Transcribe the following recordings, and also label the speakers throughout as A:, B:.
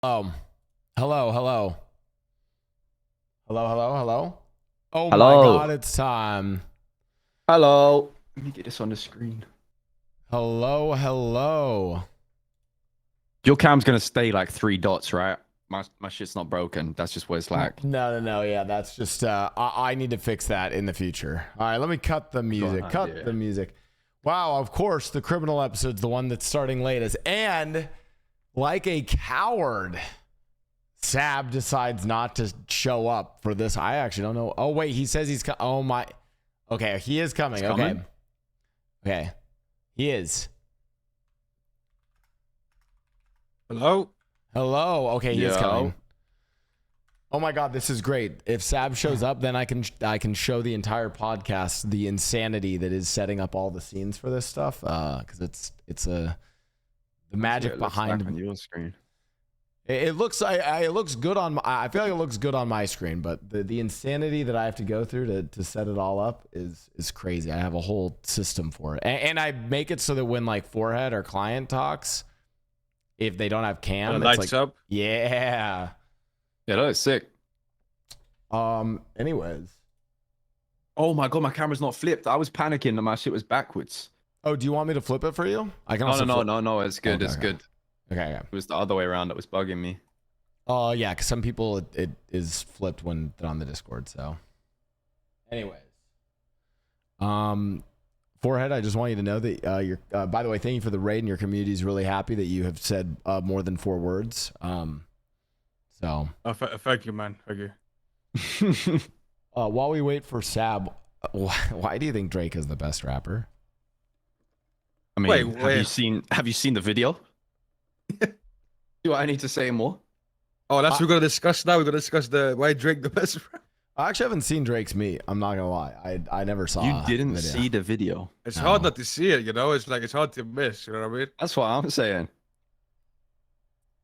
A: Oh, hello. Hello. Oh my
B: Hello.
A: God, it's time.
B: Hello. Let me get this on the screen.
A: Hello.
B: Your cam's gonna stay like 3 dots, right? My shit's not broken. That's just what it's like.
A: No. Yeah, that's just, I need to fix that in the future. All right, let me cut the music. Cut the music. Wow, of course, the criminal episode's the one that's starting latest. And like a coward, Sab decides not to show up for this. I actually don't know. Oh, wait, he says he's oh my. Okay, he is coming. Okay. He is.
C: Hello?
A: Okay, he is coming. Oh my God, this is great. If Sab shows up, then I can show the entire podcast the insanity that is setting up all the scenes for this stuff. Because it's the magic behind
B: on your screen.
A: It looks good on I feel like it looks good on my screen, but the insanity that I have to go through to set it all up is crazy. I have a whole system for it, and I make it so that when like Forehead or client talks, if they don't have cam, it's
C: lights
A: like,
C: up.
A: Yeah,
B: that is sick.
A: Anyways.
B: Oh my God, my camera's not flipped. I was panicking that my shit was backwards.
A: Oh, do you want me to flip it for you? I can also
B: No. It's good.
A: Okay,
B: It's good.
A: Okay.
B: It was the other way around that was bugging me.
A: Yeah, because some people it is flipped when they're on the Discord. So, anyways, Forehead, I just want you to know that you're. By the way, thank you for the raid, and your community is really happy that you have said more than 4 words. So.
C: Thank you, man. Thank you.
A: While we wait for Sab, why do you think Drake is the best rapper?
B: I mean, have you seen the video? Do I need to say more?
C: Oh, that's what we're gonna discuss now. We're gonna discuss why Drake the best rapper.
A: I actually haven't seen Drake's meet. I'm not gonna lie. I never saw.
B: You didn't see the video.
C: It's hard not to see it, you know. It's like it's hard to miss. You know what I mean?
B: That's what I'm saying.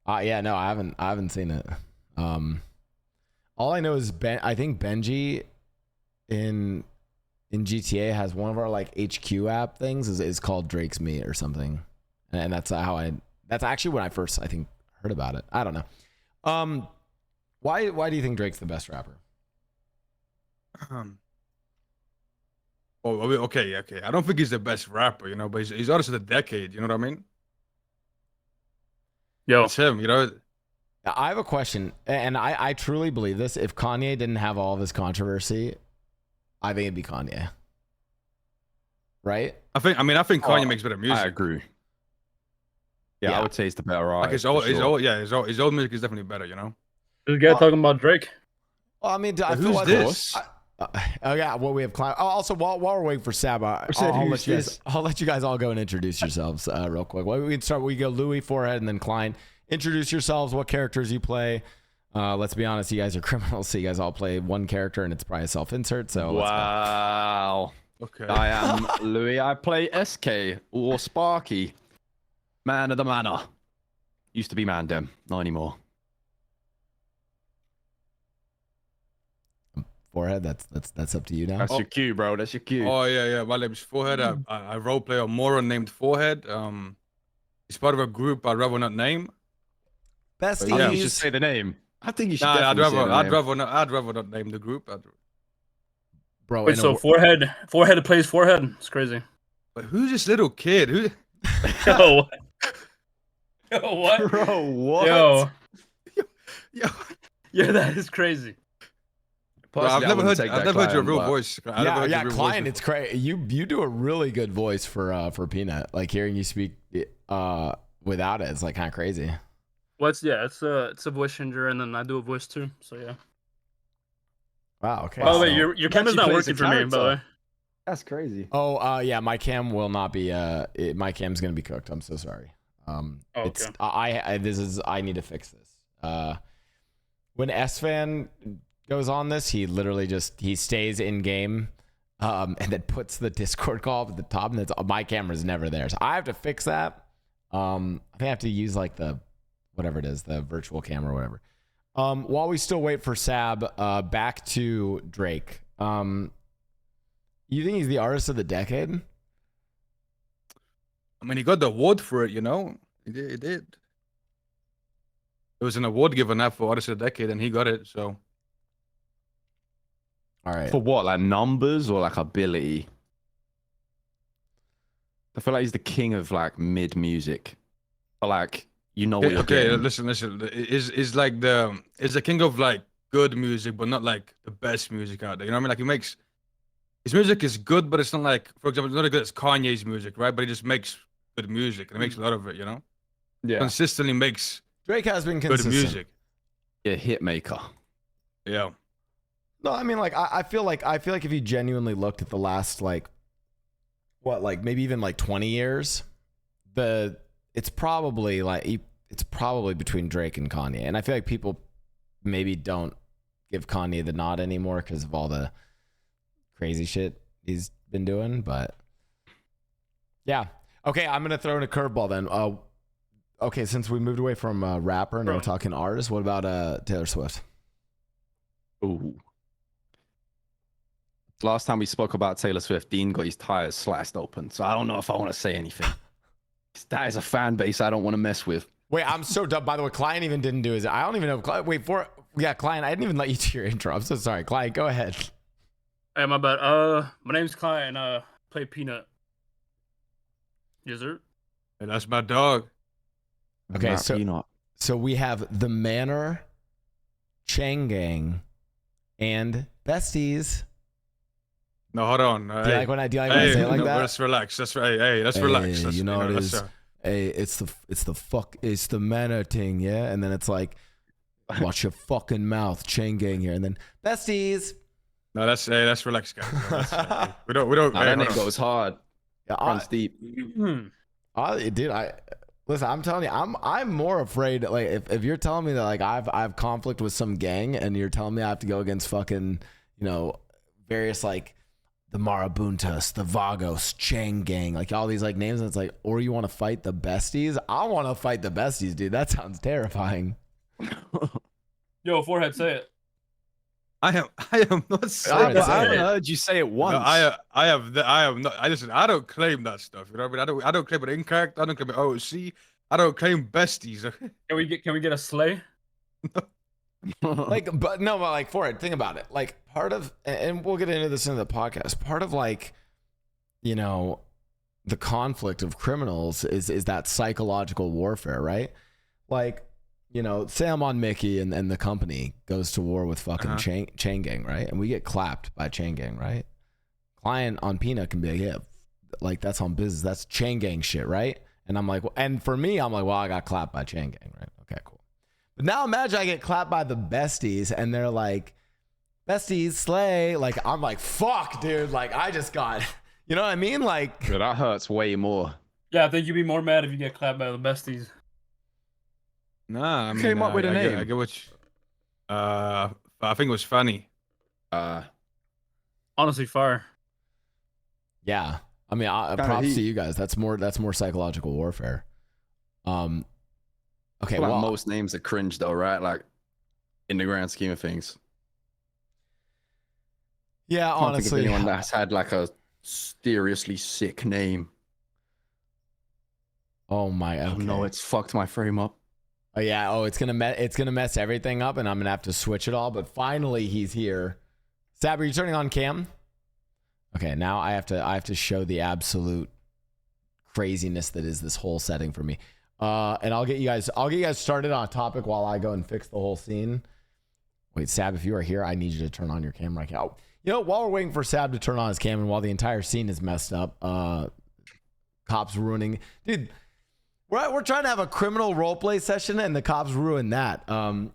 A: Yeah, no, I haven't seen it. All I know is I think Benji in GTA has one of our like HQ app things is called Drake's Meet or something, and that's actually when I first I think heard about it. I don't know. Why do you think Drake's the best rapper?
C: Okay. I don't think he's the best rapper, you know, but he's artist of the decade. You know what I mean?
D: Yo,
C: it's him. You know.
A: I have a question, and I truly believe this. If Kanye didn't have all of his controversy, I think it'd be Kanye. Right?
C: I think Kanye makes better music.
B: I agree. Yeah, I would say he's the better artist.
C: Like his old music is definitely better, you know.
D: this guy talking about Drake.
A: Well, I mean, I feel
C: who's
A: like
C: this?
A: Yeah, well, we have also while we're waiting for Sab, I'll let you guys all go and introduce yourselves real quick. Well, we can start. We go Louis, Forehead, and then Klein. Introduce yourselves. What characters you play? Let's be honest, you guys are criminals, so you guys all play one character, and it's probably a self-insert. So
B: wow.
C: Okay.
B: I am Louis. I play SK or Sparky, man of the manor. Used to be Mandem, not anymore.
A: Forehead, that's up to you now.
B: That's your cue, bro. That's your cue.
C: Oh yeah. My name's Forehead. I roleplay a moron named Forehead. He's part of a group I'd rather not name.
A: Besties.
B: Yeah, you should say the name. I think you should.
C: I'd
B: rather
C: not name the group.
A: Bro,
D: Wait, so Forehead plays Forehead? It's crazy.
C: But who's this little kid? Who?
D: Yo, what?
B: Bro, what?
D: Yo,
C: yo,
D: that is crazy.
C: Bro, I've never heard your real voice.
A: Yeah, Klein, it's crazy. You do a really good voice for Peanut. Like hearing you speak without it, it's like kind of crazy.
D: Well, it's a voice changer, and then I do a voice too. So yeah.
A: Wow. Okay.
D: By the way, your camera's not working for me. By the way.
B: That's crazy.
A: Oh, yeah, my cam will not be. My cam's gonna be cooked. I'm so sorry.
D: Okay.
A: I need to fix this. When S-Fan goes on this, he literally he stays in game, and then puts the Discord call up at the top, and my camera's never there, so I have to fix that. I think I have to use like the whatever it is, the virtual camera or whatever. While we still wait for Sab, back to Drake. You think he's the artist of the decade?
C: I mean, he got the award for it, you know. He did. There was an award given out for Artist of the Decade, and he got it. So
A: All right.
B: For what, like numbers or like ability? I feel like he's the king of like mid music. But like, you know what you're
C: okay,
B: getting.
C: listen. Is like the king of like good music, but not like the best music out there. You know what I mean? Like he makes his music is good, but it's not like, for example, it's not as good as Kanye's music, right? But he just makes good music and he makes a lot of it. You know,
B: Yeah.
C: consistently makes
A: Drake has been
C: good
A: consistent.
C: music.
B: Yeah, hit maker.
C: Yeah.
A: No, I mean, like, I feel like if you genuinely looked at the last, like, what, like, maybe even like 20 years, it's probably between Drake and Kanye. And I feel like people maybe don't give Kanye the nod anymore because of all the crazy shit he's been doing. But yeah. Okay, I'm going to throw in a curveball then. Okay, since we moved away from rapper and now we're talking artist, what about Taylor Swift?
B: Ooh. Last time we spoke about Taylor Swift, Dean got his tires sliced open. So I don't know if I want to say anything. That is a fan base I don't want to mess with.
A: Wait, I'm so dumb. By the way, Klein even didn't do his. I don't even know. Klein, I didn't even let you do your intro. I'm so sorry. Klein, go ahead.
D: Hey, my bad. My name's Kai and play Peanut. Yes, sir.
C: Hey, that's my dog.
A: Okay,
B: Matt Peanut.
A: so we have The Manor, Chang Gang, and Besties.
C: No, hold on.
A: Do you like when I say it like that?
C: Let's relax. Let's relax.
A: You know what it is. Hey, it's the Manor thing, yeah. And then it's like, watch your fucking mouth, Chang Gang here, and then Besties.
C: No, let's relax, guys. No, we don't.
B: Nah, that name goes hard.
A: Yeah,
B: Runs deep.
A: Dude, listen, I'm telling you, I'm more afraid. Like, if you're telling me that, like, I've conflict with some gang, and you're telling me I have to go against fucking, various like the Marabuntas, the Vagos, Chang Gang, like all these like names, and it's like, or you want to fight the Besties? I want to fight the Besties, dude. That sounds terrifying.
D: Yo, Forehead, say it.
C: I am not saying.
A: Alright,
B: I haven't heard you say it once.
C: No, I have not. I don't claim that stuff. You know what I mean? I don't claim it in character. I don't claim it OC. I don't claim besties.
D: Can we get a sleigh?
A: But like, for it, think about it. Like, part of, and we'll get into this in the podcast, part of like, the conflict of criminals is that psychological warfare, right? Like, say I'm on Mickey and the company goes to war with fucking Chain Gang, right? And we get clapped by Chain Gang, right? Client on Peanut can be like, yeah, like that's on business. That's Chain Gang shit, right? And I'm like, and for me, I'm like, well, I got clapped by Chain Gang, right? Okay, cool. But now imagine I get clapped by the Besties and they're like, Besties, slay. Like, I'm like, fuck, dude. Like, I just got, you know what I mean? Like,
B: Yeah, that hurts way more.
D: Yeah, I think you'd be more mad if you get clapped by the Besties.
C: Nah, I mean,
B: Came up with a name.
C: I get what I think it was funny.
D: Honestly, fire.
A: yeah. I mean, props to you guys. That's more psychological warfare. Okay,
B: Like
A: well,
B: most names are cringe though, right? Like in the grand scheme of things.
A: yeah,
B: I can't
A: honestly,
B: think of anyone that's had like a seriously sick name.
A: oh my, okay.
B: Oh no, it's fucked my frame up.
A: Oh yeah. Oh, it's gonna mess everything up, and I'm gonna have to switch it all. But finally, he's here. Sab, are you turning on cam? Okay, now I have to show the absolute craziness that is this whole setting for me. And I'll get you guys started on a topic while I go and fix the whole scene. Wait, Sab, if you are here, I need you to turn on your camera right now. While we're waiting for Sab to turn on his camera, and while the entire scene is messed up, cops ruining, dude. We're trying to have a criminal roleplay session, and the cops ruined that.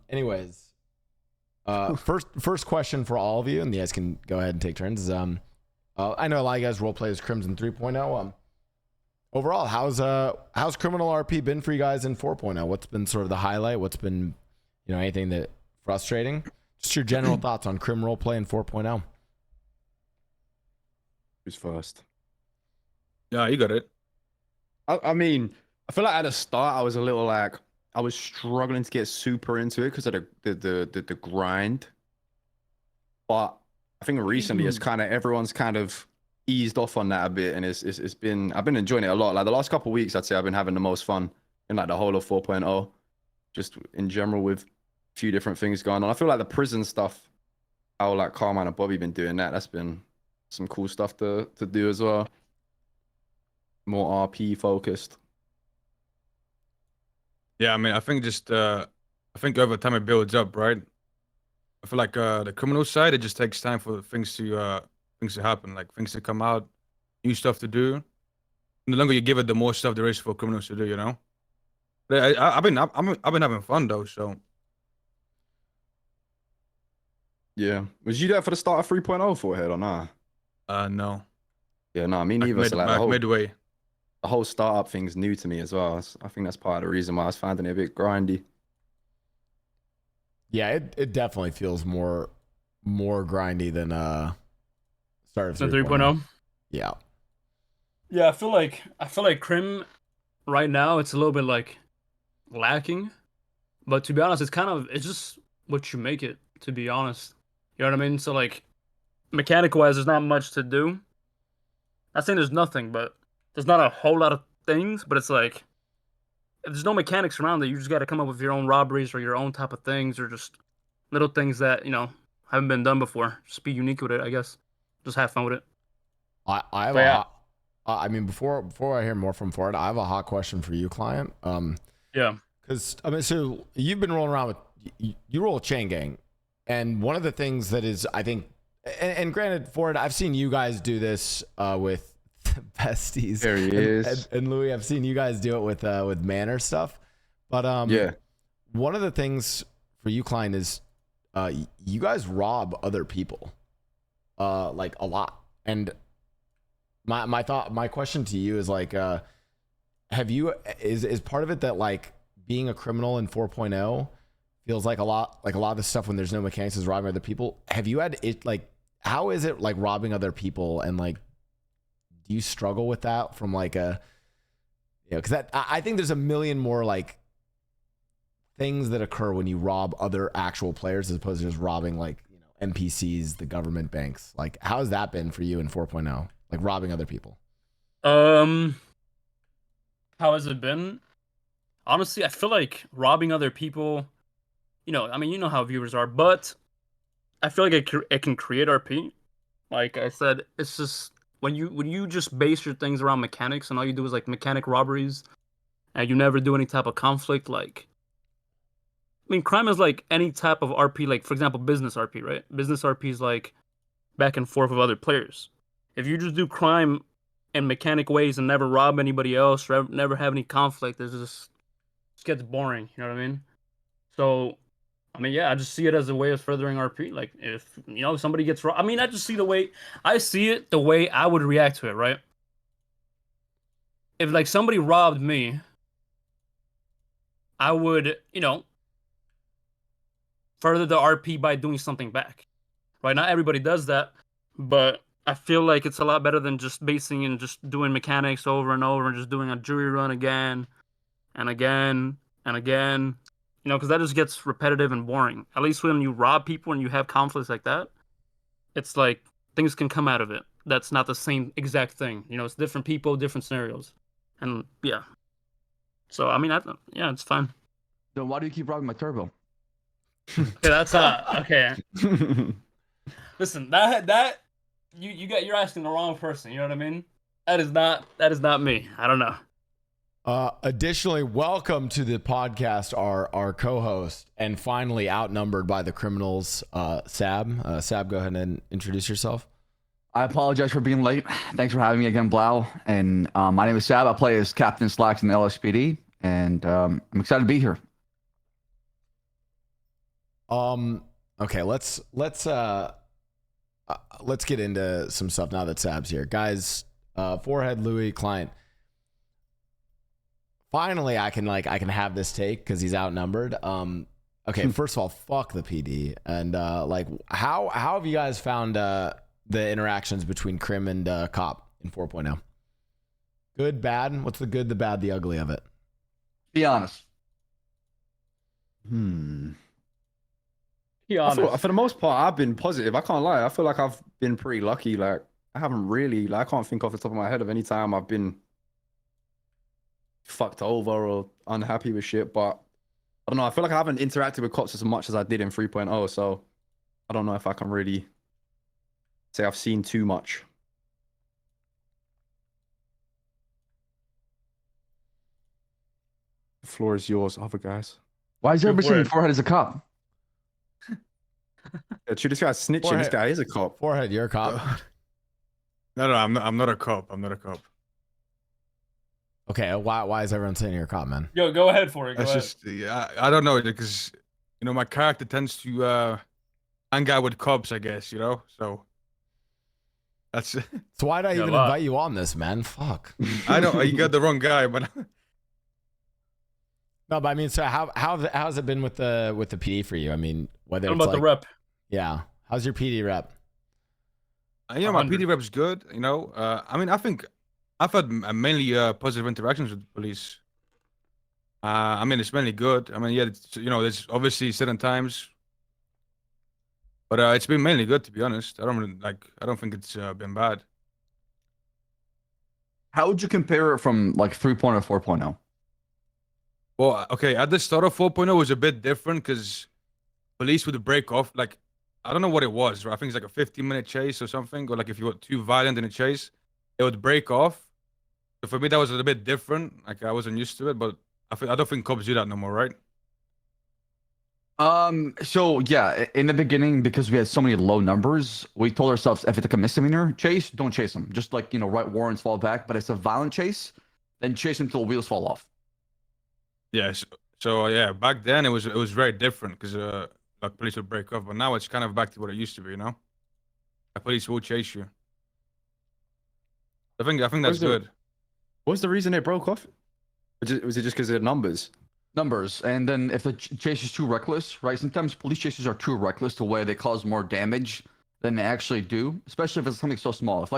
A: Anyways, first question for all of you, and you guys can go ahead and take turns. Is I know a lot of you guys roleplay as Crimson 3.0. Overall, how's criminal RP been for you guys in 4.0? What's been sort of the highlight? What's been, anything that frustrating? Just your general thoughts on crim roleplay in 4.0.
B: Who's first?
C: Yeah, you got it.
B: I mean, I feel like at the start I was a little like I was struggling to get super into it because of the grind. But I think recently it's kind of everyone's kind of eased off on that a bit, and it's been I've been enjoying it a lot. Like the last couple of weeks, I'd say I've been having the most fun in like the whole of 4.0. just in general with a few different things going on. I feel like the prison stuff, how like Carmine and Bobby been doing that. That's been some cool stuff to do as well. More RP focused.
C: Yeah, I mean, I think just I think over time it builds up, right? I feel like the criminal side, it just takes time for things to happen, like things to come out, new stuff to do. And the longer you give it, the more stuff there is for criminals to do, you know. But I've been having fun though, so
B: Yeah. Was you there for the start of 3.0 Forehead or nah?
C: no.
B: Yeah, nah, me
C: Like
B: neither. So like the
C: midway.
B: whole startup thing's new to me as well. I think that's part of the reason why I was finding it a bit grindy.
A: Yeah, it definitely feels more grindy than start of
D: So
A: 3.0.
D: 3.0.
A: Yeah.
D: Yeah, I feel like Crim right now it's a little bit like lacking, but to be honest, it's just what you make it. To be honest, you know what I mean. So like mechanic wise, there's not much to do. Not saying there's nothing, but there's not a whole lot of things. But it's like if there's no mechanics around it, you just got to come up with your own robberies or your own type of things or just little things that haven't been done before. Just be unique with it, I guess. Just have fun with it.
A: I have
D: But
A: a
D: yeah.
A: hot, I mean before I hear more from Ford, I have a hot question for you, client.
D: Yeah.
A: Because I mean, so you've been rolling around with you roll a chain gang, and one of the things that is I think, and granted, Ford, I've seen you guys do this with besties.
B: There he is.
A: And Louis, I've seen you guys do it with Manor stuff. But
B: Yeah.
A: one of the things for you, client, is you guys rob other people, like a lot. And my question to you is like, have you is part of it that like being a criminal in 4.0 feels like a lot of the stuff when there's no mechanics is robbing other people? Have you had it like, how is it like robbing other people, and like do you struggle with that from like a, because that I think there's a million more like things that occur when you rob other actual players as opposed to just robbing like NPCs, the government, banks. Like how has that been for you in 4.0, like robbing other people?
D: How has it been? Honestly, I feel like robbing other people, I mean, you know how viewers are, but I feel like it can create RP. Like I said, it's just when you just base your things around mechanics and all you do is like mechanic robberies and you never do any type of conflict, like I mean, crime is like any type of RP, like for example, business RP, right? Business RP is like back and forth with other players. If you just do crime in mechanic ways and never rob anybody else, or never have any conflict, it just gets boring. You know what I mean? So, I mean, yeah, I just see it as a way of furthering RP. Like, if somebody gets robbed, I mean, I see it the way I would react to it, right? If like somebody robbed me, I would, further the RP by doing something back, right? Not everybody does that, but I feel like it's a lot better than just basing and just doing mechanics over and over and just doing a jury run again and again and again, because that just gets repetitive and boring. At least when you rob people and you have conflicts like that, it's like things can come out of it. That's not the same exact thing. It's different people, different scenarios. And yeah. So, I mean, yeah, it's fine.
E: Then why do you keep robbing my turbo?
D: Okay, that's okay. Listen, that you're asking the wrong person. You know what I mean? That is not me. I don't know.
A: Additionally, welcome to the podcast, our co-host, and finally outnumbered by the criminals, Sab. Sab, go ahead and introduce yourself.
E: I apologize for being late. Thanks for having me again, Blau. And my name is Sab. I play as Captain Slacks in the LSPD, and I'm excited to be here.
A: Okay, let's get into some stuff now that Sab's here, guys. Forehead, Louis, client. Finally, I can have this take because he's outnumbered. Okay, first of all, fuck the PD, and like how have you guys found the interactions between Crim and Cop in 4.0? Good, bad? What's the good, the bad, the ugly of it?
E: Be honest.
D: Be
B: I
D: honest.
B: feel, for the most part, I've been positive. I can't lie. I feel like I've been pretty lucky. Like I haven't really, I can't think off the top of my head of any time I've been fucked over or unhappy with shit. But I don't know. I feel like I haven't interacted with cops as much as I did in 3.0, so I don't know if I can really say I've seen too much. The floor is yours, other guys.
E: Why is everybody saying
D: word.
E: Forehead is a cop?
B: Yeah, this guy's snitching. This
A: Forehead.
B: guy is a cop.
A: Forehead, you're a cop.
C: No, I'm not a cop. I'm not a cop.
A: Okay, why is everyone saying you're a cop, man?
D: Yo, go ahead for it. Go
C: That's
D: ahead.
C: just yeah, I don't know because you know my character tends to hang out with cops, I guess, you know. So that's
A: So why did I
D: Yeah,
A: even
D: a lot.
A: invite you on this, man? Fuck.
C: I know you got the wrong guy, but
A: No, but I mean, so how's it been with the PD for you? I mean, whether
D: What
A: it's
D: about the
A: like,
D: rep?
A: yeah, how's your PD rep?
C: you know my
D: 100.
C: PD rep's good. You know, I mean I think I've had mainly positive interactions with the police. I mean it's mainly good. I mean yeah, you know there's obviously certain times, but it's been mainly good to be honest. I don't think it's been bad.
E: How would you compare it from like 3.0 to 4.0?
C: Well, okay, at the start of 4.0 was a bit different because police would break off. Like, I don't know what it was. Right? I think it's like a 15-minute chase or something. Or like if you were too violent in a chase, it would break off. So for me, that was a little bit different. Like I wasn't used to it, but I don't think cops do that no more, right?
E: So yeah, in the beginning, because we had so many low numbers, we told ourselves if it's like a misdemeanor chase, don't chase them. Just like, you know, write warrants, fall back. But it's a violent chase, then chase them till wheels fall off.
C: Yeah. So yeah, back then it was very different because like police would break off, but now it's kind of back to what it used to be, you know? The police will chase you. I think that's
B: Where's the-
C: good.
B: What's the reason they broke off? Was it just because of the numbers?
E: Numbers. And then if the chase is too reckless, right? Sometimes police chases are too reckless to where they cause more damage than they actually do, especially if it's something so small.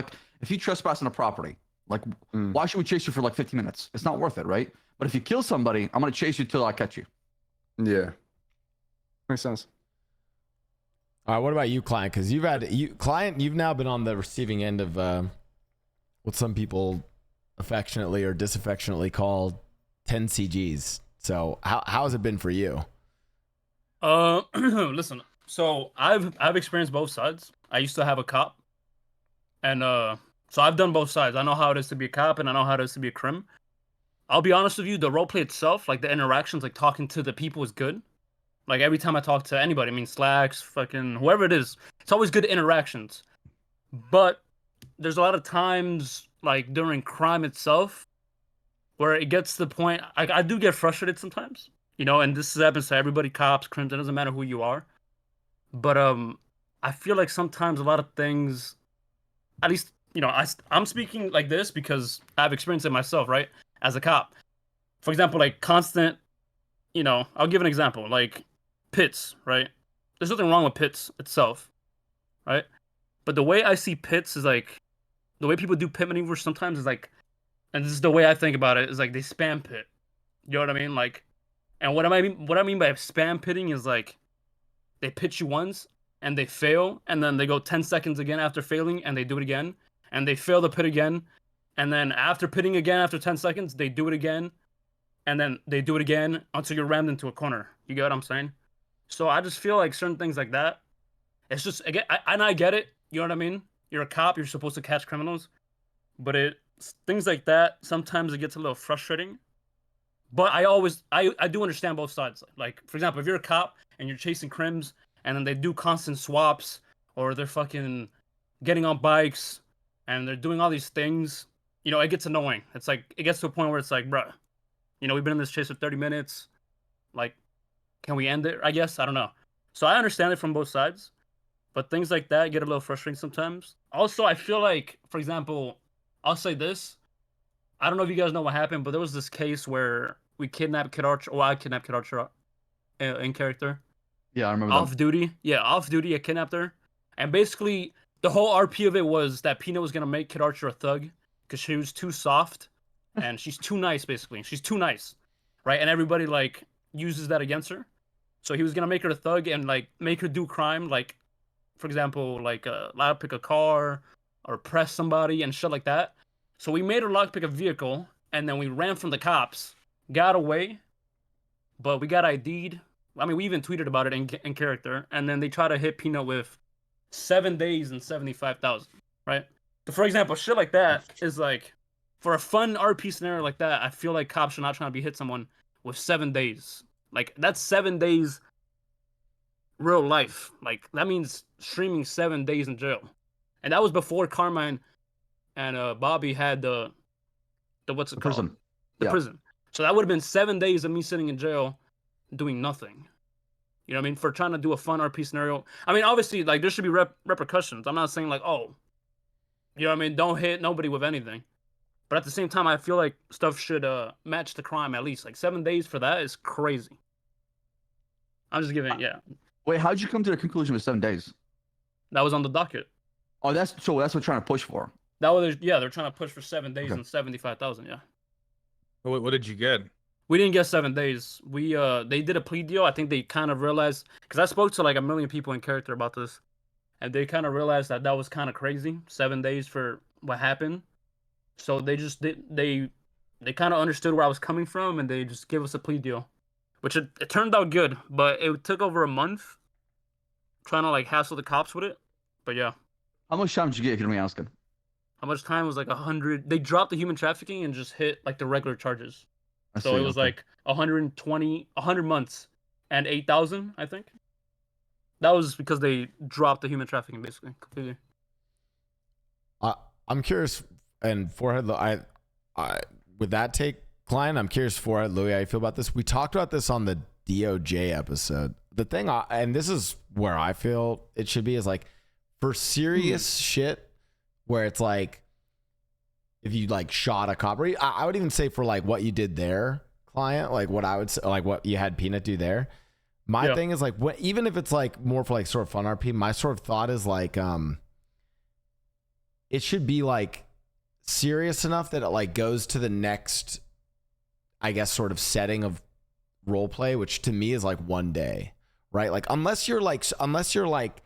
E: If you trespass on a property, like why should we chase you for like 15 minutes? It's not worth it, right? But if you kill somebody, I'm gonna chase you till I catch you.
B: Yeah. Makes sense.
A: All right, what about you, client? Because you've now been on the receiving end of what some people affectionately or disaffectionately call 10 CGs. So how has it been for you?
D: Listen. So I've experienced both sides. I used to have a cop, and so I've done both sides. I know how it is to be a cop, and I know how it is to be a crim. I'll be honest with you, the roleplay itself, like the interactions, like talking to the people is good. Like every time I talk to anybody, I mean Slacks, fucking whoever it is, it's always good interactions. But there's a lot of times, like during crime itself, where it gets to the point, I do get frustrated sometimes, you know, and this happens to everybody, cops, crims, it doesn't matter who you are. But I feel like sometimes a lot of things, at least, you know, I'm speaking like this because I've experienced it myself, right? As a cop. For example, like constant, you know, I'll give an example, like pits, right? There's nothing wrong with pits itself, right? But the way I see pits is like, the way people do pit maneuvers sometimes is like, and this is the way I think about it, is like they spam pit. You know what I mean? Like, and what I mean by spam pitting is like, they pitch you once and they fail, and then they go 10 seconds again after failing, and they do it again, and they fail the pit again, and then after pitting again after 10 seconds, they do it again, and then they do it again until you're rammed into a corner. You get what I'm saying? So I just feel like certain things like that, it's just, again, I get it. You know what I mean? You're a cop, you're supposed to catch criminals, but things like that, sometimes it gets a little frustrating. But I do understand both sides. Like, for example, if you're a cop and you're chasing crims and then they do constant swaps, or they're fucking getting on bikes and they're doing all these things, you know, it gets annoying. It's like, it gets to a point where it's like, bruh, you know, we've been in this chase for 30 minutes. Like, can we end it? I guess. I don't know. So I understand it from both sides. But things like that get a little frustrating sometimes. Also, I feel like, for example, I'll say this. I don't know if you guys know what happened, but there was this case where we kidnapped Kid Archer, or I kidnapped Kid Archer in character.
E: Yeah, I remember that.
D: Off duty. Yeah, off duty, I kidnapped her. And basically, the whole RP of it was that Pina was going to make Kid Archer a thug because she was too soft and she's too nice, basically. She's too nice, right? And everybody, like, uses that against her. So he was going to make her a thug and, like, make her do crime, like, for example, like lockpick a car or press somebody and shit like that. So we made her lockpick a vehicle, and then we ran from the cops, got away, but we got ID'd. I mean, we even tweeted about it in character, and then they try to hit Peanut with 7 days and 75,000, right? So for example, shit like that is like, for a fun RP scenario like that, I feel like cops should not trying to be hit someone with 7 days. Like, that's 7 days real life. Like, that means streaming 7 days in jail. And that was before Carmine and Bobby had the what's it
E: The
D: called?
E: prison.
D: The
E: Yeah.
D: prison. So that would have been 7 days of me sitting in jail doing nothing. You know what I mean? For trying to do a fun RP scenario. I mean, obviously, like, there should be repercussions. I'm not saying, like, oh, you know what I mean? Don't hit nobody with anything. But at the same time, I feel like stuff should match the crime at least. Like, 7 days for that is crazy. I'm just giving, yeah.
E: Wait, how'd you come to the conclusion with 7 days?
D: That was on the docket.
E: Oh, that's what we're trying to push for.
D: That was, yeah, they're trying to push for 7 days
E: Okay.
D: and 75,000, yeah.
C: What did you get?
D: We didn't get 7 days. They did a plea deal. I think they kind of realized, because I spoke to like a million people in character about this, and they kind of realized that was kind of crazy. 7 days for what happened. So they just they kind of understood where I was coming from, and they just gave us a plea deal, which it turned out good. But it took over a month trying to like hassle the cops with it. But yeah,
E: How much time did you get, if you don't mind me asking?
D: how much time was like 100? They dropped the human trafficking and just hit like the regular charges.
E: I
D: So
E: see,
D: it was
E: okay.
D: like 100 months and 8,000, I think. That was because they dropped the human trafficking basically completely.
A: I'm curious, and Forehead, I with that take, Klein, I'm curious, Forehead, Louis, how you feel about this? We talked about this on the DOJ episode. The thing, and this is where I feel it should be, is like, for serious shit, where it's like, if you like shot a cop, or I would even say for like what you did there, client, like what I would say, like what you had Peanut do there. My thing is like, even if it's like more for like sort of fun RP, my sort of thought is like, it should be like serious enough that it like goes to the next, I guess, sort of setting of role play, which to me is like 1 day, right? Like unless you're like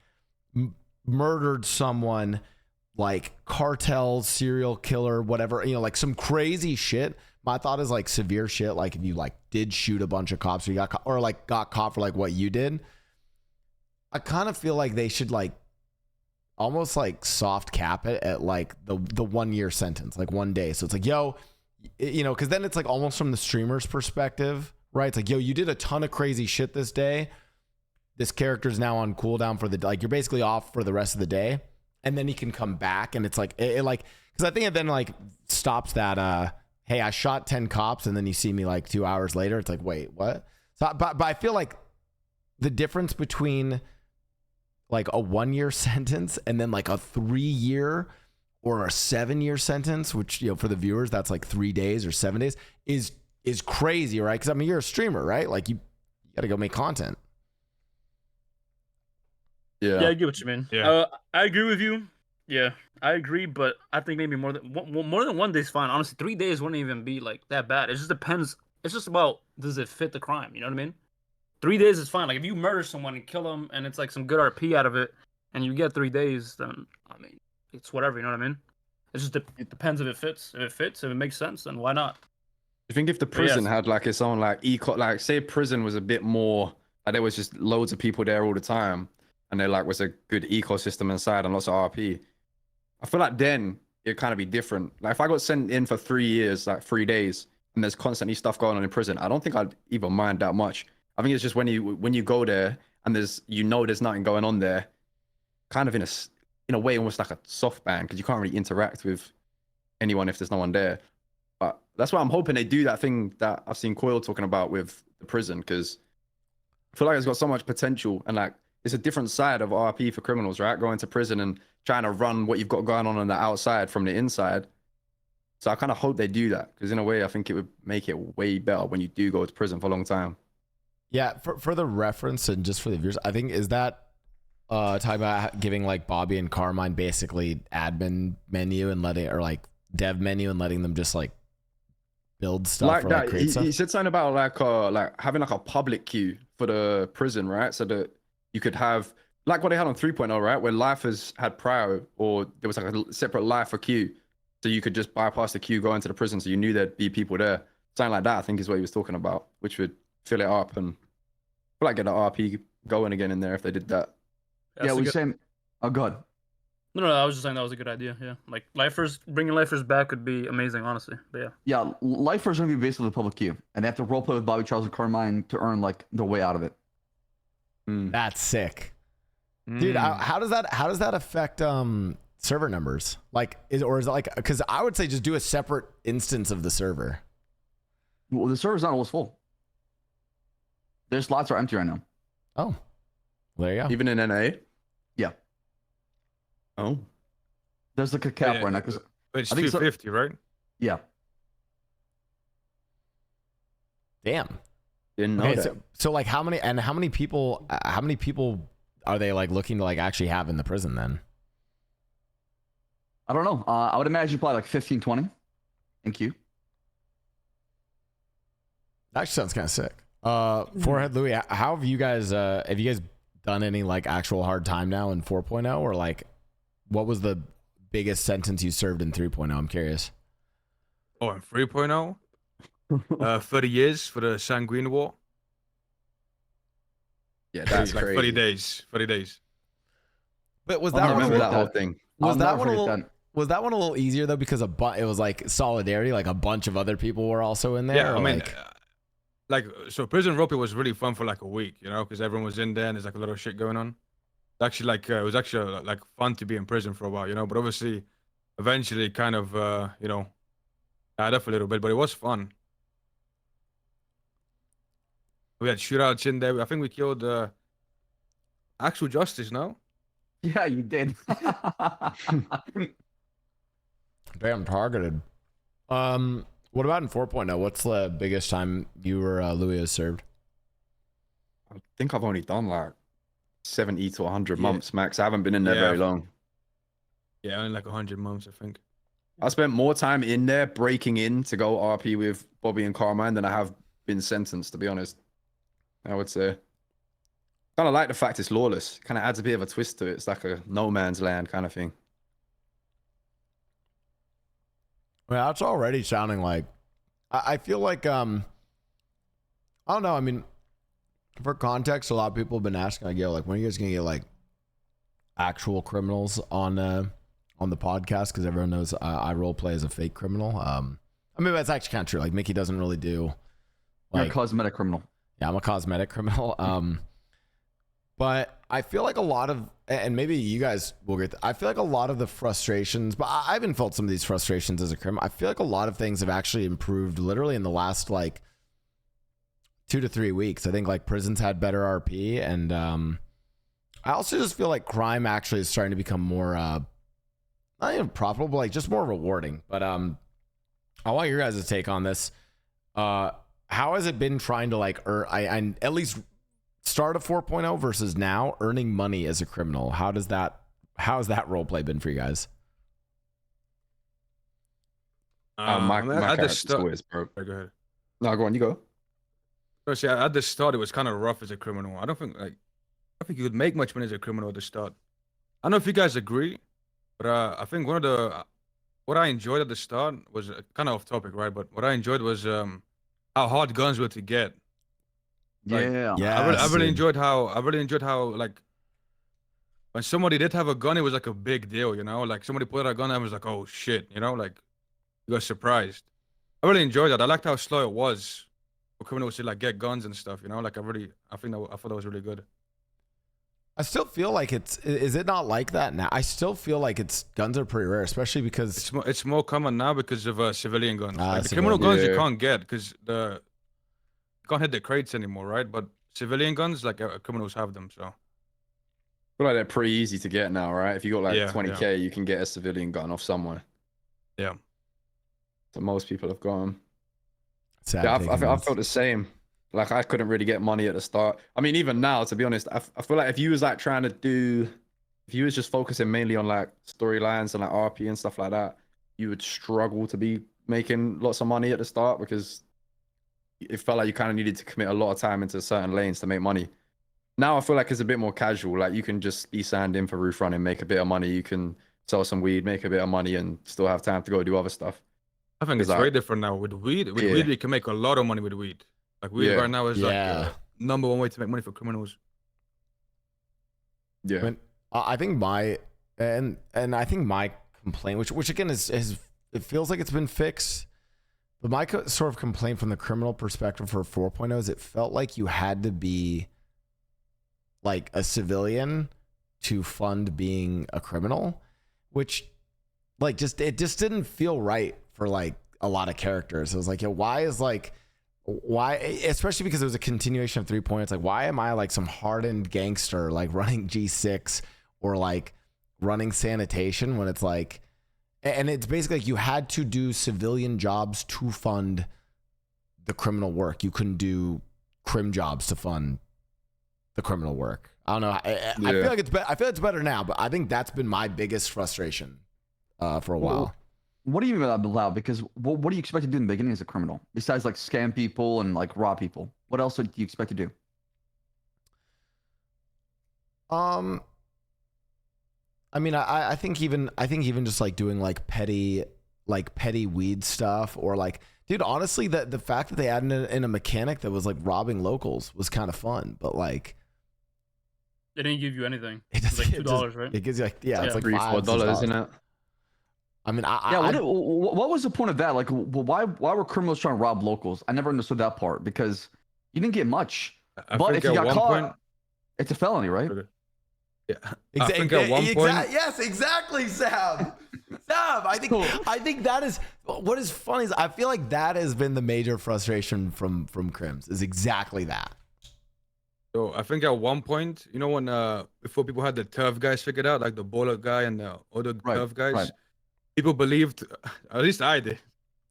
A: murdered someone, like cartel, serial killer, whatever, you know, like some crazy shit. My thought is like severe shit, like if you like did shoot a bunch of cops, or you got or like got caught for like what you did. I kind of feel like they should like almost like soft cap it at like the 1 year sentence, like 1 day. So it's like, yo, you know, because then it's like almost from the streamer's perspective, right? It's like, yo, you did a ton of crazy shit this day. This character's now on cooldown for the, like, you're basically off for the rest of the day, and then he can come back, and it's like it like, because I think it then like stops that hey, I shot 10 cops and then you see me like 2 hours later. It's like, wait, what? So but I feel like the difference between like a 1 year sentence and then like a 3 year or a 7 year sentence, which, you know, for the viewers, that's like 3 days or 7 days, is crazy, right? Because I mean, you're a streamer, right? Like you got to go make content.
D: Yeah, I get what you mean.
C: Yeah.
D: I agree with you. Yeah, I agree, but I think maybe more than 1 day is fine. Honestly, 3 days wouldn't even be like that bad. It just depends. It's just about, does it fit the crime? You know what I mean? 3 days is fine. Like if you murder someone and kill them, and it's like some good RP out of it, and you get 3 days, then I mean, it's whatever. You know what I mean? It's just it depends if it fits. If it fits, if it makes sense, then why not?
B: I think if the prison had like its own like like say prison was a bit more, like there was just loads of people there all the time, and there like was a good ecosystem inside and lots of RP, I feel like then it'd kind of be different. Like if I got sent in for 3 years, like 3 days, and there's constantly stuff going on in prison, I don't think I'd even mind that much. I think it's just when you go there and there's nothing going on there, kind of in a way almost like a soft ban, because you can't really interact with anyone if there's no one there. But that's why I'm hoping they do that thing that I've seen Coil talking about with the prison, because I feel like it's got so much potential, and like it's a different side of RP for criminals, right? Going to prison and trying to run what you've got going on the outside from the inside. So I kind of hope they do that, because in a way I think it would make it way better when you do go to prison for a long time.
A: Yeah, for the reference and just for the viewers, I think, is that talking about giving like Bobby and Carmine basically admin menu and letting, or like dev menu and letting them just like build stuff
B: Like
A: or
B: that,
A: like create stuff?
B: he said something about like having like a public queue for the prison, right? So that you could have like what they had on 3.0, right? Where lifers had prior, or there was like a separate lifer queue, so you could just bypass the queue, go into the prison, so you knew there'd be people there. Something like that, I think, is what he was talking about, which would fill it up and I feel like get the RP going again in there if they did that.
E: Yeah,
D: That's a
E: we
D: good-
E: saying. Oh, good.
D: No, I was just saying that was a good idea. Yeah, like lifers, bringing lifers back would be amazing, honestly. But yeah.
E: Yeah, lifers are gonna be basically the public queue, and they have to roleplay with Bobby Charles and Carmine to earn like their way out of it.
A: That's sick, dude. How does that affect server numbers? Like, is it like, because I would say just do a separate instance of the server.
E: Well, the server's not always full. Their slots are empty right now.
A: Oh, there you go.
B: Even in NA?
E: Yeah.
B: Oh.
E: There's like a cap
C: Yeah,
E: right now. 'Cause
C: But it's
E: I think so-
C: 250, right?
E: yeah.
A: Damn.
B: Didn't know
A: Okay,
B: that.
A: so like how many people are they like looking to like actually have in the prison then?
E: I don't know. I would imagine probably like 15, 20 in queue.
A: That actually sounds kind of sick. Forehead Louis, how have you guys done any like actual hard time now in 4.0, or like what was the biggest sentence you served in 3.0? I'm curious.
C: Oh, and 3.0? 30 years for the Sanguine War.
B: Yeah, that's
C: like
B: crazy.
C: 30 days. 30 days.
A: But was
E: I'll
A: that
E: never
A: one a
B: remember
A: little,
B: that whole thing.
A: was
E: I'll
A: that
E: never
A: one a
E: forget
A: little,
E: that.
A: was that one a little easier though because it was like solidarity, like a bunch of other people were also in there?
C: Yeah,
A: or
C: I mean,
A: like,
C: so prison roleplay was really fun for like a week, you know, because everyone was in there and there's like a lot of shit going on. Actually, like it was actually like fun to be in prison for a while, you know. But obviously, eventually, kind of, you know, died off a little bit. But it was fun. We had shootouts in there. I think we killed actual justice. No,
E: Yeah, you did.
A: damn targeted. What about in 4.0? What's the biggest time you or Louis has served?
B: I think I've only done like 70 to 100
C: Yeah.
B: months max. I haven't been in there
C: Yeah.
B: very long.
C: yeah, only like 100 months, I think.
B: I spent more time in there breaking in to go RP with Bobby and Carmine than I have been sentenced, to be honest. I would say. Kind of like the fact it's lawless. Kind of adds a bit of a twist to it. It's like a no man's land kind of thing.
A: Well, that's already sounding like. I feel like I don't know. I mean, for context, a lot of people have been asking like, "Yo, like, when are you guys gonna get like actual criminals on the podcast?" Because everyone knows I role play as a fake criminal. I mean, that's actually kind of true. Like, Mickey doesn't really do.
E: You're
A: Like,
E: a cosmetic criminal.
A: yeah, I'm a cosmetic criminal. But I feel like a lot of, and maybe you guys will get, I feel like a lot of the frustrations, but I haven't felt some of these frustrations as a criminal. I feel like a lot of things have actually improved literally in the last like 2 to 3 weeks. I think like prisons had better RP, and I also just feel like crime actually is starting to become more, not even profitable, like just more rewarding. But I want your guys' take on this. How has it been trying to like earn, I at least start of 4.0 versus now earning money as a criminal? How's that role play been for you guys?
B: My
C: I mean, at the
B: character's
C: start,
B: always broke.
C: go ahead.
B: No, go on, you go.
C: No, see, at the start, it was kind of rough as a criminal. I don't think you could make much money as a criminal at the start. I don't know if you guys agree, but I think what I enjoyed at the start was kind of off topic, right? But what I enjoyed was how hard guns were to get. Like,
E: Yeah.
A: Yeah,
C: I really enjoyed how like when somebody did have a gun, it was like a big deal, you know. Like somebody put out a gun, and I was like, oh shit, you know, like you got surprised. I really enjoyed that. I liked how slow it was for criminals to like get guns and stuff, you know. Like I thought that was really good.
A: I still feel like is it not like that now? I still feel like guns are pretty rare, especially because
C: It's more common now because of civilian guns. Like, the
A: civilian-
C: criminal guns you
B: Yeah.
C: can't get because you can't hit the crates anymore, right? But civilian guns, like criminals have them, so.
B: I feel like they're pretty easy to get now, right? If you got like
C: Yeah,
B: 20K, you can get a civilian gun off someone.
C: Yeah.
B: So most people have gone.
A: sad
B: Yeah,
A: taking
B: I
A: guns.
B: felt the same. Like I couldn't really get money at the start. I mean, even now, to be honest, I feel like if you was like if you was just focusing mainly on like storylines and like RP and stuff like that, you would struggle to be making lots of money at the start because it felt like you kind of needed to commit a lot of time into certain lanes to make money. Now I feel like it's a bit more casual. Like you can just be signed in for roof running, make a bit of money. You can sell some weed, make a bit of money, and still have time to go do other stuff.
C: I think it's
B: Is that-
C: very different now with weed. With
B: Yeah.
C: weed, we can make a lot of money with weed. Like weed
B: Yeah.
C: right now is like
A: Yeah.
C: number one way to make money for criminals.
B: Yeah.
A: I mean, I think my and I think my complaint, which again is it feels like it's been fixed, but my sort of complaint from the criminal perspective for 4.0 is it felt like you had to be like a civilian to fund being a criminal, which like it just didn't feel right for like a lot of characters. It was like, why, especially because it was a continuation of 3.0. It's like, why am I like some hardened gangster like running G6 or like running sanitation when it's like, and it's basically like you had to do civilian jobs to fund the criminal work. You couldn't do crim jobs to fund the criminal work. I don't know. I feel like I feel it's better now, but I think that's been my biggest frustration for a while.
E: What do you mean by that, Blau? Because what do you expect to do in the beginning as a criminal besides like scam people and like rob people? What else do you expect to do?
A: I mean, I think even just like doing like petty weed stuff, or like, dude, honestly, the fact that they added in a mechanic that was like robbing locals was kind of fun, but like
D: They didn't give you anything.
A: it
D: It's
A: doesn't
D: like $2, right?
A: it gives you like it's like
B: $3-4,
A: $5,
B: isn't it?
A: I mean,
E: What was the point of that? Like, why were criminals trying to rob locals? I never understood that part because you didn't get much.
C: I
E: But
C: think
E: if you
C: at
E: got
C: one
E: caught,
C: point,
E: it's a felony, right?
C: yeah. I think at one point,
A: yes, exactly, Sam. Sam, I think that is what is funny is I feel like that has been the major frustration from crims is exactly that.
C: so I think at one point, you know, when before people had the turf guys figured out, like the baller guy and the other turf guys,
E: right.
C: people believed, at least I did,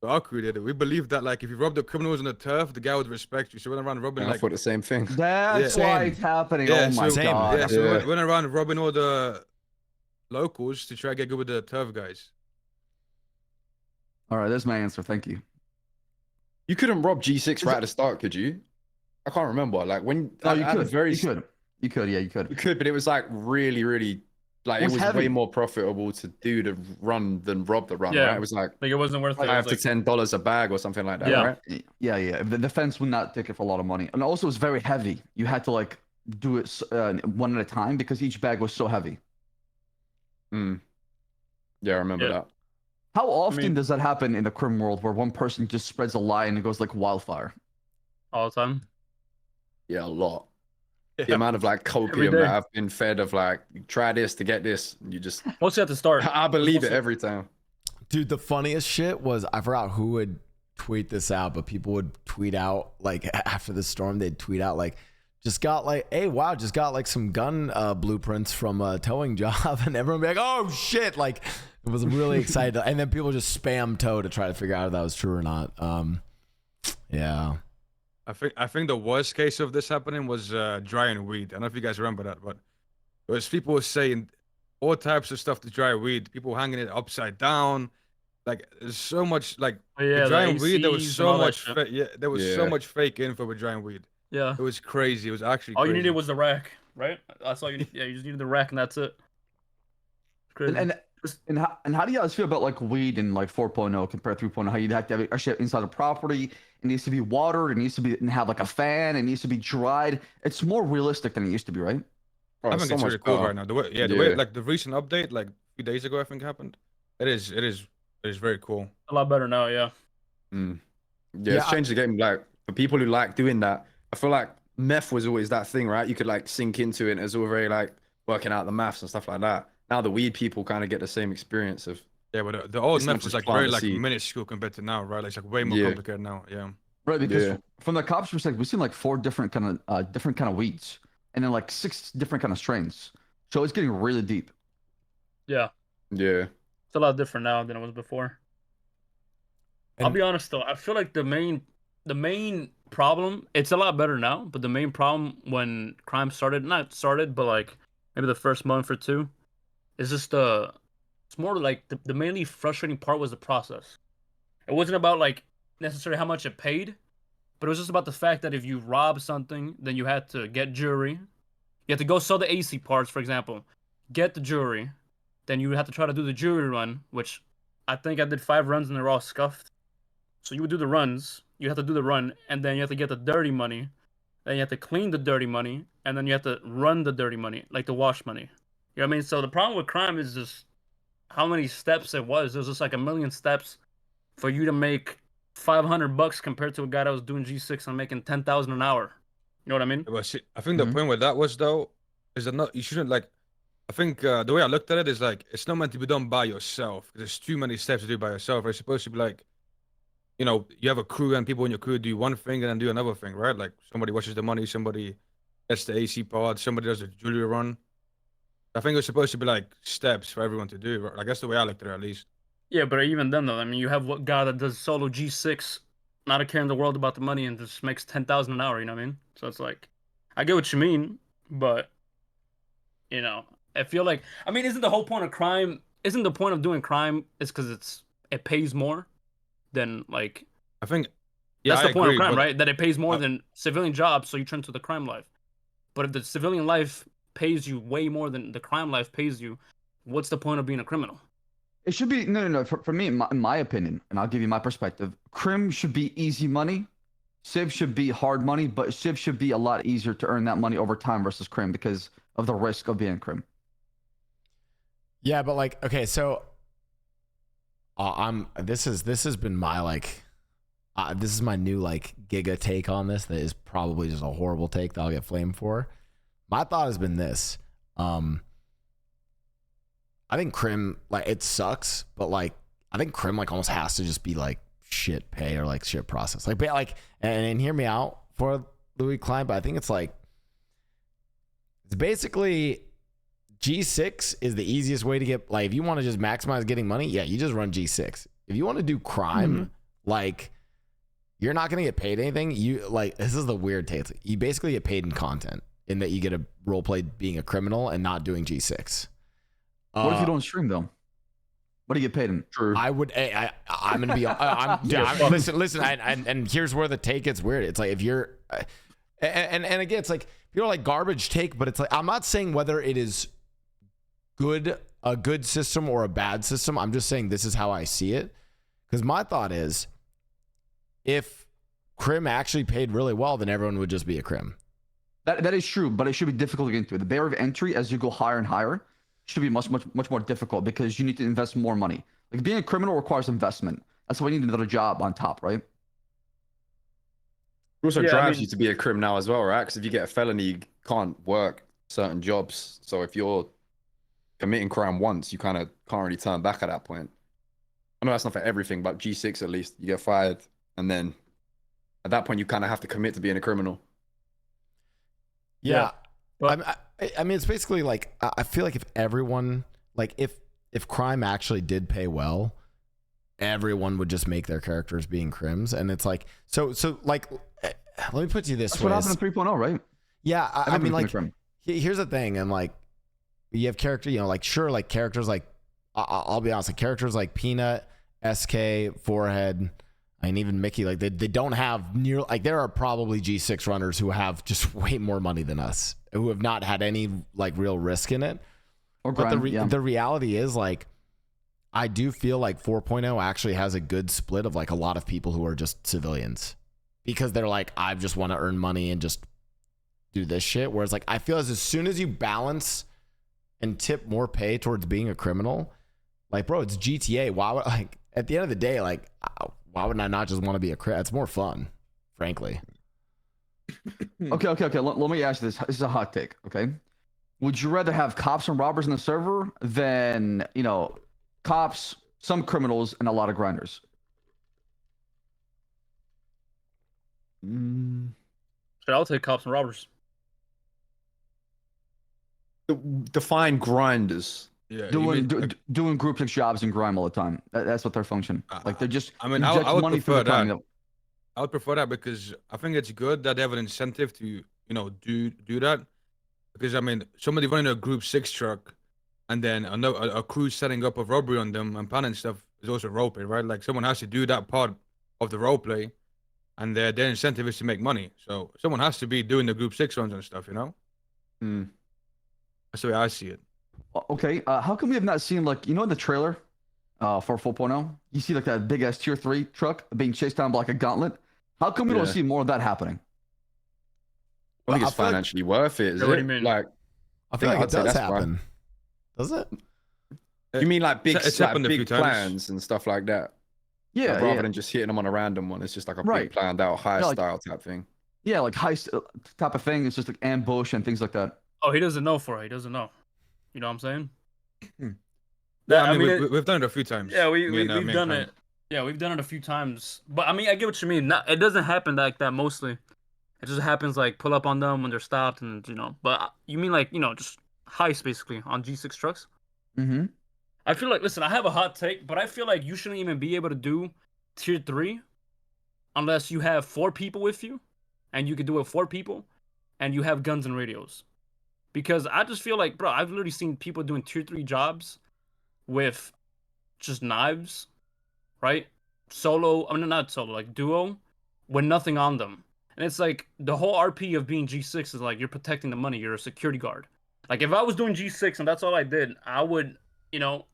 C: so our crew did it. We believed that like if you robbed the criminals on the turf, the guy would respect you. So we went around robbing
B: I
C: like
B: thought the same thing.
E: That's
A: Yeah.
E: why
A: Same.
E: it's happening.
C: Yeah,
E: Oh my
C: so-
E: god.
C: yeah, so
B: Yeah.
C: we went around robbing all the locals to try to get good with the turf guys.
E: All right, there's my answer. Thank you.
B: You couldn't rob G6 right at the start, could you? I can't remember. Like when
E: No, you
B: at the
E: could.
B: very
E: You could. You could. Yeah, you could.
B: You could, but it was like really, really like
E: It
B: it
E: was
B: was
E: heavy.
B: way more profitable to do the run than rob the run,
D: Yeah.
B: right? It was like
D: Like it wasn't worth it. It
B: $5
D: was
B: to
D: like,
B: $10 a bag or something like that,
D: Yeah.
B: right?
E: Yeah. The defense would not take it for a lot of money, and also it's very heavy. You had to like do it one at a time because each bag was so heavy.
B: Mm. Yeah, I remember
D: Yeah.
B: that.
E: How often
D: mean-
E: does that happen in the crim world where one person just spreads a lie and it goes like wildfire?
D: all the time.
B: Yeah, a lot. The
C: Yeah.
B: amount of like copium
D: day.
B: that I've been fed of like try this to get this. You just
D: Mostly at the start.
B: I believe it
D: Mostly-
B: every time.
A: Dude, the funniest shit was I forgot who would tweet this out, but people would tweet out like after the storm, they'd tweet out like, just got like, hey, wow, just got like some gun blueprints from a towing job, and everyone would be like, oh shit, like it was really excited, and then people just spam tow to try to figure out if that was true or not. Yeah.
C: I think the worst case of this happening was drying weed. I don't know if you guys remember that, but it was people were saying all types of stuff to dry weed. People hanging it upside down. Like there's so much like
D: Oh, yeah,
C: with
D: the
C: drying weed. There
D: ACs
C: was
D: and
C: so
D: all that
C: much.
D: shit.
C: Yeah, there was so
B: Yeah.
C: much fake info with drying weed.
D: Yeah.
C: It was crazy. It was actually
D: All you
C: crazy.
D: needed was the rack, right? That's all you need. Yeah, you just needed the rack and that's it. Crazy.
E: And how do you guys feel about like weed in like 4.0 compared to 3.0? How you'd have to have it actually inside a property. It needs to be watered. It needs to be and have like a fan. It needs to be dried. It's more realistic than it used to be, right?
B: Oh,
C: I
B: it's
C: think
B: so
C: it's
B: much
C: really cool
B: better.
C: right now. The way
B: Yeah.
C: like the recent update, like a few days ago, I think happened. It is very cool.
D: a lot better now, yeah.
B: Mm.
A: Yeah,
B: Yeah, it's changed the game. Like for people who like doing that, I feel like meth was always that thing, right? You could like sink into it. And it was all very like working out the maths and stuff like that. Now the weed people kind of get the same experience of
C: Yeah, but the old
B: It's not
C: maps is
B: just
C: like
B: plant
C: very
B: the
C: like
B: seed.
C: minuscule compared to now, right? Like, it's like way more
B: Yeah.
C: complicated now. Yeah.
E: Right, because
B: Yeah.
E: from the cops' perspective, we've seen like 4 different kind of weeds, and then like 6 different kind of strains. So it's getting really deep.
D: Yeah.
B: yeah.
D: It's a lot different now than it was before. I'll
A: And-
D: be honest though, I feel like the main problem, it's a lot better now, but the main problem when crime started, not started, but like maybe the first month or two, is just it's more like the mainly frustrating part was the process. It wasn't about like necessarily how much it paid, but it was just about the fact that if you rob something, then you had to get jewelry. You had to go sell the AC parts, for example, get the jewelry, then you would have to try to do the jewelry run, which I think I did 5 runs and they're all scuffed. So you would do the runs, you have to do the run, and then you have to get the dirty money, then you have to clean the dirty money, and then you have to run the dirty money, like the wash money. You know what I mean? So the problem with crime is just how many steps it was. It was just like a million steps for you to make $500 compared to a guy that was doing G6 and making 10,000 an hour. You know what I mean?
C: But see, I think the point with that was though, is that not you shouldn't like. I think the way I looked at it is like it's not meant to be done by yourself. There's too many steps to do by yourself. It's supposed to be like, you know, you have a crew and people in your crew do one thing and then do another thing, right? Like somebody watches the money, somebody gets the AC pod, somebody does the jewelry run. I think it's supposed to be like steps for everyone to do. Right? Like that's the way I looked at it, at least.
D: Yeah, but even then, though, I mean, you have what guy that does solo G6, not a care in the world about the money, and just makes 10,000 an hour. You know what I mean? So it's like, I get what you mean, but you know, I feel like, I mean, isn't the whole point of crime? Isn't the point of doing crime is because it pays more than like?
C: I think yeah,
D: That's the
C: I
D: point
C: agree,
D: of crime,
C: but
D: right? That it pays more than civilian jobs, so you turn to the crime life. But if the civilian life pays you way more than the crime life pays you, what's the point of being a criminal?
E: It should be no. For me, in my opinion, and I'll give you my perspective. Crim should be easy money. Civ should be hard money, but Civ should be a lot easier to earn that money over time versus Crim because of the risk of being Crim.
A: Yeah, but like, okay, so this has been my like, this is my new like giga take on this. That is probably just a horrible take that I'll get flamed for. My thought has been this. I think Crim, like, it sucks, but like, I think Crim like almost has to just be like shit pay or like shit process. Like, and hear me out for Louis Klein, but I think it's like, it's basically G6 is the easiest way to get, like, if you want to just maximize getting money, yeah, you just run G6. If you want to do crime, like, you're not going to get paid anything. You like, this is the weird take. You basically get paid in content in that you get a role play being a criminal and not doing G6.
E: What if you don't stream though? What do you get paid in?
B: True.
A: I'm gonna be. Listen. And here's where the take gets weird. It's like if you're, and again, it's like you're like garbage take, but it's like I'm not saying whether it is a good system or a bad system. I'm just saying this is how I see it. Because my thought is, if Crim actually paid really well, then everyone would just be a Crim.
E: That is true, but it should be difficult to get into it. The barrier of entry as you go higher and higher should be much more difficult because you need to invest more money. Like being a criminal requires investment. That's why you need another job on top, right?
B: It also drives you to be a crim now as well, right? Because if you get a felony, you can't work certain jobs. So if you're committing crime once, you kind of can't really turn back at that point. I know that's not for everything, but G6 at least, you get fired. And then at that point, you kind of have to commit to being a criminal.
A: Yeah.
D: But
A: I mean, it's basically like, I feel like if everyone, like if crime actually did pay well, everyone would just make their characters being crims. And it's like, so like, let me put it to you this
E: That's
A: way.
E: what happened in 3.0, right?
A: Yeah. I mean, like,
E: Crim.
A: here's the thing. And like, you have character, you know, like, sure, like characters like, I'll be honest, like characters like Peanut, SK, Forehead, and even Mickey, like they don't have near, like there are probably G6 runners who have just way more money than us, who have not had any like real risk in it.
E: Or
A: but
E: grind,
A: the reality is like, I do feel like 4.0 actually has a good split of like a lot of people who are just civilians because they're like, I just want to earn money and just do this shit. Whereas like, I feel as soon as you balance and tip more pay towards being a criminal, like, bro, it's GTA. Why would, like, at the end of the day, like, why would I not just want to be a criminal? It's more fun, frankly.
E: Okay. Let me ask you this. This is a hot take, okay? Would you rather have cops and robbers in the server than, you know, cops, some criminals, and a lot of grinders?
D: Shit, I'll take cops and robbers.
B: Define grinders.
C: Yeah,
E: doing group 6 jobs and grime all the time. That's what their function. Like they're just
C: I mean,
E: inject
C: I would
E: money
C: prefer
E: through the
C: that. I would prefer that because I think it's good that they have an incentive to, you know, do that. Because I mean, somebody running a group 6 truck, and then a crew setting up a robbery on them and planning stuff is also roleplay, right? Like someone has to do that part of the roleplay, and their incentive is to make money. So someone has to be doing the group 6 runs and stuff, you know. That's the way I see it.
E: Okay, how come we have not seen, like, you know, in the trailer for 4.0, you see like that big ass tier 3 truck being chased down by like a gauntlet? How come we don't
B: Yeah.
E: see more of that happening?
B: I think
A: Well,
B: it's
A: I feel like-
B: financially worth it. Is
D: What do
B: it?
D: you mean?
B: Like,
A: I feel like
B: I'd
A: it
B: say
A: does
B: that's why.
A: happen. Does it?
B: you mean like big,
C: It's
B: like
C: happened a few
B: big
C: times.
B: plans and stuff like that?
E: Yeah,
B: Like, rather
E: yeah.
B: than just hitting them on a random one, it's just like a
E: Right.
B: big planned out high
E: Yeah, like-
B: style type thing.
E: Yeah, like heist type of thing. It's just like ambush and things like that.
D: Oh, he doesn't know for it. He doesn't know. You know what I'm saying?
C: Yeah,
D: That-
C: I mean,
D: it-
C: we've done it a few times.
D: Yeah,
C: Me and,
D: we've
C: me and
D: done
C: Cam.
D: it. Yeah, we've done it a few times. But I mean, I get what you mean. Not, it doesn't happen like that mostly. It just happens like pull up on them when they're stopped, and you know. But you mean like just heist basically on G6 trucks?
E: Mm-hmm.
D: I feel like, listen, I have a hot take, but I feel like you shouldn't even be able to do tier 3 unless you have 4 people with you, and you could do it 4 people, and you have guns and radios. Because I just feel like, bro, I've literally seen people doing tier 3 jobs with just knives, right? Solo, I mean, not solo, like duo, with nothing on them. And it's like the whole RP of being G6 is like you're protecting the money, you're a security guard. Like if I was doing G6 and that's all I did, I would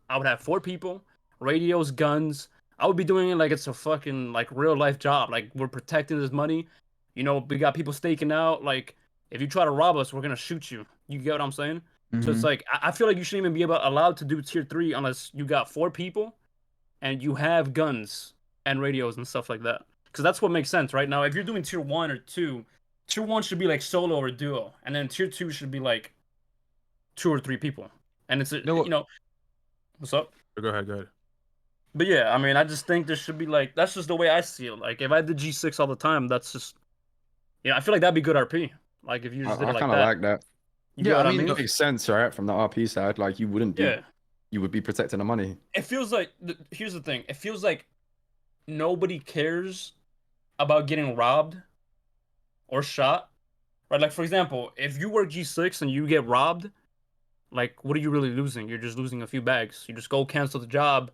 D: have 4 people, radios, guns. I would be doing it like it's a fucking like real life job. Like we're protecting this money. You know, we got people staking out. Like if you try to rob us, we're gonna shoot you. You get what I'm saying? So it's like I feel like you shouldn't even be allowed to do tier 3 unless you got 4 people and you have guns and radios and stuff like that. Because that's what makes sense, right? Now, if you're doing tier 1 or 2, tier 1 should be like solo or duo, and then tier 2 should be like 2 or 3 people. And it's what's up?
C: Go ahead.
D: But yeah, I mean, I just think there should be like that's just the way I see it. Like if I did G6 all the time, that's just I feel like that'd be good RP. Like if you just did
B: I
D: it like
B: kind of
D: that.
B: like that.
D: You get what I mean?
B: It makes sense, right? From the RP side, like you wouldn't do,
D: Yeah.
B: you would be protecting the money.
D: It feels like here's the thing. It feels like nobody cares about getting robbed or shot. Right? Like for example, if you work G6 and you get robbed, like what are you really losing? You're just losing a few bags. You just go cancel the job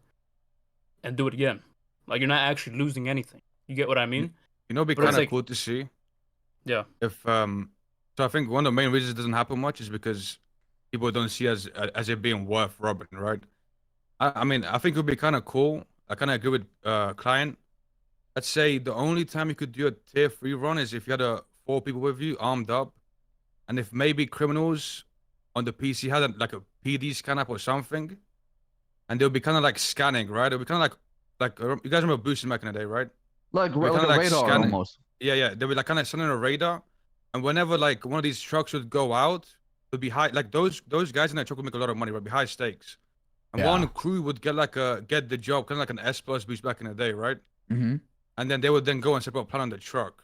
D: and do it again. Like you're not actually losing anything. You get what I mean?
C: You know, it'd be
D: But it's
C: kind of
D: like-
C: cool to see.
D: Yeah.
C: If so I think one of the main reasons it doesn't happen much is because people don't see as it being worth robbing, right? I mean, I think it would be kind of cool. I kind of agree with client. Let's say the only time you could do a tier 3 run is if you had 4 people with you armed up, and if maybe criminals on the PC had like a PD scan app or something, and they'll be kind of like scanning, right? It'll be kind of like you guys remember boosting back in the day, right?
E: Like,
C: We're
E: like
C: kinda
E: a
C: like
E: radar
C: scanning.
E: almost.
C: Yeah. They would like kind of sending a radar, and whenever like one of these trucks would go out, it would be high. Like those guys in that truck would make a lot of money, right? It'd be high stakes, and
A: Yeah.
C: one crew would get like get the job, kind of like an S plus boost back in the day, right?
E: Mm-hmm.
C: And then they would then go and set up a plan on the truck.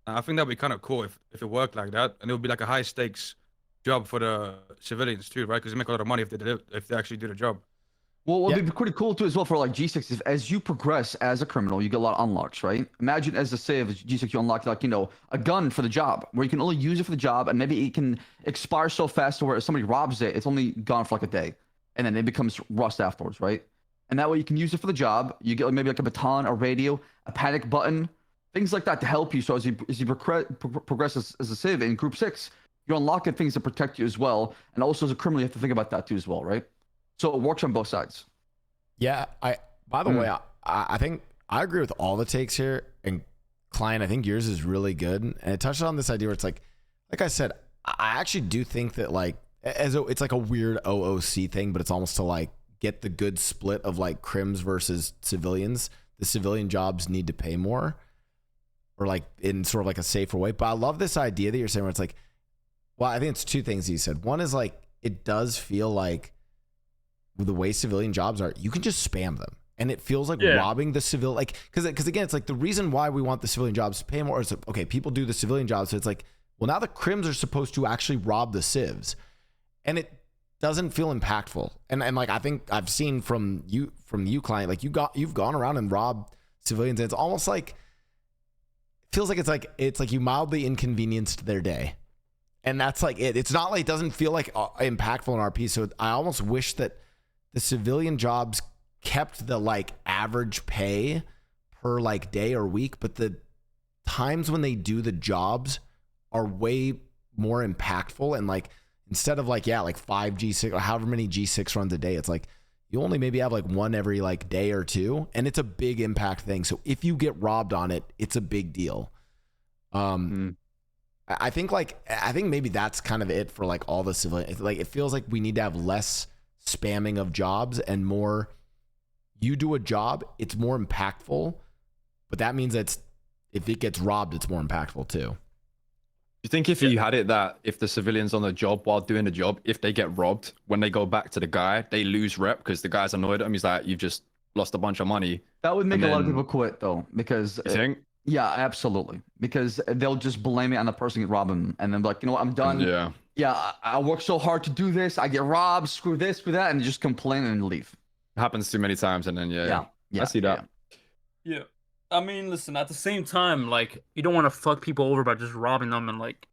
C: I think that'd be kind of cool if it worked like that, and it would be like a high stakes job for the civilians too, right? Because they make a lot of money if they actually do the job.
E: Well, what'd
A: Yeah.
E: be pretty cool too as well for like G6 is as you progress as a criminal, you get a lot of unlocks, right? Imagine as a save G6 you unlock like a gun for the job where you can only use it for the job, and maybe it can expire so fast to where if somebody robs it, it's only gone for like a day, and then it becomes rust afterwards, right? And that way you can use it for the job. You get like maybe like a baton, a radio, a panic button, things like that to help you. So as you progress as a civ in Group 6, you're unlocking things to protect you as well. And also as a criminal, you have to think about that too as well, right? So it works on both sides.
A: Yeah, by the way, I think I agree with all the takes here. And Klein, I think yours is really good. And it touched on this idea where it's like I said, I actually do think that like it's like a weird OOC thing, but it's almost to like get the good split of like crims versus civilians. The civilian jobs need to pay more, or like in sort of like a safer way. But I love this idea that you're saying where it's like, well, I think it's 2 things you said. One is like, it does feel like the way civilian jobs are, you can just spam them. And it feels like robbing the civil, like, because again, it's like the reason why we want the civilian jobs to pay more is, okay, people do the civilian jobs. So it's like, well, now the crims are supposed to actually rob the civs. And it doesn't feel impactful. And like, I think I've seen from you client, like you've gone around and robbed civilians. And it's almost like, it feels like it's like you mildly inconvenienced their day. And that's like it. It's not like, it doesn't feel like impactful in RP. So I almost wish that the civilian jobs kept the like average pay per like day or week, but the times when they do the jobs are way more impactful. And like, instead of like, like 5 G6 or however many G6 runs a day, it's like you only maybe have like one every like day or two, and it's a big impact thing. So if you get robbed on it, it's a big deal. I think maybe that's kind of it for like all the civilian. Like it feels like we need to have less spamming of jobs and more. You do a job, it's more impactful, but that means that if it gets robbed, it's more impactful too.
B: You think if you had it that if the civilians on the job while doing the job, if they get robbed, when they go back to the guy, they lose rep because the guy's annoyed at him. He's like, "You've just lost a bunch of money."
E: That would make
B: And
E: a lot of
B: then-
E: people quit though, because
B: You think?
E: yeah, absolutely, because they'll just blame it on the person who robbed them, and then be like, you know what, I'm done.
B: Yeah.
E: Yeah, I worked so hard to do this. I get robbed. Screw this, screw that, and just complain and leave.
B: Happens too many times, and then
E: Yeah,
B: I see that.
D: Yeah. I mean, listen, at the same time, like, you don't want to fuck people over by just robbing them and, like,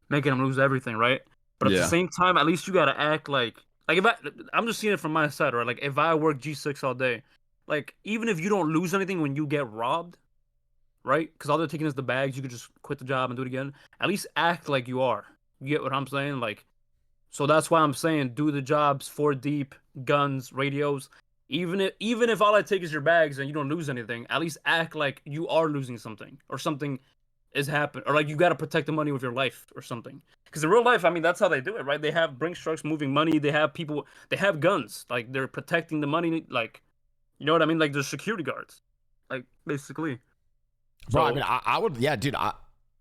D: making them lose everything, right? But at
B: Yeah.
D: the same time, at least you got to act like if I'm just seeing it from my side, right? Like, if I work G6 all day, like, even if you don't lose anything when you get robbed, right? Because all they're taking is the bags, you could just quit the job and do it again. At least act like you are. You get what I'm saying? Like, so that's why I'm saying do the jobs, 4 deep, guns, radios. Even if all I take is your bags and you don't lose anything, at least act like you are losing something or something is happening, or like you got to protect the money with your life or something. Because in real life, I mean, that's how they do it, right? They have Brinks trucks moving money. They have people. They have guns. Like they're protecting the money. Like, you know what I mean? Like they're security guards. Like basically.
A: Bro,
D: So-
A: I mean, I would, yeah, dude.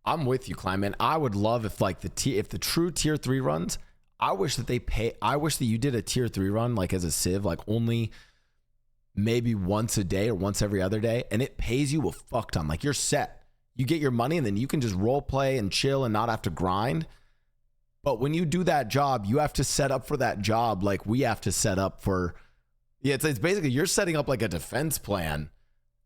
A: I'm with you, Klein, man. I would love if like if the true tier 3 runs. I wish that you did a tier 3 run like as a civ, like only maybe once a day or once every other day, and it pays you a fuck ton. Like you're set. You get your money and then you can just role play and chill and not have to grind. But when you do that job, you have to set up for that job like we have to set up for. Yeah, it's basically you're setting up like a defense plan.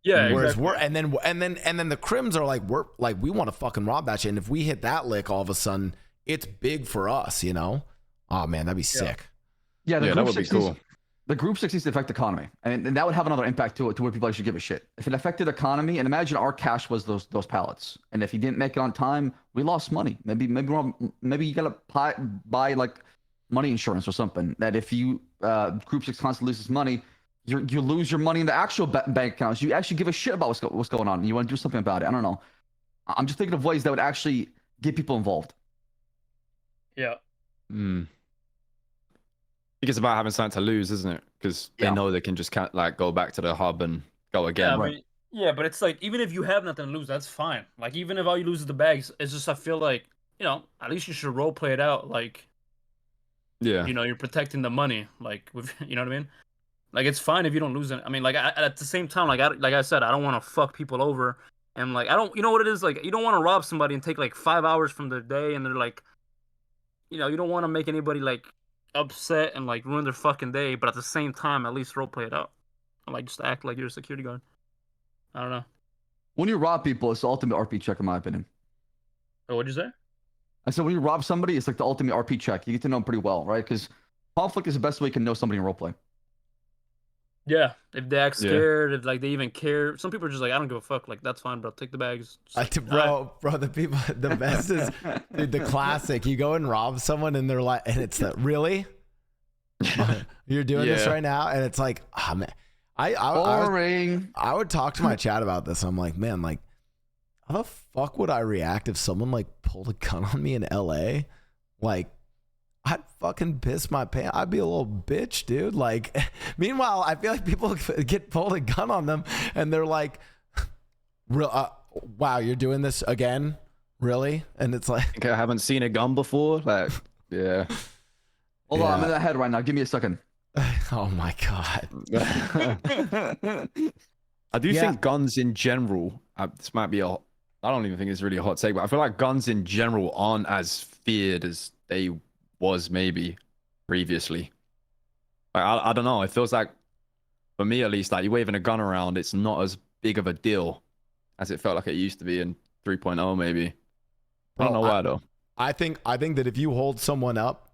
D: Yeah.
A: Whereas
D: Exactly.
A: and then the Crims are like we want to fucking rob that shit. And if we hit that lick, all of a sudden it's big for us, you know? Oh man, that'd be sick.
E: Yeah,
B: Yeah, that would be cool.
E: The group 60s to affect economy, and that would have another impact to it, to where people actually give a shit. If it affected economy, and imagine our cash was those pallets, and if you didn't make it on time, we lost money. Maybe you gotta buy like money insurance or something. That if you group 6 constantly loses money, you lose your money in the actual bank accounts. You actually give a shit about what's going on. And you want to do something about it. I don't know. I'm just thinking of ways that would actually get people involved.
D: Yeah.
B: I think it's about having something to lose, isn't it? Because they
E: Yeah.
B: know they can just like go back to the hub and go
D: Yeah,
B: again.
D: I mean, yeah, but it's like even if you have nothing to lose, that's fine. Like even if all you lose is the bags, it's just I feel like at least you should role play it out. Like
B: Yeah.
D: you're protecting the money. Like with you know what I mean. Like it's fine if you don't lose it. I mean, like at the same time, like I said, I don't want to fuck people over, and like I don't, you know what it is. Like you don't want to rob somebody and take like 5 hours from their day, and they're like, you don't want to make anybody like upset and like ruin their fucking day, but at the same time, at least role play it out. And, like just act like you're a security guard. I don't know.
E: When you rob people, it's the ultimate RP check, in my opinion.
D: Oh, what'd you say?
E: I said when you rob somebody, it's like the ultimate RP check. You get to know them pretty well, right? Because conflict is the best way you can know somebody in roleplay.
D: Yeah, if they act
B: Yeah.
D: scared, if like they even care. Some people are just like, I don't give a fuck. Like that's fine, bro. Take the bags. Just like,
A: Bro, the best is dude, the classic. You go and rob someone and they're like, and it's that really? You're doing this
B: Yeah.
A: right now? And it's like, ah man.
E: Boring.
A: I would talk to my chat about this. I'm like, man, like, how the fuck would I react if someone like pulled a gun on me in LA? Like, I'd fucking piss my pants. I'd be a little bitch, dude. Like, meanwhile, I feel like people get pulled a gun on them and they're like, wow, you're doing this again? Really? And it's like,
B: Think I haven't seen a gun before. Like, yeah.
E: Hold on, I'm
A: Yeah.
E: in that head right now. Give me a second.
A: oh my God.
B: I do
A: Yeah.
B: think guns in general. This might be I don't even think it's really a hot take, but I feel like guns in general aren't as feared as they was maybe previously. Like, I don't know. It feels like, for me at least, like you waving a gun around, it's not as big of a deal as it felt like it used to be in 3.0 maybe. I don't know why though.
A: I think that if you hold someone up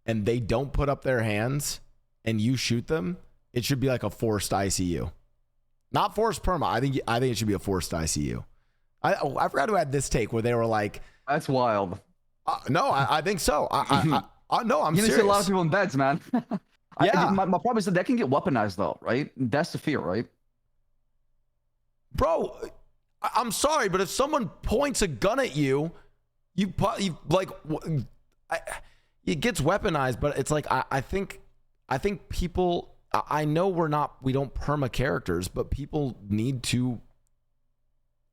A: and they don't put up their hands and you shoot them, it should be like a forced ICU. Not forced perma. I think it should be a forced ICU. I forgot who had this take where they were like,
E: That's wild.
A: no, I think so. No, I'm
E: You're gonna
A: serious.
E: see a lot of people in beds, man.
A: Yeah.
E: My problem is that can get weaponized though, right? That's the fear, right?
A: Bro, I'm sorry, but if someone points a gun at you, you like, it gets weaponized. But it's like I think people. I know we don't perma characters, but people need to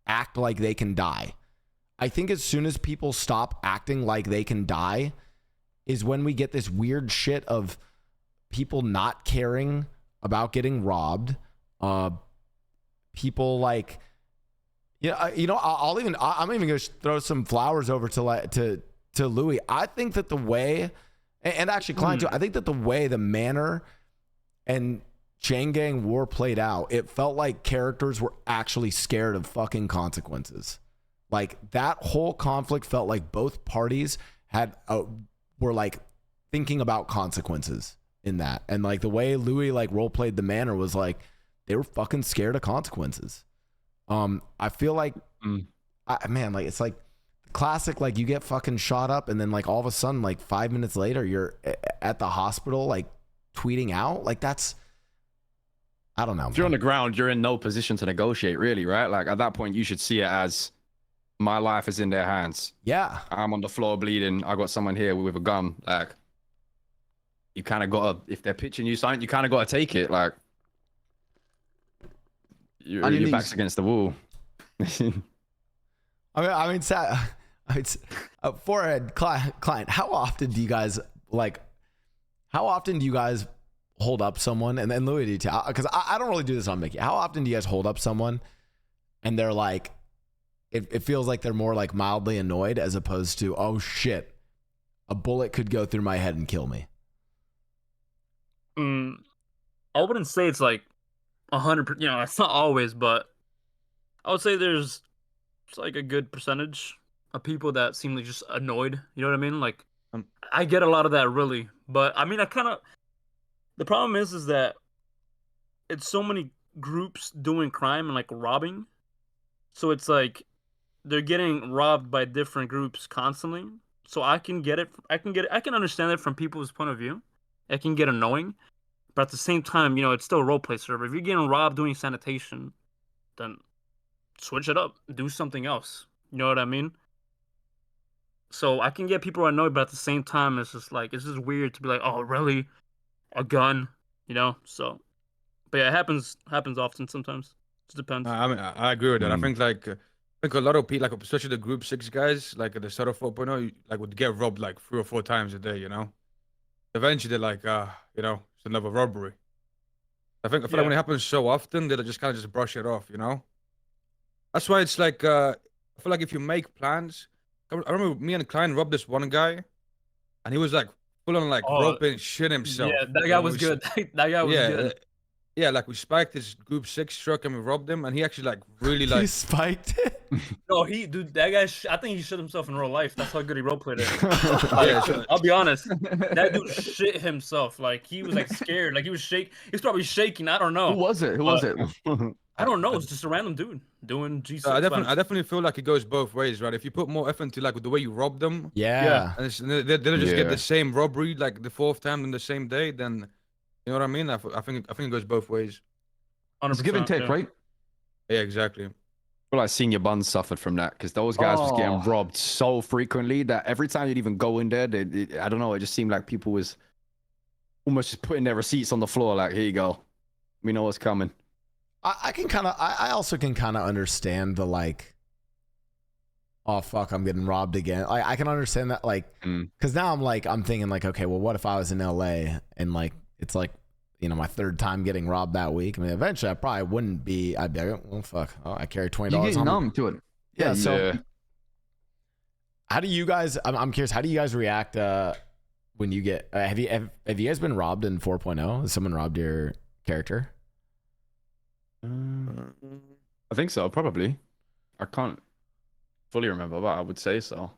A: act like they can die. I think as soon as people stop acting like they can die is when we get this weird shit of people not caring about getting robbed. People like, I'm even going to throw some flowers over to Louis. I think that the way, and actually Klein too, I think that the manner and Chain Gang War played out, it felt like characters were actually scared of fucking consequences. Like that whole conflict felt like both parties were like thinking about consequences in that. And like the way Louis like role played the manner was like they were fucking scared of consequences. I feel like like it's like classic, like you get fucking shot up and then like all of a sudden like 5 minutes later you're at the hospital like tweeting out. Like that's, I don't know.
B: If you're on the ground, you're in no position to negotiate, really, right? Like at that point, you should see it as my life is in their hands.
A: Yeah.
B: I'm on the floor bleeding. I got someone here with a gun. Like, you kind of got to, if they're pitching you something, you kind of got to take it. Like, your back's against the wall.
A: Forehead client, how often do you guys hold up someone? And then Louis, because I don't really do this on Mickey. How often do you guys hold up someone and they're like, it feels like they're more like mildly annoyed as opposed to, oh shit, a bullet could go through my head and kill me?
D: I wouldn't say it's like 100%. It's not always, but I would say there's like a good percentage of people that seem like just annoyed. You know what I mean? Like, I get a lot of that really, but I mean, the problem is that it's so many groups doing crime and like robbing, so it's like they're getting robbed by different groups constantly. So I can get it. I can understand it from people's point of view. It can get annoying, but at the same time, it's still a roleplay server. If you're getting robbed doing sanitation, then switch it up, do something else. You know what I mean? So I can get people annoyed, but at the same time, it's just weird to be like, oh, really? A gun, So, but yeah, it happens often sometimes. It depends.
C: I mean, I agree with that. I think a lot of people, like especially the Group 6 guys, like at the start of 4.0, like would get robbed like 3 or 4 times a day. Eventually they're like, it's another robbery. I feel like when it happens so often, they'll just kind of just brush it off. That's why it's like I feel like if you make plans. I remember me and Klein robbed this one guy, and he was like full on like roping shit himself.
D: Yeah, that guy was good. That guy was good.
C: Yeah, like we spiked his Group 6 truck and we robbed him, and he actually like really like.
A: You spiked it?
D: No, that guy. I think he shit himself in real life. That's how good he roleplayed it. I'll be honest. That dude shit himself. Like he was like scared. Like he was shaking. He was probably shaking. I don't know.
E: Who was it?
D: I don't know. It's just a random dude doing G6.
C: I definitely feel like it goes both ways, right? If you put more effort into like the way you rob them,
A: yeah.
C: and they'll just get the same robbery like the 4th time in the same day, then you know what I mean? I think it goes both ways.
E: It's give and take, right?
C: Yeah, exactly.
B: I feel like Senior Buns suffered from that because those guys was getting robbed so frequently that every time you'd even go in there, I don't know, it just seemed like people was almost just putting their receipts on the floor like, here you go. We know what's coming.
A: I also can kind of understand the like, oh fuck, I'm getting robbed again. I can understand that, like, because now I'm thinking like, okay, well, what if I was in LA and like it's like, my 3rd time getting robbed that week. I mean, eventually I probably wouldn't be. I'd be like, well, fuck. Oh, I carry $20.
E: You get numb to it.
A: Yeah. So, how do you guys? I'm curious. How do you guys react when you get? Have you guys been robbed in 4.0? Has someone robbed your character?
B: I think so, probably. I can't fully remember, but I would say so.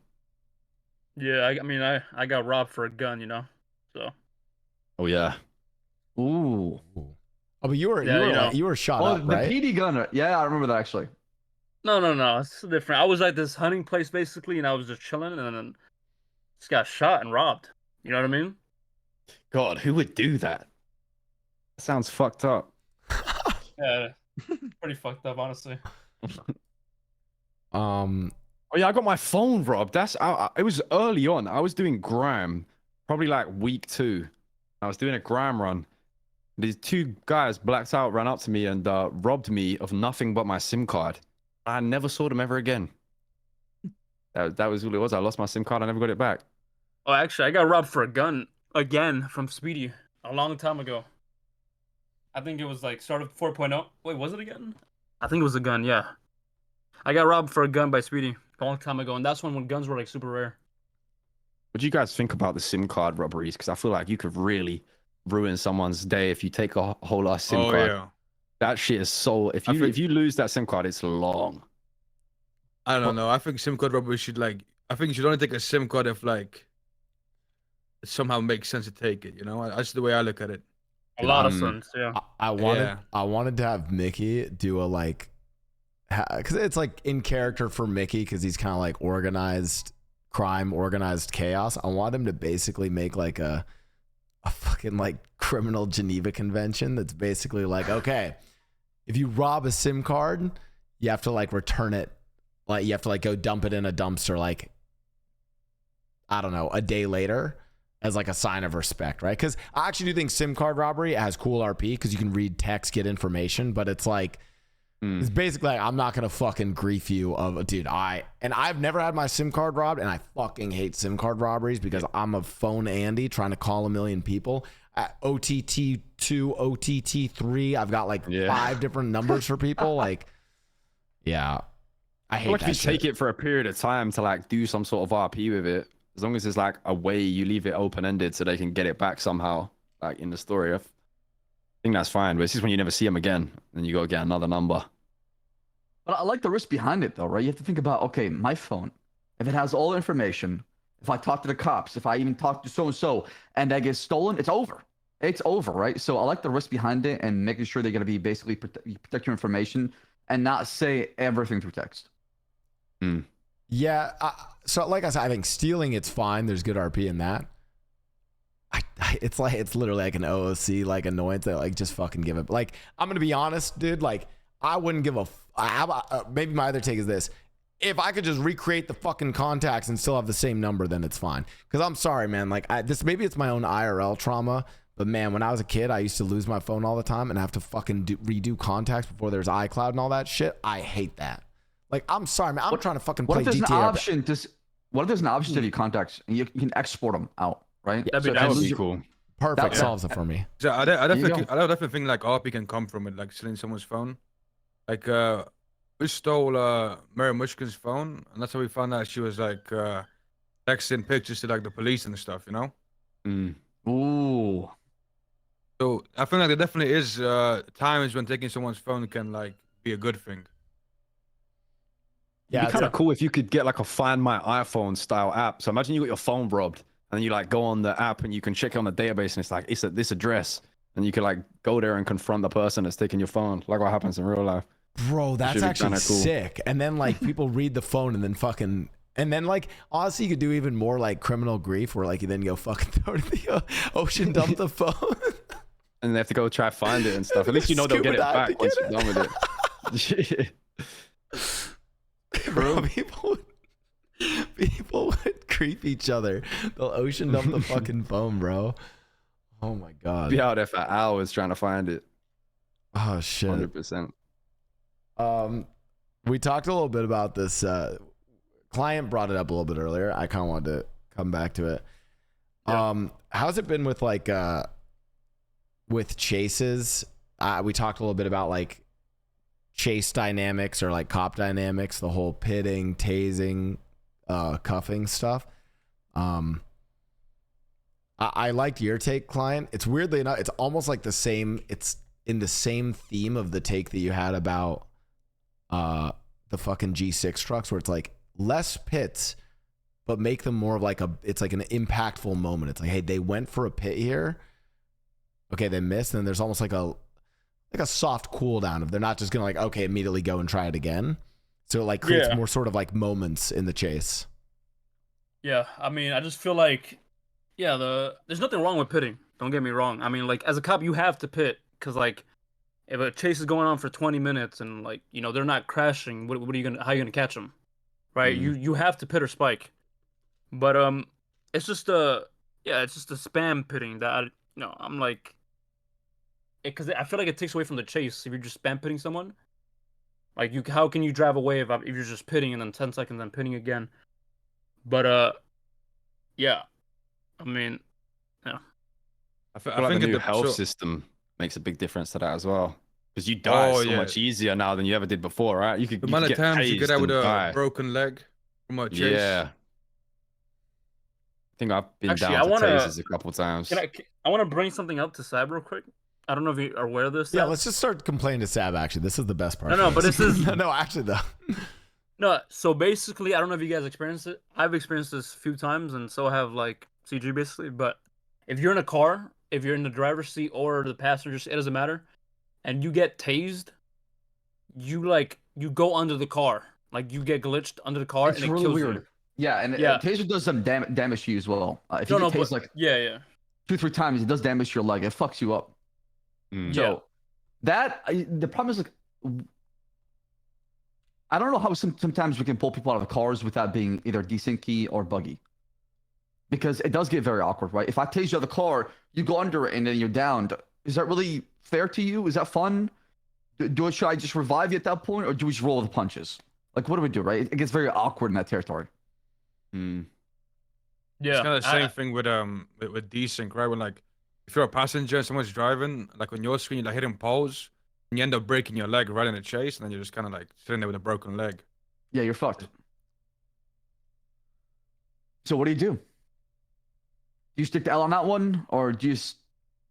D: Yeah, I mean, I got robbed for a gun, So.
B: Oh yeah.
E: Ooh.
A: Oh, but you were shot up, right?
E: The PD gunner. Yeah, I remember that actually.
D: No, it's different. I was at this hunting place basically, and I was just chilling, and then just got shot and robbed. You know what I mean?
B: God, who would do that? Sounds fucked up.
D: Yeah, pretty fucked up, honestly.
B: Oh yeah, I got my phone robbed. It was early on. I was doing grime, probably like week 2. I was doing a grime run. These 2 guys blacked out, ran up to me and robbed me of nothing but my SIM card. I never saw them ever again. That was what it was. I lost my SIM card. I never got it back.
D: Oh, actually, I got robbed for a gun again from Speedy a long time ago. I think it was like start of 4.0. Wait, was it a gun? I think it was a gun, yeah. I got robbed for a gun by Speedy a long time ago, and that's when guns were like super rare.
B: What do you guys think about the SIM card robberies? Because I feel like you could really ruin someone's day if you take a whole ass SIM card.
C: Yeah.
B: That shit is so. If you lose that SIM card, it's long.
C: I don't know. I think SIM card robbery should like. I think you should only take a SIM card if like it somehow makes sense to take it. You know, that's the way I look at it.
D: A lot of sense, yeah.
A: I wanted to have Mickey do a like, because it's like in character for Mickey because he's kind of like organized crime, organized chaos. I want him to basically make like a fucking like criminal Geneva Convention that's basically like, okay, if you rob a SIM card, you have to like return it, like you have to like go dump it in a dumpster like, I don't know, a day later as like a sign of respect, right? Because I actually do think SIM card robbery has cool RP because you can read text, get information, but it's like, it's basically like, I'm not gonna fucking grief you of, dude, I've never had my SIM card robbed, and I fucking hate SIM card robberies because I'm a phone Andy trying to call a million people. At OTT2, OTT3, I've got like 5 different numbers for people. Like, yeah, I hate
B: like
A: that
B: if you
A: shit.
B: take it for a period of time to like do some sort of RP with it, as long as there's like a way you leave it open-ended so they can get it back somehow, like in the story. I think that's fine, but it's just when you never see them again, then you gotta get another number.
E: But I like the risk behind it, though, right? You have to think about, okay, my phone, if it has all the information, if I talk to the cops, if I even talk to so-and-so, and that gets stolen, it's over. It's over, right? So I like the risk behind it and making sure they're going to be basically protect your information and not say everything through text.
A: Yeah, so like I said, I think stealing, it's fine. There's good RP in that. It's literally like an OOC like annoyance that like just fucking give it. Like, I'm gonna be honest, dude. Like, I wouldn't give a. Maybe my other take is this: if I could just recreate the fucking contacts and still have the same number, then it's fine. Because I'm sorry, man. Like, maybe it's my own IRL trauma, but man, when I was a kid, I used to lose my phone all the time and have to fucking redo contacts before there's iCloud and all that shit. I hate that. Like, I'm sorry, man. I'm trying to fucking play GTA.
E: What if there's an option to your contacts and you can export them out, right?
D: That'd be
B: That would
D: nice.
B: be cool.
A: Perfect. Solves it for me.
C: So I
E: you
C: definitely think like RP can come from it, like stealing someone's phone. Like we stole Mary Mushkin's phone, and that's how we found out she was like texting pictures to like the police and stuff, you know.
E: Ooh.
C: So I think like there definitely is times when taking someone's phone can like be a good thing.
B: It'd be kind of cool if you could get like a Find My iPhone style app. So imagine you got your phone robbed, and then you like go on the app and you can check it on the database, and it's like it's at this address, and you can like go there and confront the person that's taking your phone, like what happens in real life.
A: Bro, that's actually cool. Sick. And then like people read the phone and then fucking, and then like honestly you could do even more like criminal grief where like you then go fucking throw it in the ocean, dump the phone.
B: And they have to go try find it and stuff. At least you know they'll get it back once you're done with it.
A: Bro, people would creep each other. They'll ocean dump the fucking phone, bro. Oh my god.
B: Be out there for hours trying to find it.
A: Oh shit.
B: 100%.
A: We talked a little bit about this. Client brought it up a little bit earlier. I kind of wanted to come back to it. Yeah. How's it been with like with chases? We talked a little bit about like chase dynamics or like cop dynamics, the whole pitting, tasing, cuffing stuff. I liked your take, Client. It's weirdly enough, it's almost like the same. It's in the same theme of the take that you had about the fucking G6 trucks, where it's like less pits, but make them more of like it's like an impactful moment. It's like, hey, they went for a pit here. Okay, they missed, and then there's almost like a soft cool down if they're not just gonna like, okay, immediately go and try it again. So it like creates more sort of like moments in the chase.
D: Yeah, I mean, I just feel like, there's nothing wrong with pitting. Don't get me wrong. I mean, like as a cop, you have to pit because like if a chase is going on for 20 minutes and like they're not crashing, what are you gonna how are you gonna catch them, right? You have to pit or spike, but it's just it's just a spam pitting that I'm like, because I feel like it takes away from the chase if you're just spam pitting someone. Like how can you drive away if you're just pitting and then 10 seconds then pitting again? But yeah, I mean, yeah.
C: I
B: I feel like
C: think
B: the
C: it
B: new
C: dep-
B: health
C: so-
B: system makes a big difference to that as well. Because you die so much easier now than you ever did before, right? You could
C: The amount of
B: get
C: times you get
B: tased
C: out with
B: and
C: a
B: die.
C: broken leg from a chase.
B: Yeah. I think I've been
D: Actually,
B: down
D: I
B: for
D: wanna-
B: tasers a couple times.
D: I want to bring something up to Sab real quick. I don't know if you are aware of this.
A: Yeah,
D: Sab.
A: let's just start complaining to Sab. Actually, this is the best part.
D: No, but this is
A: no, actually though.
D: no. So basically, I don't know if you guys experienced it. I've experienced this a few times, and so have like CG basically. But if you're in a car, if you're in the driver's seat or the passenger seat, it doesn't matter, and you get tased, you go under the car, like you get glitched under the car,
E: It's
D: and it
E: really
D: kills
E: weird.
D: you.
E: Yeah, and
D: Yeah.
E: taser does some damage to you as well. If you get tased like
D: yeah.
E: 2-3 times, it does damage to your leg. It fucks you up.
B: Mm.
E: So the problem is like, I don't know how sometimes we can pull people out of the cars without being either decent key or buggy, because it does get very awkward, right? If I tase you out of the car, you go under it and then you're downed. Is that really fair to you? Is that fun? Should I just revive you at that point, or do we just roll with the punches? Like, what do we do, right? It gets very awkward in that territory.
B: Mm.
D: Yeah,
C: It's kind of the same thing with desync, right? When like if you're a passenger and someone's driving, like on your screen, you're like hitting pause, and you end up breaking your leg right in a chase, and then you're just kind of like sitting there with a broken leg.
E: Yeah, you're fucked. So what do? Do you stick to L on that one, or do you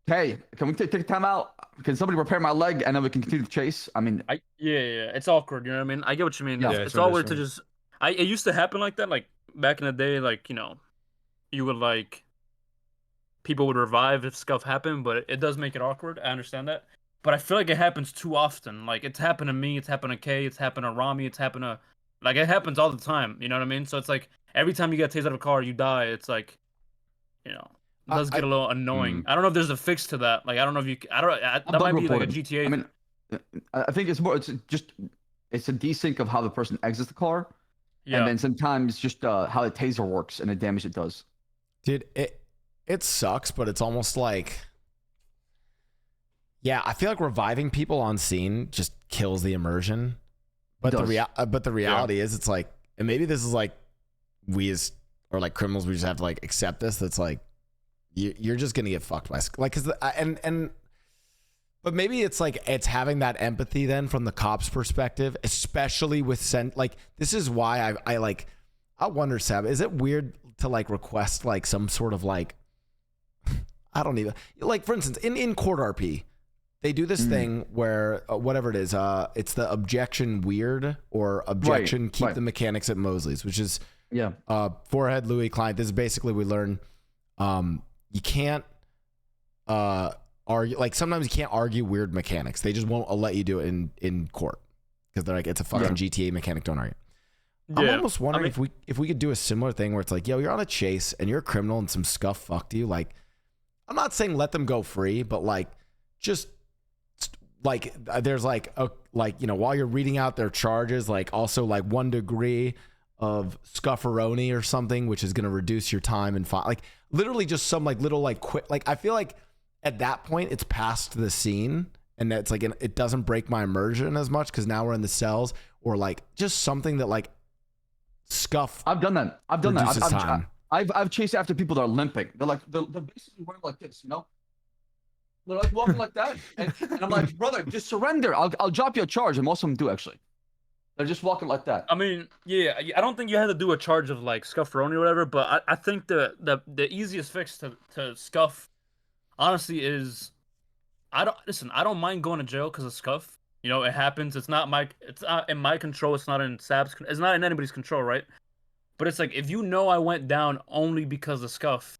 E: hey, can we take a time out? Can somebody repair my leg and then we can continue the chase? I mean,
D: yeah, it's awkward. You know what I mean? I get what you mean.
E: Yeah.
D: It's all weird to just. It used to happen like that, like back in the day, like you would like people would revive if stuff happened, but it does make it awkward. I understand that, but I feel like it happens too often. Like it's happened to me, it's happened to Kay, it's happened to Rami, it's happened to like it happens all the time. You know what I mean? So it's like every time you get tased out of a car, you die. It's like, it does get a little annoying. I don't know if there's a fix to that. Like I don't know if you. That might be like a GTA.
E: I mean, I think it's more. It's a desync of how the person exits the car.
D: Yeah.
E: And then sometimes just how the taser works and the damage it does.
A: Dude, it sucks, but it's almost like, yeah, I feel like reviving people on scene just kills the immersion. But the reality is, it's like, and maybe this is like or like criminals, we just have to like accept this. That's like, you're just gonna get fucked by like, cause but maybe it's like it's having that empathy then from the cops' perspective, especially with like this is why I wonder, Sab, is it weird to like request like some sort of like I don't even like, for instance, in court RP, they do this thing where whatever it is, it's the objection weird or objection keep the mechanics at Mosley's, which is forehead Louis client. This is basically we learn you can't argue, like sometimes you can't argue weird mechanics. They just won't let you do it in court because they're like, it's a fucking GTA mechanic, don't argue. I'm almost wondering if we could do a similar thing where it's like, yo, you're on a chase and you're a criminal and some scuff fucked you. Like, I'm not saying let them go free, but like just like there's like while you're reading out their charges, like also like 1 degree of scufferoni or something, which is going to reduce your time and like literally just some like little like quick, like I feel like at that point it's past the scene and that's like it doesn't break my immersion as much because now we're in the cells, or like just something that like scuff.
E: I've done that. I've chased after people that are limping. They're basically wearing like this, They're like walking like that, and I'm like, brother, just surrender. I'll drop you a charge, and most of them do actually. They're just walking like that.
D: I mean, yeah, I don't think you had to do a charge of like scufferoni or whatever, but I think the easiest fix to scuff, honestly, is I don't mind going to jail because of scuff. It happens. It's not in my control. It's not in Sab's. It's not in anybody's control, right? But it's like if I went down only because of scuff,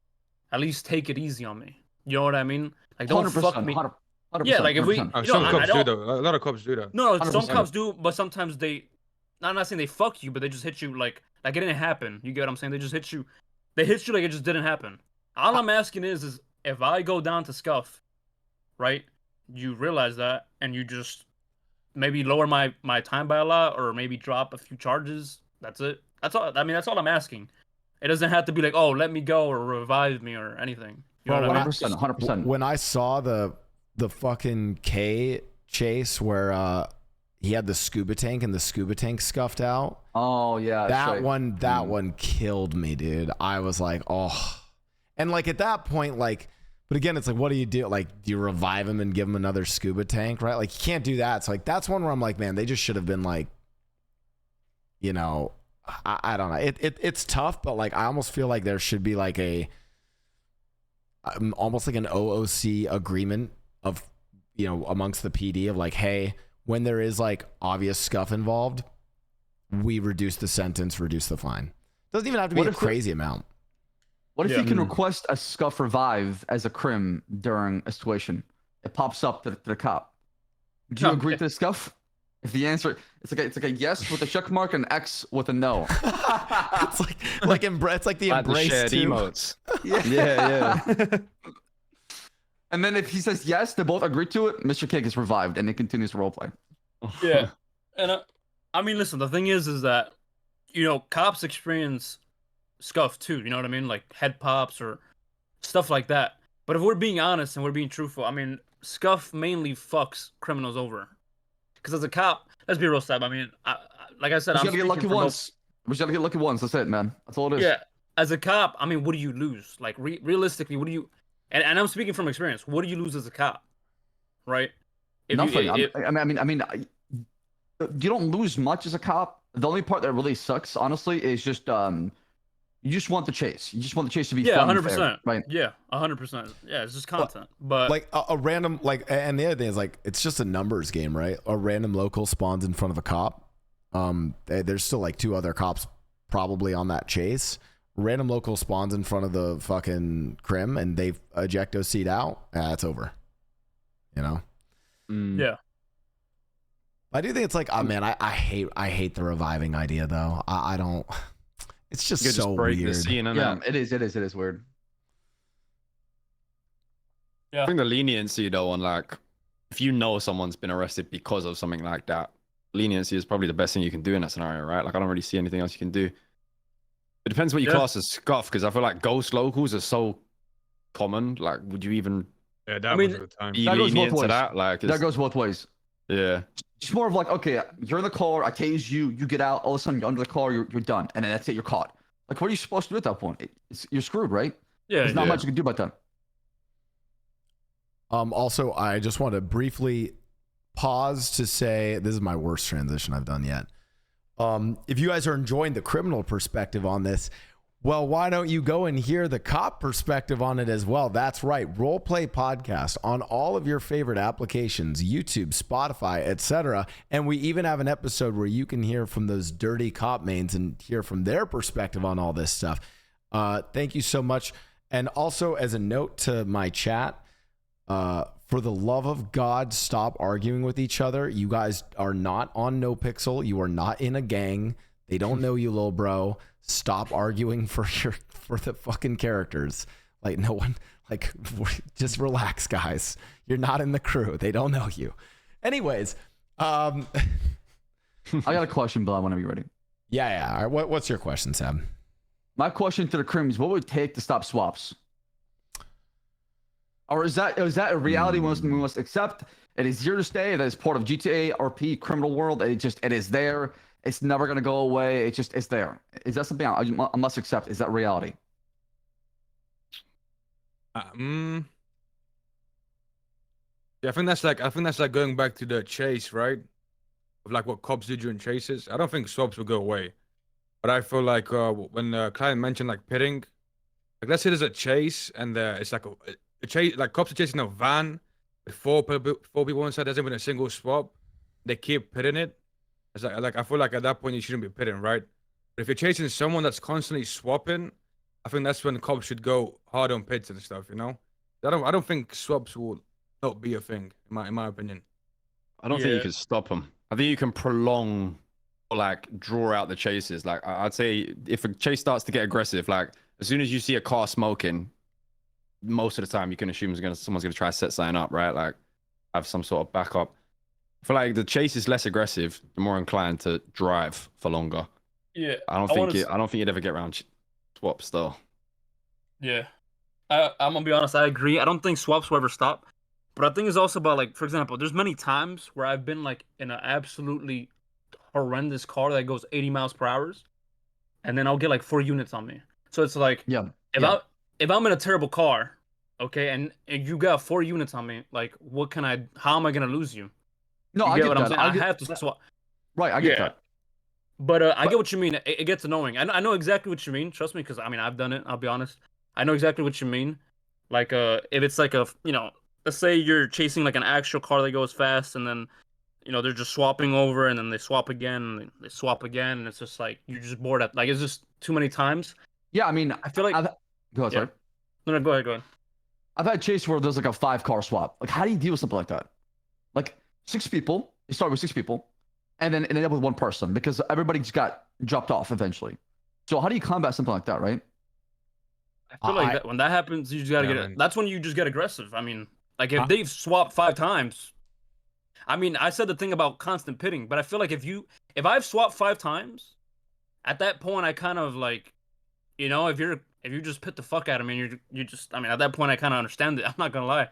D: at least take it easy on me. You know what I mean? Like don't fuck me.
E: 100%,
D: yeah, like if we,
C: some cops do though. A lot of cops do that.
D: No,
E: 100%.
D: some cops do, but sometimes they. I'm not saying they fuck you, but they just hit you like it didn't happen. You get what I'm saying? They just hit you. They hit you like it just didn't happen. All I'm asking is if I go down to scuff, right? you realize that and you just maybe lower my time by a lot, or maybe drop a few charges. That's it. That's all. I mean, that's all I'm asking. It doesn't have to be like, oh, let me go or revive me or anything. You know
A: Bro,
D: what I mean?
E: 100%, 100%.
A: when I saw the fucking K chase where he had the scuba tank and the scuba tank scuffed out.
E: Oh yeah,
A: That
E: straight.
A: one killed me, dude. I was like, oh. And like at that point, like, but again, it's like, what do you do? Like, do you revive him and give him another scuba tank, right? Like, you can't do that. So like, that's one where I'm like, man, they just should have been like, you know, I don't know. It's tough, but like, I almost feel like there should be like almost like an OOC agreement of, you know, amongst the PD of like, hey, when there is like obvious scuff involved, we reduce the sentence, reduce the fine. Doesn't even have to be
E: What
A: a
E: if
A: crazy amount.
E: What if
D: Yeah.
E: you can request a scuff revive as a crim during a situation? It pops up to the cop. Would you
D: No,
E: agree
D: yeah.
E: to the scuff? If the answer it's like a yes with a check mark and X with a no.
A: It's like it's like the
B: Like the
A: embrace
B: shared
A: tube.
B: emotes.
E: Yeah.
B: Yeah.
E: And then if he says yes, they both agree to it, Mr. K gets revived and it continues to roleplay.
D: Yeah. And I mean, listen, the thing is that, you know, cops experience scuff too. You know what I mean? Like head pops or stuff like that. But if we're being honest and we're being truthful, I mean, scuff mainly fucks criminals over. Because as a cop, let's be real, Stab. I mean, like I said,
E: We
D: I'm
E: just gotta get lucky
D: speaking from both-
E: once. We just gotta get lucky once. That's it, man. That's all it is.
D: Yeah. As a cop, I mean, what do you lose? Like realistically, what do you? And I'm speaking from experience. What do you lose as a cop? Right? If
E: Nothing.
D: You,
E: I mean, you don't lose much as a cop. The only part that really sucks, honestly, is just you just want the chase. You just want the chase to be
D: yeah,
E: fun and
D: 100%.
E: fair, right?
D: Yeah, 100%. Yeah, it's just content. But
A: Like a random, like, and the other thing is like, it's just a numbers game, right? A random local spawns in front of a cop. There's still like 2 other cops probably on that chase. Random local spawns in front of the fucking crim and they eject OC'd out. It's over. You know?
D: yeah.
A: I do think it's like, oh man, I hate the reviving idea though. I don't. It's just
B: You
A: so
B: just break the
A: weird.
B: scene, and
E: Yeah, it is weird.
B: I think the leniency though on like, if you know someone's been arrested because of something like that, leniency is probably the best thing you can do in that scenario, right? Like I don't really see anything else you can do. It depends what you
D: Yeah.
B: class as scuff, because I feel like ghost locals are so common. Like, would you even
C: Yeah, that
D: I mean,
C: was the time.
B: be
E: That goes both
B: lenient to
E: ways.
B: that? Like,
E: That goes both ways.
B: yeah.
E: It's more of like, okay, you're in the car, I tase you, you get out, all of a sudden you're under the car, you're done, and then that's it, you're caught. Like, what are you supposed to do at that point? You're screwed, right?
D: Yeah.
E: There's not
B: yeah.
E: much you can do about that.
A: Also, I just want to briefly pause to say this is my worst transition I've done yet. If you guys are enjoying the criminal perspective on this, well, why don't you go and hear the cop perspective on it as well? That's right. Roleplay podcast on all of your favorite applications, YouTube, Spotify, etc. And we even have an episode where you can hear from those dirty cop mains and hear from their perspective on all this stuff. Thank you so much. And also, as a note to my chat, for the love of God, stop arguing with each other. You guys are not on NoPixel. You are not in a gang. They don't know you, little bro. Stop arguing for the fucking characters. Like, no one, like, just relax, guys. You're not in the crew. They don't know you. Anyways,
E: I got a question, Blau, whenever you're ready.
A: yeah. All right, what's your question, Sam?
E: My question to the crims, what would it take to stop swaps? Or is that a reality we must accept? It is here to stay. That is part of GTA, RP, criminal world. It is there. It's never gonna go away. It's there. Is that something I must accept? Is that reality?
C: Yeah, I think that's like going back to the chase, right? Of like what cops do during chases. I don't think swaps will go away, but I feel like when the client mentioned like pitting, like let's say there's a chase and it's like a chase, like cops are chasing a van with four people inside. There's even a single swap. They keep pitting it. It's like I feel like at that point you shouldn't be pitting, right? But if you're chasing someone that's constantly swapping, I think that's when the cops should go hard on pits and stuff. You know, I don't think swaps will not be a thing in my opinion.
B: I don't think you
D: Yeah.
B: can stop them. I think you can prolong or like draw out the chases. Like I'd say if a chase starts to get aggressive, like as soon as you see a car smoking, most of the time you can assume someone's gonna try to set something up, right? Like have some sort of backup. I feel like the chase is less aggressive, the more inclined to drive for longer.
D: Yeah.
B: I don't think you'd ever get around swaps though.
D: Yeah. I'm gonna be honest. I agree. I don't think swaps will ever stop. But I think it's also about, like, for example, there's many times where I've been like in an absolutely horrendous car that goes 80 miles per hour, and then I'll get like 4 units on me. So it's like,
E: Yeah.
D: if I'm in a terrible car, okay, and you got 4 units on me, like, how am I gonna lose you?
E: No,
D: You
E: I
D: get
E: get
D: what I'm
E: that.
D: saying? I have to swap.
E: Right, I get
D: Yeah.
E: that.
D: But I get what you mean. It gets annoying. I know exactly what you mean. Trust me, because I mean I've done it. I'll be honest. I know exactly what you mean. Like if it's like let's say you're chasing like an actual car that goes fast, and then they're just swapping over, and then they swap again, and they swap again, and it's just like you're just bored at, like, it's just too many times.
E: Yeah, I mean,
D: I feel like
E: go ahead,
D: yeah.
E: sorry.
D: No, go ahead.
E: I've had chase where there's like a 5-car swap. Like, how do you deal with something like that? Like 6 people. You start with 6 people, and then end up with 1 person because everybody just got dropped off eventually. So how do you combat something like that, right?
D: I feel like that, when that happens, you just gotta that's when you just get aggressive. I mean, like, if they've swapped 5 times, I mean, I said the thing about constant pitting, but I feel like if I've swapped 5 times, at that point I kind of like, if you just pit the fuck out of me, and you just, I mean, at that point I kind of understand it. I'm not gonna lie.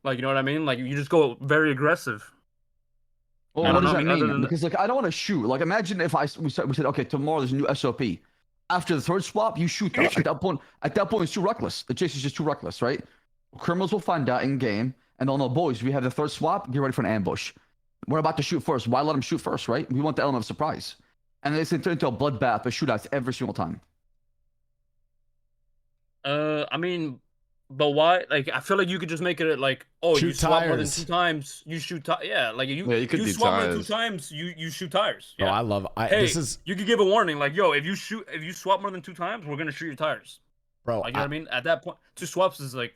D: Like, you know what I mean? Like, you just go very aggressive.
E: Well,
D: I
E: what
D: don't
E: does
D: know,
E: that
D: I mean, other
E: mean?
D: than
E: Because like I don't want to shoot. Like imagine if we said okay, tomorrow there's a new SOP. After the 3rd swap, you shoot them. At that point, it's too reckless. The chase is just too reckless, right? Criminals will find out in game, and they'll know, boys, we have the 3rd swap. Get ready for an ambush. We're about to shoot first. Why let them shoot first, right? We want the element of surprise. And it's turn into a bloodbath of shootouts every single time.
D: I mean, but why? Like, I feel like you could just make it like, oh,
A: Shoot
D: you swap more than
A: tires.
D: 2 times, you shoot tires. Yeah, like
B: Yeah, you could do
D: swap more than 2
B: tires.
D: times, you shoot tires.
A: Oh,
D: Yeah.
A: I love.
D: Hey,
A: this is
D: you could give a warning, like, yo, if you swap more than 2 times, we're gonna shoot your tires.
A: bro.
D: Like, you know what I mean? At that point, 2 swaps is like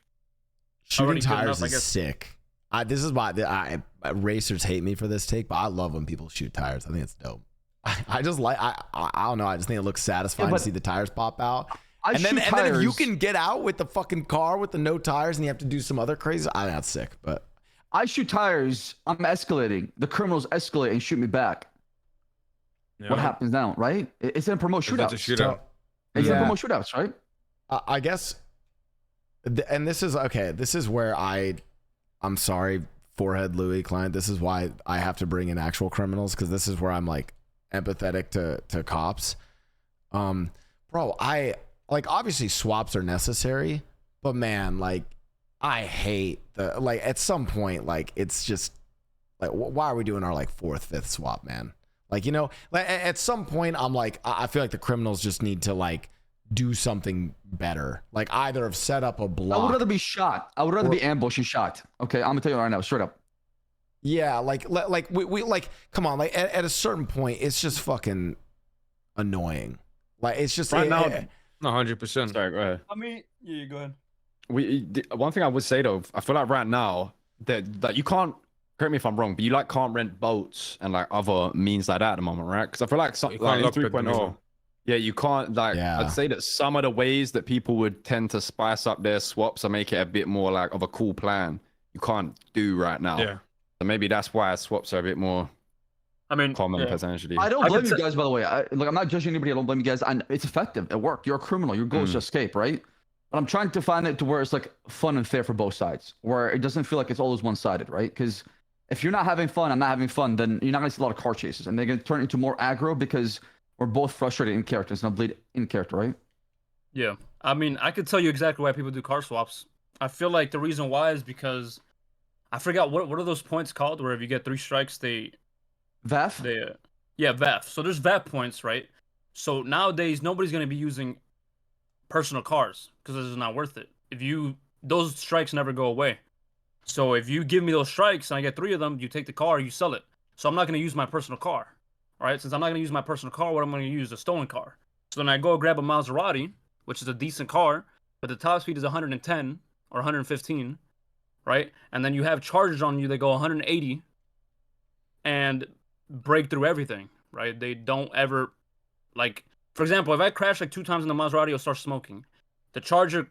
A: Shooting
D: already good
A: tires
D: enough, I
A: is
D: guess.
A: sick. This is why racers hate me for this take, but I love when people shoot tires. I think it's dope. I just like I don't know. I just think it looks satisfying to see the tires pop out. And then if you can get out with the fucking car with the no tires and you have to do some other crazy, I think that's sick. But
E: I shoot tires. I'm escalating. The criminals escalate and shoot me back.
C: Yeah.
E: What happens now, right? It's gonna promote shootouts.
C: It's a shootout.
E: It's gonna promote shootouts, right?
A: I guess, and this is okay. This is where I'm sorry, forehead Louis client. This is why I have to bring in actual criminals, because this is where I'm like empathetic to cops. Bro, I like, obviously swaps are necessary, but man, like, I hate like at some point, like, it's just like, why are we doing our like 4th, 5th swap, man? Like, like at some point I'm like, I feel like the criminals just need to like do something better. Like, either have set up a block.
E: I would rather be shot. I would rather be ambushed and shot. Okay, I'm gonna tell you right now, straight up.
A: Yeah, like we like, come on, like at a certain point, it's just fucking annoying. Like, it's just
B: Right now.
C: 100%.
B: Sorry, go ahead.
D: I mean, yeah, go ahead.
B: One thing I would say though, I feel like right now that you can't, correct me if I'm wrong, but you like can't rent boats and like other means like that at the moment, right? Because I feel like
C: You
B: like
C: can't
B: in
C: lockpick them
B: 3.0,
C: either.
B: yeah, you can't, like,
A: Yeah.
B: I'd say that some of the ways that people would tend to spice up their swaps and make it a bit more like of a cool plan, you can't do right now.
C: Yeah.
B: So maybe that's why swaps are a bit more
D: I mean,
B: common
D: yeah.
B: potentially.
E: I don't
D: I
E: blame
D: could
E: you
D: say-
E: guys, by the way. I'm not judging anybody. I don't blame you guys. And it's effective. It worked. You're a criminal. Your goal is to escape, right? But I'm trying to find it to where it's like fun and fair for both sides, where it doesn't feel like it's always one-sided, right? Because if you're not having fun, I'm not having fun, then you're not gonna see a lot of car chases, and they're gonna turn into more aggro because we're both frustrated in character. It's gonna bleed in character, right?
D: Yeah. I mean, I could tell you exactly why people do car swaps. I feel like the reason why is because I forgot what are those points called, where if you get 3 strikes,
E: VAF.
D: yeah, VAF. So there's VAF points, right? So nowadays nobody's gonna be using personal cars because it's not worth it. Those strikes never go away. So if you give me those strikes and I get 3 of them, you take the car, you sell it. So I'm not gonna use my personal car. All right, since I'm not gonna use my personal car, what I'm gonna use? A stolen car. So then I go grab a Maserati, which is a decent car, but the top speed is 110 or 115, right? And then you have charges on you that go 180 and break through everything, right? They don't ever, like, for example, if I crash like 2 times in the Maserati, it'll start smoking. The charger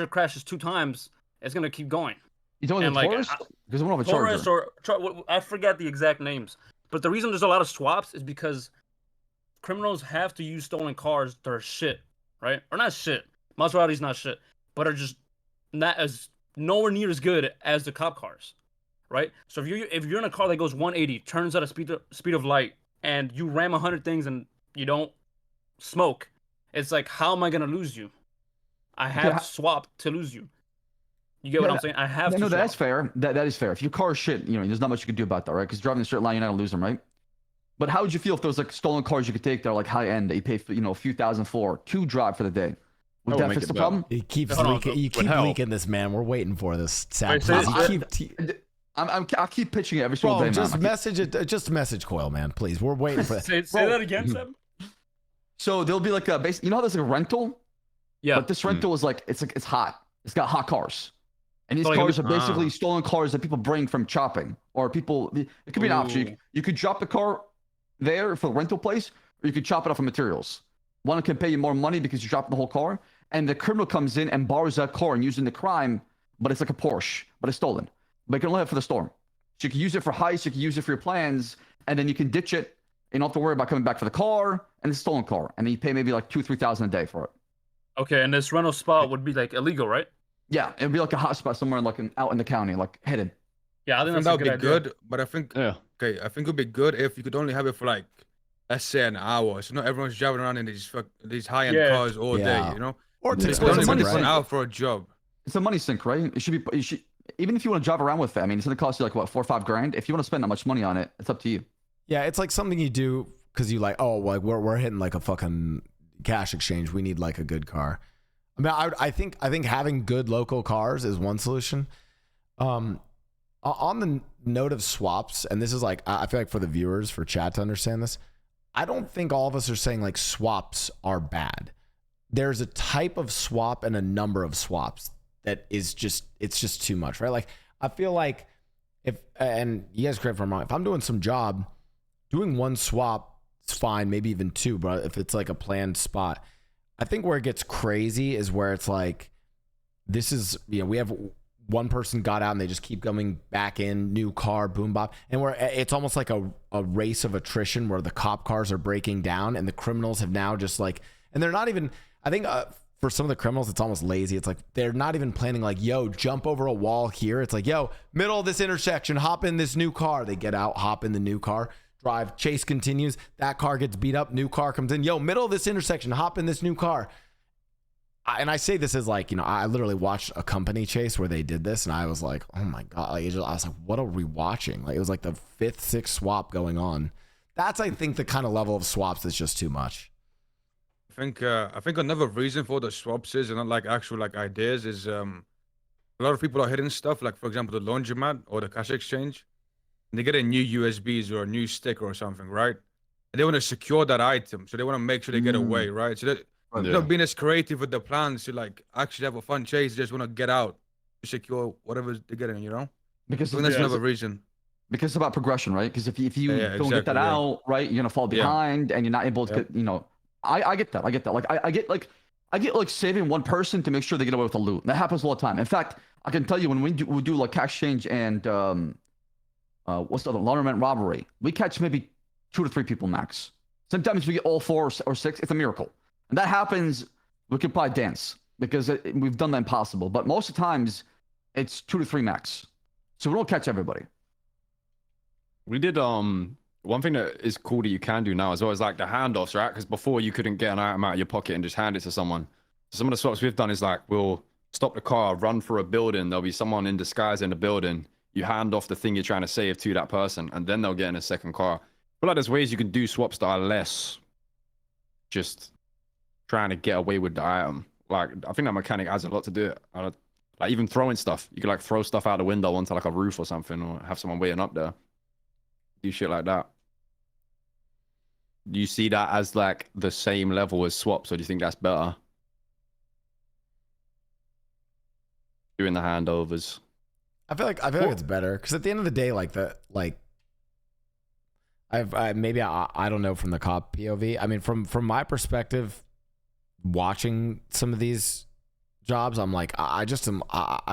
D: crashes 2 times, it's gonna keep going.
E: You talking
D: And,
E: about
D: like,
E: Taurus? Because I don't have a Charger.
D: Taurus I forget the exact names. But the reason there's a lot of swaps is because criminals have to use stolen cars that are shit, right? Or not shit. Maseratis not shit, but are just not as nowhere near as good as the cop cars, right? So if you're in a car that goes 180, turns at a speed of light, and you ram 100 things and you don't smoke, it's like, how am I gonna lose you? I have swapped to lose you. You get what I'm saying? I have to.
E: No,
D: swap.
E: that's fair. That is fair. If your car is shit, there's not much you can do about that, right? Because driving a straight line, you're not gonna lose them, right? But how would you feel if there was like stolen cars you could take that are like high end that you pay for, a few thousand for to drive for the day? Would that fix the problem?
A: He keeps
D: Hold on,
A: leaking. You keep leaking this, man. We're waiting for this. Sad.
E: I keep pitching it every single day,
A: just
E: man.
A: message it. Just message Coil, man. Please, we're waiting for that.
D: say that again, Seb.
E: So there'll be like a base. You know how there's like a rental?
D: Yeah.
E: But this rental is like it's hot. It's got hot cars, and these
D: So, like,
E: cars are basically stolen cars that people bring from chopping, or people. It could be an option. You could drop the car there for the rental place, or you could chop it off of materials. One can pay you more money because you dropped the whole car, and the criminal comes in and borrows that car and uses it in the crime, but it's like a Porsche, but it's stolen. But you can only have it for the storm. So you can use it for heist, you can use it for your plans, and then you can ditch it. You don't have to worry about coming back for the car and the stolen car, and then you pay maybe like $2,000-3,000 a day for it.
D: Okay, and this rental spot would be like illegal, right?
E: Yeah, it'd be like a hot spot somewhere out in the county, like hidden.
D: Yeah, I think
C: that would
D: that's
C: be
D: a
C: good, but I think
B: Yeah.
C: okay, I think it would be good if you could only have it for like, let's say an hour. So not everyone's driving around in these high-end cars all day,
A: Or
C: It's
A: it's
C: only
E: money,
C: 1
E: right?
C: hour for a job.
E: It's a money sink, right? It should be. Even if you want to drive around with it, I mean, it's gonna cost you like what, $4 or $5 grand. If you want to spend that much money on it, it's up to you.
A: Yeah, it's like something you do because you like, oh, like we're hitting like a fucking cash exchange. We need like a good car. I mean, I think having good local cars is one solution. On the note of swaps, and this is like, I feel like for the viewers, for chat to understand this, I don't think all of us are saying like swaps are bad. There's a type of swap and a number of swaps that is just, it's just too much, right? Like, I feel like and you guys correct me if I'm wrong, if I'm doing some job, doing one swap is fine, maybe even two, but if it's like a planned spot, I think where it gets crazy is where it's like, this is, we have one person got out and they just keep coming back in, new car, boom bop. And where it's almost like a race of attrition where the cop cars are breaking down and the criminals have now just like, and they're not even, I think for some of the criminals, it's almost lazy. It's like, they're not even planning like, yo, jump over a wall here. It's like, yo, middle of this intersection, hop in this new car. They get out, hop in the new car, drive, chase continues. That car gets beat up, new car comes in. Yo, middle of this intersection, hop in this new car. And I say this as like, I literally watched a company chase where they did this and I was like, oh my God. Like, I was like, what are we watching? Like, it was like the 5th, 6th swap going on. That's, I think, the kind of level of swaps that's just too much.
C: I think another reason for the swaps is, and not like actual like ideas, is a lot of people are hitting stuff like, for example, the laundromat or the cash exchange, and they get a new USBs or a new sticker or something, right? And they want to secure that item, so they want to make sure they get away, right? So they're not being as creative with the plans to like actually have a fun chase. They just want to get out to secure whatever they're getting,
E: Because
C: that's another reason.
E: Because it's about progression, right? Because if you don't get that out, right, you're gonna fall behind and you're not able to get, I get that. Like I get like saving one person to make sure they get away with the loot. That happens all the time. In fact, I can tell you when we do like cash change and what's the other laundromat robbery, we catch maybe 2 to 3 people max. Sometimes we get all 4 or 6. It's a miracle. And that happens, we can probably dance because we've done the impossible. But most of the times, it's 2 to 3 max. So we don't catch everybody.
B: We did one thing that is cool that you can do now as well is like the handoffs, right? Because before you couldn't get an item out of your pocket and just hand it to someone. So some of the swaps we've done is like we'll stop the car, run for a building. There'll be someone in disguise in the building. You hand off the thing you're trying to save to that person, and then they'll get in a second car. I feel like there's ways you can do swaps that are less just trying to get away with the item. Like, I think that mechanic has a lot to do it. Like, even throwing stuff. You could, like, throw stuff out the window onto, like, a roof or something, or have someone waiting up there. Do shit like that. Do you see that as, like, the same level as swaps, or do you think that's better? Doing the handovers.
A: I feel like it's better because at the end of the day, I don't know from the cop POV. I mean, from my perspective, watching some of these jobs, I'm like, I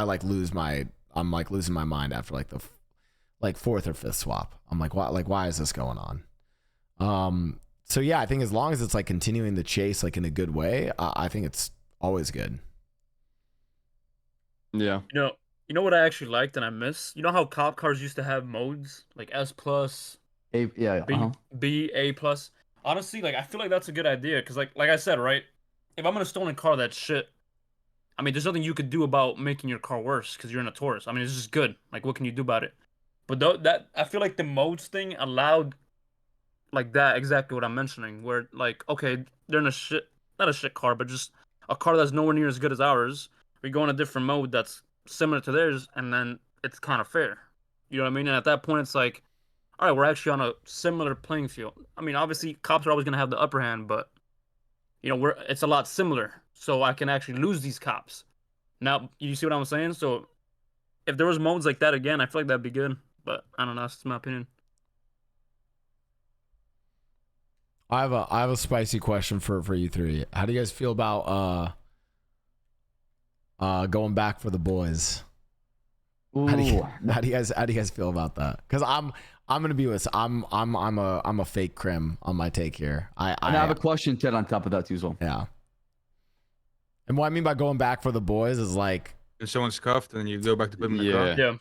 A: like lose my I'm like losing my mind after like the like fourth or fifth swap. I'm like, why is this going on? So yeah, I think as long as it's like continuing the chase like in a good way, I think it's always good.
B: Yeah.
D: You know what I actually liked and I miss? You know how cop cars used to have modes like S plus,
E: Yeah.
D: B, A plus. Honestly, like I feel like that's a good idea because like I said, right? If I'm in a stolen car, that's shit. I mean, there's nothing you could do about making your car worse because you're in a Taurus. I mean, it's just good. Like, what can you do about it? But that I feel like the modes thing allowed like that exactly what I'm mentioning, where like okay, they're in a shit, not a shit car, but just a car that's nowhere near as good as ours. We go in a different mode that's similar to theirs, and then it's kind of fair. You know what I mean? And at that point, it's like, all right, we're actually on a similar playing field. I mean, obviously, cops are always gonna have the upper hand, but it's a lot similar, so I can actually lose these cops. Now, you see what I'm saying? So if there was modes like that again, I feel like that'd be good. But I don't know. That's my opinion.
A: I have a spicy question for you three. How do you guys feel about going back for the boys?
E: Ooh.
A: How do you guys feel about that? Because I'm gonna be with I'm a fake crim on my take here. I
E: have a question, Ted, on top of that too, so.
A: Yeah. And what I mean by going back for the boys is like
C: If someone's cuffed and you go back to put them in the car.
B: Yeah.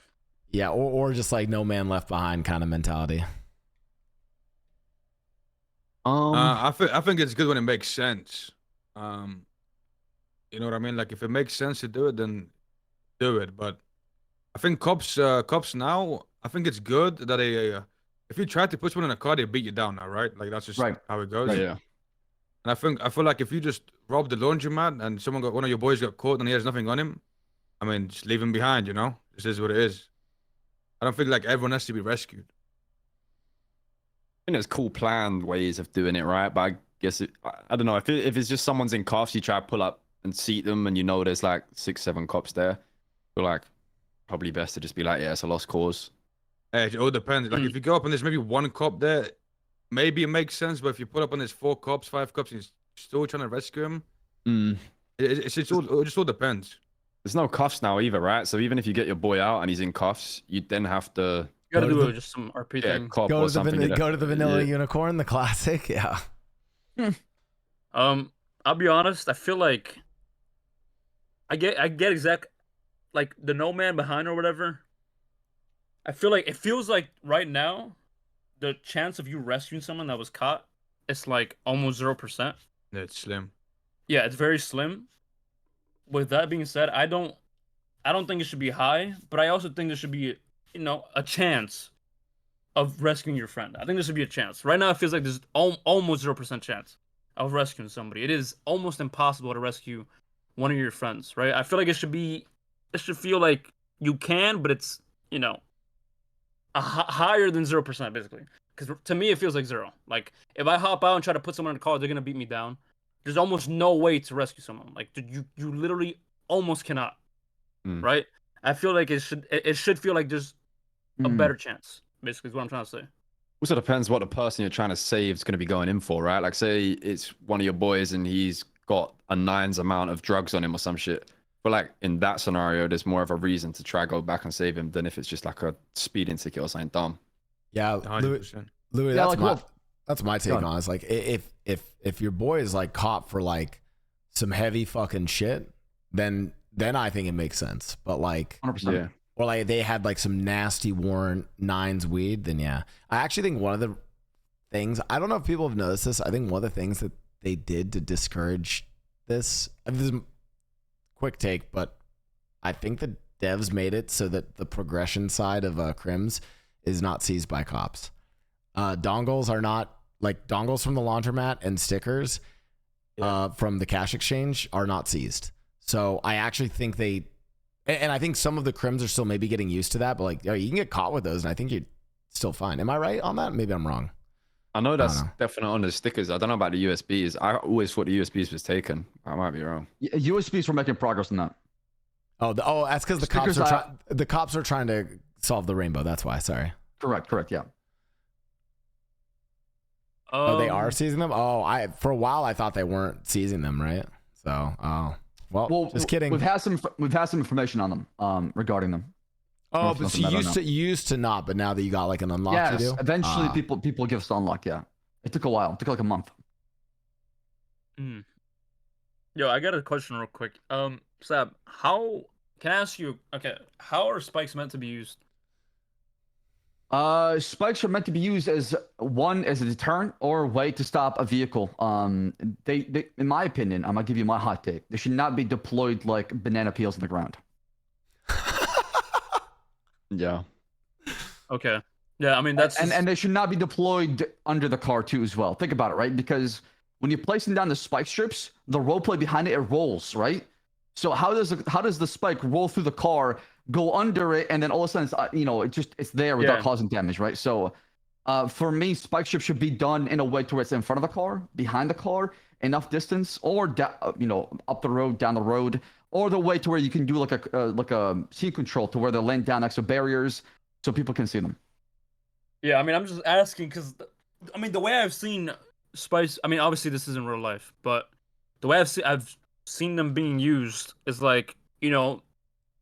A: yeah, or just like no man left behind kind of mentality.
C: I think it's good when it makes sense. You know what I mean? Like if it makes sense to do it, then do it. But I think cops now, I think it's good that they if you try to push one in a car, they beat you down now, right? Like that's just
E: Right.
C: how it goes.
B: Right, yeah.
C: And I feel like if you just rob the laundromat and one of your boys got caught and he has nothing on him, I mean, just leave him behind, you know? This is what it is. I don't think like everyone has to be rescued.
B: I think there's cool planned ways of doing it, right? But I guess I don't know if it's just someone's in cuffs, you try to pull up and seat them, and you know there's like 6-7 cops there. But like, probably best to just be like, yeah, it's a lost cause.
C: It all depends. Like if you go up and there's maybe one cop there, maybe it makes sense. But if you pull up and there's 4 cops, 5 cops, and you're still trying to rescue him, it just all depends.
B: There's no cuffs now either, right? So even if you get your boy out and he's in cuffs, you then have to
D: You gotta
A: Go to
D: do
A: the-
D: just some RP
B: get a
D: thing.
B: cop
A: Go
B: or
A: to
B: something.
A: the vanilla
B: Yeah.
A: unicorn, the classic. Yeah.
D: I'll be honest. I feel like I get exact like the no man behind or whatever. I feel like it feels like right now, the chance of you rescuing someone that was caught, it's like almost 0%.
C: Yeah, it's slim.
D: Yeah, it's very slim. With that being said, I don't think it should be high, but I also think there should be, a chance of rescuing your friend. I think there should be a chance. Right now, it feels like there's almost 0% chance of rescuing somebody. It is almost impossible to rescue one of your friends, right? I feel like it should feel like you can, but it's, higher than 0%, basically. Because to me, it feels like 0. Like, if I hop out and try to put someone in a car, they're going to beat me down. There's almost no way to rescue someone. Like, you literally almost cannot, right? I feel like it should feel like there's a better chance, basically, is what I'm trying to say.
B: Also depends what the person you're trying to save is going to be going in for, right? Like, say it's one of your boys and he's got a 9's amount of drugs on him or some shit. But like in that scenario, there's more of a reason to try go back and save him than if it's just like a speeding ticket or something dumb.
A: Yeah,
C: 100%.
A: Louis,
E: Yeah,
A: that's my take on it. It's like if your boy is like caught for like some heavy fucking shit, then I think it makes sense. But like
E: 100%.
B: Yeah.
A: or like they had like some nasty warrant 9's weed, then yeah. I actually think one of the things, I don't know if people have noticed this, I think one of the things that they did to discourage this, I mean, this is a quick take, but I think the devs made it so that the progression side of crims is not seized by cops. Dongles are not, like dongles from the laundromat and stickers from the cash exchange are not seized. So I actually think and I think some of the crims are still maybe getting used to that, but like, you can get caught with those and I think you're still fine. Am I right on that? Maybe I'm wrong.
B: I know that's
A: know.
B: definitely on the stickers. I don't know about the USBs. I always thought the USBs was taken. I might be wrong.
E: USBs were making progress on that.
A: Oh, that's because the cops are trying to solve the rainbow. That's why. Sorry.
E: Correct. Yeah.
A: Oh, they are seizing them. Oh, for a while I thought they weren't seizing them, right? So, well, just kidding.
E: We've had some information on them regarding them.
A: Oh,
E: Or
A: but so
E: something, I don't know.
A: you used to not, but now that you got like an unlock,
E: Yes,
A: you do.
E: eventually
A: Ah.
E: people give us the unlock. Yeah, it took a while. It took like a month.
D: Mm. Yo, I got a question real quick. Sab, how can I ask you? Okay, how are spikes meant to be used?
E: Spikes are meant to be used as a deterrent or a way to stop a vehicle. They in my opinion, I'm gonna give you my hot take. They should not be deployed like banana peels in the ground.
B: Yeah.
D: Okay. Yeah, I mean that's
E: and
D: just,
E: they should not be deployed under the car too as well. Think about it, right? Because when you're placing down the spike strips, the roll plate behind it rolls, right? So how does the spike roll through the car, go under it, and then all of a sudden it's there without
D: Yeah.
E: causing damage, right? So for me, spike strips should be done in a way to where it's in front of the car, behind the car, enough distance, or up the road, down the road, or the way to where you can do like a scene control to where they're laying down next to barriers so people can see them.
D: yeah. I mean, I'm just asking because, I mean, the way I've seen spikes. I mean, obviously this isn't real life, but the way I've seen them being used is like,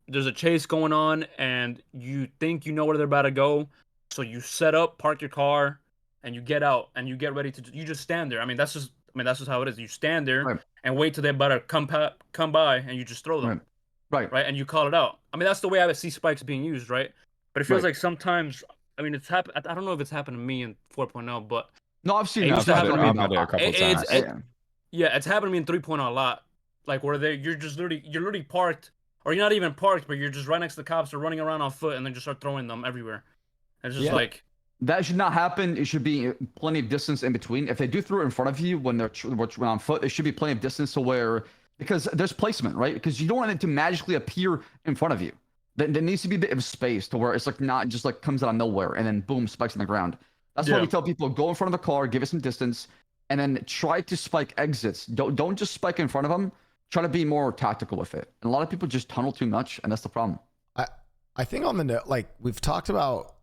D: there's a chase going on, and you think you know where they're about to go, so you set up, park your car, and you get out, and you get ready to. You just stand there. I mean, that's just how it is. You stand there
E: Right.
D: and wait till they're about to come by, and you just throw them.
E: Right.
D: Right? And you call it out. I mean, that's the way I would see spikes being used, right? But it feels
E: Right.
D: like sometimes, I mean, it's happened. I don't know if it's happened to me in 4.0, but
E: No, I've seen
D: It
E: that.
D: used to happen to me.
B: I've had it a couple
D: It-
B: times.
D: it's- yeah, it's happened to me in 3.0 a lot. Like where you're literally parked, or you're not even parked, but you're just right next to the cops or running around on foot, and then just start throwing them everywhere. And it's just
A: Yeah.
D: like,
E: That should not happen. It should be plenty of distance in between. If they do throw it in front of you when they're on foot, there should be plenty of distance to where, because there's placement, right? Because you don't want it to magically appear in front of you. There needs to be a bit of space to where it's like not just like comes out of nowhere and then boom, spikes on the ground. That's why
D: Yeah.
E: we tell people go in front of the car, give it some distance, and then try to spike exits. Don't just spike in front of them. Try to be more tactical with it. And a lot of people just tunnel too much, and that's the problem.
A: I think on the note, like we've talked about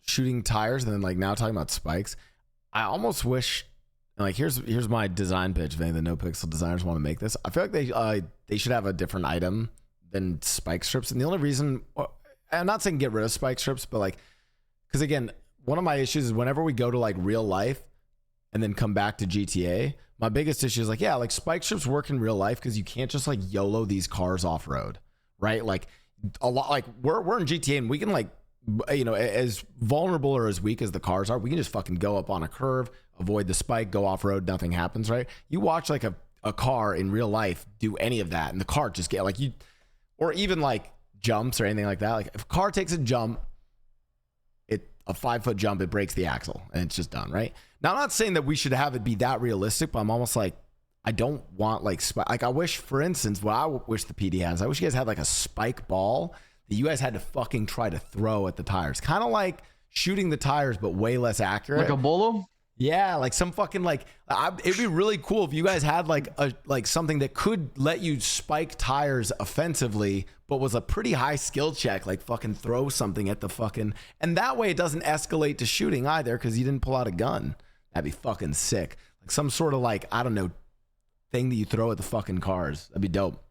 A: shooting tires and then like now talking about spikes. I almost wish, like here's my design pitch. If any of the NoPixel designers want to make this, I feel like they should have a different item than spike strips. And the only reason, I'm not saying get rid of spike strips, but like, because again, one of my issues is whenever we go to like real life and then come back to GTA, my biggest issue is like, yeah, like spike strips work in real life because you can't just like YOLO these cars off road, right? Like a lot, like we're in GTA and we can like, as vulnerable or as weak as the cars are, we can just fucking go up on a curve, avoid the spike, go off road, nothing happens, right? You watch like a car in real life do any of that and the car just get like you, or even like jumps or anything like that. Like if a car takes a jump, a 5-foot jump, it breaks the axle and it's just done, right? Now, I'm not saying that we should have it be that realistic, but I'm almost like, I don't want like I wish, for instance, what I wish the PD has, I wish you guys had like a spike ball that you guys had to fucking try to throw at the tires. Kind of like shooting the tires, but way less accurate.
E: Like a bolo?
A: Yeah, like some fucking like it'd be really cool if you guys had like something that could let you spike tires offensively, but was a pretty high skill check, like fucking throw something at the fucking, and that way it doesn't escalate to shooting either because you didn't pull out a gun. That'd be fucking sick. Like some sort of like, I don't know, thing that you throw at the fucking cars. That'd be dope.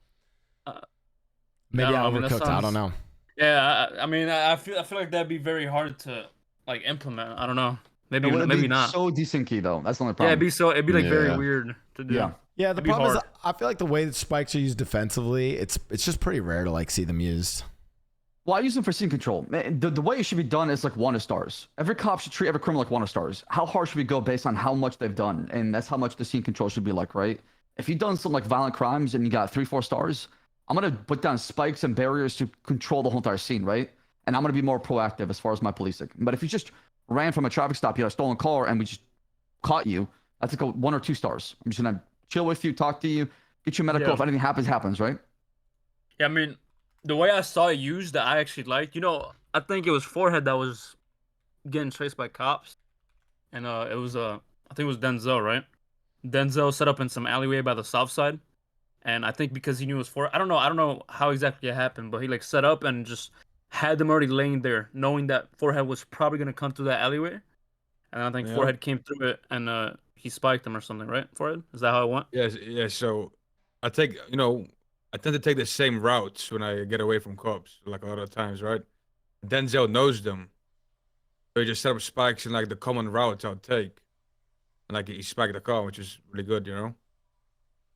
A: Maybe
D: I
A: I'm
D: mean, that
A: overcooked. I don't know.
D: yeah. I mean, I feel like that'd be very hard to like implement. I don't know. Maybe
E: It would
D: maybe
E: be
D: not.
E: so decent key though. That's the only
D: Yeah,
E: problem.
D: it'd be like very
B: Yeah.
D: weird to do.
E: Yeah.
A: Yeah, the
D: It'd be
A: problem is
D: hard.
A: I feel like the way that spikes are used defensively, it's just pretty rare to like see them used.
E: Well, I use them for scene control. Man, the way it should be done is like 1 stars. Every cop should treat every criminal like 1 stars. How hard should we go based on how much they've done? And that's how much the scene control should be like, right? If you've done some like violent crimes and you got 3-4 stars, I'm gonna put down spikes and barriers to control the whole entire scene, right? And I'm gonna be more proactive as far as my policing. But if you just ran from a traffic stop, you had a stolen car, and we just caught you, that's like a 1 or 2 stars. I'm just gonna chill with you, talk to you, get you medical.
D: Yeah.
E: If anything happens, right?
D: Yeah, I mean, the way I saw it used that I actually liked, I think it was Forehead that was getting chased by cops, and it was I think it was Denzel, right? Denzel set up in some alleyway by the south side, and I think because he knew it was Forehead, I don't know how exactly it happened, but he like set up and just had them already laying there, knowing that Forehead was probably gonna come through that alleyway, and I think
C: Yeah.
D: Forehead came through it and he spiked them or something, right? Forehead, is that how it went?
C: Yes, yeah. So I tend to take the same routes when I get away from cops, like a lot of times, right? Denzel knows them, so he just set up spikes in like the common routes I'll take, and like he spiked the car, which is really good, you know.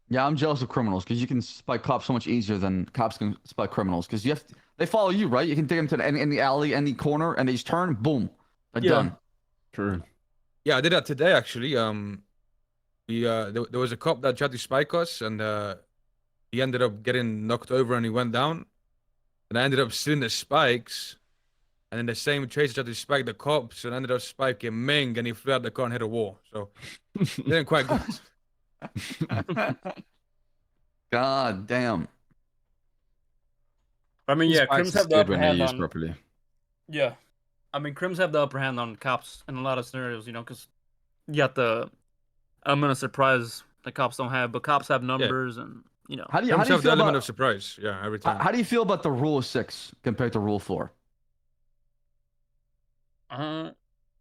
E: Yeah, I'm jealous of criminals because you can spike cops so much easier than cops can spike criminals because they follow you, right? You can take them to any alley, any corner, and they just turn, boom, they're
D: Yeah.
E: done.
B: True.
C: Yeah, I did that today actually. There was a cop that tried to spike us, and he ended up getting knocked over and he went down. And I ended up stealing the spikes, and then the same chaser tried to spike the cops and ended up spiking Ming, and he flew out the car and hit a wall. So it didn't quite go.
E: God damn.
D: I mean, yeah,
B: Spikes
D: Crims
B: is
D: have the
B: good
D: upper
B: when they're
D: hand
B: used
D: on.
B: properly.
D: Yeah, I mean, Crims have the upper hand on cops in a lot of scenarios, you know, because you got the element of surprise that cops don't have, but cops have numbers, and you know.
E: How do you
C: Crims have the
E: feel
C: element
E: about
C: of surprise. Yeah, every time.
E: how do you feel about the rule of 6 compared to rule 4?
D: I'm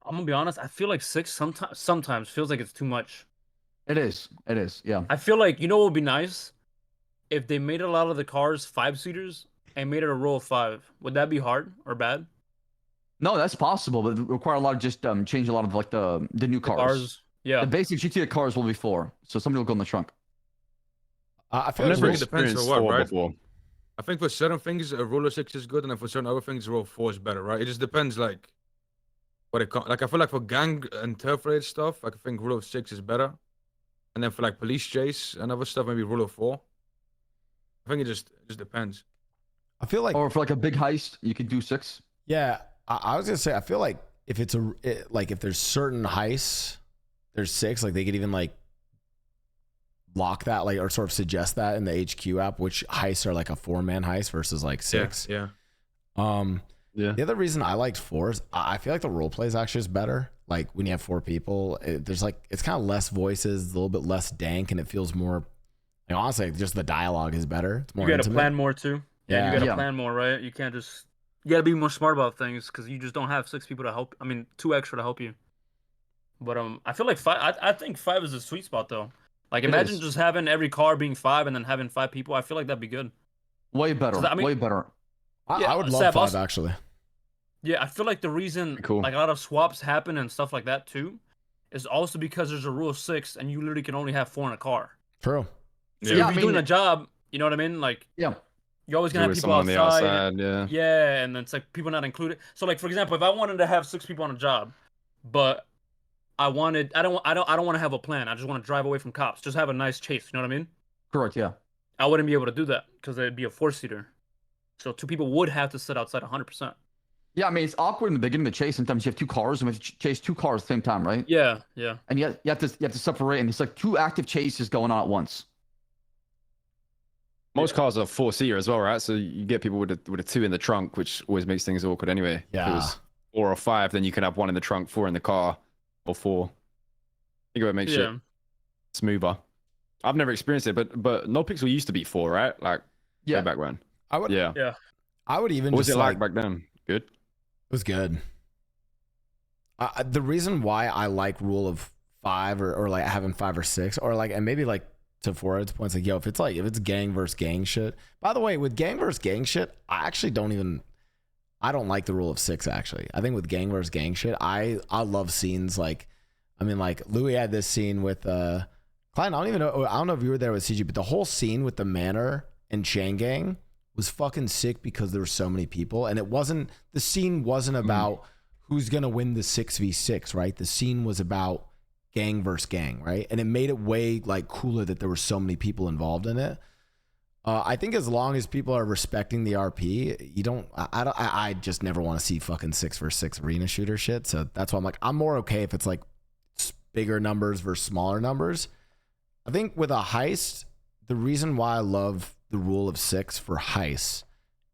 D: gonna be honest. I feel like 6 sometimes feels like it's too much.
E: It is. It is. Yeah.
D: I feel like, you know what would be nice if they made a lot of the cars 5-seaters and made it a rule of 5. Would that be hard or bad?
E: No, that's possible, but it require a lot of just change a lot of like the new
D: The
E: cars.
D: cars, yeah.
E: The basic GTA cars will be 4, so somebody will go in the trunk.
A: I feel
B: I've
A: like
B: never
C: it depends
B: experienced
C: for what,
B: 4
C: right?
B: before.
C: I think for certain things, a rule of 6 is good, and then for certain other things, rule of 4 is better, right? It just depends, like what it like. I feel like for gang and turf-related stuff, like, I think rule of 6 is better, and then for like police chase and other stuff, maybe rule of 4. I think it just depends.
A: I feel like
E: Or for like a big heist, you could do 6.
A: yeah. I was gonna say I feel like if it's like if there's certain heists, there's 6. Like they could even like lock that like or sort of suggest that in the HQ app, which heists are like a 4-man heist versus like 6.
C: Yeah.
B: Yeah.
A: The other reason I liked 4 is I feel like the role play is actually just better. Like when you have 4 people, there's like it's kind of less voices, a little bit less dank, and it feels more. You know, honestly, just the dialogue is better. It's more.
D: You gotta
A: intimate.
D: plan more too. Yeah, you gotta
E: Yeah.
D: plan more, right? You can't just. You gotta be more smart about things because you just don't have 6 people to help. I mean, 2 extra to help you. But I feel like 5. I think 5 is a sweet spot though. Like
B: It
D: imagine
B: is.
D: just having every car being 5 and then having 5 people. I feel like that'd be good.
E: Way better.
D: 'Cause I mean-
E: way better.
A: I would love
D: Seb,
A: 5
D: also-
A: actually.
D: Yeah, I feel like the reason
B: Cool.
D: like a lot of swaps happen and stuff like that too is also because there's a rule of 6 and you literally can only have 4 in a car.
A: True.
D: So
E: Yeah,
D: if
E: I
D: you're doing
E: mean-
D: a job, you know what I mean? Like
E: Yeah.
D: you're always gonna have
B: Always
D: people
B: someone on the
D: outside.
B: outside. Yeah.
D: Yeah, and it's like people not included. So like for example, if I wanted to have 6 people on a job, but I want to have a plan. I just want to drive away from cops. Just have a nice chase, you know what I mean?
E: Correct. Yeah.
D: I wouldn't be able to do that because it'd be a 4-seater. So 2 people would have to sit outside 100%.
E: Yeah. I mean, it's awkward in the beginning of the chase. Sometimes you have 2 cars and you have to chase 2 cars at the same time, right?
D: Yeah, yeah.
E: And you have to separate, and it's like 2 active chases going on at once.
B: Most cars are 4-seater as well, right? So you get people with a 2 in the trunk, which always makes things awkward anyway. If it
A: Yeah.
B: was 4 or 5, then you can have 1 in the trunk, 4 in the car, or 4. I think it would make shit
D: Yeah.
B: smoother. I've never experienced it, but NoPixel used to be 4, right? Like
E: Yeah.
B: way back when.
A: I would.
B: Yeah.
D: Yeah.
A: I would even
B: What was
A: just
B: it like back then? Good.
A: It was good. The reason why I like rule of 5 or like having 5 or 6 or like and maybe like to Forward's points like yo if it's gang versus gang shit. By the way, with gang versus gang shit, I actually I don't like the rule of 6 actually. I think with gang versus gang shit, I love scenes like I mean like Louis had this scene with Klein. I don't know if you were there with CG, but the whole scene with the Manor and Chain Gang was fucking sick because there were so many people, and the scene wasn't about who's gonna win the 6v6, right? The scene was about gang versus gang, right? And it made it way like cooler that there were so many people involved in it. I think as long as people are respecting the RP, I just never want to see fucking 6 versus 6 arena shooter shit. So that's why I'm like, I'm more okay if it's like bigger numbers versus smaller numbers. I think with a heist, the reason why I love the rule of 6 for heists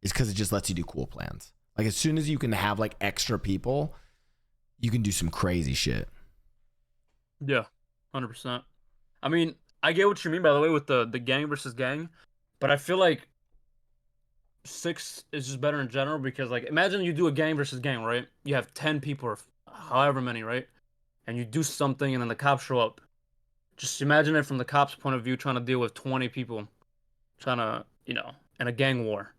A: is because it just lets you do cool plans. Like as soon as you can have like extra people, you can do some crazy shit.
D: Yeah, 100%. I mean, I get what you mean by the way with the gang versus gang, but I feel like 6 is just better in general because like imagine you do a gang versus gang, right? You have 10 people or however many, right? And you do something and then the cops show up. Just imagine it from the cops' point of view trying to deal with 20 people trying to, in a gang war.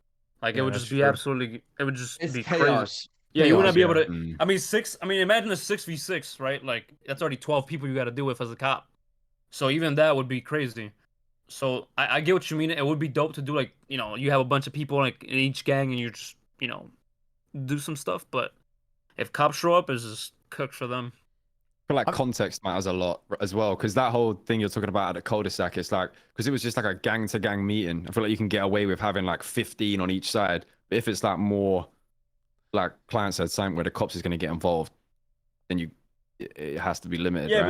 D: Like
A: Yeah,
D: it would
A: that's
D: just be
A: true.
D: absolutely. It would just
E: It's
D: be crazy.
E: chaos.
D: Yeah, you wouldn't be able to.
B: Mm.
D: I mean, imagine a 6v6, right? Like that's already 12 people you got to deal with as a cop. So even that would be crazy. So I get what you mean. It would be dope to do like you have a bunch of people like in each gang and you just do some stuff. But if cops show up, it's just cooked for them.
B: I feel like context matters a lot as well, because that whole thing you're talking about at the cul-de-sac, it's like, because it was just like a gang to gang meeting. I feel like you can get away with having like 15 on each side. But if it's like more, like client said, something where the cops is going to get involved, then it has to be limited.
D: Yeah,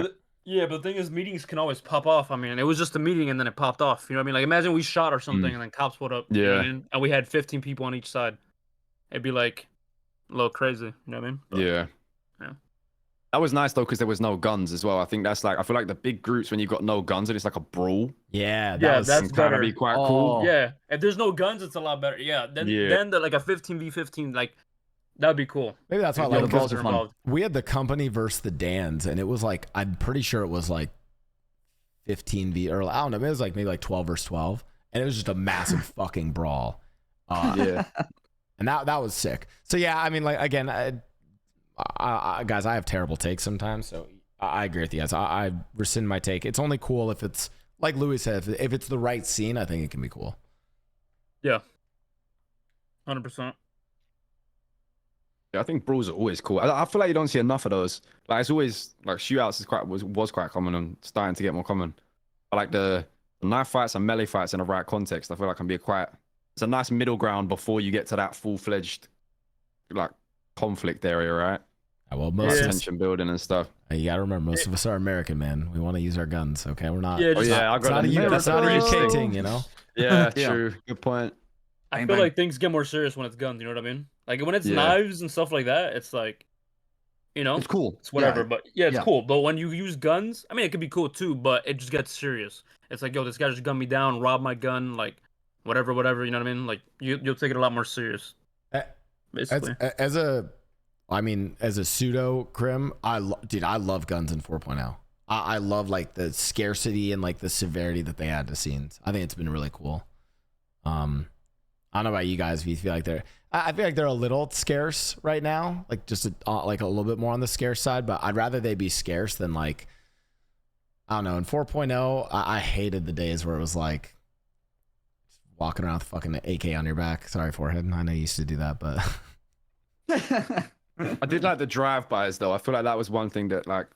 B: right?
D: but the thing is, meetings can always pop off. I mean, it was just a meeting and then it popped off. You know what I mean? Like imagine we shot or something and then cops pulled up. You know what I
B: Yeah.
D: mean? And we had 15 people on each side. It'd be like a little crazy. You know what I mean? But,
B: Yeah.
D: Yeah.
B: That was nice though, because there was no guns as well. I think that's like, I feel like the big groups when you've got no guns and it's like a brawl,
A: Yeah,
D: Yeah,
A: was,
D: that's
B: can kind of
D: better.
B: be quite cool.
E: Oh.
D: Yeah, if there's no guns, it's a lot better. Yeah, then like a 15v15, like that'd be cool.
A: maybe that's why I
E: Yeah,
A: like
E: the
A: it,
E: brawls
A: 'cause
E: are fun.
A: we had the company versus the Dans, and it was like I'm pretty sure it was like 15v or I don't know, it was like maybe like 12 versus 12, and it was just a massive fucking brawl.
B: Yeah.
A: And that was sick. So yeah, I mean, like again, guys, I have terrible takes sometimes, so I agree with you guys. I rescind my take. It's only cool if it's like Louis said, if it's the right scene. I think it can be cool.
D: Yeah, 100%.
B: Yeah, I think brawls are always cool. I feel like you don't see enough of those. Like it's always like shootouts was quite common and starting to get more common. But like the knife fights and melee fights in the right context, I feel like can be it's a nice middle ground before you get to that full-fledged like conflict area, right?
A: Well,
B: Like,
A: most
B: tension building and stuff.
A: you gotta remember, most of us are American, man. We want to use our guns. Okay, we're not.
D: Yeah,
B: Oh
D: just-
B: yeah, I
A: It's not
B: got
A: a, that's not a UK
B: America.
A: thing, you know.
B: Yeah,
E: Yeah.
B: true. Good point.
D: I
E: Bang,
D: feel
E: bang.
D: like things get more serious when it's guns. You know what I mean? Like when it's
B: Yeah.
D: knives and stuff like that, it's like,
E: It's cool.
D: it's whatever. But yeah, it's
E: Yeah.
D: cool. But when you use guns, I mean, it could be cool too, but it just gets serious. It's like, yo, this guy just gunned me down, robbed my gun, like whatever. You know what I mean? Like you'll take it a lot more serious. Basically.
A: As a pseudo crim, dude, I love guns in 4.0. I love like the scarcity and like the severity that they add to scenes. I think it's been really cool. I don't know about you guys, if you feel like I feel like they're a little scarce right now, like just like a little bit more on the scarce side, but I'd rather they be scarce than like, I don't know. In 4.0, I hated the days where it was like walking around with fucking AK on your back. Sorry, forehead. I know you used to do that, but
B: I did like the drive-bys though. I feel like that was one thing that like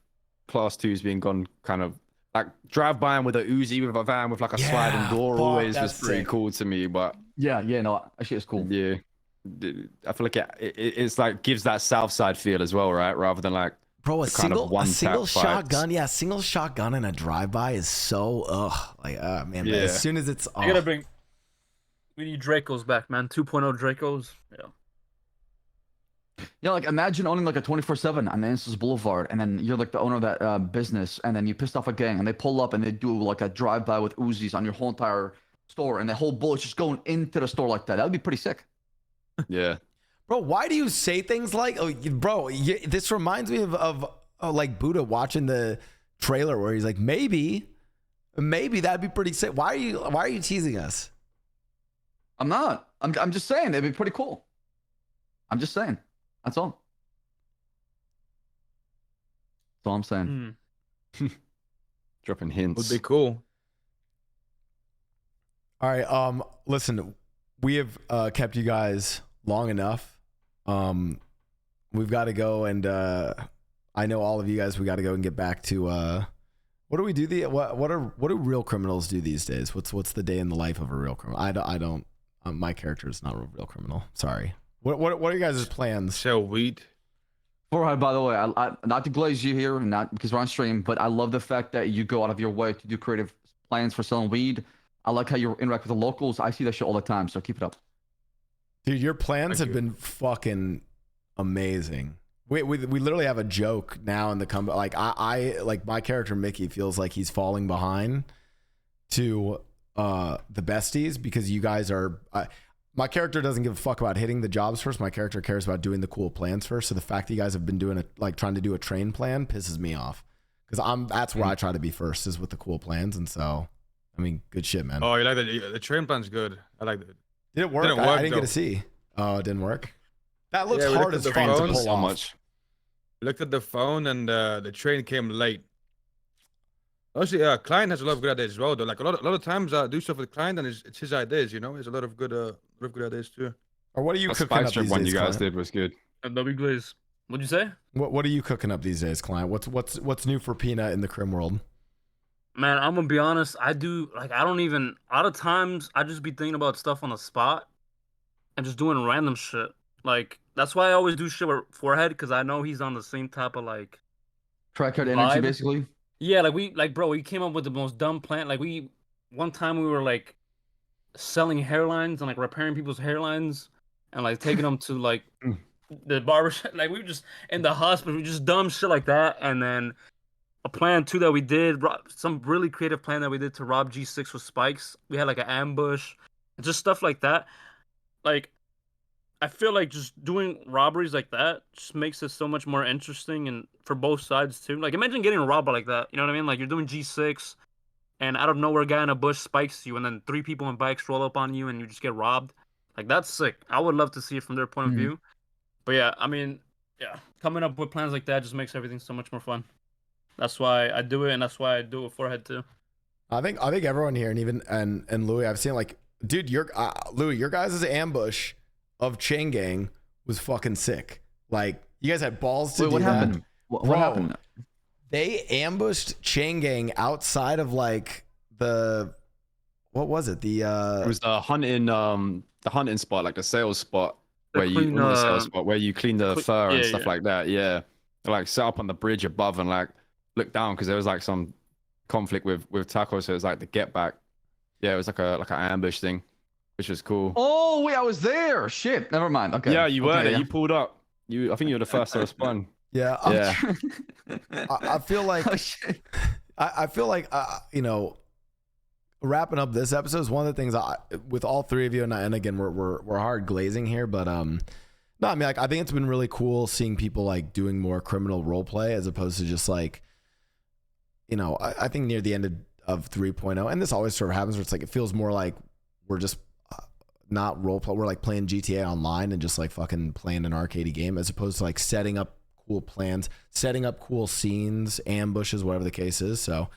B: Class 2's being gone kind of like drive-by with a Uzi with a van with like a sliding door
A: fuck,
B: always was
A: that's
B: pretty
A: sick.
B: cool to me. But
E: yeah, no, actually it's cool.
B: yeah, I feel like it's like gives that South Side feel as well, right? Rather than like
A: bro, a
B: the kind of
A: single
B: one-tap fights.
A: shotgun, yeah, single shotgun in a drive-by is so man.
B: Yeah.
A: As soon as it's
D: We need Dracos back, man. 2.0 Dracos. Yeah.
E: Yeah, like imagine owning like a 24/7 on Ansels Boulevard, and then you're like the owner of that business, and then you pissed off a gang, and they pull up and they do like a drive-by with Uzis on your whole entire store, and the whole bullet's just going into the store like that. That would be pretty sick.
B: Yeah.
A: bro. Why do you say things like, this reminds me of like Buddha watching the trailer where he's like, maybe that'd be pretty sick. Why are you teasing us?
E: I'm not. I'm just saying it'd be pretty cool. I'm just saying. That's all. That's all I'm saying.
B: Dropping hints.
C: Would be cool.
A: All right. Listen, we have kept you guys long enough. We've got to go, and I know all of you guys. We got to go and get back to what do we do? What do real criminals do these days? What's the day in the life of a real criminal? I don't. My character is not a real criminal. Sorry. What are you guys' plans?
C: Sell weed.
E: Forhide, by the way, I not to glaze you here, not because we're on stream, but I love the fact that you go out of your way to do creative plans for selling weed. I like how you interact with the locals. I see that shit all the time, so keep it up.
A: Dude, your plans
C: Thank
A: have
C: you.
A: been fucking amazing. We literally have a joke now in the comeback. Like I like my character Mickey feels like he's falling behind to the besties because you guys are. My character doesn't give a fuck about hitting the jobs first. My character cares about doing the cool plans first. So the fact that you guys have been doing trying to do a train plan pisses me off because that's where I try to be first is with the cool plans. And so, I mean, good shit, man.
C: Oh, you like the train plan's good. I like it.
A: Did it work?
C: Didn't
A: I
C: work,
A: didn't get
C: though.
A: to see. Oh, it didn't work. That looks
C: Yeah, we
A: hard
C: looked
A: as
C: at the
A: fuck to
C: phone.
A: pull
B: so
A: off.
B: much.
C: Looked at the phone and the train came late. Honestly, client has a lot of good ideas as well. Though, like a lot of times I do stuff with client and it's his ideas. You know, there's a lot of good ideas too.
A: Or what are you
B: The
A: cooking
B: spike
A: up
B: strip
A: these
B: one
A: days,
B: you guys
A: Client?
B: did was good.
D: W Glaze. What'd you say?
A: What are you cooking up these days, Client? What's new for Peanut in the Crim world?
D: Man, I'm gonna be honest. I don't even. A lot of times, I just be thinking about stuff on the spot and just doing random shit. Like that's why I always do shit with Forehead because I know he's on the same type of like
E: Track card energy,
D: vibe.
E: basically.
D: Yeah, bro, we came up with the most dumb plan. One time we were like selling hairlines and like repairing people's hairlines and like taking them to like the barbershop. Like we were just in the hospital, we just dumb shit like that. And then a plan too that we did, some really creative plan that we did to rob G6 with spikes. We had like an ambush, just stuff like that. Like I feel like just doing robberies like that just makes it so much more interesting and for both sides too. Like imagine getting robbed like that. You know what I mean? Like you're doing G6 and out of nowhere a guy in a bush spikes you and then 3 people in bikes roll up on you and you just get robbed. Like that's sick. I would love to see it from their point of view. But yeah, I mean, yeah, coming up with plans like that just makes everything so much more fun. That's why I do it and that's why I do it with Forehead too.
A: I think everyone here and even and Louis, I've seen like, dude, Louis, your guys' ambush of Chain Gang was fucking sick. Like you guys had balls to
E: Wait,
A: do
E: what
A: that.
E: happened? What
A: Bro,
E: happened?
A: They ambushed Chain Gang outside of like what was it?
B: It was the hunting spot, like the sales spot where
D: clean,
B: not the sales spot where you clean the fur and
D: yeah,
B: stuff
D: yeah.
B: like that. Yeah, they, like set up on the bridge above and like look down because there was like some conflict with Taco, so it was like the get back. Yeah, it was like an ambush thing, which was cool.
E: Oh wait, I was there. Shit, never mind. Okay.
B: Yeah, you were
E: Okay,
B: there.
E: yeah.
B: You pulled up. I think you were the first to respond.
A: Yeah.
B: Yeah.
A: I feel like
E: Oh, shit.
A: I feel like you know, wrapping up this episode is one of the things with all three of you, and again we're hard glazing here, but no, I mean like I think it's been really cool seeing people like doing more criminal role play as opposed to just like, you know, I think near the end of 3.0, and this always sort of happens where it's like it feels more like we're just not role play, we're like playing GTA online and just like fucking playing an arcadey game as opposed to like setting up cool plans, setting up cool scenes, ambushes, whatever the case is. So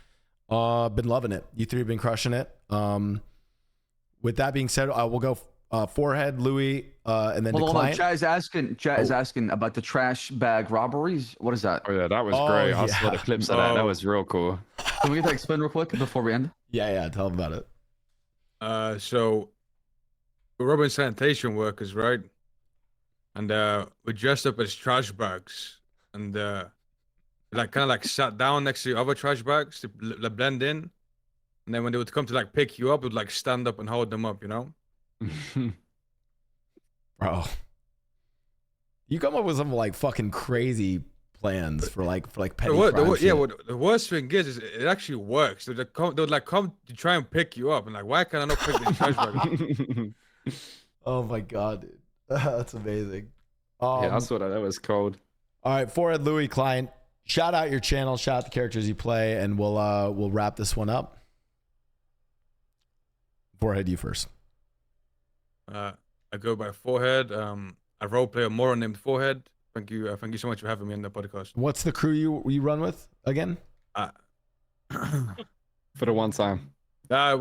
A: been loving it. You three have been crushing it. With that being said, we'll go Forehead, Louis, and then
E: Hold
A: the
E: on,
A: client.
E: Chat is asking about the trash bag robberies. What is that?
B: Oh yeah, that was
A: Oh,
B: great. I saw
A: yeah.
B: the clips of that. That was real cool.
E: Can we get that explained real quick before we end?
A: Yeah, tell them about it.
C: So we're robbing sanitation workers, right? And we dressed up as trash bags, and like kind of like sat down next to other trash bags to blend in. And then when they would come to like pick you up, we'd like stand up and hold them up, you know?
A: Bro, you come up with some like fucking crazy plans for like petty crime shit.
C: The worst thing is it actually works. They would like come to try and pick you up, and like, why can I not pick this trash bag up?
A: Oh my god, dude. That's amazing.
B: Yeah, I saw that. That was cold.
A: All right, Forehead, Louis, client. Shout out your channel, shout out the characters you play, and we'll wrap this one up. Forehead, you first.
C: I go by Forehead. I roleplay a moron named Forehead. Thank you so much for having me on the podcast.
A: What's the crew you run with again?
B: For the one time.
C: Well,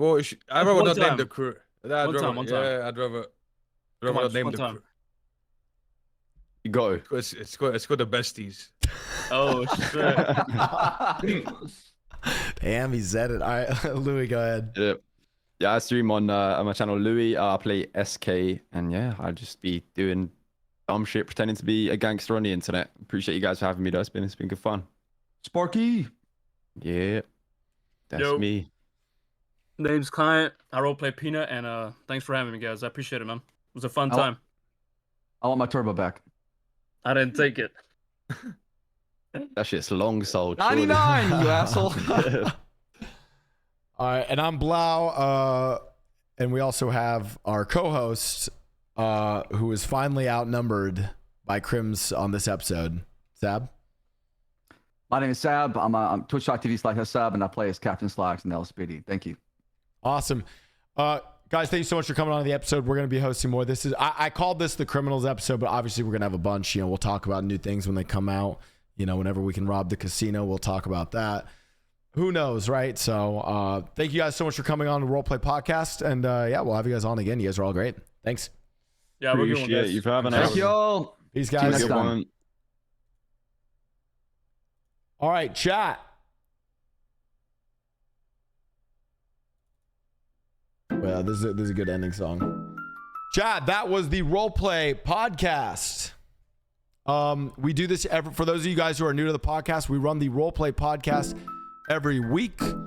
C: I'd rather
D: One
C: not name
D: time.
C: the crew.
D: One time.
C: Yeah, I'd rather not name the crew.
B: You go.
C: It's called the besties.
D: Oh shit.
A: Damn, he said it. All right, Louis, go ahead.
B: Yeah, I stream on my channel Louis. I play SK, and yeah, I'll just be doing dumb shit, pretending to be a gangster on the internet. Appreciate you guys for having me though. It's been good fun.
E: Sparky.
B: Yeah, that's
D: Yo.
B: me.
D: Name's Client. I roleplay Peanut, and thanks for having me, guys. I appreciate it, man. It was a fun time.
E: I want my turbo back.
D: I didn't take it.
B: That shit's long sold. surely.
E: 99, you asshole.
A: All right, and I'm Blau, and we also have our co-host, who is finally outnumbered by Crims on this episode. Sab?
E: My name is Sab. I'm on Twitch.tv/Sab, and I play as Captain Slacks in LSPD. Thank you.
A: Awesome. Guys, Guys, thank you so much for coming on to the episode. We're going to be hosting more. This is I called this the criminals episode, but obviously we're going to have a bunch. We'll talk about new things when they come out. Whenever we can rob the casino, we'll talk about that. Who knows, right? So thank you guys so much for coming on the Roleplay Podcast. And yeah, we'll have you guys on again. You guys are all great. Thanks.
D: Yeah, we're
B: Appreciate
D: good one,
B: you for having
E: Thank
B: us.
E: y'all.
A: Peace,
E: See you
A: guys.
E: next
B: Good
E: time.
B: one.
A: All right, chat. Well, this is a good ending song. Chat, that was the Roleplay Podcast. We do this for those of you guys who are new to the podcast. We run the Roleplay Podcast every week. Dude,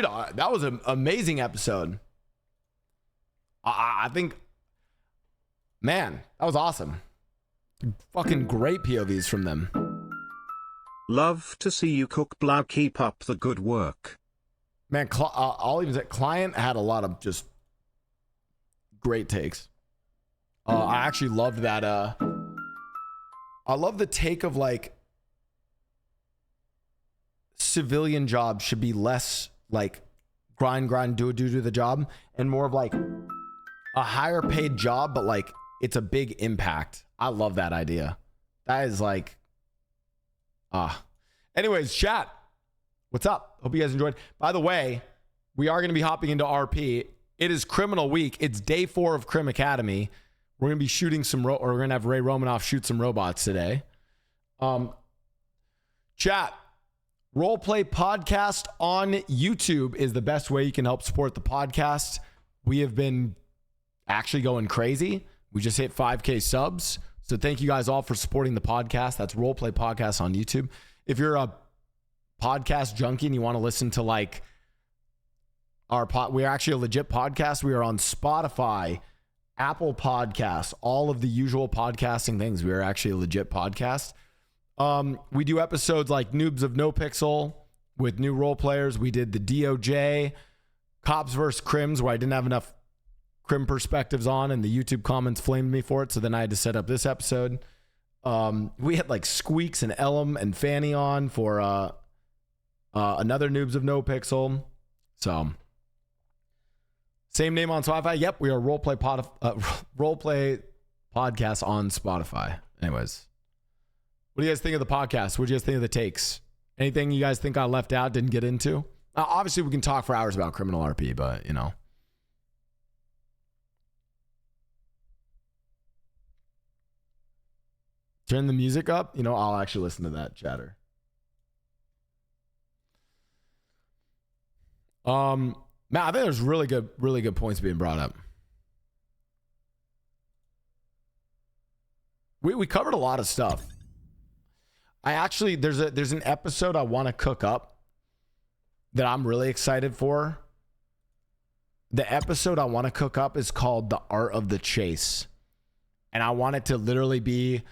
A: that was an amazing episode. I think, man, that was awesome. Fucking great POVs from them.
F: Love to see you cook, Blau. Keep up the good work.
A: Man, I'll even say Client had a lot of just great takes. I actually loved that. I love the take of like civilian jobs should be less like grind, do the job, and more of like a higher paid job, but like it's a big impact. I love that idea. That is like, anyways, chat. What's up? Hope you guys enjoyed. By the way, we are going to be hopping into RP. It is Criminal Week. It's day 4 of Crim Academy. We're going to be shooting or we're going to have Ray Romanoff shoot some robots today. Chat, Roleplay Podcast on YouTube is the best way you can help support the podcast. We have been actually going crazy. We just hit 5K subs. So thank you guys all for supporting the podcast. That's Roleplay Podcast on YouTube. If you're a podcast junkie and you want to listen to like we're actually a legit podcast. We are on Spotify, Apple Podcasts, all of the usual podcasting things. We are actually a legit podcast. We do episodes like Noobs of NoPixel with new role players. We did the DOJ, Cops vs. Crims, where I didn't have enough Crim perspectives on, and the YouTube comments flamed me for it. So then I had to set up this episode. We had like Squeaks and Ellum and Fanny on for another Noobs of NoPixel. So same name on Spotify. Yep, we are Roleplay Podcast on Spotify. Anyways, what do you guys think of the podcast? What do you guys think of the takes? Anything you guys think I left out, didn't get into? Obviously, we can talk for hours about criminal RP, but turn the music up. I'll actually listen to that chatter. Man, I think there's really good points being brought up. We covered a lot of stuff. There's an episode I want to cook up that I'm really excited for. The episode I want to cook up is called The Art of the Chase. And I want it to literally be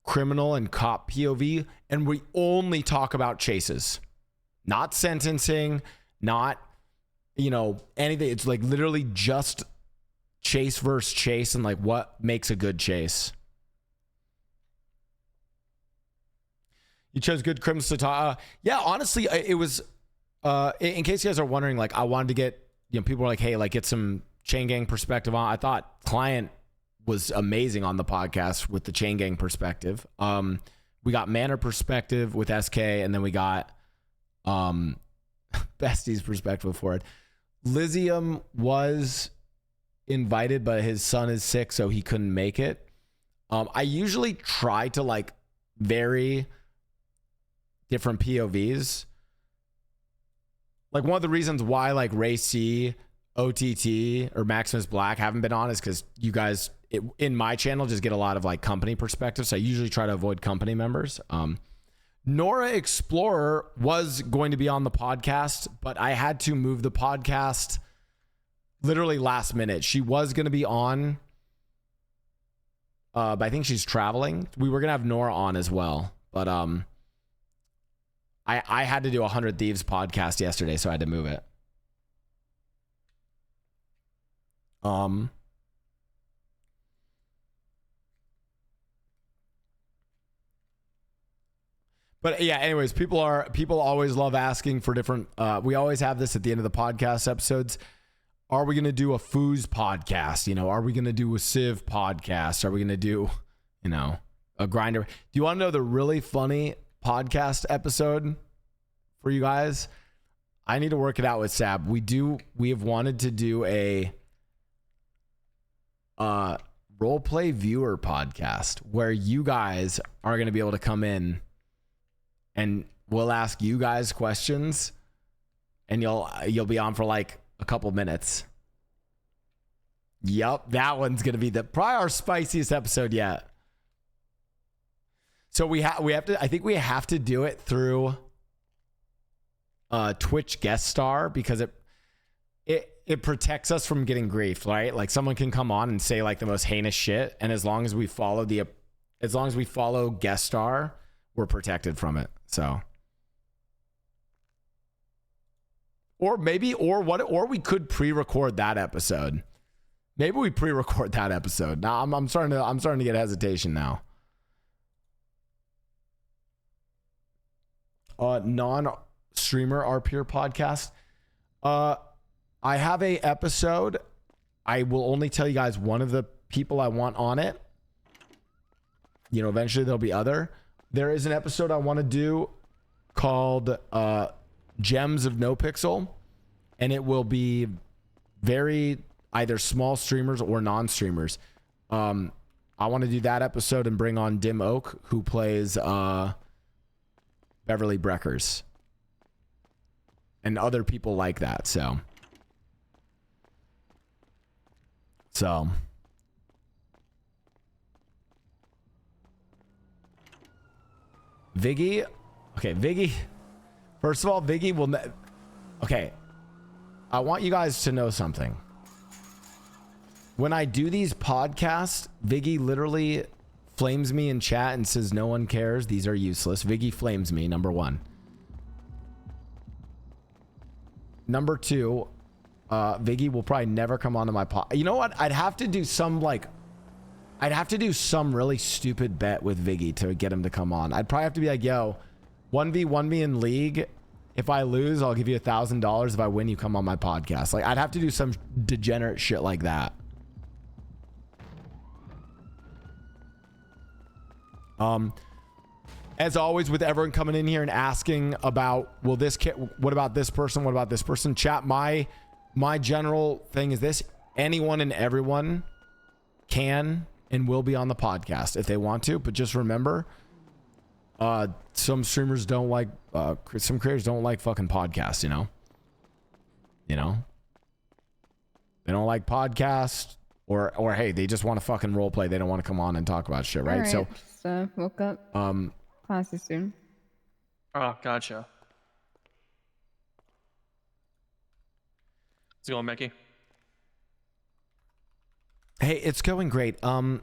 A: criminal and cop POV, and we only talk about chases, not sentencing, not anything. It's like literally just chase versus chase and like what makes a good chase. You chose good crims to talk. Yeah, honestly, it was in case you guys are wondering, like I wanted to get people were like, hey, like get some chain gang perspective on. I thought Client was amazing on the podcast with the chain gang perspective. We got Manor perspective with SK, and then we got Bestie's perspective for it. Lysium was invited, but his son is sick, so he couldn't make it. I usually try to like vary different POVs. Like one of the reasons why like Ray C, OTT, or Maximus Black haven't been on is because you guys in my channel just get a lot of like company perspectives. So I usually try to avoid company members. Nora Explorer was going to be on the podcast, but I had to move the podcast literally last minute. She was going to be on, but I think she's traveling. We were going to have Nora on as well, but I had to do 100 Thieves podcast yesterday, so I had to move it. But yeah, anyways, people always love asking for different. We always have this at the end of the podcast episodes. Are we going to do a Foos podcast? Are we going to do a Civ podcast? Are we going to do, a Grinder? Do you want to know the really funny podcast episode for you guys? I need to work it out with Sab. We have wanted to do a role play viewer podcast where you guys are going to be able to come in and we'll ask you guys questions and you'll be on for like a couple minutes. Yup, that one's going to be probably our spiciest episode yet. So we have to, I think we have to do it through Twitch guest star because it protects us from getting griefed, right? Like someone can come on and say like the most heinous shit, and as long as we follow guest star, we're protected from it. So, or we could pre-record that episode. Maybe we pre-record that episode. Now I'm starting to get hesitation now. Non-streamer RPR podcast. I have a episode. I will only tell you guys one of the people I want on it. Eventually there'll be other. There is an episode I want to do called Gems of NoPixel, and it will be very either small streamers or non-streamers. I want to do that episode and bring on Dim Oak, who plays Beverly Breckers, and other people like that. So Viggy. Okay, Viggy. First of all, Viggy will... Okay. I want you guys to know something. When I do these podcasts, Viggy literally flames me in chat and says, no one cares. These are useless. Viggy flames me, number one. Number two, Viggy will probably never come onto my pod. You know what? I'd have to do some really stupid bet with Viggy to get him to come on. I'd probably have to be like, yo, 1v1 me in League. If I lose, I'll give you $1,000. If I win, you come on my podcast. Like, I'd have to do some degenerate shit like that. As always, with everyone coming in here and asking about, what about this person? What about this person? Chat, my general thing is this: anyone and everyone can and will be on the podcast if they want to, but just remember, some streamers don't like, some creators don't like fucking podcasts, they don't like podcasts, or hey, they just want to fucking role play. They don't want to come on and talk about shit, right?
G: All right. So woke up. Class is soon.
H: Oh, gotcha. How's it going, Mickey?
A: Hey, it's going great. There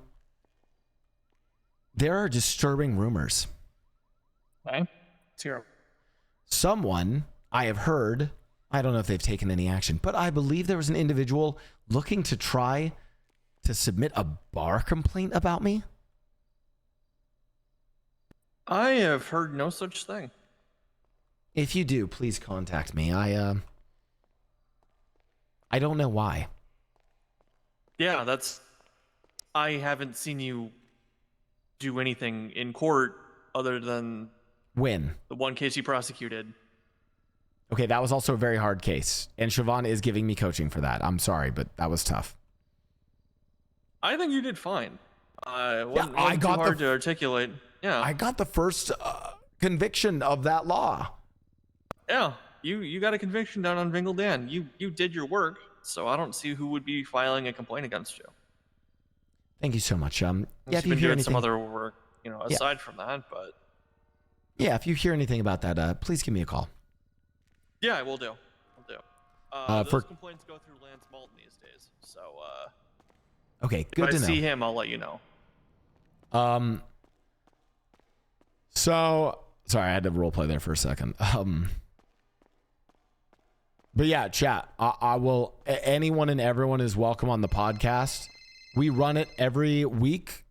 A: are disturbing rumors.
H: Okay. Let's hear 'em.
A: Someone, I have heard, I don't know if they've taken any action, but I believe there was an individual looking to try to submit a bar complaint about me.
H: I have heard no such thing.
A: If you do, please contact me. I don't know why.
H: Yeah, I haven't seen you do anything in court other than
A: When?
H: the one case you prosecuted.
A: Okay, that was also a very hard case. And Siobhan is giving me coaching for that. I'm sorry, but that was tough.
H: I think you did fine. It wasn't,
A: I
H: wasn't too
A: got
H: hard to articulate. Yeah.
A: I got the first conviction of that law.
H: Yeah. You got a conviction down on Vingle Dan. You did your work, so I don't see who would be filing a complaint against you.
A: Thank you so much. Yeah,
H: Unless
A: if
H: you've
A: you
H: been
A: hear
H: doing
A: anything,
H: some other work, aside from that, but
A: yeah, if you hear anything about that, please give me a call.
H: yeah, I will do. Those complaints go through Lance Malton these days, so
A: Okay, good to
H: if I
A: know.
H: see him, I'll let you know.
A: So sorry, I had to roleplay there for a second. But yeah, chat. I will. Anyone and everyone is welcome on the podcast. We run it every week,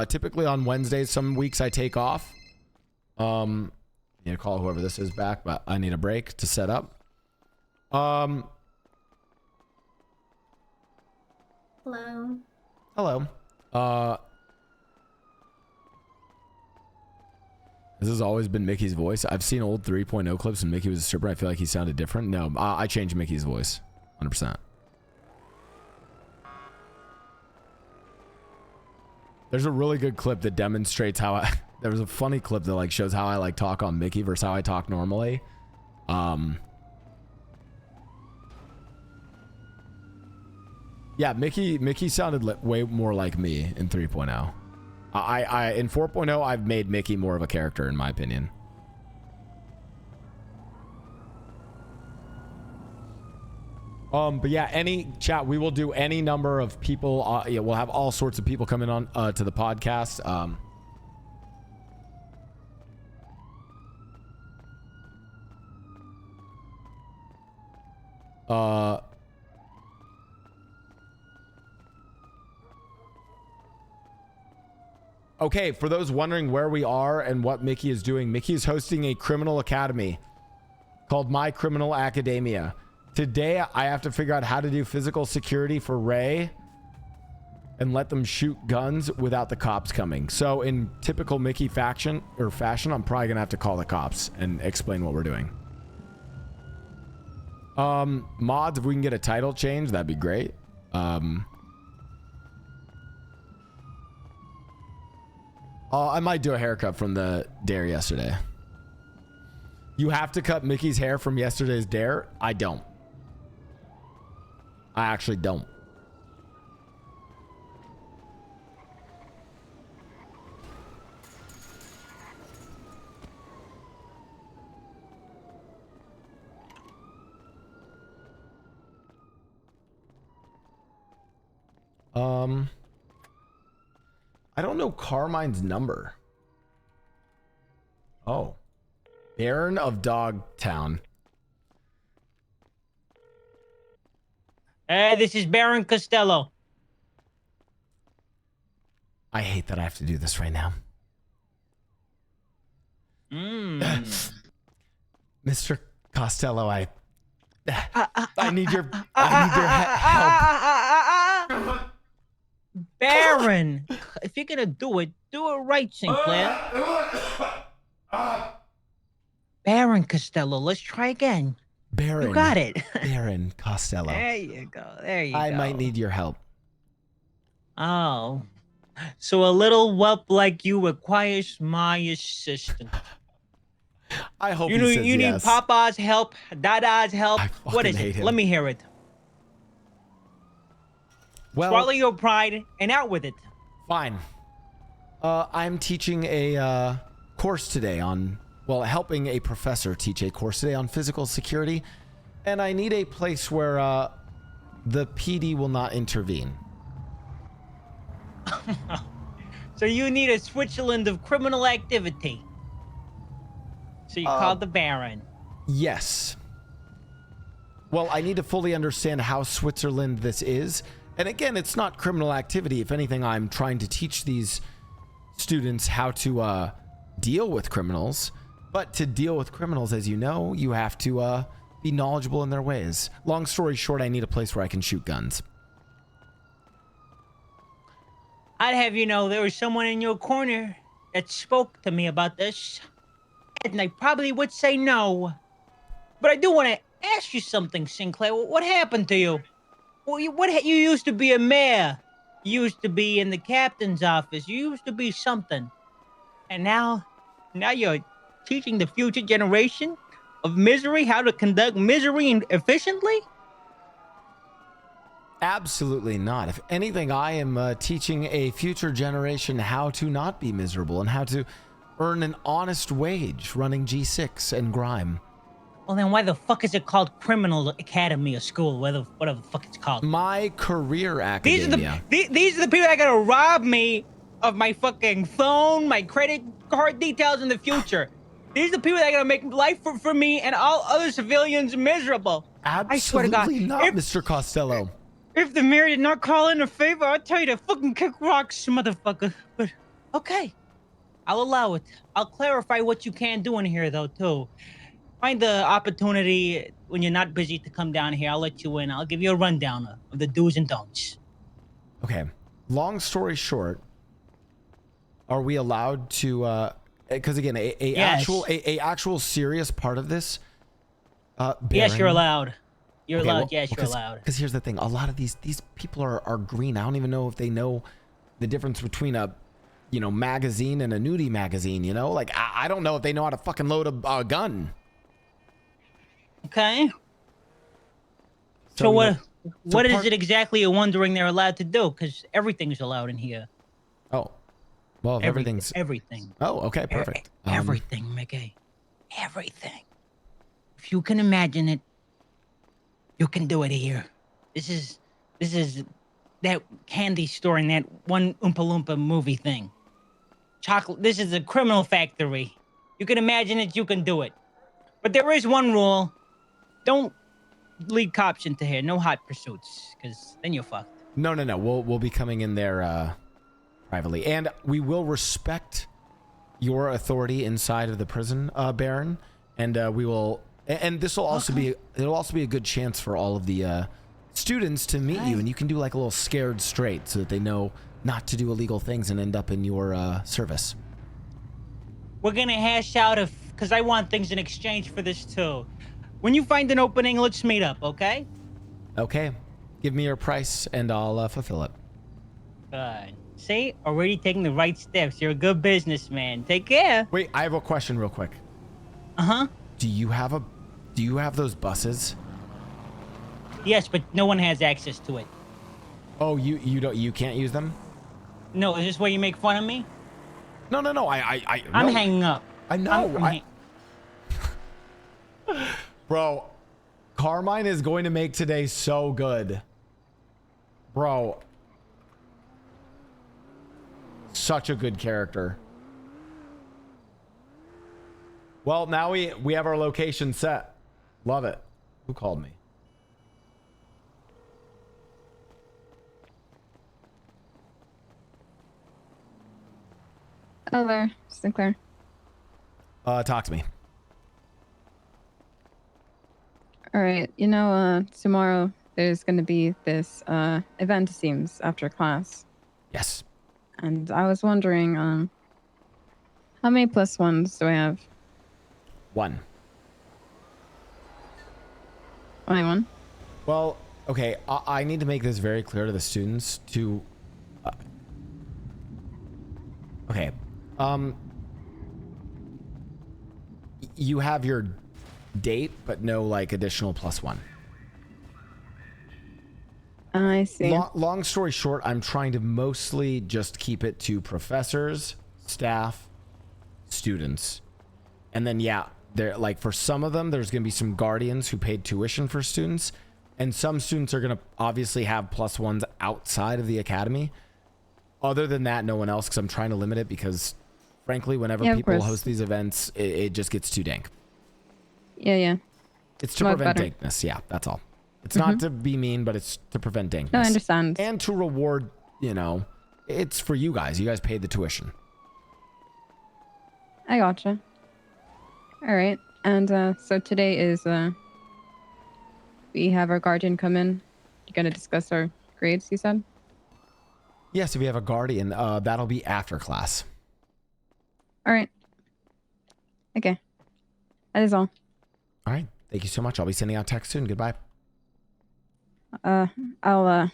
A: typically on Wednesdays. Some weeks I take off. need to call whoever this is back, but I need a break to set up.
I: Hello.
A: Hello. This has always been Mickey's voice. I've seen old 3.0 clips and Mickey was a stripper. I feel like he sounded different. No, I changed Mickey's voice. 100%. There's a really good clip that demonstrates how I... There was a funny clip that like shows how I like talk on Mickey versus how I talk normally. Yeah, Mickey sounded way more like me in 3.0. I in 4.0 I've made Mickey more of a character in my opinion. But yeah, any chat, we will do any number of people. Yeah, we'll have all sorts of people coming on to the podcast. Okay, for those wondering where we are and what Mickey is doing, Mickey is hosting a criminal academy called My Criminal Academia. Today, I have to figure out how to do physical security for Ray and let them shoot guns without the cops coming. So in typical Mickey fashion, I'm probably gonna have to call the cops and explain what we're doing. Mods, if we can get a title change, that'd be great. I might do a haircut from the dare yesterday. You have to cut Mickey's hair from yesterday's dare? I don't. I actually don't. I don't know Carmine's number. Oh. Baron of Dogtown.
J: This is Baron Costello.
A: I hate that I have to do this right now. Mr. Costello, I need your help.
J: Baron, if you're gonna do it right, Sinclair. Baron Costello, let's try again.
A: Baron.
J: You got it.
A: Baron Costello.
J: There you go. There you go.
A: I might need your help.
J: Oh. So a little whelp like you requires my assistance.
A: I hope
J: you
A: he says
J: need
A: yes.
J: Papa's help, Dada's help. What is
A: hate
J: it?
A: him.
J: Let me hear it.
A: Well,
J: swallow your pride and out with it.
A: Fine. I'm teaching a course today on, well, helping a professor teach a course today on physical security, and I need a place where the PD will not intervene.
J: So you need a Switzerland of criminal activity. So you called the Baron.
A: Yes. Well, I need to fully understand how Switzerland this is. And again, it's not criminal activity. If anything, I'm trying to teach these students how to deal with criminals. But to deal with criminals, as you know, you have to be knowledgeable in their ways. Long story short, I need a place where I can shoot guns.
J: I'd have you know there was someone in your corner that spoke to me about this. And I probably would say no. But I do want to ask you something, Sinclair. What happened to you? Well, you used to be a mayor. You used to be in the captain's office. You used to be something. And now you're teaching the future generation of misery how to conduct misery efficiently?
A: Absolutely not. If anything, I am teaching a future generation how to not be miserable and how to earn an honest wage running G6 and grime.
J: Well, then why the fuck is it called Criminal Academy or School? Whatever the fuck it's called.
A: My Career Academia.
J: These are the people that are gonna rob me of my fucking phone, my credit card details in the future. These are the people that are gonna make life for me and all other civilians miserable.
A: Absolutely
J: I swear to God,
A: not, Mr. Costello.
J: If the mayor did not call in a favor, I'll tell you to fucking kick rocks, motherfucker. But, okay. I'll allow it. I'll clarify what you can do in here, though, too. Find the opportunity when you're not busy to come down here. I'll let you in. I'll give you a rundown of the do's and don'ts.
A: Okay. Long story short, are we allowed to? Because again,
J: Yes.
A: a actual serious part of this.
J: Yes, you're
A: Baron-
J: allowed. You're
A: Okay,
J: allowed.
A: well,
J: Yes, you're allowed.
A: Because here's the thing: a lot of these people are green. I don't even know if they know the difference between a, magazine and a nudie magazine. Like I don't know if they know how to fucking load a gun.
J: Okay.
A: So,
J: So
A: you
J: what?
A: know-
J: What is
A: part-
J: it exactly you're wondering they're allowed to do? Because everything's allowed in here.
A: Oh, well, if everything's.
J: Everything.
A: Oh, okay, perfect.
J: Everything, Mickey. Everything. If you can imagine it, you can do it here. This is that candy store in that one Oompa Loompa movie thing. Chocolate. This is a criminal factory. You can imagine it, you can do it. But there is one rule. Don't lead cops into here. No hot pursuits, because then you're fucked.
A: No. We'll be coming in there privately, and we will respect your authority inside of the prison, Baron, and we will. And this will also be. It'll also be a good chance for all of the students to meet you, and you can do like a little scared straight, so that they know not to do illegal things and end up in your service.
J: We're gonna hash out because I want things in exchange for this too. When you find an opening, let's meet up, okay?
A: Okay, give me your price, and I'll fulfill it.
J: Good. See, already taking the right steps. You're a good businessman. Take care.
A: Wait, I have a question, real quick.
J: Uh-huh.
A: Do you have those buses?
J: Yes, but no one has access to it.
A: Oh, you can't use them?
J: No, is this where you make fun of me?
A: No.
J: I'm
A: no.
J: hanging up.
A: I know.
J: I'm
A: Bro, Carmine is going to make today so good. Bro. Such a good character. Well, now we have our location set. Love it. Who called me?
G: Oh, there, Sinclair.
A: Talk to me.
G: All right, tomorrow there's going to be this event, it seems, after class.
A: Yes.
G: And I was wondering, how many plus ones do I have?
A: 1.
G: Only one?
A: Well, okay. I need to make this very clear to the students to... okay. You have your date, but no, like, additional +1.
G: I see.
A: Long story short, I'm trying to mostly just keep it to professors, staff, students. And then, yeah, there, like, for some of them, there's going to be some guardians who paid tuition for students. And some students are going to obviously have +1s outside of the academy. Other than that, no one else, because I'm trying to limit it because, frankly, whenever people host these events, it just gets too dank.
G: Yeah.
A: It's to prevent dankness. Yeah, that's all. It's not to be mean, but it's to prevent dankness.
G: No, I understand.
A: And to reward, it's for you guys. You guys paid the tuition.
G: I gotcha. All right. And so today is we have our guardian come in. You're going to discuss our grades, you said?
A: Yes, if we have a guardian, that'll be after class.
G: All right. Okay. That is all.
A: All right. Thank you so much. I'll be sending out text soon. Goodbye.
G: I'll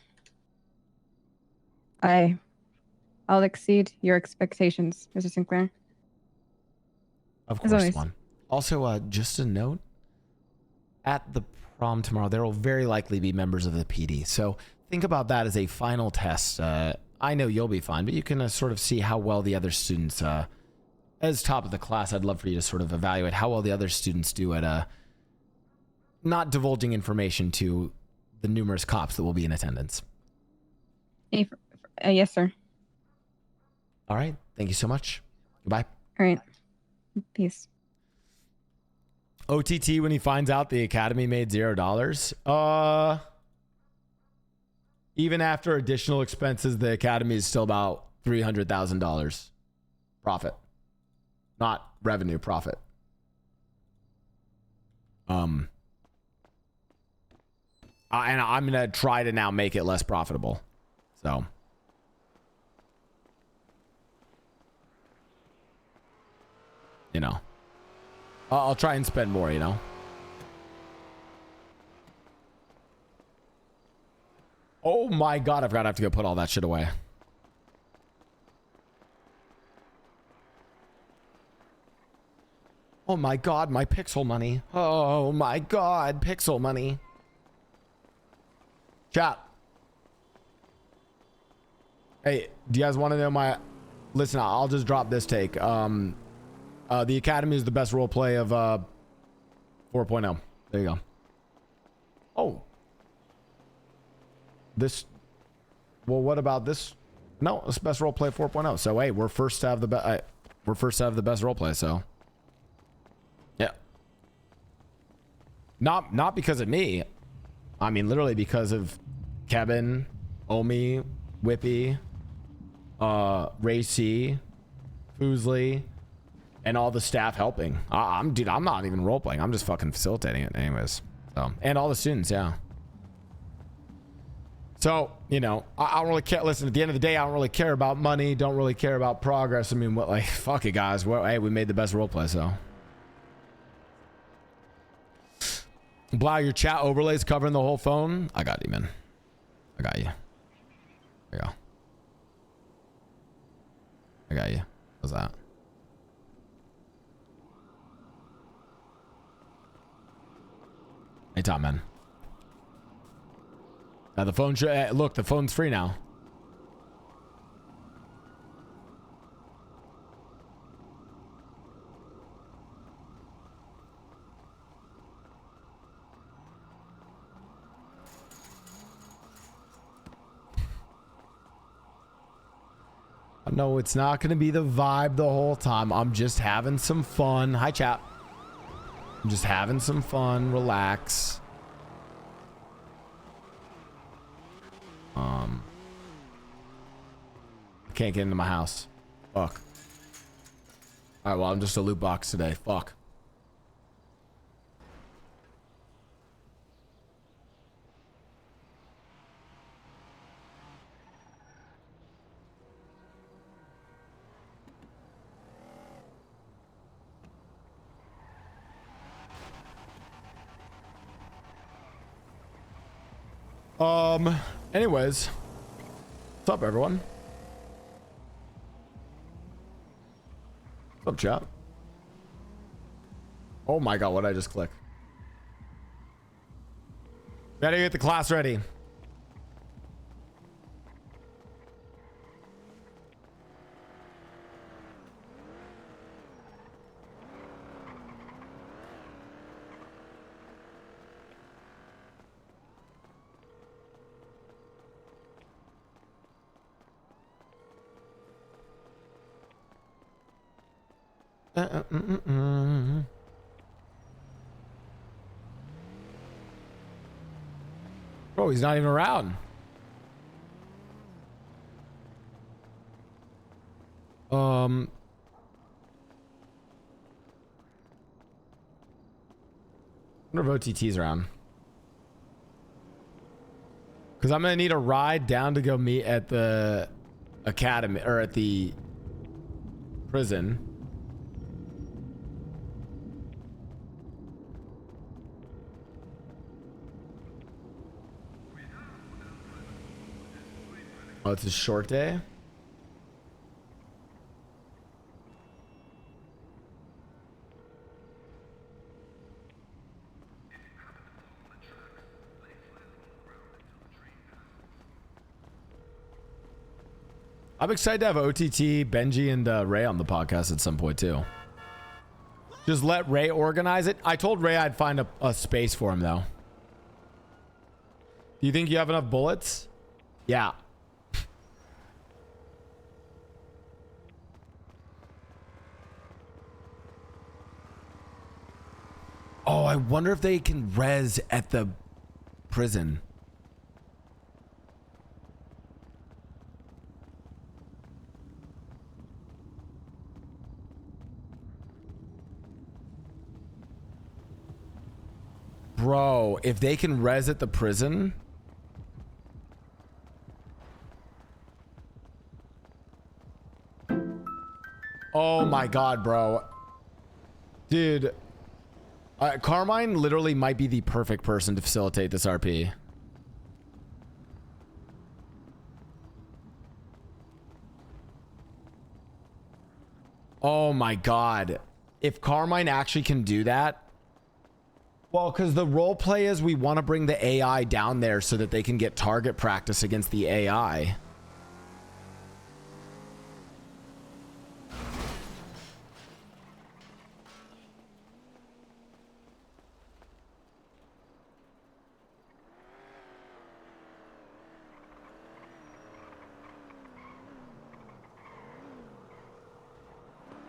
G: exceed your expectations, Mr. Sinclair.
A: Of
G: As
A: course,
G: always.
A: one. Also, just a note. At the prom tomorrow, there will very likely be members of the PD. So think about that as a final test. I know you'll be fine, but you can sort of see how well the other students, as top of the class, I'd love for you to sort of evaluate how well the other students do at not divulging information to the numerous cops that will be in attendance.
G: Yes, sir.
A: All right. Thank you so much. Goodbye.
G: All right. Peace.
A: OTT when he finds out the academy made $0. Even after additional expenses, the academy is still about $300,000 profit. not revenue, profit. And I'm gonna try to now make it less profitable. So. You know. I'll try and spend more, you know. Oh my god, I forgot I have to go put all that shit away. Oh my god, my pixel money. Oh my god, pixel money. Chat. Hey, do you guys want to know my... Listen, I'll just drop this take. The Academy is the best roleplay of 4.0. There you go. Oh. This... Well, what about this? No, it's best roleplay 4.0. So, hey, we're first to have the best... we're first to have the best roleplay, so... Yeah. Not because of me. I mean, literally because of Kevin, Omi, Whippy, Ray C, Foosley, and all the staff helping. Dude, I'm not even role playing. I'm just fucking facilitating it anyways. So, and all the students, yeah. So, you know, I don't really care. Listen, at the end of the day, I don't really care about money. Don't really care about progress. I mean, what, like, fuck it, guys. Well, hey, we made the best role play, so. Blau, your chat overlays covering the whole phone. I got you, man. I got you. There you go. I got you. What's that? Anytime, man. Now the phone should look. The phone's free now. No, it's not going to be the vibe the whole time. I'm just having some fun. Hi, chat. I'm just having some fun. Relax. I can't get into my house. Fuck. All right, well, I'm just a loot box today. Fuck. Anyways, what's up, everyone? What's up, chat? Oh my god, what did I just click? Gotta get the class ready. Oh, he's not even around. I wonder if OTT's around. Because I'm going to need a ride down to go meet at the academy or at the prison. Oh, it's a short day? I'm excited to have OTT, Benji, and Ray on the podcast at some point too. Just let Ray organize it. I told Ray I'd find a space for him though. Do you think you have enough bullets? Yeah. Oh, I wonder if they can res at the prison. Bro, if they can res at the prison. Oh my god, bro. Dude. Carmine literally might be the perfect person to facilitate this RP. Oh my god. If Carmine actually can do that. Well, because the role play is we want to bring the AI down there so that they can get target practice against the AI.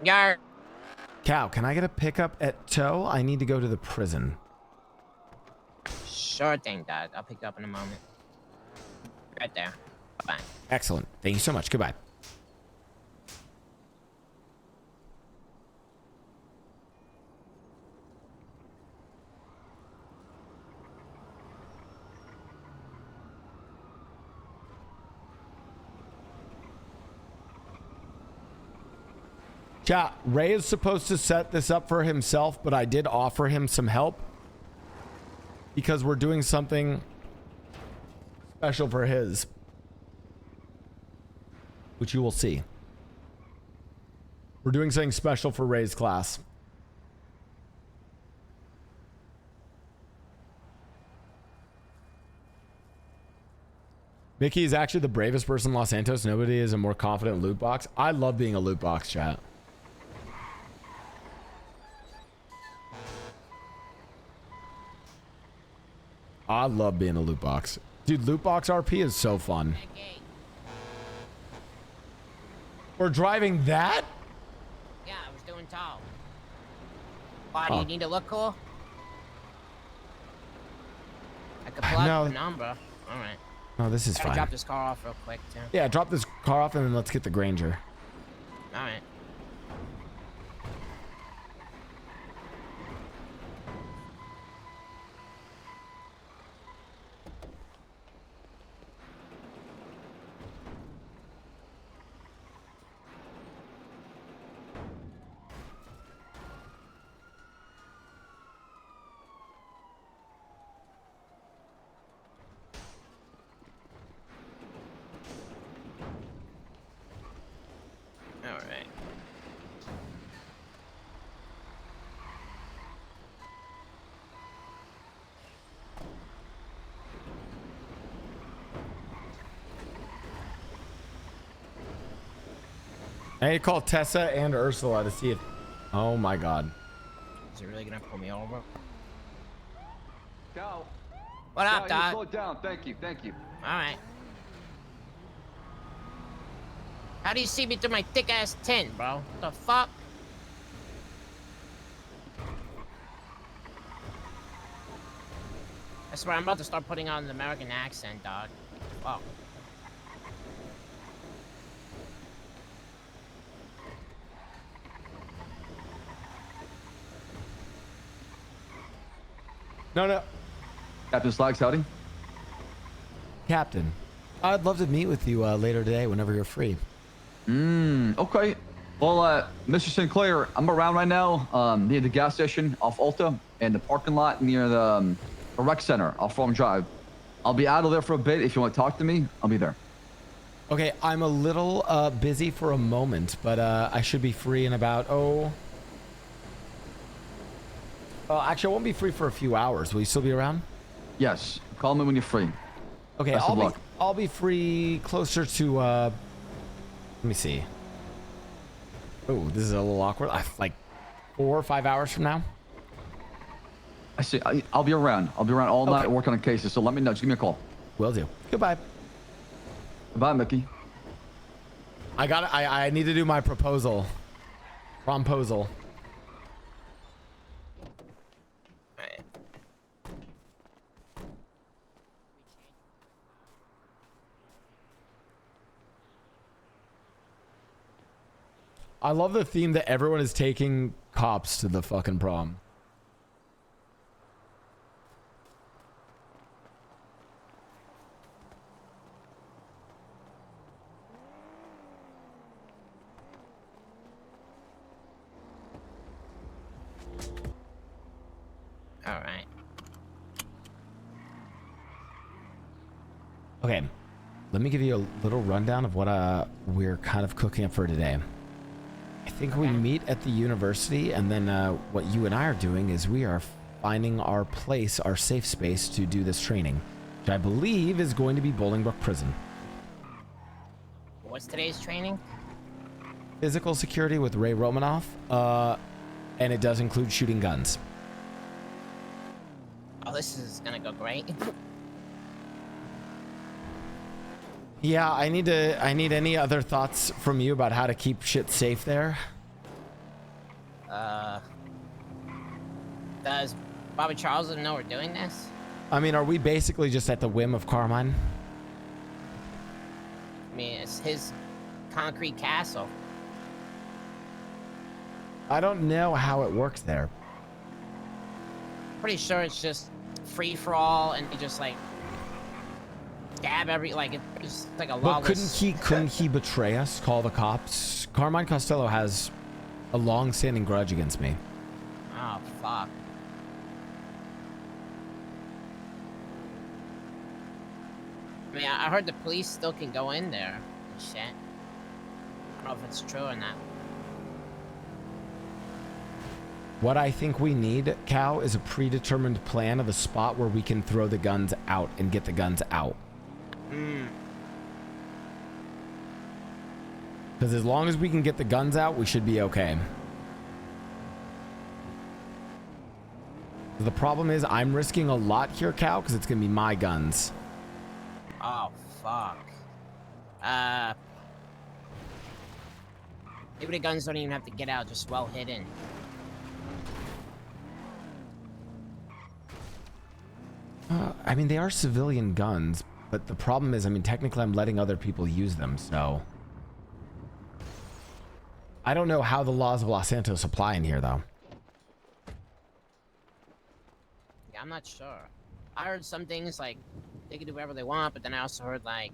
K: Yar.
A: Cow, can I get a pickup at Toe? I need to go to the prison.
K: Sure thing, Dad. I'll pick you up in a moment. Right there. Bye.
A: Excellent. Thank you so much. Goodbye. Chat, Ray is supposed to set this up for himself, but I did offer him some help because we're doing something special for his, which you will see. We're doing something special for Ray's class. Mickey is actually the bravest person in Los Santos. Nobody is a more confident loot box. I love being a loot box, chat. I love being a loot box. Dude, loot box RP is so fun. We're driving that?
K: Yeah, I was doing tall. Why do you need to look cool? I could plug
A: No.
K: the number. All right.
A: Oh, this is
K: Gotta
A: fine.
K: drop this car off real quick, too.
A: Yeah, drop this car off and then let's get the Granger.
K: All right. All right.
A: I need to call Tessa and Ursula to see if... Oh my god.
K: Is it really gonna pull me over?
E: Cal.
K: What up,
E: Cal,
K: dog?
E: slow it down. Thank you. Thank you.
K: All right. How do you see me through my thick ass tint, bro? What the fuck? I swear I'm about to start putting on an American accent, dog. Wow.
A: No.
E: Captain Slag's howdy.
A: Captain, I'd love to meet with you later today whenever you're free.
E: Okay. Well, Mr. Sinclair, I'm around right now near the gas station off Alta and the parking lot near the rec center off Farm Drive. I'll be out of there for a bit. If you want to talk to me, I'll be there.
A: Okay, I'm a little busy for a moment, but I should be free in about, actually, I won't be free for a few hours. Will you still be around?
E: Yes. Call me when you're free.
A: Okay,
E: Best of luck.
A: I'll be free closer to, let me see. Oh, this is a little awkward. Like 4 or 5 hours from now?
E: I see. I'll be around. I'll be around all night working on cases, so let me know. Just give me a call.
A: Will do. Goodbye.
E: Bye, Mickey.
A: I need to do my proposal. Promposal. I love the theme that everyone is taking cops to the fucking prom.
K: All right.
A: Okay, let me give you a little rundown of what we're kind of cooking up for today. I think we meet at the university, and then what you and I are doing is we are finding our place, our safe space to do this training, which I believe is going to be Bolingbroke Prison.
K: What's today's training?
A: Physical security with Ray Romanoff, and it does include shooting guns.
K: Oh, this is gonna go great.
A: Yeah, I need any other thoughts from you about how to keep shit safe there?
K: Does Bobby Charles know we're doing this?
A: I mean, are we basically just at the whim of Carmine?
K: I mean, it's his concrete castle.
A: I don't know how it works there.
K: Pretty sure it's just free for all, and you just like stab it's like a
A: But
K: lawless.
A: couldn't he betray us? Call the cops? Carmine Costello has a long-standing grudge against me.
K: Oh fuck. I mean, I heard the police still can go in there and shit. I don't know if it's true or not.
A: What I think we need, Cal, is a predetermined plan of a spot where we can throw the guns out and get the guns out. Because as long as we can get the guns out, we should be okay. The problem is I'm risking a lot here, Cal, because it's going to be my guns.
K: Oh fuck. Maybe the guns don't even have to get out, just well hidden.
A: I mean, they are civilian guns, but the problem is, I mean, technically I'm letting other people use them, so... I don't know how the laws of Los Santos apply in here, though.
K: Yeah, I'm not sure. I heard some things like they can do whatever they want, but then I also heard like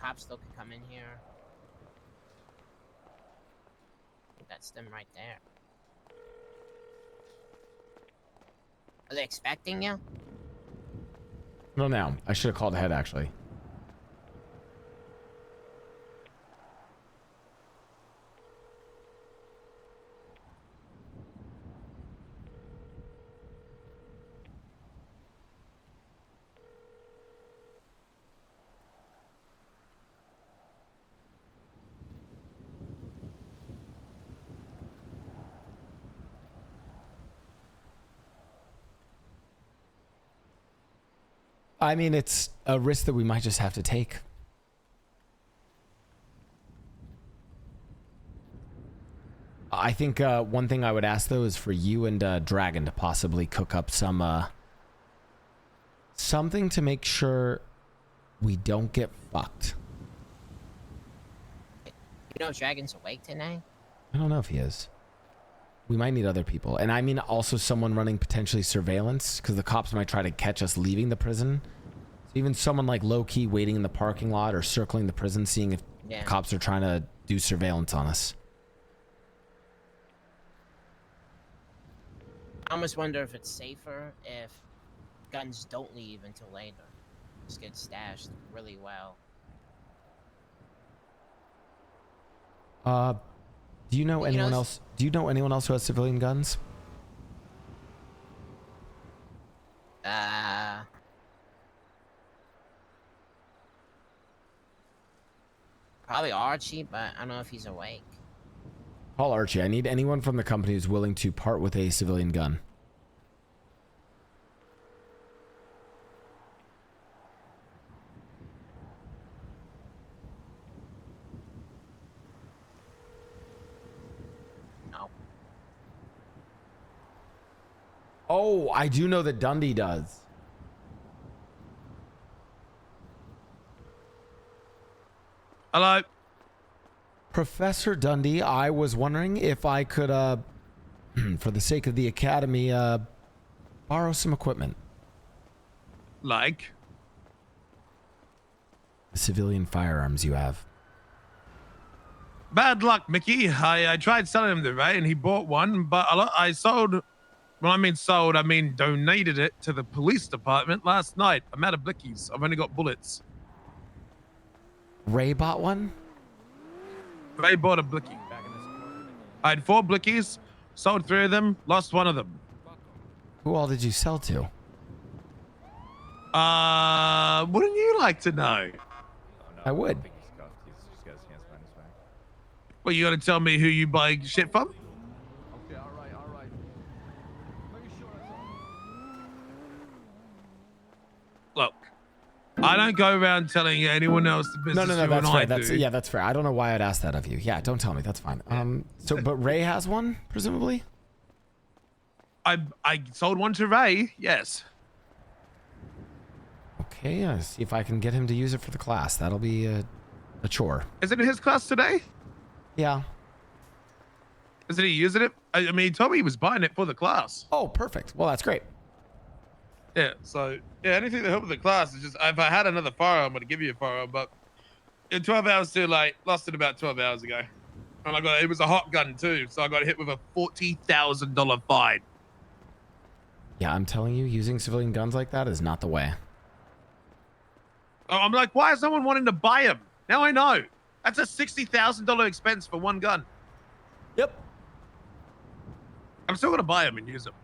K: cops still can come in here. I think that's them right there. Are they expecting you?
A: No, now. I should have called ahead, actually. I mean, it's a risk that we might just have to take. I think one thing I would ask, though, is for you and Dragon to possibly cook up some something to make sure we don't get fucked.
K: You know if Dragon's awake tonight?
A: I don't know if he is. We might need other people. And I mean also someone running potentially surveillance, because the cops might try to catch us leaving the prison. So even someone like low-key waiting in the parking lot or circling the prison, seeing if the cops are trying to do surveillance on us.
K: I almost wonder if it's safer if guns don't leave until later. Just get stashed really well.
A: Do you know anyone else? Do you know anyone else who has civilian guns?
K: Probably Archie, but I don't know if he's awake.
A: Call Archie. I need anyone from the company who's willing to part with a civilian gun.
K: No.
A: Oh, I do know that Dundee does.
C: Hello.
A: Professor Dundee, I was wondering if I could, for the sake of the academy, borrow some equipment.
C: Like?
A: The civilian firearms you have.
C: Bad luck, Mickey. I tried selling him the right, and he bought one, but I sold
L: When I mean sold, I mean donated it to the police department last night. I'm out of blickies. I've only got bullets.
A: Ray bought one?
L: Ray bought a blicky. I had 4 blickies, sold 3 of them, lost 1 of them.
A: Who all did you sell to?
L: Wouldn't you like to know?
A: I would.
L: Well, you got to tell me who you buy shit from?
E: Okay, all right.
L: Look, I don't go around telling anyone else the business.
A: No,
L: you
A: that's
L: and
A: fair.
L: I
A: That's
L: do.
A: yeah, that's fair. I don't know why I'd ask that of you. Yeah, don't tell me. That's fine. But Ray has one, presumably.
L: I sold one to Ray. Yes.
A: Okay, see if I can get him to use it for the class. That'll be a chore.
L: Is it in his class today?
A: Yeah.
L: Isn't he using it? I mean, he told me he was buying it for the class.
A: Oh, perfect. Well, that's great.
L: Yeah. So yeah, anything to help with the class is just. If I had another firearm, I'm gonna give you a firearm. But 12 hours too late. Lost it about 12 hours ago. And it was a hot gun too, so I got hit with a $40,000 fine.
A: Yeah, I'm telling you, using civilian guns like that is not the way.
L: I'm like, why is no one wanting to buy them? Now I know. That's a $60,000 expense for one gun.
A: Yep.
L: I'm still gonna buy them and use them.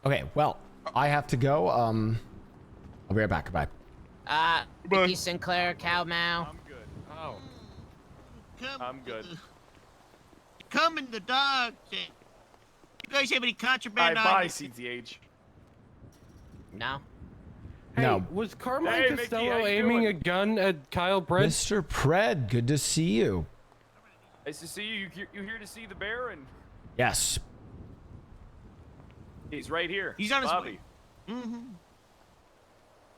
A: Okay, well, I have to go. I'll be right back. Goodbye.
K: Vicky Sinclair, Cow Mao.
H: I'm good. Oh,
M: Come,
H: I'm good.
M: Come in the dog. You guys have any contraband
H: Bye,
M: items?
H: CTH.
K: No.
A: No.
N: Was Carmine
H: Hey, Mickey, how
N: Costello
H: you
N: aiming
H: doing?
N: a gun at Kyle Brent?
A: Mr. Pred, good to see you.
H: Nice to see you. You here to see the bear? And
A: Yes.
H: he's right here.
M: He's on his
H: Bobby.
M: way. Mm-hmm.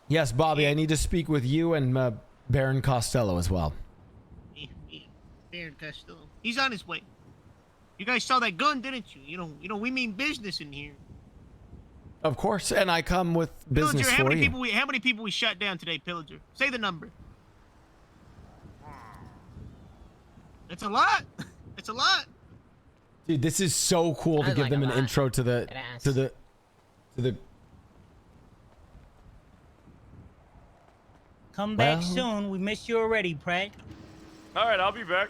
A: Yes, Bobby, I need to speak with you and Baron Costello as well.
M: Baron Costello. He's on his way. You guys saw that gun, didn't you? You know, we mean business in here.
A: Of course, and I come with business
M: Pillager,
A: for you.
M: how many people we shot down today, Pillager? Say the number. That's a lot. That's a lot.
A: Dude, this is so cool to
K: Sounds
A: give
K: like
A: them
K: a
A: an
K: lot.
A: intro to the
K: Badass.
A: to the
J: Come back
A: Well-
J: soon. We miss you already, Pred.
H: All right, I'll be back.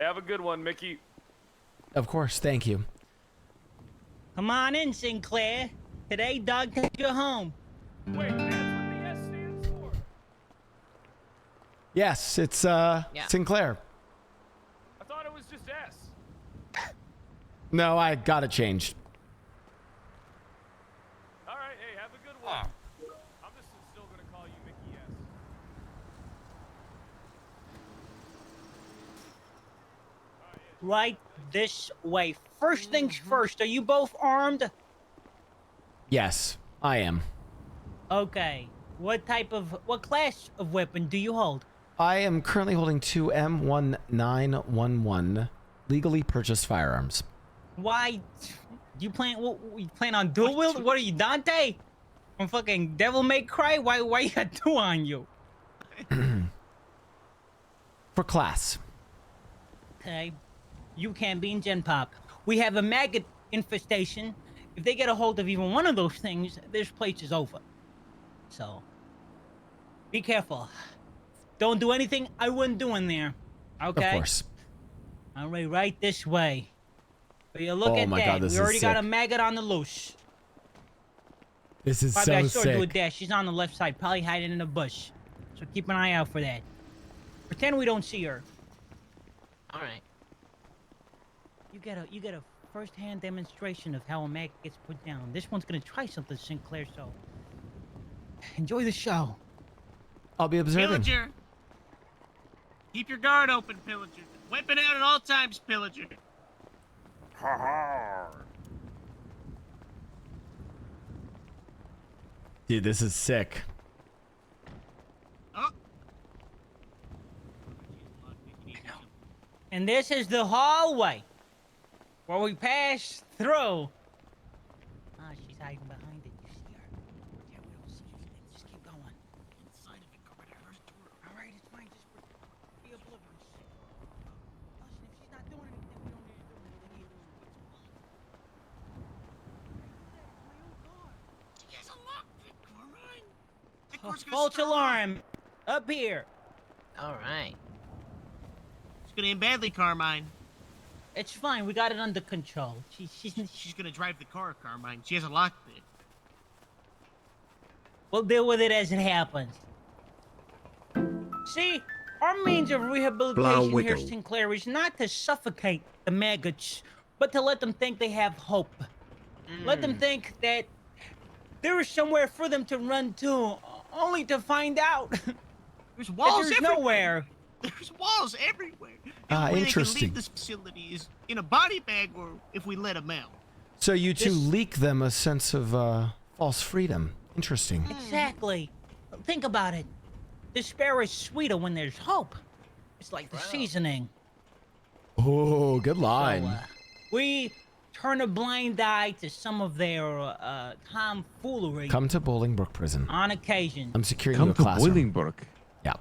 H: Have a good one, Mickey.
A: Of course, thank you.
J: Come on in, Sinclair. Today, dog takes you home.
H: Wait, that's what the S stands for.
A: Yes, it's Sinclair.
H: I thought it was just S.
A: No, I got it changed.
H: All right, hey, have a good one. I'm just still gonna call you Mickey S.
J: Right this way. First things first, are you both armed?
A: Yes, I am.
J: Okay. What class of weapon do you hold?
A: I am currently holding two M1911 legally purchased firearms.
J: Why? You plan on dual wield? What are you, Dante? From fucking Devil May Cry? Why you got two on you?
A: For class.
J: Okay. You can't be in Gen Pop. We have a maggot infestation. If they get a hold of even one of those things, this place is over. So, be careful. Don't do anything I wouldn't do in there. Okay?
A: Of course.
J: All right this way. But you look
A: Oh
J: at
A: my
J: that.
A: God, this
J: We
A: is
J: already got a
A: sick.
J: maggot on the loose.
A: This is
J: Probably I
A: so
J: saw her do a
A: sick.
J: dash. She's on the left side, probably hiding in a bush. So keep an eye out for that. Pretend we don't see her.
K: All right.
J: You get a first-hand demonstration of how a maggot gets put down. This one's gonna try something, Sinclair. So enjoy the show.
A: I'll be observing.
M: Pillager. Keep your guard open, Pillager. Weapon out at all times, Pillager.
A: Dude, this is sick.
M: Oh.
J: And this is the hallway where we pass through. Ah, she's hiding behind it. You see her? Yeah, we don't see anything. Just keep going. Inside of it, go right at her door. All right, it's fine. Just be oblivious. Listen, if False alarm. Up here.
K: All right.
M: It's gonna end badly, Carmine.
J: It's fine. We got it under control.
M: She's gonna drive the car, Carmine. She has a lockpick.
J: We'll deal with it as it happens. See, our means of
F: Blau
J: rehabilitation here,
F: wiggle.
J: Sinclair, is not to suffocate the maggots, but to let them think they have hope. Let them think that there is somewhere for them to run to, only to find out
M: There's walls
J: there's
M: everywhere.
J: nowhere.
M: There's walls everywhere. The only way they can
A: Interesting.
M: leave this facility is in a body bag or if we let them out.
A: So you two
J: This-
A: leak them a sense of false freedom. Interesting.
J: Exactly. Think about it. Despair is sweeter when there's hope. It's like the seasoning.
A: Oh, good line.
J: So, we turn a blind eye to some of their tomfoolery
A: Come to Bolingbrook Prison.
J: on occasion.
A: I'm securing
N: Come
A: your
N: to
A: classroom.
N: Bolingbrook.
A: Yeah.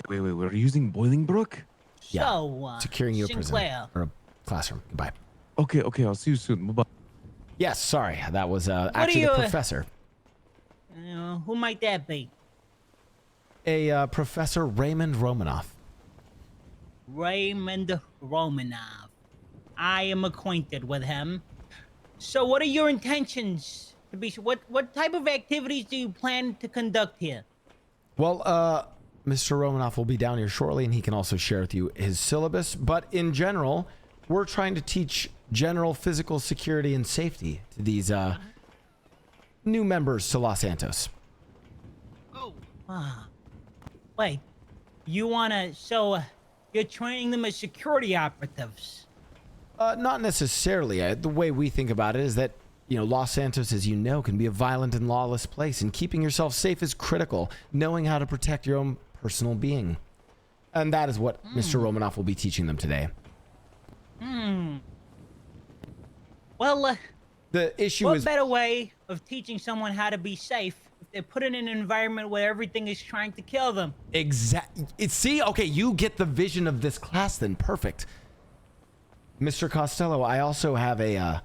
N: Wait, we're using Bolingbrook?
A: Yeah.
J: So,
A: Securing your
J: Sinclair,
A: prison or classroom. Goodbye.
N: Okay, I'll see you soon. Bye-bye.
A: Yes, sorry. That was actually
J: you,
A: the professor.
J: who might that be?
A: A Professor Raymond Romanoff.
J: Raymond Romanov. I am acquainted with him. So what are your intentions to be? What type of activities do you plan to conduct here?
A: Well, Mr. Romanoff will be down here shortly, and he can also share with you his syllabus. But in general, we're trying to teach general physical security and safety to these new members to Los Santos.
M: Oh,
J: Wait, you wanna? So you're training them as security operatives?
A: Not necessarily. The way we think about it is that, Los Santos, as you know, can be a violent and lawless place, and keeping yourself safe is critical, knowing how to protect your own personal being. And that is what Mr. Romanoff will be teaching them today.
J: Well,
A: The issue
J: what
A: is...
J: better way of teaching someone how to be safe if they're put in an environment where everything is trying to kill them?
A: See? Okay, you get the vision of this class then. Perfect. Mr. Costello, I also have a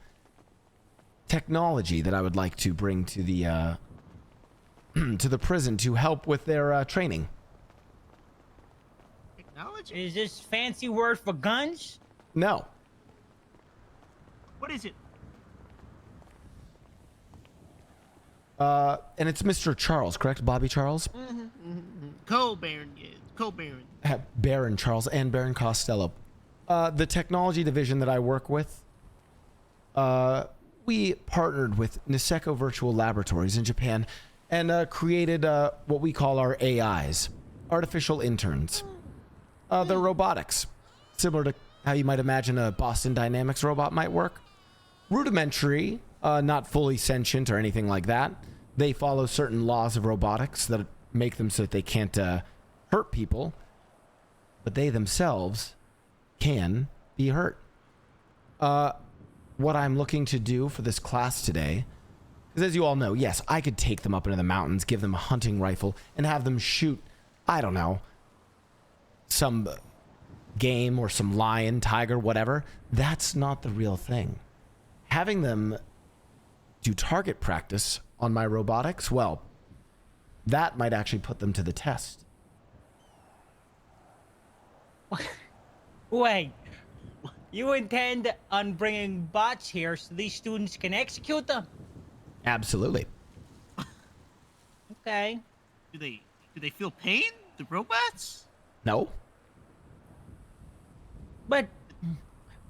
A: technology that I would like to bring to the to the prison to help with their training.
M: technology?
J: Is this fancy word for guns?
A: No.
M: What is it?
A: And it's Mr. Charles, correct? Bobby Charles?
M: Cole Baron, yeah. Cole Baron.
A: Baron Charles and Baron Costello. The technology division that I work with, we partnered with Niseko Virtual Laboratories in Japan and created what we call our AIs, artificial interns. They're robotics, similar to how you might imagine a Boston Dynamics robot might work. Rudimentary, not fully sentient or anything like that. They follow certain laws of robotics that make them so that they can't hurt people, but they themselves can be hurt. What I'm looking to do for this class today is, as you all know, yes, I could take them up into the mountains, give them a hunting rifle, and have them shoot, I don't know, some game or some lion, tiger, whatever. That's not the real thing. Having them do target practice on my robotics, well, that might actually put them to the test.
J: Wait, you intend on bringing bots here so these students can execute them?
A: Absolutely.
J: Okay.
M: Do they feel pain? The robots?
A: No.
J: But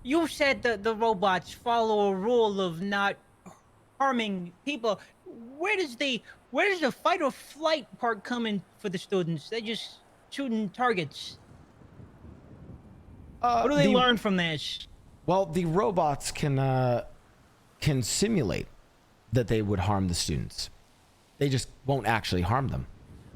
J: you said that the robots follow a rule of not harming people. Where does the fight or flight part come in for the students? They're just shooting targets. What do they learn from this?
A: Well, the robots can simulate that they would harm the students. They just won't actually harm them.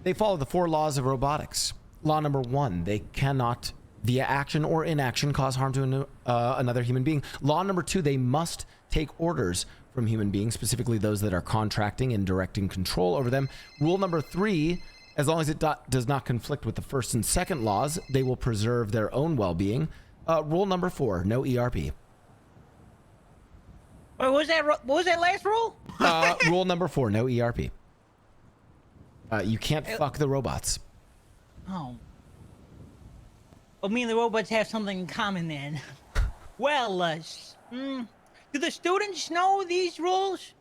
A: They follow the 4 laws of robotics. Law number 1, they cannot, via action or inaction, cause harm to another human being. Law number 2, they must take orders from human beings, specifically those that are contracting and directing control over them. Rule number 3, as long as it does not conflict with the first and second laws, they will preserve their own well-being. Rule number 4, no ERP.
J: Wait, what was that last rule?
A: Rule number 4, no ERP. You can't fuck the robots.
J: Oh. Well, me and the robots have something in common then. Well, do the students know these rules?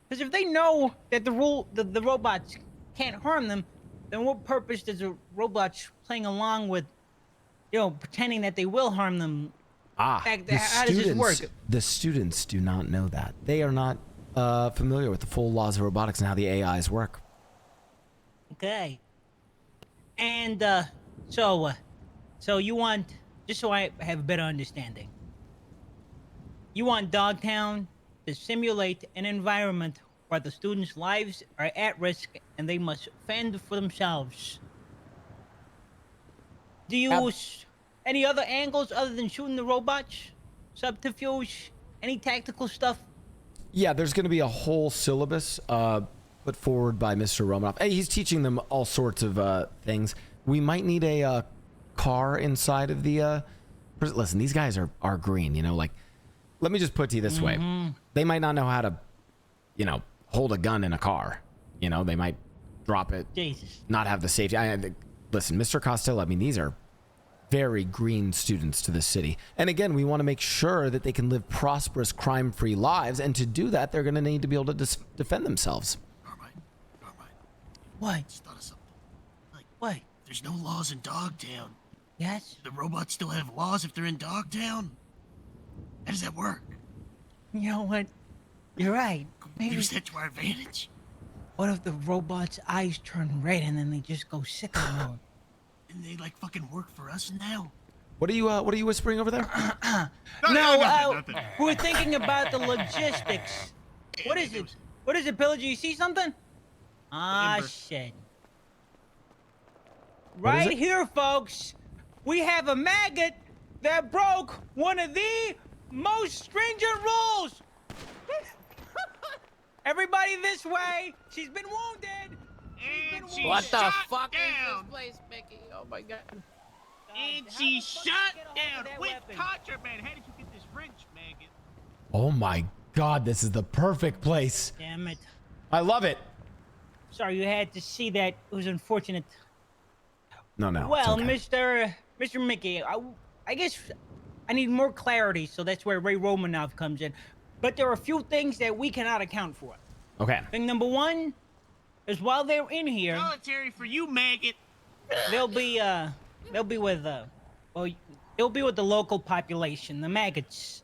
J: Because if they know that the robots can't harm them, then what purpose does the robots playing along with, pretending that they will harm them?
A: How does this work? The students do not know that. They are not familiar with the full laws of robotics and how the AIs work.
J: Okay. And so you want, just so I have a better understanding, you want Dogtown to simulate an environment where the students' lives are at risk and they must fend for themselves. Do you use any other angles other than shooting the robots? Subterfuge? Any tactical stuff?
A: Yeah, there's going to be a whole syllabus put forward by Mr. Romanoff. Hey, he's teaching them all sorts of things. We might need a car inside of the... Listen, these guys are green, like... Let me just put it to you this way. They might not know how to, hold a gun in a car. They might drop it,
J: Jesus.
A: Not have the safety. Listen, Mr. Costello, these are very green students to the city. And again, we want to make sure that they can live prosperous, crime-free lives. And to do that, they're going to need to be able to defend themselves.
M: Carmine.
J: What?
M: Just thought of something.
J: What?
M: There's no laws in Dogtown.
J: Yes?
M: Do the robots still have laws if they're in Dogtown? How does that work?
J: You know what? You're right. Maybe
M: use that to our advantage.
J: What if the robot's eyes turn red and then they just go sicko mode?
M: And they fucking work for us now?
A: What are you whispering over there?
M: Nothing.
J: We're thinking about the logistics. What is it? What is it, Pillager? You see something? Shit. Right here, folks. We have a maggot that broke one of the most stringent rules. Everybody this way. She's been wounded.
K: What the fuck is this place, Mickey? Oh my god.
M: And she's shot down with contraband. How did you get this wrench, maggot?
A: Oh my god, this is the perfect place.
J: Damn it.
A: I love it.
J: Sorry you had to see that. It was unfortunate.
A: No.
J: Well,
A: okay.
J: Mr. Mickey, I guess I need more clarity, so that's where Ray Romanoff comes in. But there are a few things that we cannot account for.
A: Okay.
J: Thing number one is while they're in here,
M: Solitary for you, maggot.
J: they'll be with the local population, the maggots.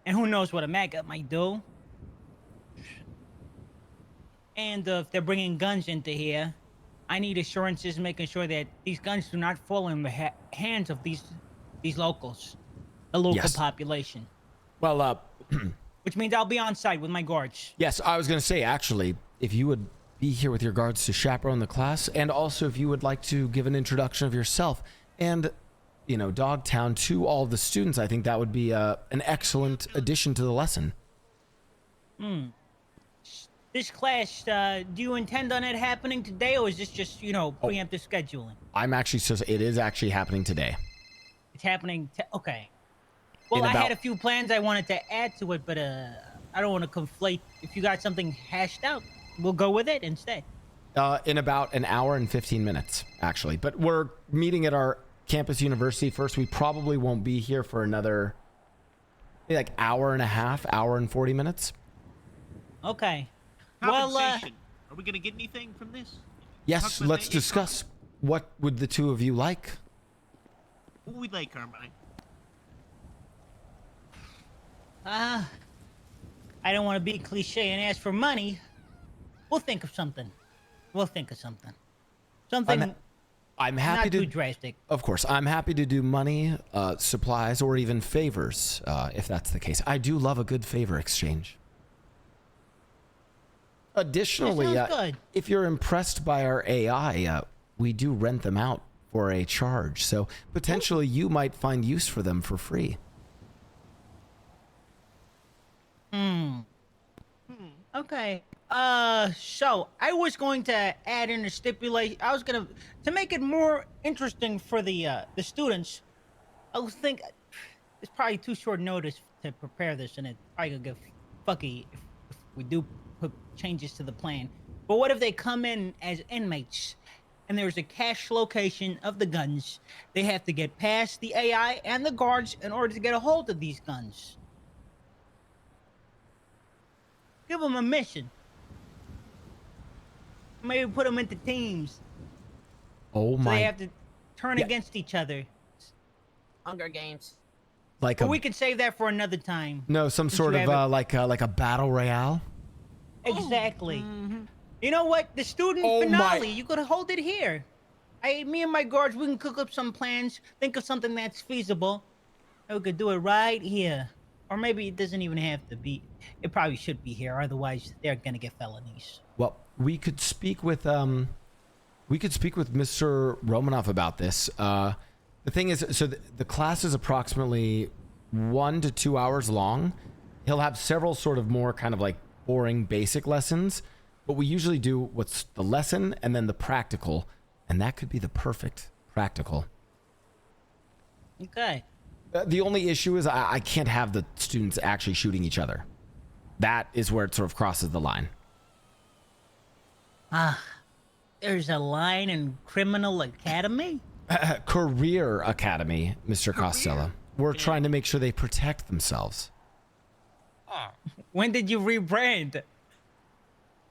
J: And who knows what a maggot might do. And if they're bringing guns into here, I need assurances making sure that these guns do not fall in the hands of these locals, the local population.
A: Well,
J: which means I'll be on site with my guards.
A: Yes, I was going to say, actually, if you would be here with your guards to chaperone the class, and also if you would like to give an introduction of yourself and, Dogtown to all the students, I think that would be an excellent addition to the lesson.
J: This class, do you intend on it happening today, or is this just, preemptive scheduling?
A: It is actually happening today.
J: It's happening, okay. Well, I had a few plans I wanted to add to it, but I don't want to conflate. If you got something hashed out, we'll go with it instead.
A: In about an hour and 15 minutes, actually. But we're meeting at our campus university first. We probably won't be here for another, hour and a half, hour and 40 minutes.
J: Okay.
M: Compensation. Are we going to get anything from this?
A: Yes, let's discuss. What would the two of you like?
M: What would we like, Carmine?
J: I don't want to be cliche and ask for money. We'll think of something. Something
A: I'm happy
J: not
A: to
J: too drastic.
A: Of course, I'm happy to do money, supplies, or even favors, if that's the case. I do love a good favor exchange. Additionally, if you're impressed by our AI, we do rent them out for a charge. So potentially you might find use for them for free.
J: Okay. So I was going to add in a stipulation. I was gonna to make it more interesting for the students. I was think it's probably too short notice to prepare this, and it's probably gonna get fucky if we do put changes to the plan. But what if they come in as inmates and there's a cache location of the guns? They have to get past the AI and the guards in order to get a hold of these guns. Give them a mission. Maybe put them into teams.
A: Oh
J: So
A: my!
J: they have to turn against each other.
K: Hunger Games.
A: Like
J: But
A: a
J: we could save that for another time.
A: no, some
J: since
A: sort
J: you
A: of
J: have it-
A: like a battle royale.
J: Exactly. You know what? The student
A: Oh my-
J: finale. You could hold it here. Me and my guards, we can cook up some plans. Think of something that's feasible. And we could do it right here. Or maybe it doesn't even have to be. It probably should be here. Otherwise, they're gonna get felonies.
A: Well, we could speak with Mr. Romanov about this. The thing is, so the class is approximately 1 to 2 hours long. He'll have several sort of more kind of like boring basic lessons, but we usually do what's the lesson and then the practical, and that could be the perfect practical.
J: Okay.
A: The only issue is I can't have the students actually shooting each other. That is where it sort of crosses the line.
J: There's a line in Criminal Academy?
A: Career Academy, Mr. Costello. We're trying to make sure they protect themselves.
J: When did you rebrand?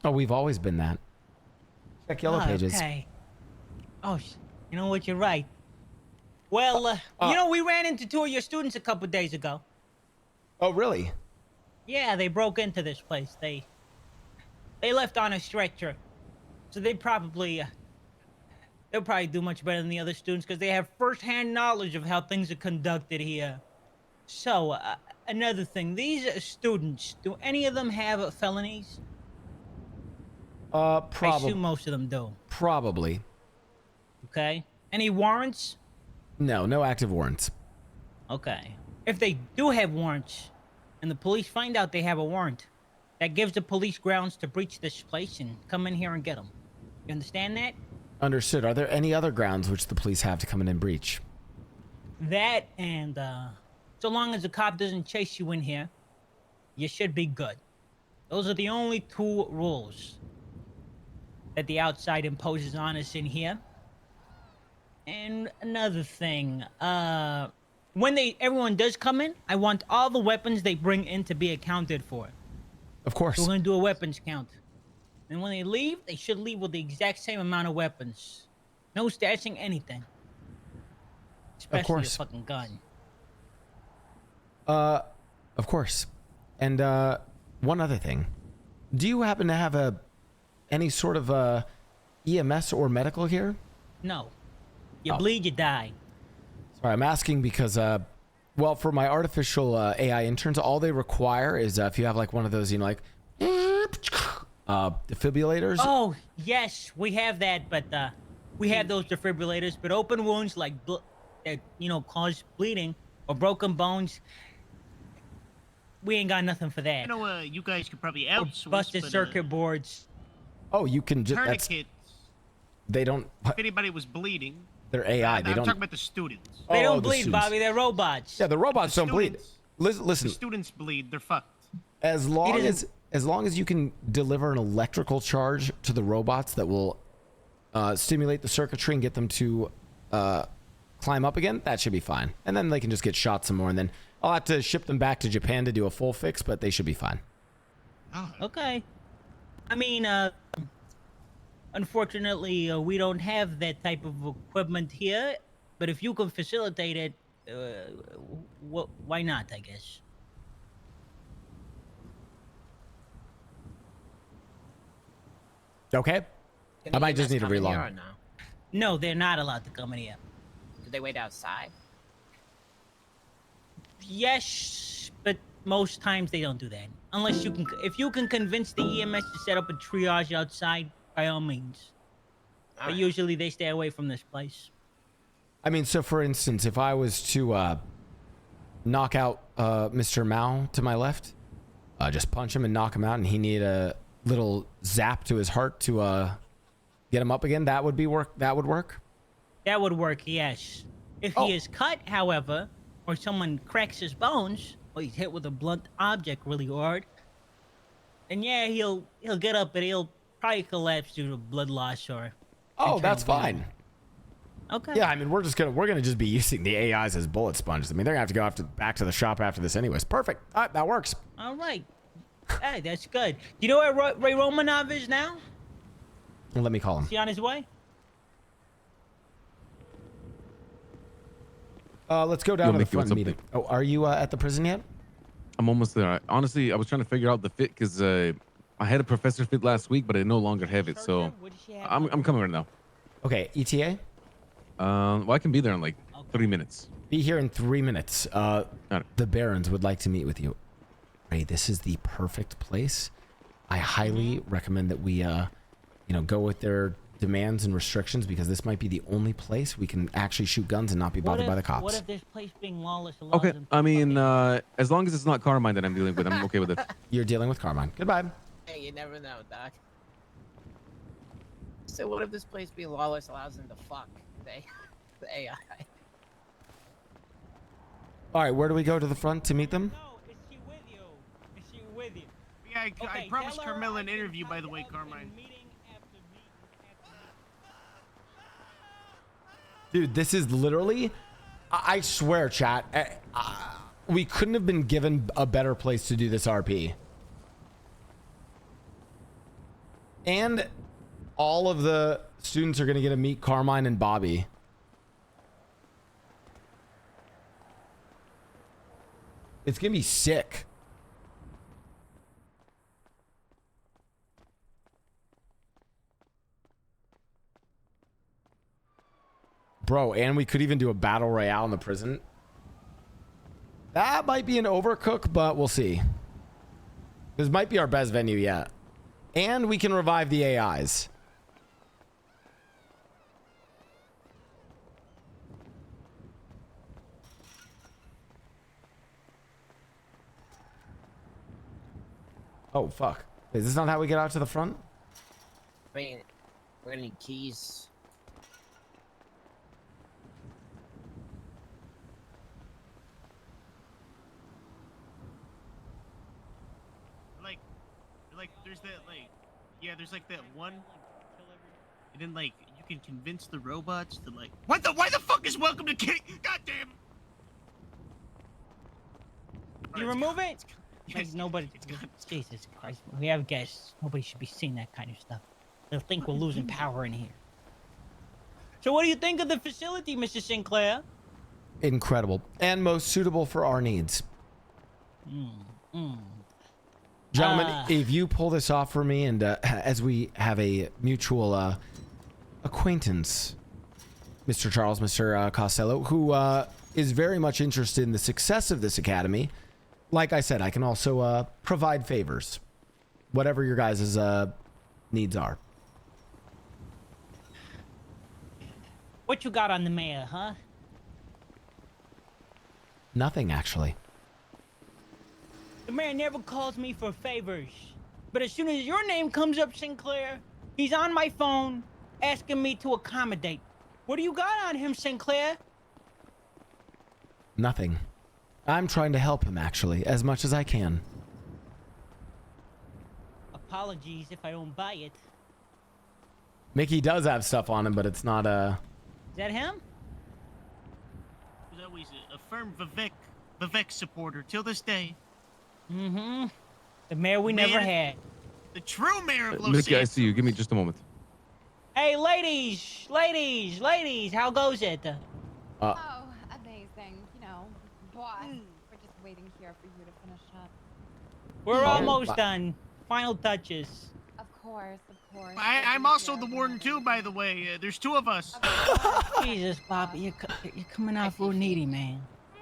A: Oh, we've always been that. Check Yellow Pages.
J: Okay. Oh, you know what? You're right. Well, you know, we ran into 2 of your students a couple days ago.
A: Oh, really?
J: Yeah, they broke into this place. They left on a stretcher. So they'll probably do much better than the other students because they have first-hand knowledge of how things are conducted here. So, another thing, these students, do any of them have felonies? I assume most of them do.
A: Probably.
J: Okay. Any warrants?
A: No active warrants.
J: Okay. If they do have warrants, and the police find out they have a warrant, that gives the police grounds to breach this place and come in here and get them. You understand that?
A: Understood. Are there any other grounds which the police have to come in and breach?
J: That and, so long as the cop doesn't chase you in here, you should be good. Those are the only 2 rules that the outside imposes on us in here. And another thing, when everyone does come in, I want all the weapons they bring in to be accounted for.
A: Of course.
J: So we're gonna do a weapons count. And when they leave, they should leave with the exact same amount of weapons. No stashing anything. Especially
A: course.
J: a fucking gun.
A: Of course. And one other thing. Do you happen to have any sort of EMS or medical here?
J: No. You bleed, you die.
A: Sorry, I'm asking because well, for my artificial AI interns, all they require is if you have like one of those, you know, like defibrillators.
J: Oh, yes, we have that, but we have those defibrillators, but open wounds like that, you know, cause bleeding or broken bones, we ain't got nothing for that.
M: You know, you guys could probably
J: Or
M: outsource.
J: busted
M: but,
J: circuit boards.
A: Oh, you can just
M: tourniquets.
A: They don't.
M: If anybody was bleeding.
A: They're AI.
M: I'm
A: they don't.
M: talking about the students.
J: They don't
A: the
J: bleed,
A: students.
J: Bobby. They're robots.
A: Yeah, the robots don't bleed.
M: Students.
A: Listen.
M: The students bleed. They're fucked.
A: As long as you can deliver an electrical charge to the robots that will stimulate the circuitry and get them to climb up again, that should be fine. And then they can just get shot some more, and then I'll have to ship them back to Japan to do a full fix, but they should be fine.
J: Okay. I mean, unfortunately, we don't have that type of equipment here, but if you can facilitate it, why not, I guess?
A: Okay.
K: Can
A: I might
K: the
A: just need to
K: EMS come in here
A: relog.
K: or no?
J: No, they're not allowed to come in here.
K: Could they wait outside?
J: Yes, but most times they don't do that. Unless you can, if you can convince the EMS to set up a triage outside, by all means. But usually they stay away from this place.
A: I mean, so for instance, if I was to knock out Mr. Mao to my left, just punch him and knock him out, and he need a little zap to his heart to get him up again, that would work. That would work.
J: That would work, yes. If he is cut, however, or someone cracks his bones, or he's hit with a blunt object really hard, then yeah, he'll get up, but he'll Probably collapsed due to blood loss or.
A: Oh, that's
J: internal
A: fine.
J: bleeding. Okay.
A: Yeah, I mean, we're gonna just be using the AIs as bullet sponges. I mean, they're gonna have to go back to the shop after this anyways. Perfect. All right, that works.
J: All right. Hey, that's good. Do you know where Ray Romanov is now?
A: Well, let me call him.
J: Is he on his way?
A: Let's go down
N: Yo,
A: to the
N: Mickey, what's
A: front
N: up,
A: meeting. Oh, are you at the prison yet?
N: I'm almost there. Honestly, I was trying to figure out the fit because I had a professor fit last week, but I no longer have it. So I'm coming right now.
A: Okay, ETA?
N: Well, I can be there in like 3 minutes.
A: Be here in 3 minutes. The Barons would like to meet with you. Ray, this is the perfect place. I highly recommend that we, go with their demands and restrictions because this might be the only place we can actually shoot guns and not be bothered by the cops.
J: What if this place being lawless allows
N: Okay,
J: them
N: I mean, as long as it's not Carmine that I'm dealing with, I'm okay with it.
A: You're dealing with Carmine. Goodbye.
K: Hey, you never know, Doc. So what if this place being lawless allows them to fuck the AI?
A: All right, where do we go to the front to meet them?
J: Is she with you?
M: Yeah, I promised Carmella an interview, by the way, Carmine.
A: Dude, this is literally, I swear, chat, we couldn't have been given a better place to do this RP. And all of the students are going to get to meet Carmine and Bobby. It's going to be sick. Bro, and we could even do a battle royale in the prison. That might be an overcook, but we'll see. This might be our best venue yet. And we can revive the AIs. Oh, fuck. Is this not how we get out to the front?
K: I mean, we're gonna need keys.
M: Like, there's that, there's like that one, and then like you can convince the robots to like. Why the fuck is welcome to King? Goddamn.
J: You remove it? Like nobody. Jesus Christ. We have guests. Nobody should be seeing that kind of stuff. They'll think we're losing power in here. So what do you think of the facility, Mr. Sinclair?
A: Incredible. And most suitable for our needs. Gentlemen, if you pull this off for me, and as we have a mutual acquaintance, Mr. Charles, Mr. Costello, who is very much interested in the success of this academy, like I said, I can also provide favors, whatever your guys' needs are.
J: What you got on the mayor, huh?
A: Nothing, actually.
J: The mayor never calls me for favors. But as soon as your name comes up, Sinclair, he's on my phone asking me to accommodate. What do you got on him, Sinclair?
A: Nothing. I'm trying to help him, actually, as much as I can.
J: Apologies if I don't buy it.
A: Mickey does have stuff on him, but it's not,
J: Is that him?
M: He's always a firm Vivek supporter till this day.
J: Mm-hmm. The mayor we never had.
M: The true mayor of Los
N: Mickey, I
M: Santos.
N: see you. Give me just a moment.
J: Hey, ladies, how goes it?
G: Oh, amazing. You know, boss. We're just waiting here for you to finish up.
J: We're almost done. Final touches.
G: Of course, of course.
M: I'm also the warden too, by the way. There's two of us.
J: Jesus, Bobby, you're coming off real needy, man.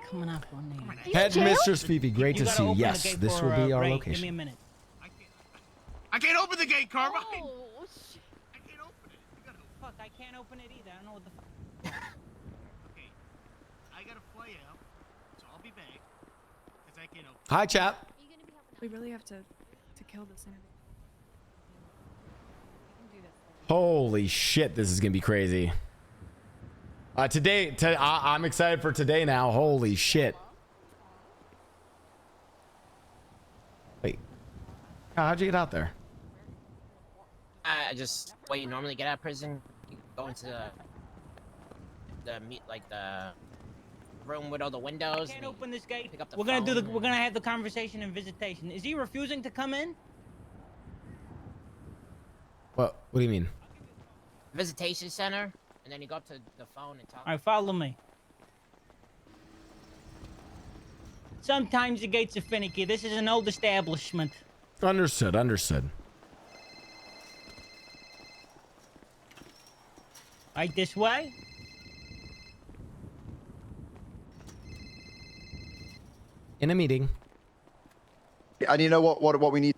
J: Coming off real needy.
A: Head Mistress Fifi, great to
J: gotta
A: see you.
J: open the
A: Yes,
J: gate
A: this
J: for,
A: will be our
J: Ray.
A: location.
J: Give me a minute.
M: I can't open the gate, Carmine.
G: Oh,
M: I can't open it. You gotta
J: Fuck, I can't open it either. I don't know what the fuck.
M: Okay. I gotta fly out, so I'll be back. Cause I can't open
A: Hi, chap.
O: We really have to kill this interview.
A: Holy shit, this is gonna be crazy. I'm excited for today now. Holy shit. Wait, how'd you get out there?
K: that? Just what you normally get out of prison? You go into the room with all the windows.
J: Can't open this gate.
K: Pick up the
J: We're gonna do the.
K: phone
J: We're gonna have the conversation in visitation. Is he refusing to come in?
A: What do you mean?
K: visitation center, and then you go up to the phone and talk.
J: All right, follow me. Sometimes the gates are finicky. This is an old establishment.
A: Understood, understood.
J: Right this way?
A: In a meeting.
P: And you know what we need?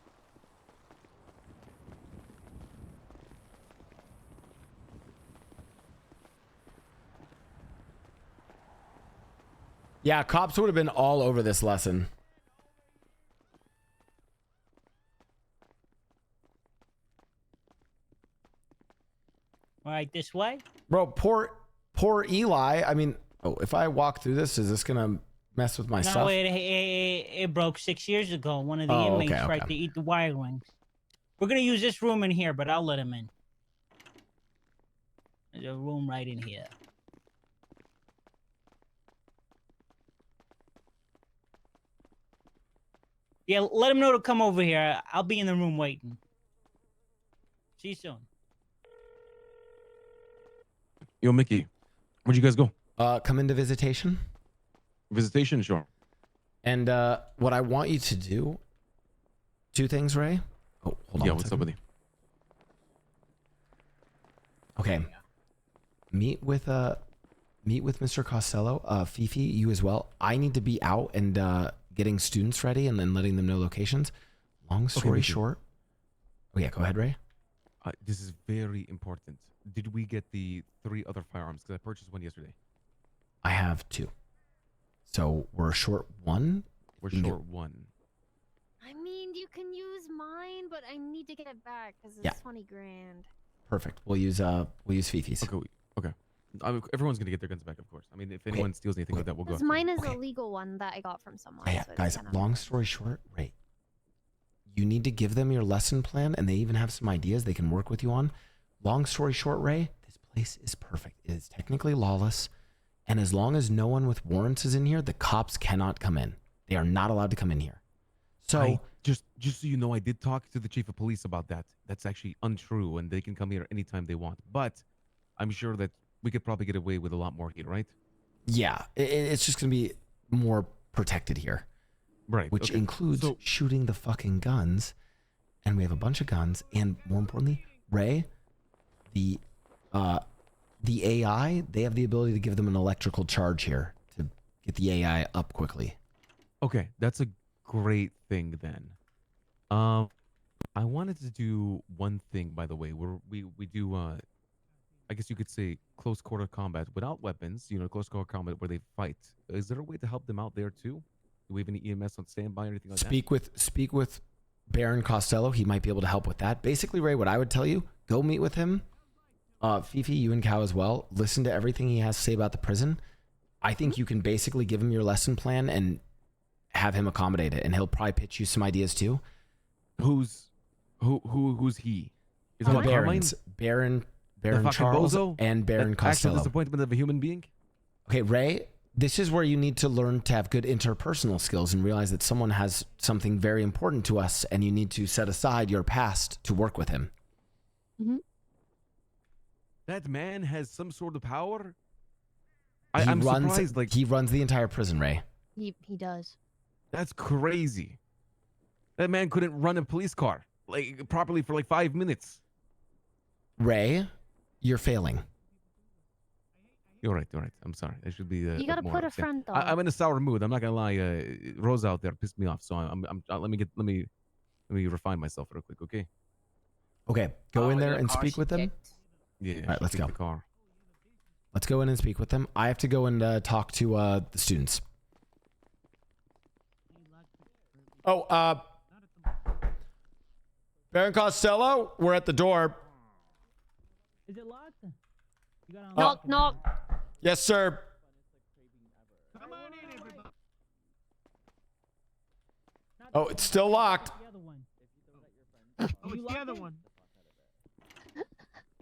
A: Yeah, cops would have been all over this lesson.
J: All right, this way?
A: Bro, poor Eli. I mean, if I walk through this, is this gonna mess with my stuff?
J: No, it broke 6 years ago. One of the inmates tried to eat the wirelings. We're gonna use this room in here, but I'll let him in. There's a room right in here. Yeah, let him know to come over here. I'll be in the room waiting. See you soon.
N: Yo, Mickey, where'd you guys go?
A: Come into visitation.
N: Visitation, sure.
A: And what I want you to do, two things, Ray. Oh, hold on.
N: Yeah, what's up with you?
A: Okay. Meet with Mr. Costello. Fifi, you as well. I need to be out and getting students ready and then letting them know locations. Long story short. Oh yeah, go ahead, Ray.
N: This is very important. Did we get the 3 other firearms? Because I purchased one yesterday.
A: I have 2. So we're short 1.
N: We're short 1.
Q: I mean, you can use mine, but I need to get it back because it's 20 grand.
A: Perfect. We'll use Fifi's.
N: Okay. Everyone's gonna get their guns back, of course. I mean, if anyone steals anything like that, we'll go.
Q: Because mine is a legal one that I got from someone.
A: Yeah,
Q: so
A: guys. Long story short, Ray. You need to give them your lesson plan, and they even have some ideas they can work with you on. Long story short, Ray, this place is perfect. It is technically lawless, and as long as no one with warrants is in here, the cops cannot come in. They are not allowed to come in here. So
N: just so you know, I did talk to the chief of police about that. That's actually untrue, and they can come here anytime they want. But I'm sure that we could probably get away with a lot more here, right?
A: yeah, it's just gonna be more protected here,
N: right?
A: Which includes shooting the fucking guns, and we have a bunch of guns, and more importantly, Ray, the AI, they have the ability to give them an electrical charge here to get the AI up quickly.
N: Okay, that's a great thing then. I wanted to do one thing, by the way. We do I guess you could say close quarter combat without weapons, close quarter combat where they fight. Is there a way to help them out there too? Do we have any EMS on standby or anything like that?
A: Speak with Baron Costello. He might be able to help with that. Basically, Ray, what I would tell you, go meet with him. Fifi, you and Cow as well. Listen to everything he has to say about the prison. I think you can basically give him your lesson plan and have him accommodate it, and he'll probably pitch you some ideas too.
N: Who's he? Is
A: The
N: that
A: Barons, Baron Charles
N: bozo?
A: and Baron
N: Actual
A: Costello.
N: disappointment of a human being?
A: Okay, Ray, this is where you need to learn to have good interpersonal skills and realize that someone has something very important to us, and you need to set aside your past to work with him.
N: That man has some sort of power?
A: I'm surprised. He runs the entire prison, Ray.
Q: He does.
N: That's crazy. That man couldn't run a police car properly for 5 minutes.
A: Ray, you're failing.
N: You're right. I'm sorry. I should be.
Q: You gotta
N: more
Q: put a
N: upset.
Q: front on.
N: I'm in a sour mood. I'm not gonna lie. Rose out there pissed me off. So let me refine myself real quick. Okay.
A: Okay, go in there and speak with them.
N: Yeah.
A: All right, let's go.
N: The car.
A: Let's go in and speak with them. I have to go and talk to the students. Oh, Baron Costello, we're at the door.
J: Is it locked? You got
Q: Knock, knock.
A: Yes, sir.
M: Come on in, everybody.
A: Oh, it's still locked.
M: Oh, it's the other one.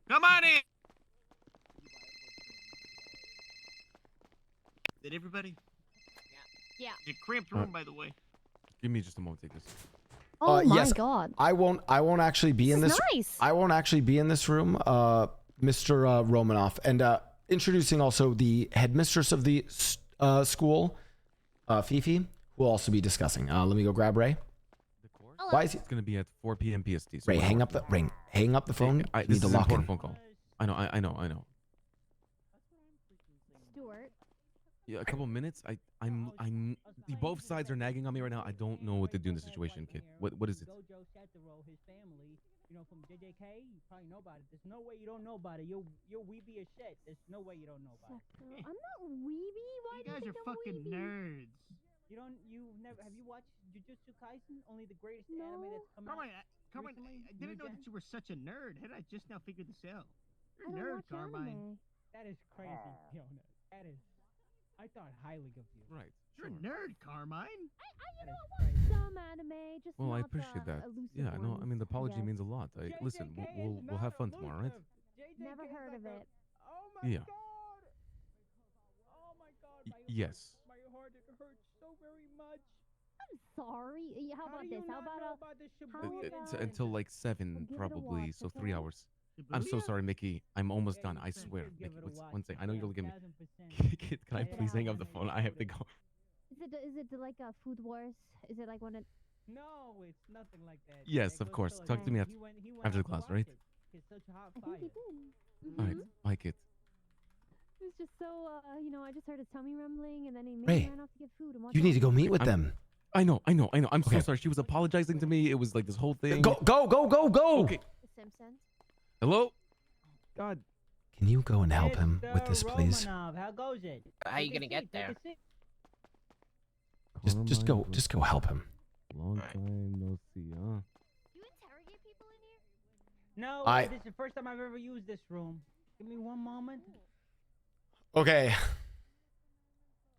M: Come on in. Did everybody?
Q: Yeah.
M: It's a cramped room, by the way.
N: Give me just a moment to take this.
Q: Oh my
A: yes,
Q: god.
A: I won't actually be in
Q: This
A: this.
Q: is nice.
A: I won't actually be in this room, Mr. Romanoff, and introducing also the headmistress of the school, Fifi, who will also be discussing. Let me go grab Ray. Why is he?
N: It's gonna be at 4 p.m. PST. So
A: Ray, hang up the phone.
N: Hey,
A: You
N: this
A: need to
N: is an
A: lock in.
N: important phone call. I know.
Q: Stuart.
N: Yeah, a couple minutes. Both sides are nagging on me right now. I don't know what to do in this situation, kid. What is it?
J: His family, you know, from JJK, you probably know about it. There's no way you don't know about it. You're weeby as shit. There's no way you don't know about it.
Q: I'm not weeby. Why
M: You
Q: do you
M: guys
Q: think
M: are
Q: I'm
M: fucking
Q: weeby?
M: nerds.
J: You've never, have you watched Jujutsu Kaisen? Only the greatest
Q: No.
J: anime that's come out.
M: Carmine,
J: recently?
M: I didn't know
J: Ninja?
M: that you were such a nerd. How did I just now figure this out? You're
Q: I
M: a
Q: don't
M: nerd,
Q: watch
M: Carmine.
Q: anime.
J: That is crazy, Fiona. That is. I thought highly of you.
N: Right.
M: You're a nerd, Carmine.
Q: You know, I watch some anime, just
N: Well, I
Q: not
N: appreciate
Q: the
N: that.
Q: elusive
N: Yeah, no, I
Q: ones,
N: mean the apology
Q: guess.
N: means a lot. Listen, we'll have fun tomorrow, right?
Q: Never heard of it.
J: Oh my
N: Yeah.
J: god! Oh my god!
N: Yes.
J: My heart it hurts so very much.
Q: I'm sorry. How about
J: do you
Q: this? How
J: not know
Q: about
J: about this
Q: how
J: Shibuya
Q: about
J: thing?
N: Until like 7
Q: give it a
N: probably,
Q: watch,
N: so 3
Q: okay?
N: hours. I'm so
M: Shibuya?
N: sorry, Mickey. I'm almost done. I swear. Mickey, one second. I know you're looking at me. Kid, can I please hang up the phone? I have to go.
Q: Is it like a Food Wars? Is it like one of?
J: No, it's nothing like that.
N: Yes,
J: It
N: of
J: goes
N: course.
J: like
N: Talk to
J: that.
N: me
J: He went
N: after the
J: out to
N: class,
J: watch
N: right?
J: it. It's such a hot
Q: I
J: fire.
Q: think he did.
N: All right. Bye, kid.
Q: It was just so, I just heard his tummy rumbling, and then he
A: Ray,
Q: ran off to get food. And
A: You need to go meet with
N: I'm-
A: them.
N: I know. I'm so
A: Okay.
N: sorry. She was apologizing to me. It was like this whole thing.
A: Go.
N: Okay.
Q: The Simpsons.
N: Hello? God.
A: Can you go and help him with
J: Mr.
A: this, please?
J: Romanov, how goes it?
K: How you
J: Take a
K: gonna get
J: seat,
K: there?
J: take a seat.
A: Just go help him.
N: Long time no see, huh?
Q: You interrogate people in here?
J: No,
A: I-
J: this is the first time I've ever used this room. Give me one moment.
A: Okay.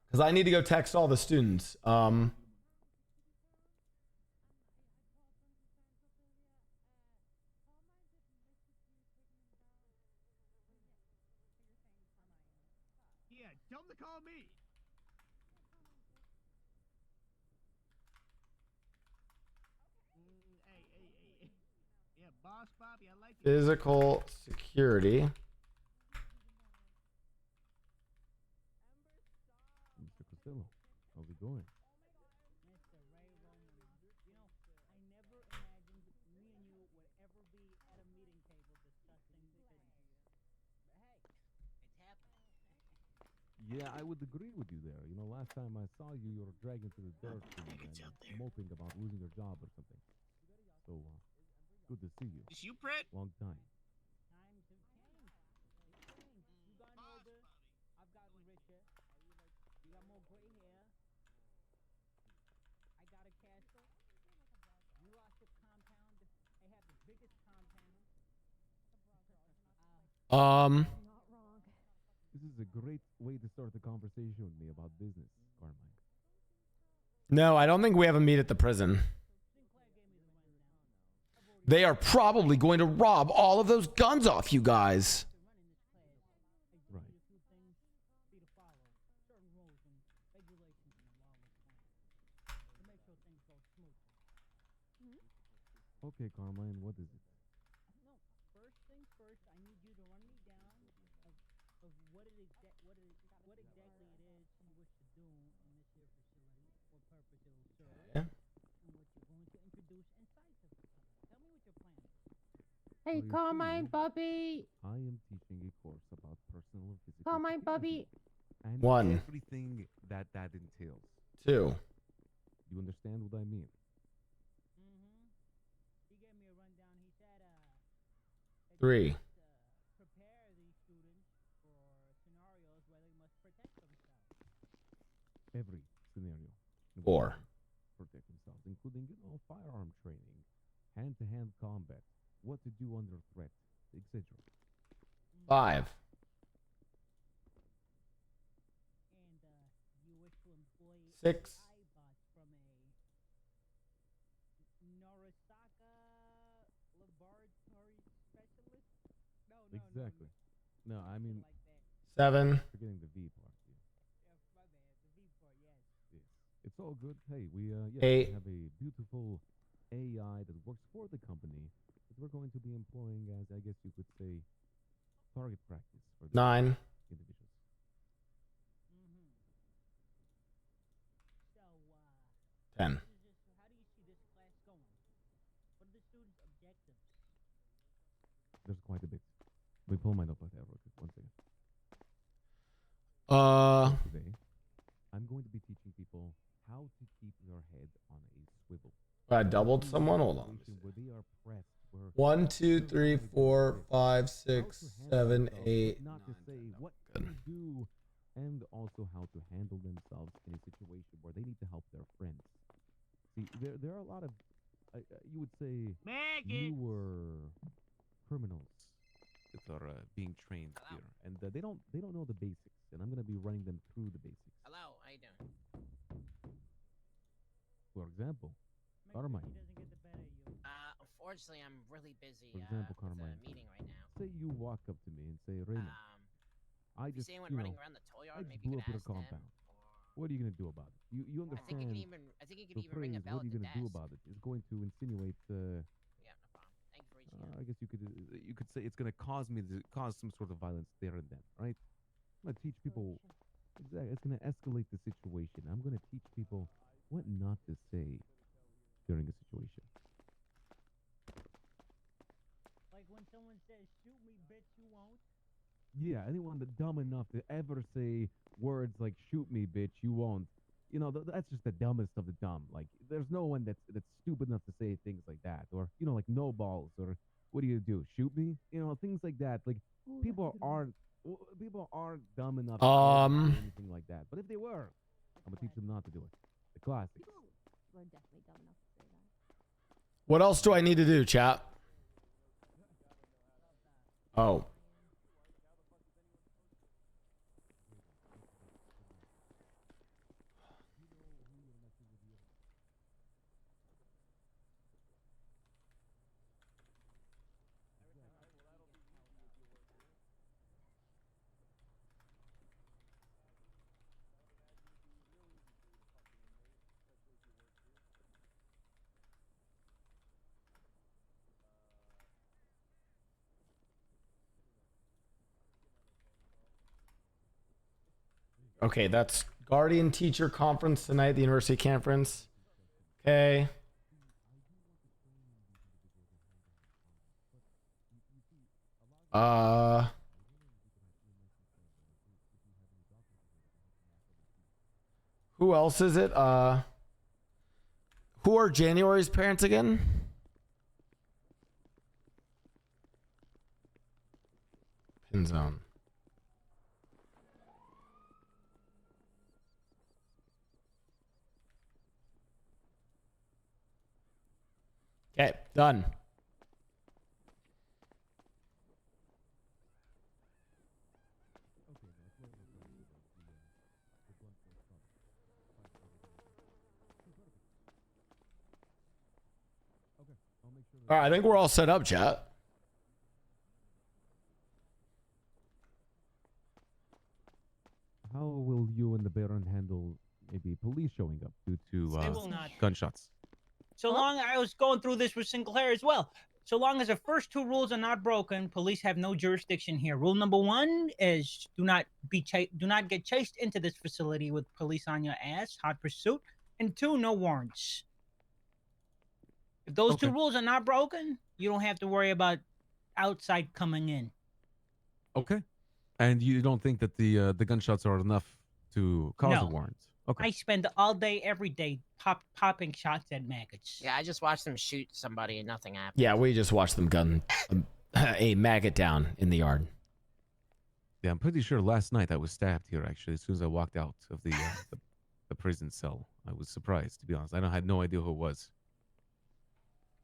A: Because I need to go text all the students.
M: Yeah, tell them to call me. Hey. Yeah, Boss Bobby, I like it.
A: Physical security.
N: Mr. Costello, how's it going?
J: Mr. Ray Romanov, you know, I never imagined me and you would ever be at a meeting table discussing business. But hey, it's happening.
N: Yeah, I would agree with you there. You know, last time I saw you, you were dragged into the dirt and moping about losing your job or something. So, good to see you.
M: Is you, Brett?
N: Long time.
J: Times have changed. They've changed. You've gotten older. I've gotten richer. You got more gray hair. I got a castle. You lost your compound. I have the biggest compound.
Q: Not wrong.
N: This is a great way to start the conversation with me about business, Carmine.
A: No, I don't think we have a meet at the prison. They are probably going to rob all of those guns off you guys.
N: Right. Okay, Carmine, what is it?
J: No, first things first, I need you to run me down of what exactly it is you wish to do in this here facility, what purpose it will serve,
A: Yeah.
J: and what you're going to introduce inside the facility. Tell me what your plan is.
N: Hey, Carmine,
J: puppy.
N: I am teaching a course about personal and physical
J: Carmine,
N: security. And
A: One.
N: everything that entails.
A: 2.
N: You understand what I mean?
J: He gave me a rundown. He said, that
A: 3.
J: prepare these students for scenarios where they must protect themselves.
N: Every scenario. in which
A: 4.
N: they Protect themselves, including, firearm training, hand-to-hand combat, what to do under threat, etc.
A: 5.
J: And you wish to employ
A: 6.
J: iBots from a Norasaka laboratory specialist? No,
N: exactly. No, I mean
A: 7.
N: forgetting the V part. Yes. It's all good. Hey, we
A: 8.
N: have a beautiful AI that works for the company that we're going to be employing as, I guess you could say, target practice for the
A: 9.
N: individuals.
J: So,
A: 10.
J: how do you see this class going? What are the students' objectives?
N: There's quite a bit. Let me pull my notebook out real quick. 1 second. Today, I'm going to be teaching people how to keep their head on a swivel.
A: I doubled someone. Hold on.
N: Where they are pressed. Where
A: 1, 2, 3, 4, 5, 6, 7, 8.
N: Not to say what to do, and also how to handle themselves in a situation where they need to help their friends. See, there are a lot of, you would say, newer criminals that are being trained here, and they don't know the basics, and I'm gonna be running them through the basics.
K: Hello, how you doing?
N: For example, Carmine.
K: Unfortunately, I'm really busy.
N: For example,
K: with
N: Carmine.
K: a meeting right now.
N: Say you walk up to me and say, Raymond, I
K: If you
N: just,
K: see anyone
N: you
K: running
N: know,
K: around the toy
N: I
K: yard,
N: just
K: maybe you
N: blew
K: could
N: up your
K: ask them.
N: compound. What are you gonna do about it? You
K: I think
N: understand?
K: I think you could
N: the
K: even ring a
N: phrase,
K: bell
N: what are you
K: at the
N: gonna do
K: desk.
N: about it? Is going to insinuate.
K: Yeah, no problem. Thank you for reaching out.
N: I guess you could say it's gonna cause me to cause some sort of violence there and then, right? I'm gonna teach people. Exactly, it's gonna escalate the situation. I'm gonna teach people what not to say during a situation.
J: Like when someone says, "Shoot me, bitch, you won't."
N: Yeah, anyone that's dumb enough to ever say words like "shoot me, bitch, you won't," you know, that's just the dumbest of the dumb. Like, there's no one that's stupid enough to say things like that, or like no balls, or what do? Shoot me? You know, things like that. Like, people aren't dumb enough to say anything like that. But if they were, I'm gonna teach them not to do it. The classics.
Q: We're definitely dumb enough to say that.
A: What else do I need to do, chat? Oh. Okay, that's Guardian Teacher Conference tonight, the University Conference. Okay. Who else is it? Who are January's parents again? Pin zone. Okay, done. All right, I think we're all set up, chat.
N: How will you and the Baron handle maybe police showing up due
J: They
N: to
J: will not.
N: gunshots?
J: So long, I was going through this with Sinclair as well. So long as the first two rules are not broken, police have no jurisdiction here. Rule number 1 is do not get chased into this facility with police on your ass, hot pursuit. And 2, no warrants. If those two rules are not broken, you don't have to worry about outside coming in.
N: Okay. And you don't think that the gunshots are enough to cause a warrant? Okay.
J: I spend all day, every day, popping shots at maggots.
K: Yeah, I just watched them shoot somebody and nothing happened.
A: Yeah, we just watched them gun a maggot down in the yard.
N: Yeah, I'm pretty sure last night I was stabbed here, actually, as soon as I walked out of the prison cell. I was surprised, to be honest. I had no idea who it was.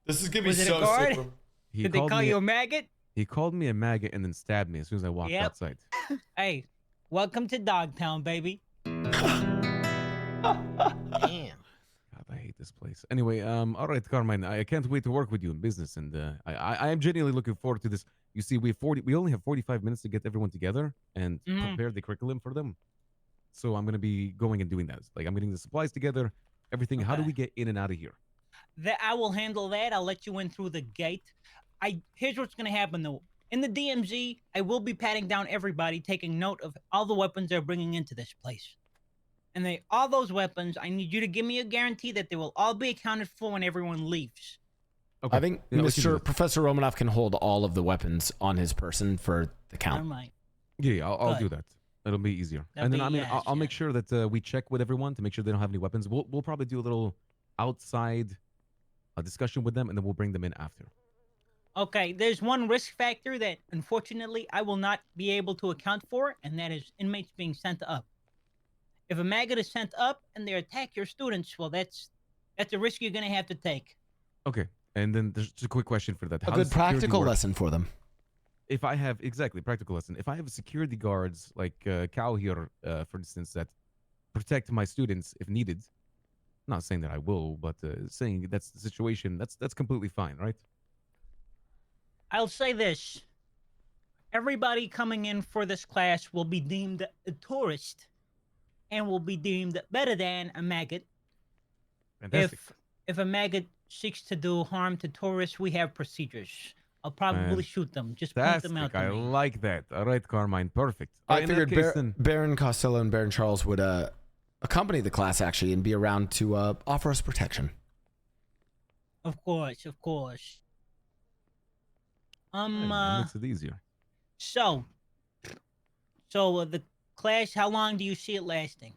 A: This is gonna be
J: Was it
A: so
J: a guard?
A: super.
J: Did they call you a maggot?
N: He called me a maggot and then stabbed me as soon as I walked outside.
J: Hey, welcome to Dogtown, baby.
K: Damn.
N: God, I hate this place. Anyway, all right, Carmine, I can't wait to work with you in business, and I am genuinely looking forward to this. You see, we only have 45 minutes to get everyone together and prepare the curriculum for them. So I'm gonna be going and doing that. Like I'm getting the supplies together, everything. How do
J: Okay.
N: we get in and out of here?
J: That I will handle that. I'll let you in through the gate. Here's what's gonna happen though. In the DMZ, I will be patting down everybody, taking note of all the weapons they're bringing into this place. And all those weapons, I need you to give me a guarantee that they will all be accounted for when everyone leaves.
A: I think Professor Romanov can hold all of the weapons on his person for the count.
N: Yeah, I'll do that. It'll be easier.
J: That'd
N: And then
J: be-
N: I'll make sure that we check with everyone to make sure they don't have any weapons. We'll probably do a little outside discussion with them, and then we'll bring them in after.
J: Okay, there's one risk factor that unfortunately I will not be able to account for, and that is inmates being sent up. If a maggot is sent up and they attack your students, well, that's a risk you're gonna have to take.
N: Okay, and then there's just a quick question for that.
A: A
N: How
A: good
N: does security
A: practical
N: work?
A: lesson for them.
N: If I have practical lesson. If I have security guards like Cal here, for instance, that protect my students if needed. Not saying that I will, but saying that's the situation. That's completely fine, right?
J: I'll say this. Everybody coming in for this class will be deemed a tourist and will be deemed better than a maggot.
N: Fantastic.
J: If a maggot seeks to do harm to tourists, we have procedures. I'll probably shoot them. Just point them out
N: Fantastic.
J: to
N: I
J: me.
N: like that. All right, Carmine. Perfect. All
A: I
N: right, in that
A: figured
N: case, then-
A: Baron Costello and Baron Charles would accompany the class actually and be around to offer us protection.
J: Of course, of course.
N: That makes it easier.
J: So the class, how long do you see it lasting?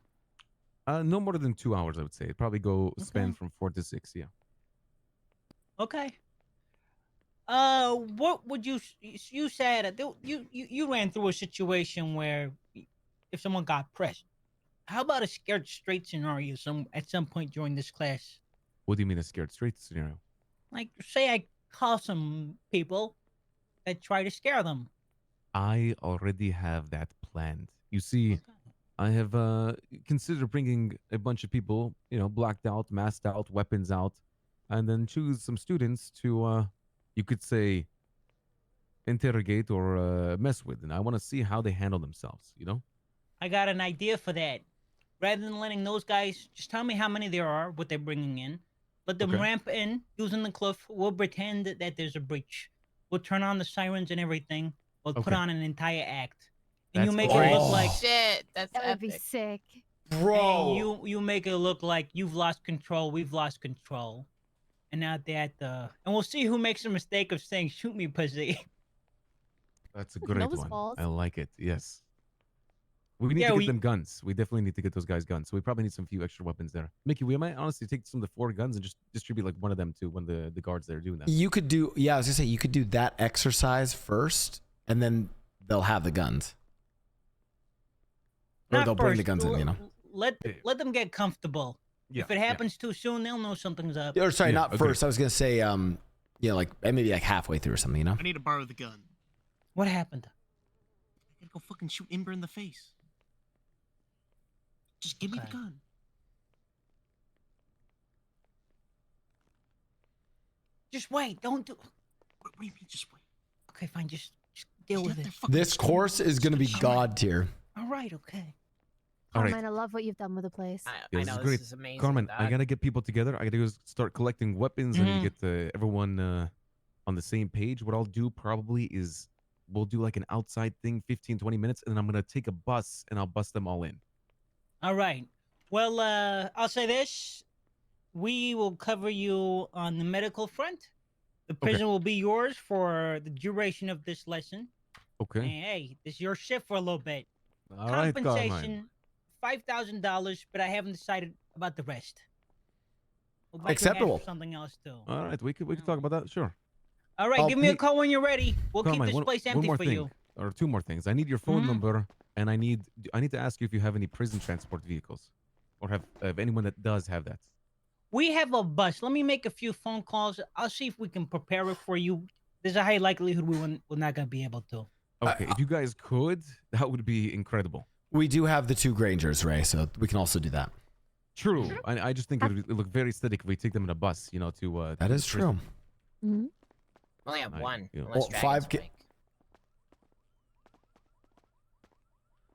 N: No more than 2 hours, I would say. It'd probably go spend from 4 to 6. Yeah.
J: Okay. What would you said you ran through a situation where if someone got pressed, how about a scared straight scenario at some point during this class?
N: What do you mean a scared straight scenario?
J: Like say I call some people that try to scare them.
N: I already have that planned. You see, I have considered bringing a bunch of people, blacked out, masked out, weapons out, and then choose some students to, you could say, interrogate or mess with. And I want to see how they handle themselves,
J: I got an idea for that. Rather than letting those guys, just tell me how many there are, what they're bringing in. Let them
N: Okay.
J: ramp in using the cliff. We'll pretend that there's a breach. We'll turn on the sirens and everything. We'll put
N: Okay.
J: on an entire act. And you
N: That's
J: make
N: great.
J: it look like
K: Shit, that's
Q: That would be
K: epic.
Q: sick.
J: and you make it look like you've lost control, we've lost control. And now that and we'll see who makes the mistake of saying shoot me pussy.
N: That's a
Q: No
N: great
Q: one's
N: one.
Q: fault.
N: I like it. Yes. We need
J: Yeah,
N: to get them guns. We definitely need to get those guys guns. So we probably need some few extra weapons there. Mickey, we might honestly take some of the 4 guns and just distribute like one of them to one of the guards that are doing that.
A: You could do, I was gonna say you could do that exercise first, and then they'll have the guns, or
J: Not
A: they'll bring the
J: first.
A: guns in.
J: Let them get comfortable.
N: Yeah,
J: If it happens too soon, they'll know something's up.
A: Or sorry,
N: Yeah,
A: not
N: agreed.
A: first. I was gonna say, like maybe like halfway through or something.
M: I need to borrow the gun.
J: What happened?
M: I gotta go fucking shoot Ember in the face. Just give me the
J: Okay.
M: gun.
J: Just wait. Don't do.
M: What do you mean, just wait?
J: Okay, fine. Just deal with it.
A: This course is gonna be god tier.
J: All right. Okay.
N: All right.
Q: Carmine, I love what you've done with the place.
K: I
N: This
K: know
N: is
K: this
N: great.
K: is amazing.
N: Carmen, I
K: dog.
N: gotta get people together. I gotta go start collecting weapons. I need to get everyone on the same page. What I'll do probably is we'll do like an outside thing, 15, 20 minutes, and then I'm gonna take a bus and I'll bus them all in.
J: All right. Well, I'll say this: we will cover you on the medical front. The prison will be yours for the duration of this lesson.
N: Okay.
J: And, hey, this is your shift for a little bit.
N: All right, Carmine.
J: Compensation, $5,000, but I haven't decided about the rest. We'll bite your hand
N: Acceptable.
J: for something else too.
N: All right, we could talk about that. Sure.
J: All right, give me a call when you're ready. We'll keep
N: Carmine,
J: this place
N: one
J: empty
N: more
J: for
N: thing,
J: you.
N: or 2 more things. I need your phone number, and I need to ask you if you have any prison transport vehicles, or have anyone that does have that.
J: We have a bus. Let me make a few phone calls. I'll see if we can prepare it for you. There's a high likelihood we're not gonna be able to.
N: Okay, if you guys could, that would be incredible.
A: We do have the 2 Grangers, Ray, so we can also do that.
N: True. I just think it would look very aesthetic if we take them in a bus, you know, to
A: That is true.
K: We only have one.
A: Well,
K: Unless Dragon's
A: 5K.
K: awake.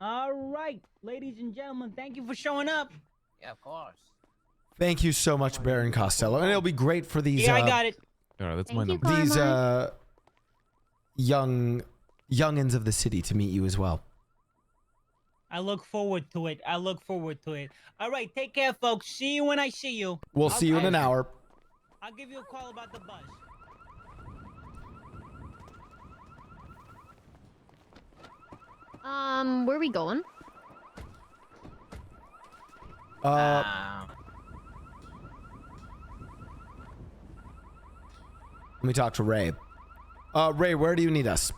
J: All right, ladies and gentlemen, thank you for showing up.
K: Yeah, of course.
A: Thank you so much, Baron Costello, and it'll be great for these.
J: Yeah, I got it.
N: All right, that's
Q: Thank
N: my
Q: you,
N: number.
A: These
Q: Karma.
A: youngins of the city to meet you as well.
J: I look forward to it. I look forward to it. All right, take care, folks. See you when I see you.
A: We'll see you in an hour.
J: I'll give you a call about the bus.
Q: Where are we going?
A: Let me talk to Ray. Ray, where do you need us?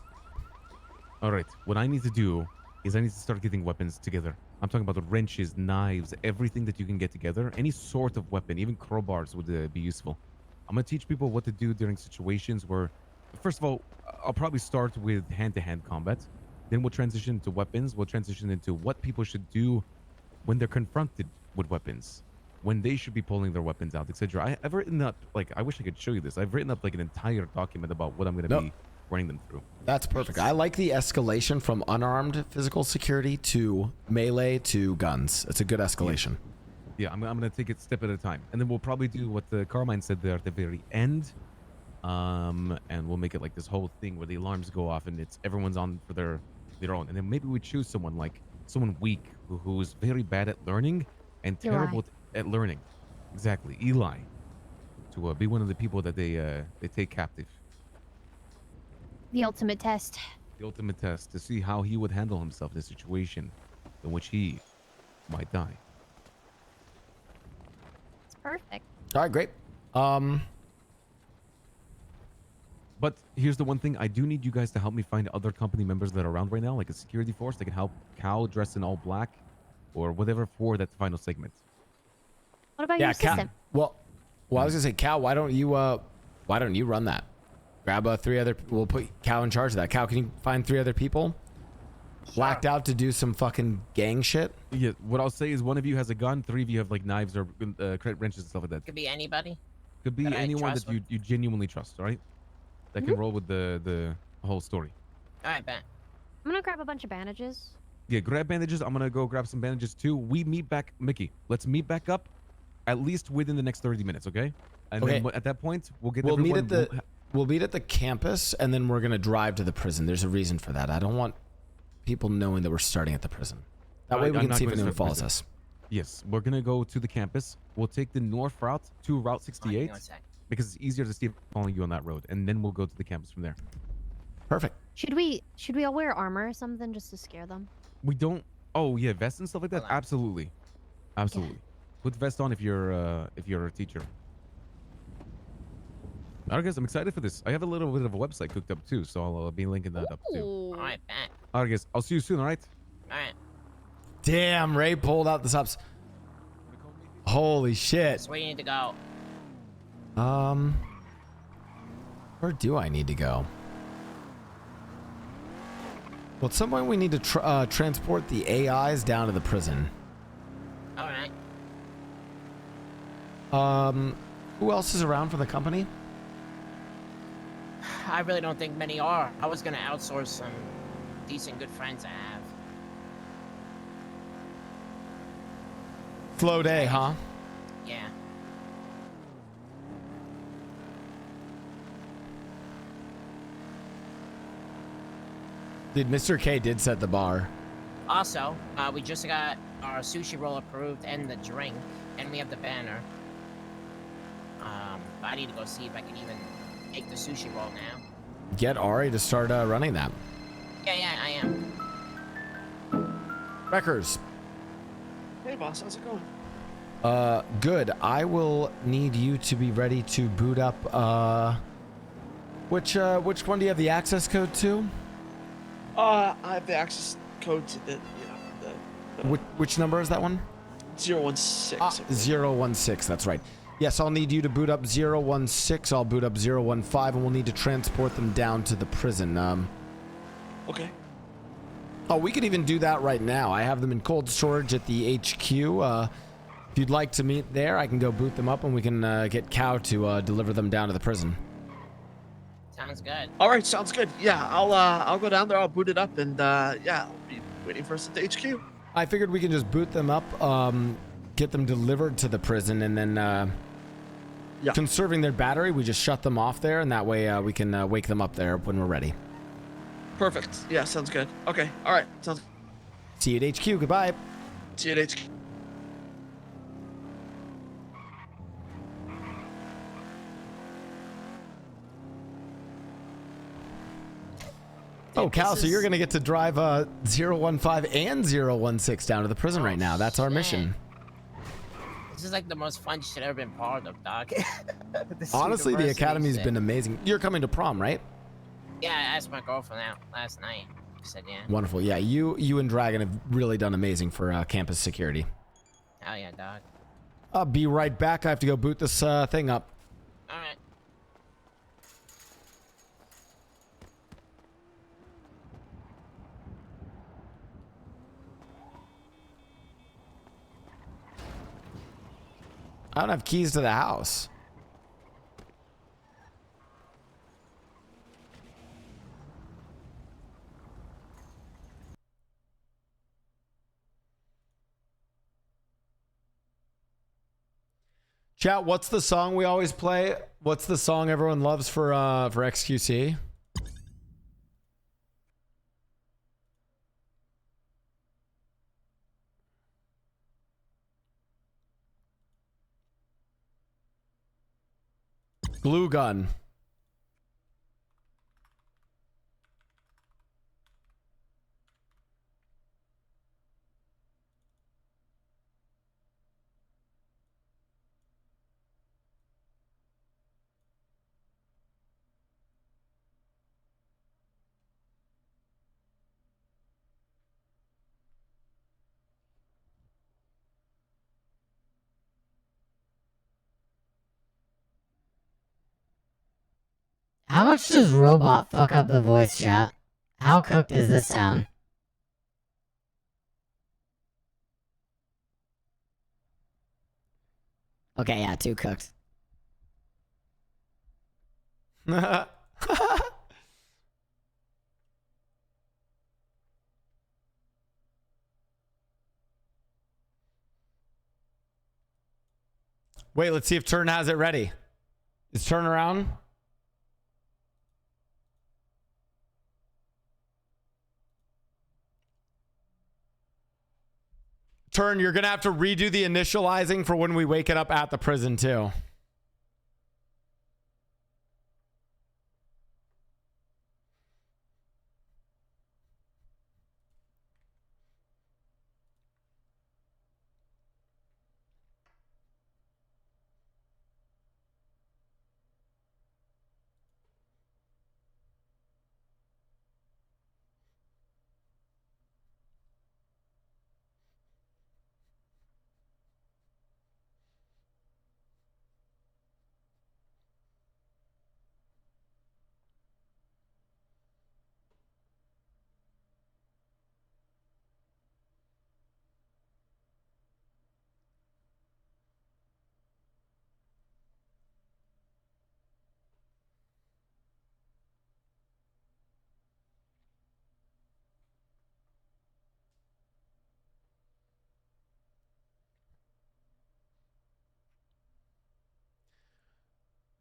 N: All right, what I need to do is I need to start getting weapons together. I'm talking about the wrenches, knives, everything that you can get together. Any sort of weapon, even crowbars would be useful. I'm going to teach people what to do during situations where, first of all, I'll probably start with hand-to-hand combat. Then we'll transition to weapons. We'll transition into what people should do when they're confronted with weapons, when they should be pulling their weapons out, etc. I've written up, like, I wish I could show you this. I've written up like an entire document about what I'm going to be running them through.
A: That's perfect. I like the escalation from unarmed physical security to melee to guns. It's a good escalation.
N: Yeah, I'm going to take it step at a time. And then we'll probably do what the Carmine said there at the very end. And we'll make it like this whole thing where the alarms go off and it's everyone's on for their own. And then maybe we choose someone like someone weak who's very bad at learning and terrible at learning. Exactly. Eli. To be one of the people that they take captive.
Q: The ultimate test.
N: The ultimate test to see how he would handle himself in a situation in which he might die.
Q: It's perfect.
A: All right, great.
N: But here's the one thing. I do need you guys to help me find other company members that are around right now, like a security force that can help Cal dressed in all black or whatever for that final segment.
Q: What about your
A: Cal.
Q: system?
A: Well, I was gonna say, Cal, why don't you run that? Grab 3 other. We'll put Cal in charge of that. Cal, can you find 3 other people? Blacked out to do some fucking gang shit.
N: Yeah. What I'll say is one of you has a gun, 3 of you have like knives or wrenches and stuff like that.
K: Could be anybody.
N: Could be
K: that I
N: anyone
K: trust
N: that you genuinely trust. All right. That can roll with the whole story.
K: All right, bet.
Q: I'm gonna grab a bunch of bandages.
N: Yeah, grab bandages. I'm gonna go grab some bandages too. We meet back, Mickey. Let's meet back up, at least within the next 30 minutes, okay? And then at that point, we'll get.
A: We'll meet
N: everyone,
A: at we'll meet at the campus, and then we're gonna drive to the prison. There's a reason for that. I don't want people knowing that we're starting at the prison. That way we can see if anyone follows us.
N: Yes, we're gonna go to the campus. We'll take the north route to Route 68 because it's easier to see following you on that road, and then we'll go to the campus from there.
A: Perfect.
Q: Should we all wear armor or something just to scare them?
N: We don't. Oh yeah, vests and stuff like that. Absolutely, absolutely. Put vest on if you're a teacher. All right, guys, I'm excited for this. I have a little bit of a website cooked up too, so I'll be linking that up too.
K: All right, bet.
N: All right, guys, I'll see you soon. All right.
K: All right.
A: Damn, Ray pulled out the stops. Holy shit.
K: So where you need to go?
A: Where do I need to go? Well, at some point we need to transport the AIs down to the prison.
K: All right.
A: Who else is around for the company?
K: I really don't think many are. I was gonna outsource some decent good friends I have.
A: Slow day, huh?
K: Yeah.
A: Dude, Mr. K did set the bar.
K: Also, we just got our sushi roll approved and the drink, and we have the banner. But I need to go see if I can even make the sushi roll now.
A: Get Ari to start running that.
K: Yeah, I am.
A: Wreckers.
H: Hey, boss, how's it going?
A: Good. I will need you to be ready to boot up. Which one do you have the access code to?
H: I have the access code to the
A: Which number is that one?
H: 016.
A: 016. That's right. Yes, I'll need you to boot up 016. I'll boot up 015, and we'll need to transport them down to the prison.
H: Okay.
A: Oh, we could even do that right now. I have them in cold storage at the HQ. If you'd like to meet there, I can go boot them up and we can get Cow to deliver them down to the prison.
K: Sounds good.
H: All right, sounds good. Yeah, I'll go down there. I'll boot it up, and yeah, I'll be waiting for us at the HQ.
A: I figured we can just boot them up, get them delivered to the prison, and then conserving their battery, we just shut them off there, and that way we can wake them up there when we're ready.
H: Perfect. Yeah, sounds good. Okay. All right. Sounds.
A: See you at HQ. Goodbye.
H: See you at HQ.
A: Oh, Cal, so you're going to get to drive 015 and 016 down to the prison right now. That's our mission.
K: This is like the most fun shit I've ever been part of, Doc.
A: Honestly, the Academy's been amazing. You're coming to prom, right?
K: Yeah, I asked my girlfriend out last night. She said yeah.
A: Wonderful. Yeah, you and Dragon have really done amazing for campus security.
K: Hell yeah, Doc.
A: I'll be right back. I have to go boot this thing up.
K: All right.
A: I don't have keys to the house. Chat, what's the song we always play? What's the song everyone loves for XQC? Glue gun.
R: How much does robot fuck up the voice chat? How cooked is this sound? Okay, yeah, too cooked.
A: Wait, let's see if Turn has it ready. Is Turn around? Turn, you're gonna have to redo the initializing for when we wake it up at the prison too.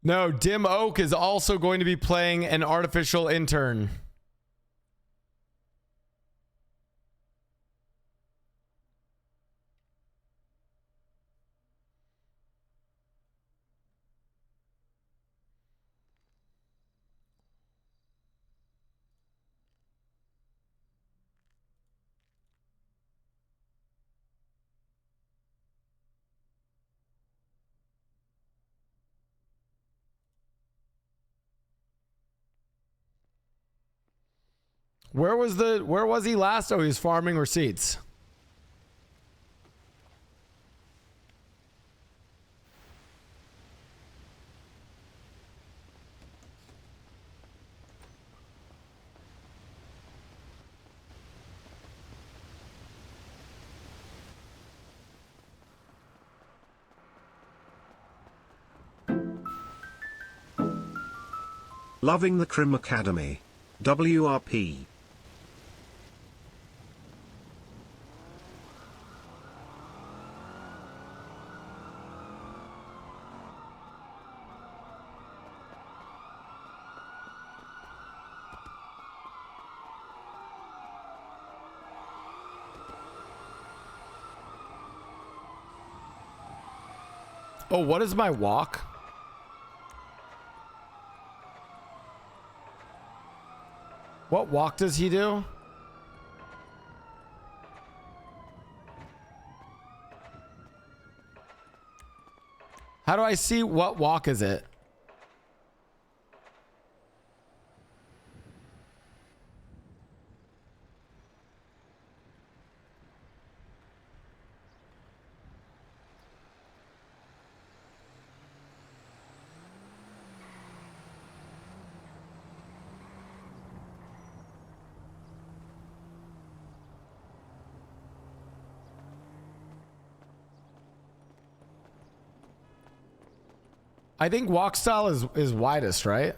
A: No, Dim Oak is also going to be playing an artificial intern. Where was he last? Oh, he was farming receipts.
F: Loving the Crim Academy. WRP.
A: Oh, what is my walk? What walk does he do? How do I see what walk is it? I think walk style is widest, right?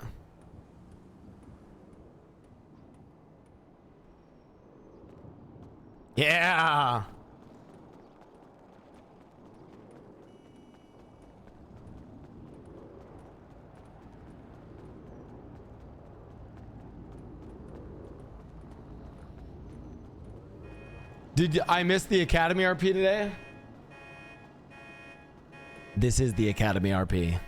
A: Yeah. Did I miss the Academy RP today? This is the Academy RP.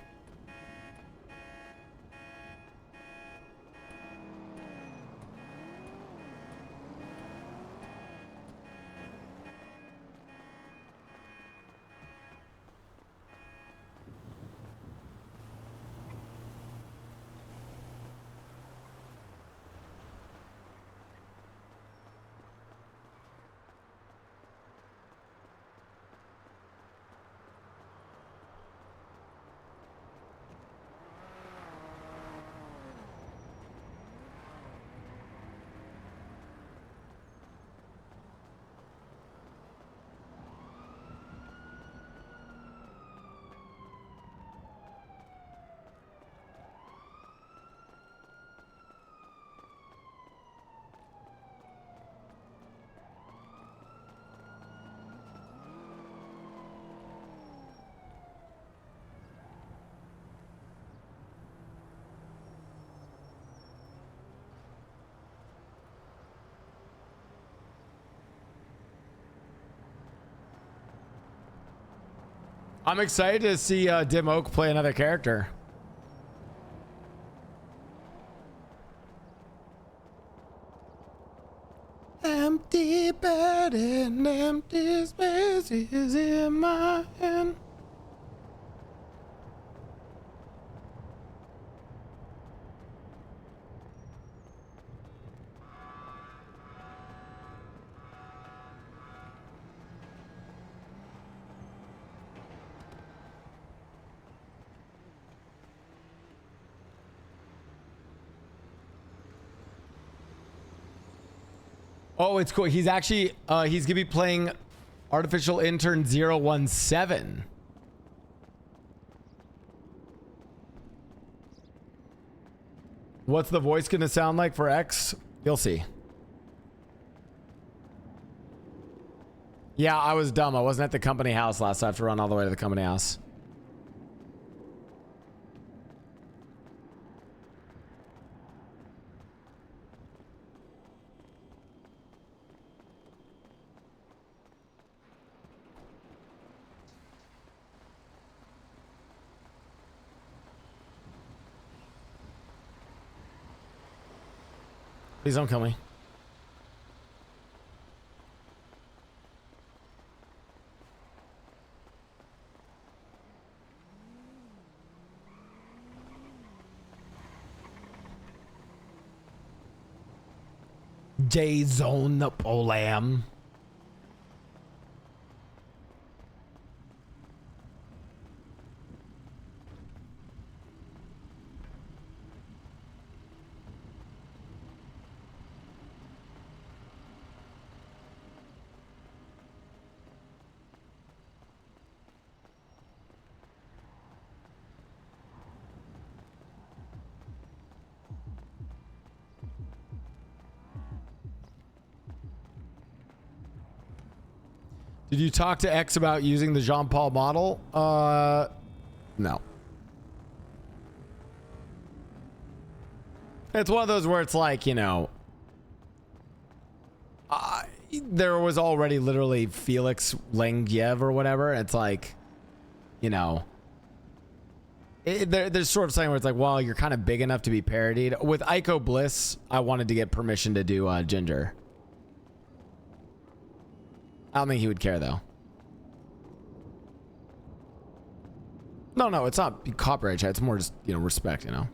A: I'm excited to see Dim Oak play another character. Empty bed and empty spaces in my hand. Oh, it's cool. He's actually he's gonna be playing Artificial Intern 017. What's the voice gonna sound like for X? You'll see. Yeah, I was dumb. I wasn't at the company house last. So I have to run all the way to the company house. Please don't kill me. J-Zone Polam. Did you talk to X about using the Jean Paul model? No. It's one of those where it's like, you know, there was already literally Felix Langiev or whatever. It's like, you know, there's sort of something where it's like, well, you're kind of big enough to be parodied. With Ico Bliss, I wanted to get permission to do Ginger. I don't think he would care though. No, it's not copyright chat. It's more just, you know, respect, you know.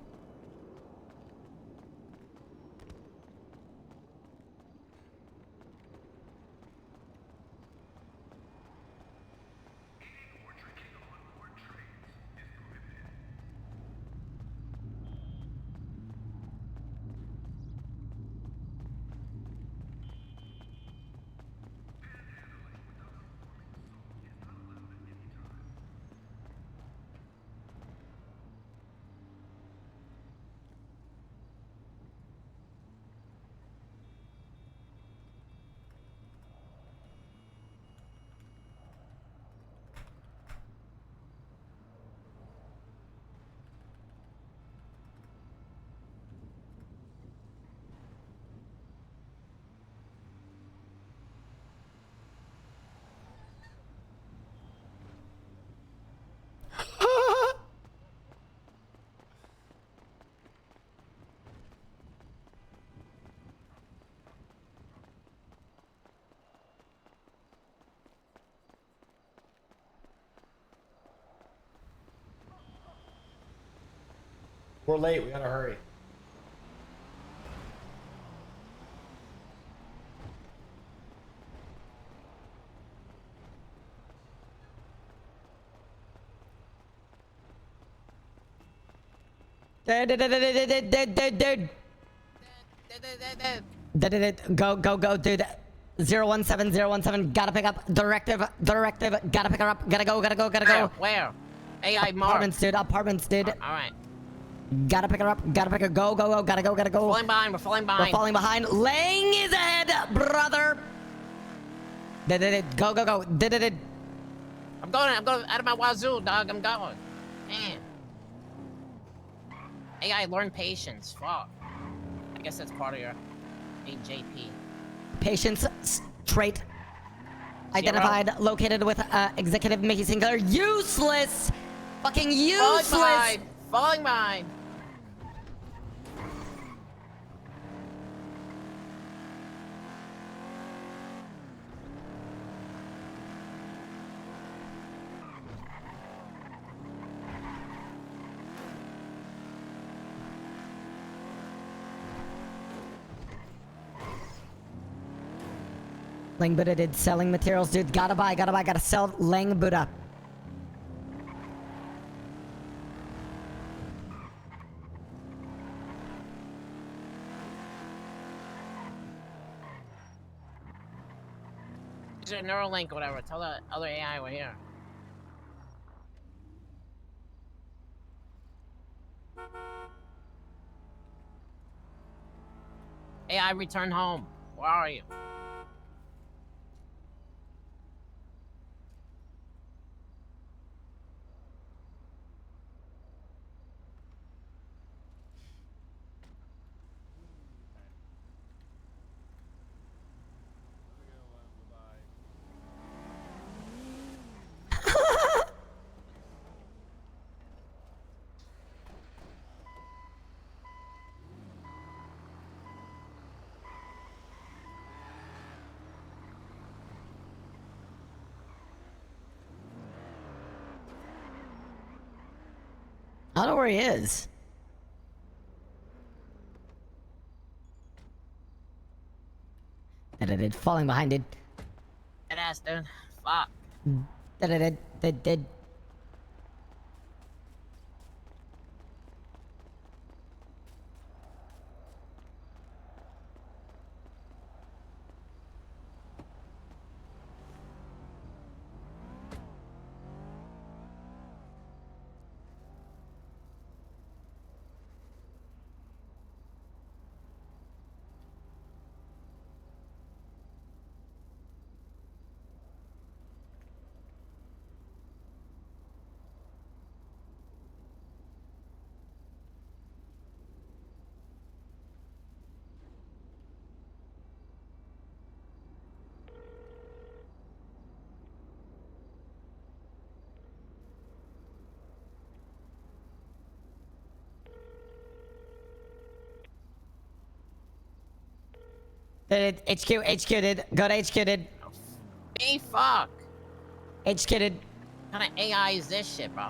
A: We're late. We gotta hurry.
R: Go, dude. 017, gotta pick up. Directive, gotta pick her up. Gotta go.
K: Where? AI Mark.
R: Apartments, dude.
K: All right.
R: Gotta pick her up. Gotta pick her. Go. Gotta go.
K: We're falling behind.
R: Lang is ahead, brother. Go.
K: I'm going out of my wazoo, dog. I'm going. Man. AI, learn patience. Fuck. I guess that's part of your AJP.
R: Patience trait identified, located with executive Mickey Sinclair. Useless. Fucking useless.
K: Falling behind.
R: Lang Buddha did selling materials, dude. Gotta buy, gotta sell Lang Buddha.
K: Use your Neuralink or whatever. Tell the other AI we're here. AI, return home. Where are you?
R: I don't know where he is. Falling behind it.
K: Dead ass, dude. Fuck.
R: Did. HQ did. Go to HQ did.
K: Hey, fuck.
R: HQ did.
K: What kind of AI is this shit, bro?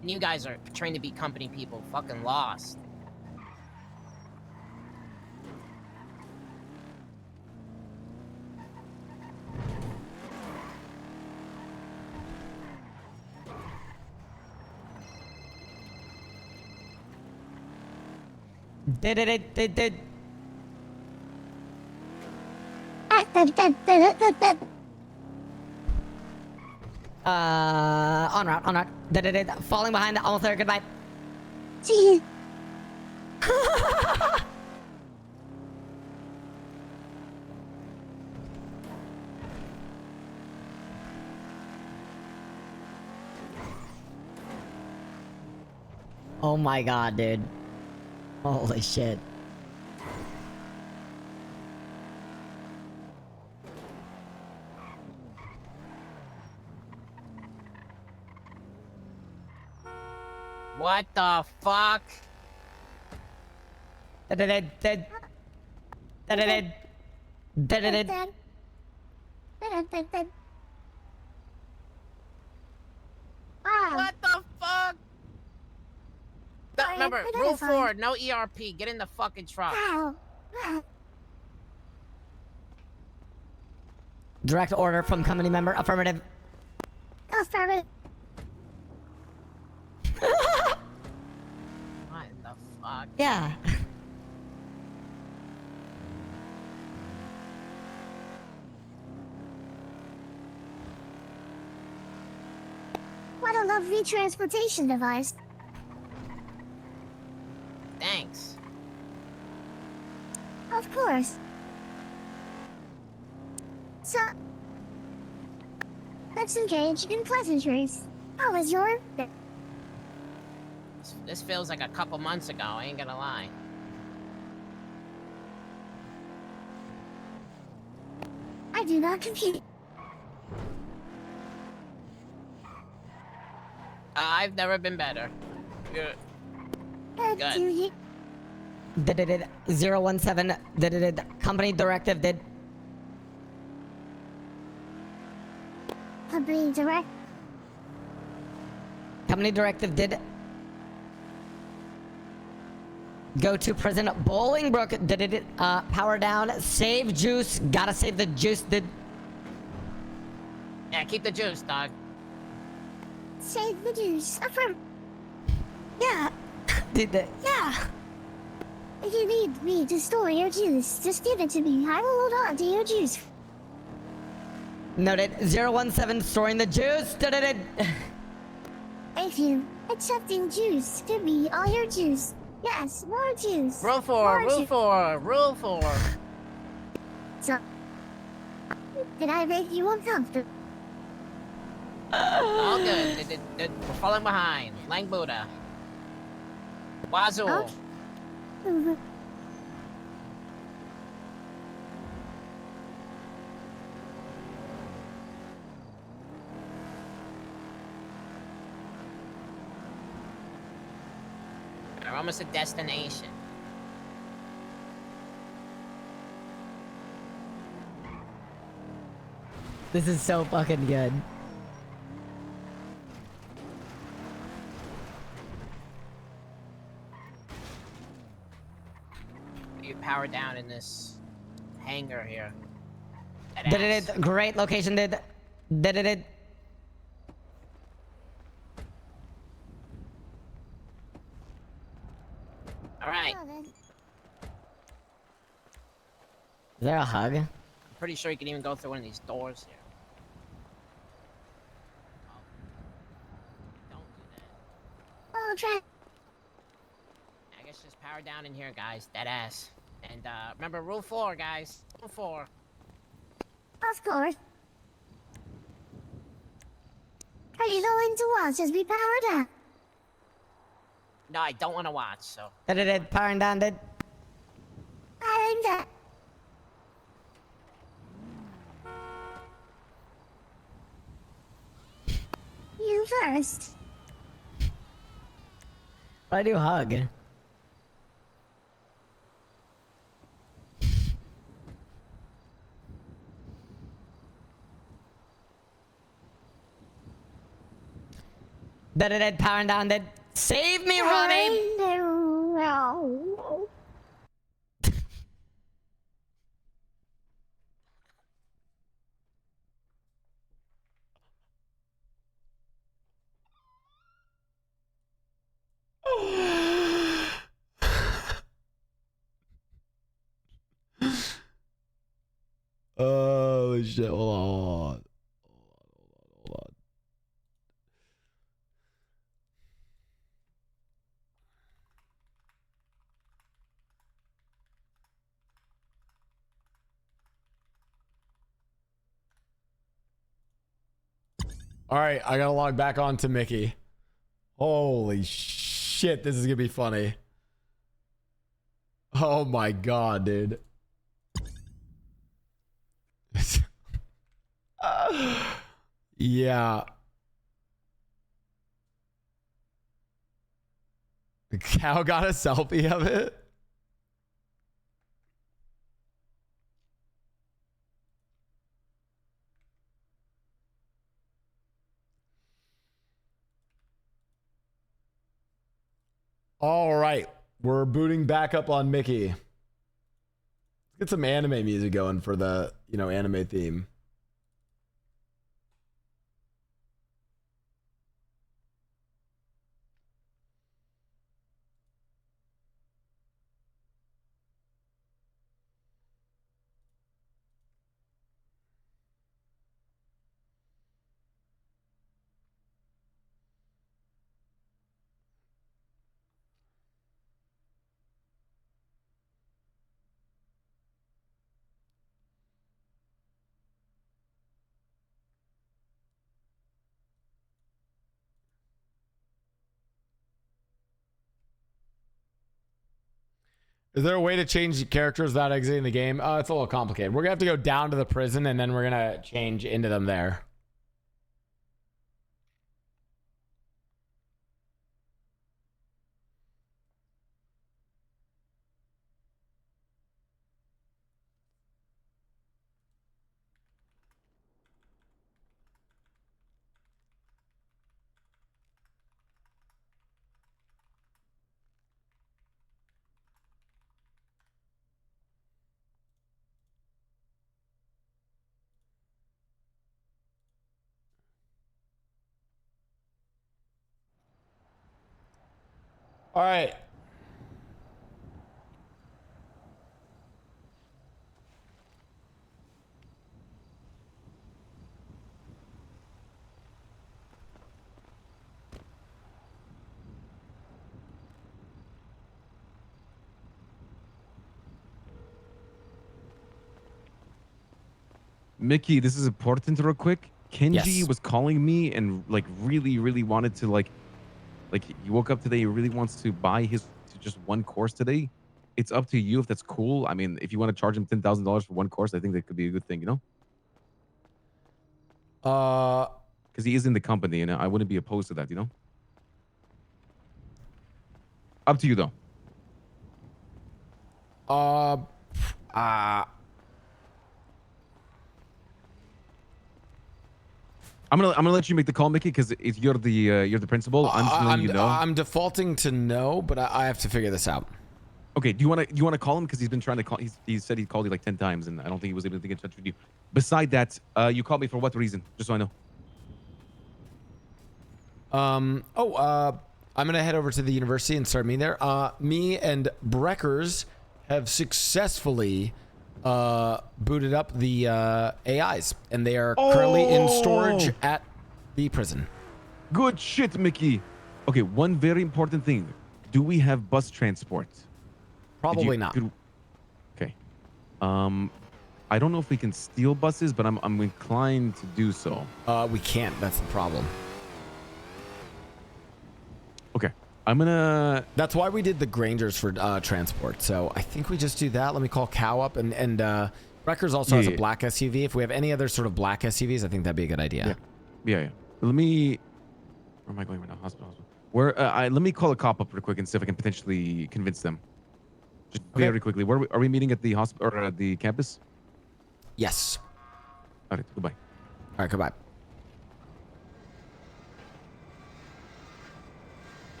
K: And you guys are trained to be company people. Fucking lost.
R: Did. On route. Did. Falling behind, almost there, goodbye. Oh my god, dude. Holy shit.
K: What the fuck?
R: Did.
K: What the fuck? Remember, rule 4, no ERP. Get in the fucking truck.
R: Direct order from company member. Affirmative.
K: What the fuck?
R: Yeah.
Q: What a lovely transportation device.
K: Thanks.
Q: Of course. So, let's engage in pleasantries. How was your...
K: This feels like a couple months ago, I ain't gonna lie.
Q: I do not compute.
K: I've never been better. Good.
Q: Do you...
R: Did 017. Did company directive did.
Q: Company direct...
R: Company directive did. Go to prison Bolingbrook. Did it? Power down. Save juice. Gotta save the juice. Did.
K: Yeah, keep the juice, dog.
Q: Save the juice. Affirm...
R: Yeah. Did that.
Q: Yeah. If you need me to store your juice, just give it to me. I will hold on to your juice.
R: Noted. 017 storing the juice. Did it?
Q: Thank you. Accepting juice. Give me all your juice. Yes, more juice.
K: Rule 4,
Q: More
K: rule
Q: ju-
K: 4, rule 4.
Q: So, did I make you uncomfortable?
K: All good. We're falling behind. Lang Buddha. Wazoo.
Q: Okay.
K: We're almost at destination.
R: This is so fucking good.
K: You power down in this hangar here.
R: Did it? Great location. Did it?
K: Alright.
R: Is there a hug?
K: I'm pretty sure you can even go through one of these doors here.
Q: Oh, try.
K: I guess just power down in here, guys. Dead ass. And remember, rule 4, guys. Rule 4.
Q: Of course. Are you going to watch as we power down?
K: No, I don't want to watch, so.
R: Did it? Powering down. Did.
Q: Powering down. You first.
R: Why do you hug? Dead, powering down, dead. Save me, Ronnie!
A: Oh shit! Hold on. All right, I gotta log back on to Mickey. Holy shit, this is gonna be funny. Oh my god, dude. Yeah. The cow got a selfie of it. All right, we're booting back up on Mickey. Let's get some anime music going for the, anime theme. Is there a way to change the characters without exiting the game? It's a little complicated. We're gonna have to go down to the prison and then we're gonna change into them there. All right.
N: Mickey, this is important real quick. Kenji
A: Yes.
N: was calling me and like really wanted to like he woke up today, he really wants to buy his just one course today. It's up to you if that's cool. I mean, if you want to charge him $10,000 for one course, I think that could be a good thing, because he is in the company and I wouldn't be opposed to that, Up to you though. I'm gonna let you make the call, Mickey, because you're the principal. I'm just letting you know.
A: I'm defaulting to no, but I have to figure this out.
N: Okay, do you want to call him, because he's been trying to call? He said he called you like 10 times, and I don't think he was able to get in touch with you. Beside that, you called me for what reason? Just so I know.
A: I'm gonna head over to the university and start meeting there. Me and Breckers have successfully booted up the AIs, and they are currently in storage at the prison.
N: Good shit, Mickey. Okay, one very important thing. Do we have bus transport?
A: Probably not.
N: Okay. I don't know if we can steal buses, but I'm inclined to do so.
A: We can't. That's the problem.
N: Okay. I'm gonna.
A: That's why we did the Grangers for transport. So I think we just do that. Let me call Cow up, and Breckers also has a black SUV. If we have any other sort of black SUVs, I think that'd be a good idea.
N: Yeah. Let me. Where am I going right now? Hospital. Where? Let me call a cop up real quick and see if I can potentially convince them. Just very quickly. Where are we meeting at the hospital or at the campus?
A: Yes.
N: All right. Goodbye.
A: All right. Goodbye.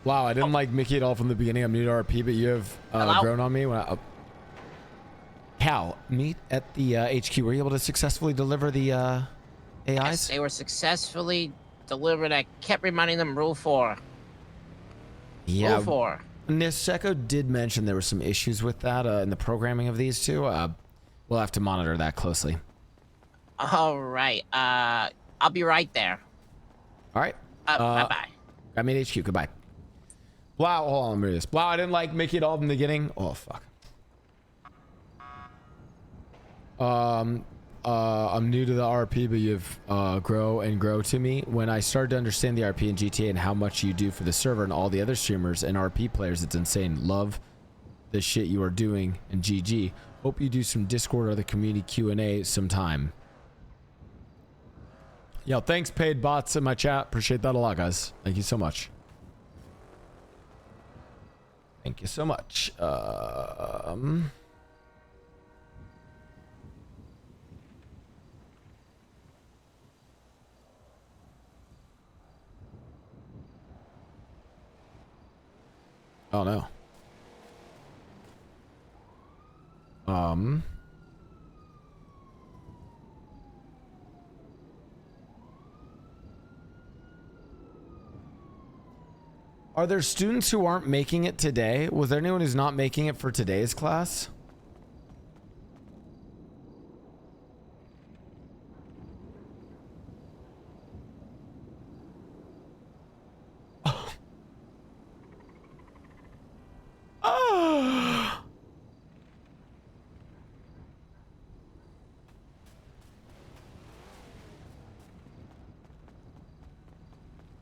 A: Wow, I didn't like Mickey at all from the beginning. I'm new to RP, but you have grown on me. When Cal, meet at the HQ. Were you able to successfully deliver the AIs?
K: Yes, they were successfully delivered. I kept reminding them Rule 4.
A: Yeah.
K: Rule 4.
A: Niseko did mention there were some issues with that in the programming of these two. We'll have to monitor that closely.
K: All right. I'll be right there.
A: All right.
K: Bye-bye.
A: I mean HQ. Goodbye. Blau, hold on, let me read this. Blau, I didn't like Mickey at all from the beginning. Oh, fuck. I'm new to the RP, but you've grow to me. When I started to understand the RP and GTA and how much you do for the server and all the other streamers and RP players, it's insane. Love the shit you are doing, and GG. Hope you do some Discord or the community Q&A sometime. Yo, thanks, paid bots in my chat. Appreciate that a lot, guys. Thank you so much. Thank you so much. Oh no. Are there students who aren't making it today? Was there anyone who's not making it for today's class?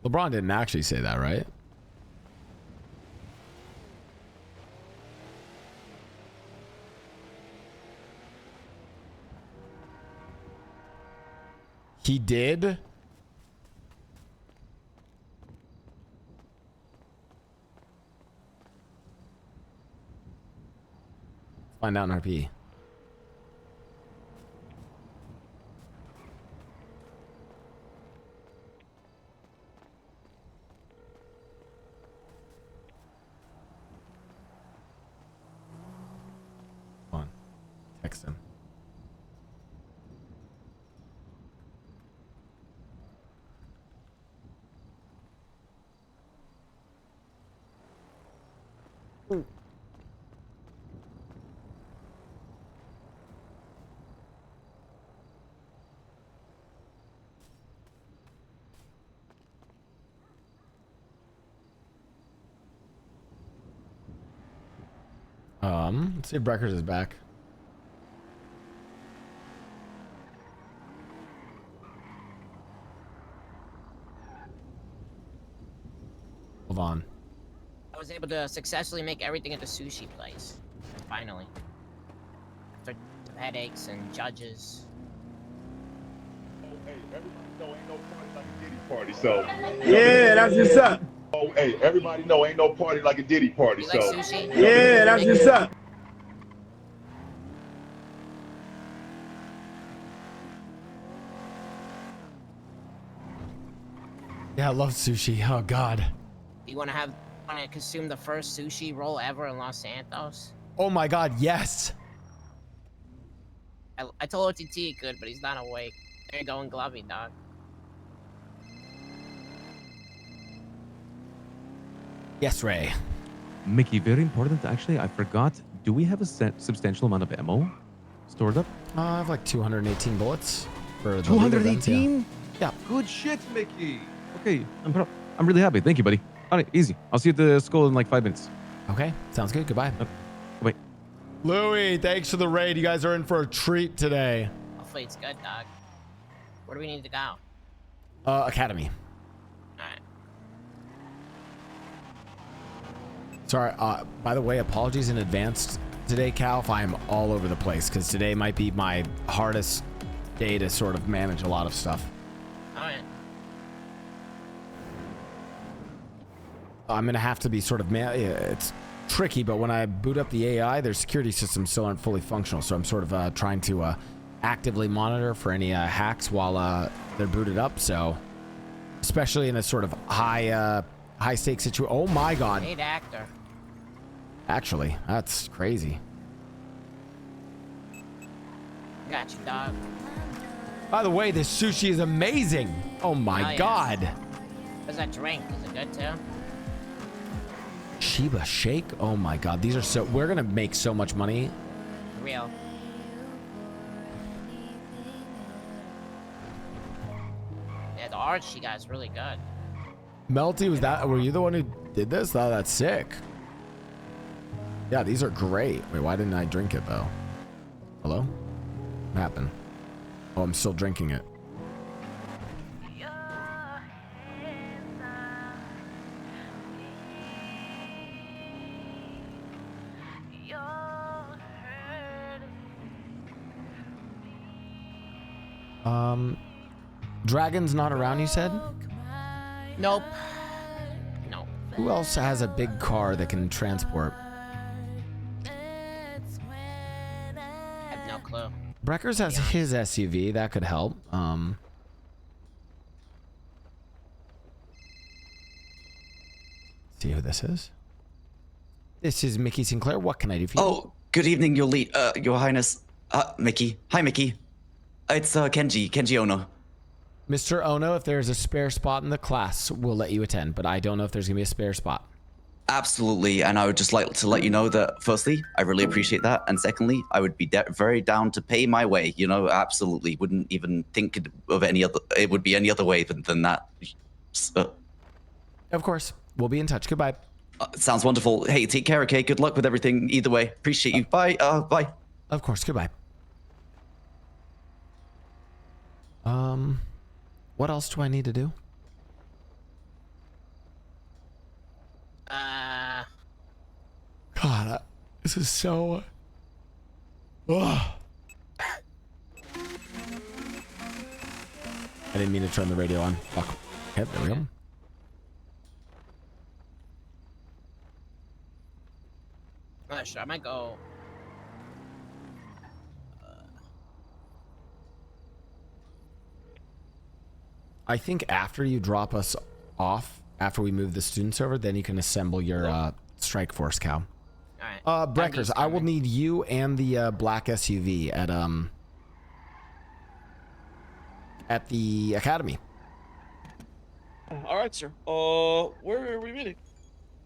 A: LeBron didn't actually say that, right? He did? Find out in RP. Come on. Text him. Let's see if Breckers is back. Hold on.
K: I was able to successfully make everything at the sushi place. Finally. After headaches and judges.
S: Hey, everybody know ain't no party like a Diddy party, so.
T: Yeah, that's what's up.
S: Oh, hey, everybody know ain't no party like a Diddy party,
K: You
S: so.
K: like sushi?
T: Yeah, that's what's up.
A: Yeah, I love sushi. Oh God.
K: You wanna consume the first sushi roll ever in Los Santos?
A: Oh my God, yes.
K: I told OTT he could, but he's not awake. There you go, Glovey, dog.
A: Yes, Ray.
N: Mickey, very important. Actually, I forgot. Do we have a substantial amount of ammo stored up?
A: I have like 218 bullets for the league event,
N: 218?
A: Yeah.
N: Good shit, Mickey. Okay, I'm really happy. Thank you, buddy. All right, easy. I'll see you at the school in like 5 minutes.
A: Okay, sounds good. Goodbye.
N: Bye.
A: Louis, thanks for the raid. You guys are in for a treat today.
K: Hopefully it's good, dog. Where do we need to go?
A: Academy.
K: Alright.
A: Sorry, by the way, apologies in advance today, Cal, if I am all over the place, because today might be my hardest day to sort of manage a lot of stuff.
K: Alright.
A: I'm going to have to be sort of, it's tricky, but when I boot up the AI, their security systems still aren't fully functional, so I'm sort of trying to actively monitor for any hacks while they're booted up, so especially in a sort of high high stakes situation. Oh my God.
K: Great actor.
A: Actually, that's crazy.
K: Got you, dog.
A: By the way, this sushi is amazing. Oh my
K: Hell yeah.
A: God.
K: What's that drink? Is it good too?
A: Shiba shake. Oh my God. These are so, we're going to make so much money.
K: For real. Yeah, the art she got is really good.
A: Melty, were you the one who did this? Oh, that's sick. Yeah, these are great. Wait, why didn't I drink it though? Hello? What happened? Oh, I'm still drinking it. Dragon's not around, you said?
K: Nope. Nope.
A: Who else has a big car that can transport?
K: I have no clue.
A: Breckers has his SUV. That could help. See who this is? This is Mickey Sinclair. What can I do for you?
U: Oh, good evening, Your Highness. Mickey. Hi, Mickey. It's Kenji Ono.
A: Mr. Ono, if there's a spare spot in the class, we'll let you attend, but I don't know if there's gonna be a spare spot.
U: Absolutely, and I would just like to let you know that, firstly, I really appreciate that, and secondly, I would be very down to pay my way. You know, absolutely, wouldn't even think of any other. It would be any other way than that.
A: Of course, we'll be in touch. Goodbye.
U: Sounds wonderful. Hey, take care, okay? Good luck with everything. Either way, appreciate you. Bye. Bye.
A: Of course. Goodbye. What else do I need to do? God, this is so. Ugh. I didn't mean to turn the radio on. Fuck. Okay, there we go.
K: I'm not sure. I might go.
A: I think after you drop us off, after we move the students over, then you can assemble your strike force, Cal.
K: All right.
A: Breckers, I will need you and the black SUV at the academy.
V: All right, sir. Where are we meeting?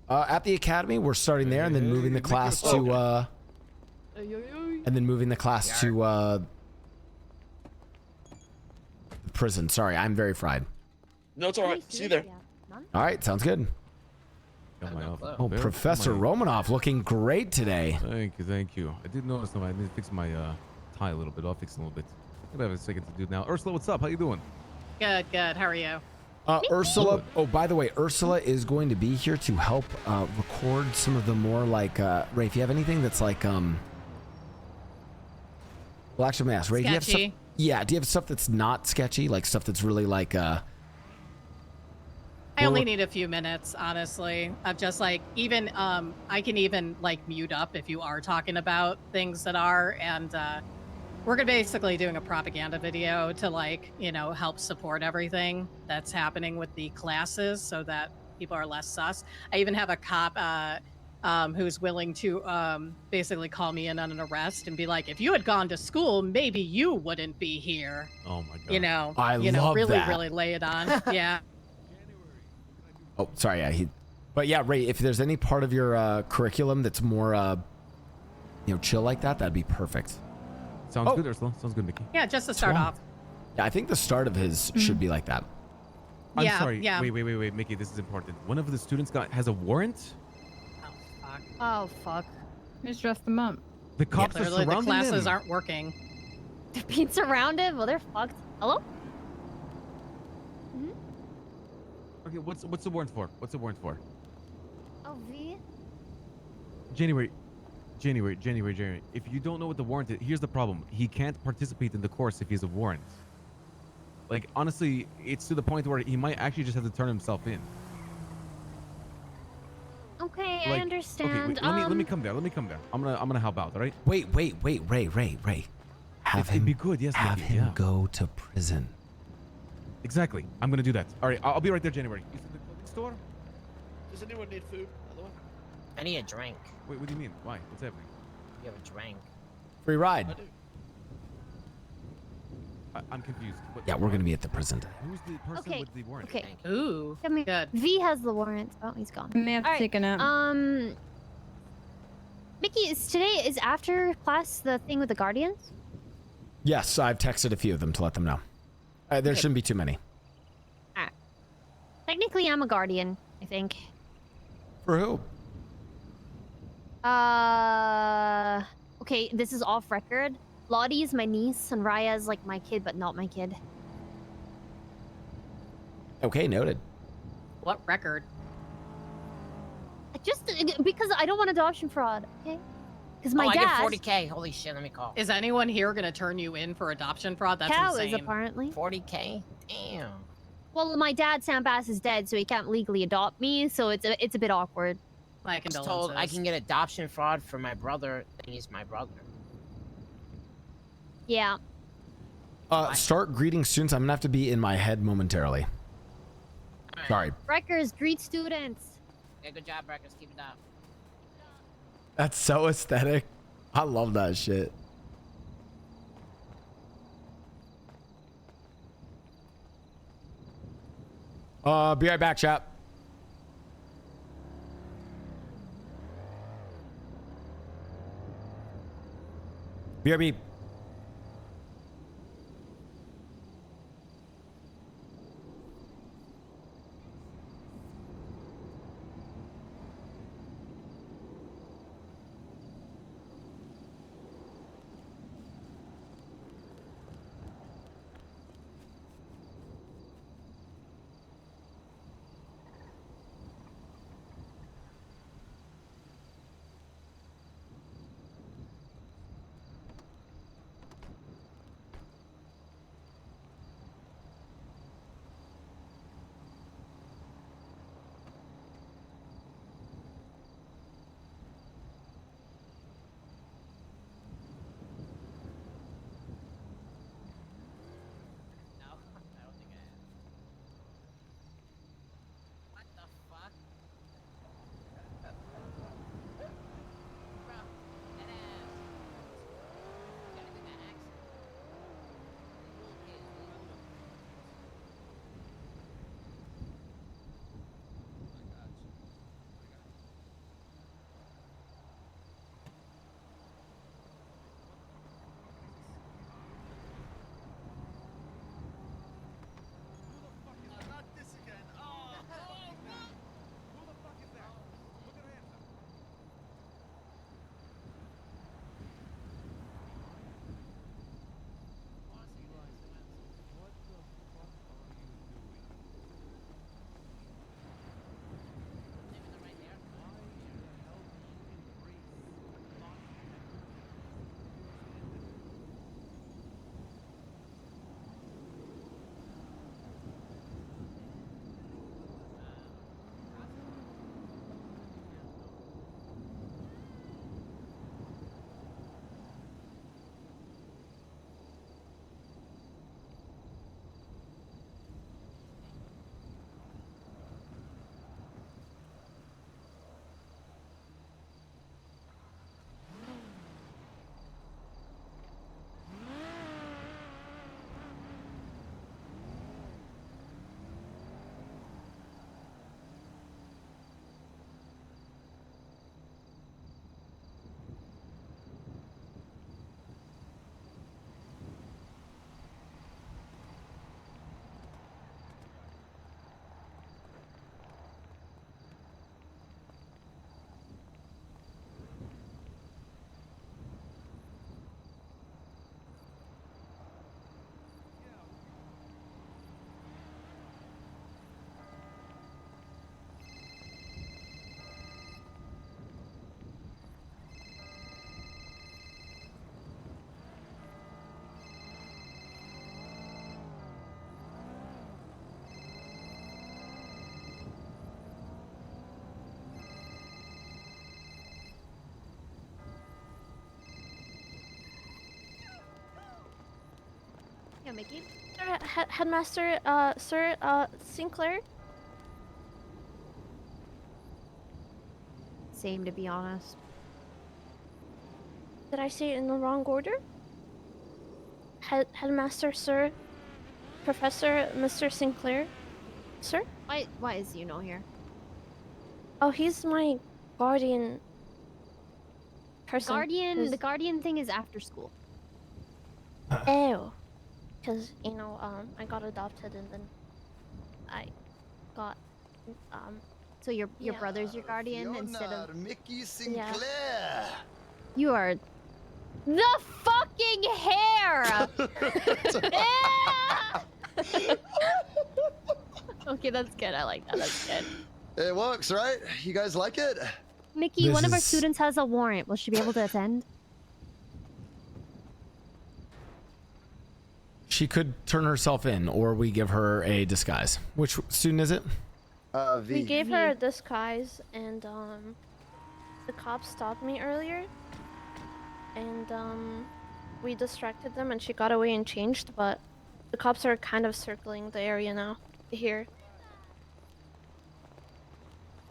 A: At the academy, we're starting there, and then moving the class to prison. Sorry, I'm very fried.
V: No, it's all right. See you there.
A: All right, sounds good. Oh, Professor Romanov looking great today.
N: Thank you. I did notice though, I need to fix my tie a little bit. I'll fix it a little bit. I have a second to do it now. Ursula, what's up? How you doing?
W: Good, good. How are you?
A: Ursula. Oh, by the way, Ursula is going to be here to help record some of the more like Ray. If you have anything that's like well, actually, let me ask Ray. Do you have stuff? Yeah. Do you have stuff that's not sketchy? Like stuff that's really like
W: I only need a few minutes, honestly. Of just like even I can even like mute up if you are talking about things that are, and we're basically doing a propaganda video to like, you know, help support everything that's happening with the classes so that people are less sus. I even have a cop who's willing to basically call me in on an arrest and be like, if you had gone to school, maybe you wouldn't be here.
N: Oh my god.
W: You know,
A: I love
W: really,
A: that.
W: really lay it on. Yeah.
A: Oh, sorry. Yeah, but yeah, Ray, if there's any part of your curriculum that's more, you know, chill like that, that'd be perfect.
N: Sounds good, Ursula. Sounds good, Mickey.
W: Yeah, just to start off.
A: Yeah, I think the start of his should be like that.
N: I'm
W: Yeah,
N: sorry.
W: yeah.
N: Wait, Mickey. This is important. One of the students has a warrant.
G: Oh, fuck. Who's dressed them up?
N: The cops are
W: Clearly the
N: surrounding
W: classes
N: them.
W: aren't working.
X: They're being surrounded? Well, they're fucked. Hello?
N: Okay, what's the warrant for? What's the warrant for?
X: Oh, V?
N: January. If you don't know what the warrant is, here's the problem. He can't participate in the course if he has a warrant. Like, honestly, it's to the point where he might actually just have to turn himself in.
X: Okay,
N: Like,
X: I understand.
N: Okay, wait, let me come there. I'm gonna help out, all right?
A: Wait, Ray. Have him
N: it'd be good, yes.
A: Have
N: Mickey,
A: him
N: yeah.
A: go to prison.
N: Exactly. I'm gonna do that. All right, I'll be right there, January. You see the clothing store?
V: Does anyone need food? By the way.
K: I need a drink.
N: Wait, what do you mean? Why? What's happening?
K: You have a drink.
A: Free ride.
V: I do.
N: I'm confused. What,
A: Yeah, we're gonna be at the prison today.
N: Who's the person
X: Okay.
N: with the warrant?
X: Okay.
W: Ooh.
X: Come here.
W: Good.
X: V has the warrant. Oh, he's gone.
G: I may have to
X: All right,
G: take a nap.
X: Mickey, is after class the thing with the guardians?
A: Yes, I've texted a few of them to let them know. There
X: Okay.
A: shouldn't be too many.
X: Alright. Technically, I'm a guardian, I think.
A: For who?
X: Okay, this is off record. Lottie is my niece, and Raya is like my kid, but not my kid.
A: Okay, noted.
W: What record?
X: Just because I don't want adoption fraud, okay? Because my
K: I
X: dad.
K: get 40K. Holy shit, let me call.
W: Is anyone here gonna turn you in for adoption fraud? That's
X: Cow
W: insane.
X: is apparently.
K: 40K? Damn.
X: Well, my dad, Sam Bass, is dead, so he can't legally adopt me. So it's a bit awkward.
W: My
K: I was
W: condolences.
K: told I can get adoption fraud for my brother, and he's my brother.
X: Yeah.
A: Start greeting students. I'm gonna have to be in my head momentarily. Sorry.
X: Wreckers, greet students.
K: Yeah, good job, Breakers. Keep it up.
A: That's so aesthetic. I love that shit. Be right back, chap. BRB.
X: Yeah, Mickey.
B: Sir, Headmaster, Sir, Sinclair. same, to be honest.
C: Did I say it in the wrong order? Headmaster, sir. Professor, Mr. Sinclair. Sir?
B: Why is Yuno here?
C: Oh, he's my guardian person.
B: The guardian thing is after school.
C: Oh. Because, I got adopted and then I got,
B: So your brother's your guardian instead of...
P: Mickey Sinclair.
C: Yeah.
B: You are... The fucking hair! Yeah! Okay, that's good. I like that. That's good.
P: It works, right? You guys like it?
B: Mickey,
A: This
B: one of our
A: is-
B: students has a warrant. Will she be able to attend?
A: She could turn herself in, or we give her a disguise. Which student is it?
P: V.
C: We gave her a disguise, and the cops stopped me earlier, and we distracted them, and she got away and changed. But the cops are kind of circling the area now. Here.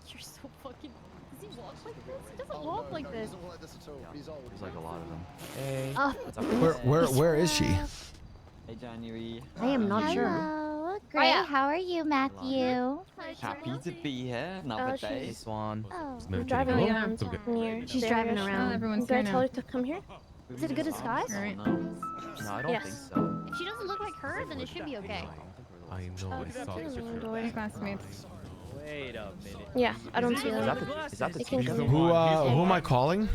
B: You're so fucking... Does he walk like this? He doesn't walk like this.
P: He doesn't like this at all. He's old.
E: There's like a lot of them.
D: Hey.
A: Where is she?
D: Hey, January.
B: I am not sure.
Q: Hello, great. How are you, Matthew?
D: Happy to be here. Another day.
C: she's-
D: Swan.
C: Oh,
N: No,
C: I'm driving
N: Jacob.
C: around
N: It's okay.
C: near.
B: She's
C: the
B: driving
C: area.
B: around.
G: Everyone's
C: Did I
G: here
C: tell
G: now.
C: her to come here?
B: Is it a good disguise?
G: Alright.
D: No, I don't
C: Yes.
D: think so.
B: If she doesn't look like her, then it should be okay.
N: I know. I saw this before.
G: Hey, classmates.
D: Wait a minute.
C: Yeah, I don't see
D: Is
C: them.
D: that the
C: They can
D: teacher?
C: come
A: Who am I calling?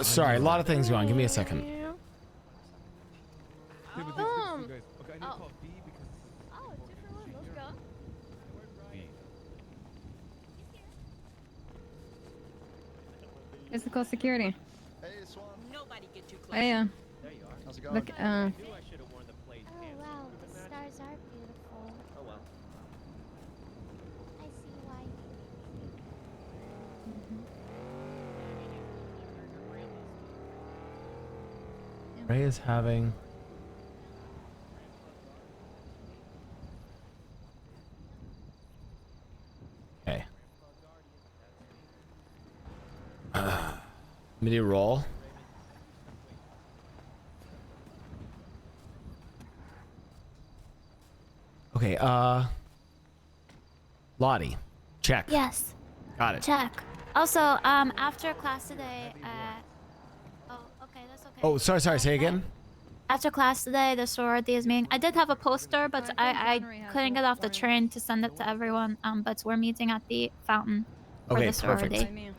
A: Sorry, a lot of things going on. Give me a second.
C: here.
N: Okay, but
C: Um,
N: guys. Okay, I need to call B because
B: Oh, 2 for 1. Let's go.
N: B.
G: Physical security.
P: Hey, Swan.
K: Nobody get too close.
G: Hey,
D: There you are.
P: How's it going?
G: look,
D: I knew I should have worn the plaid
Q: Oh
D: pants.
Q: wow, the stars are beautiful.
D: Oh well.
Q: I see why.
A: Ray is having. Okay. MIDI roll. Okay, Lottie. Check.
Q: Yes,
A: Got it.
Q: check. Also, after class today, oh, okay, that's okay.
A: Oh, sorry, say again.
Q: After class today, the sorority is meeting. I did have a poster, but I couldn't get off the train to send it to everyone. But we're meeting at the fountain for
A: Okay,
Q: the sorority.
A: perfect.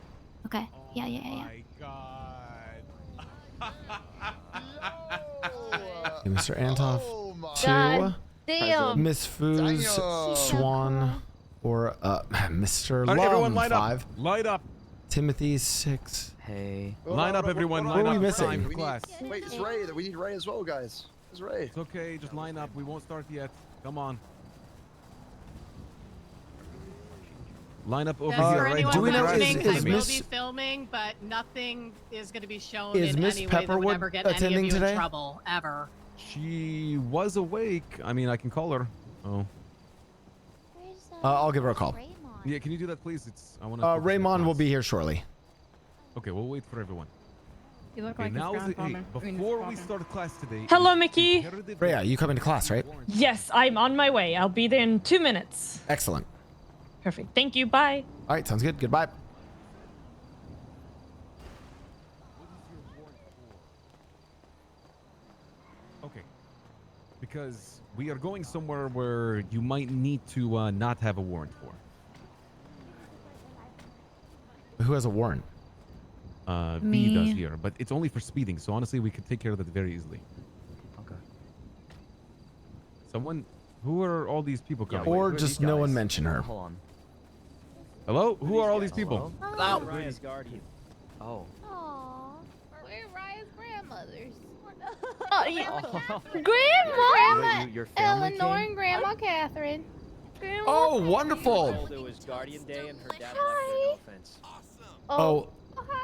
Q: Okay. Yeah.
N: My God.
A: Okay, Mr. Antoff.
P: Oh my.
A: 2.
C: God damn.
A: Miss Foos,
P: Damn.
A: Swan, or Mr.
N: All right, everyone,
A: Lum,
N: line
A: 5.
N: up. Light up.
A: Timothy, 6.
D: Hey.
N: Line up, everyone.
A: Who
N: Line
A: are we
N: up.
A: missing?
N: Time for
P: We
N: class.
P: need, wait, it's Ray. We need Ray as well, guys. It's Ray.
N: It's okay. Just line up. We won't start yet. Come on. Line up over
W: Just
N: here,
W: for
N: right?
W: anyone
A: Do we know,
W: listening,
A: is
W: I will
A: Miss-
W: be filming, but nothing is going to be shown
A: Is
W: in
A: Miss
W: any way that would
A: Pepperwood
W: ever get any of
A: attending
W: you
A: today?
W: in trouble, ever.
N: She was awake. I mean, I can call her. Oh.
Q: Where's
A: I'll give her a call.
Q: Raymond?
N: Yeah, can you do that, please? It's I want to.
A: Raymond will be here shortly.
N: Okay, we'll wait for everyone.
G: You look
N: Okay,
G: like his
N: now hey,
G: grandfather. I mean, his
N: before we
G: father.
N: start class today.
I: Hello, Mickey.
N: inherited
A: Freya, you come into class, right?
I: Yes, I'm on my way. I'll be there in 2 minutes.
A: Excellent.
I: Perfect. Thank you. Bye.
A: All right, sounds good. Goodbye.
N: Okay. Because we are going somewhere where you might need to not have a warrant for.
A: Who has a warrant?
N: B does
G: Me.
N: here, but it's only for speeding. So honestly, we could take care of that very easily.
D: Okay.
N: Someone, who are all these people coming?
A: Or just no one mention her.
D: Hold on.
N: Hello? Who are all these people?
D: Blau. Raya's guardian. Oh.
B: Aww. We're Raya's grandmothers.
C: Oh, yeah.
B: Grandma!
D: Your family
B: Eleanor
D: came?
B: and Grandma Catherine.
A: Oh, wonderful.
D: It was guardian day and her dad left her, no offense.
A: Oh,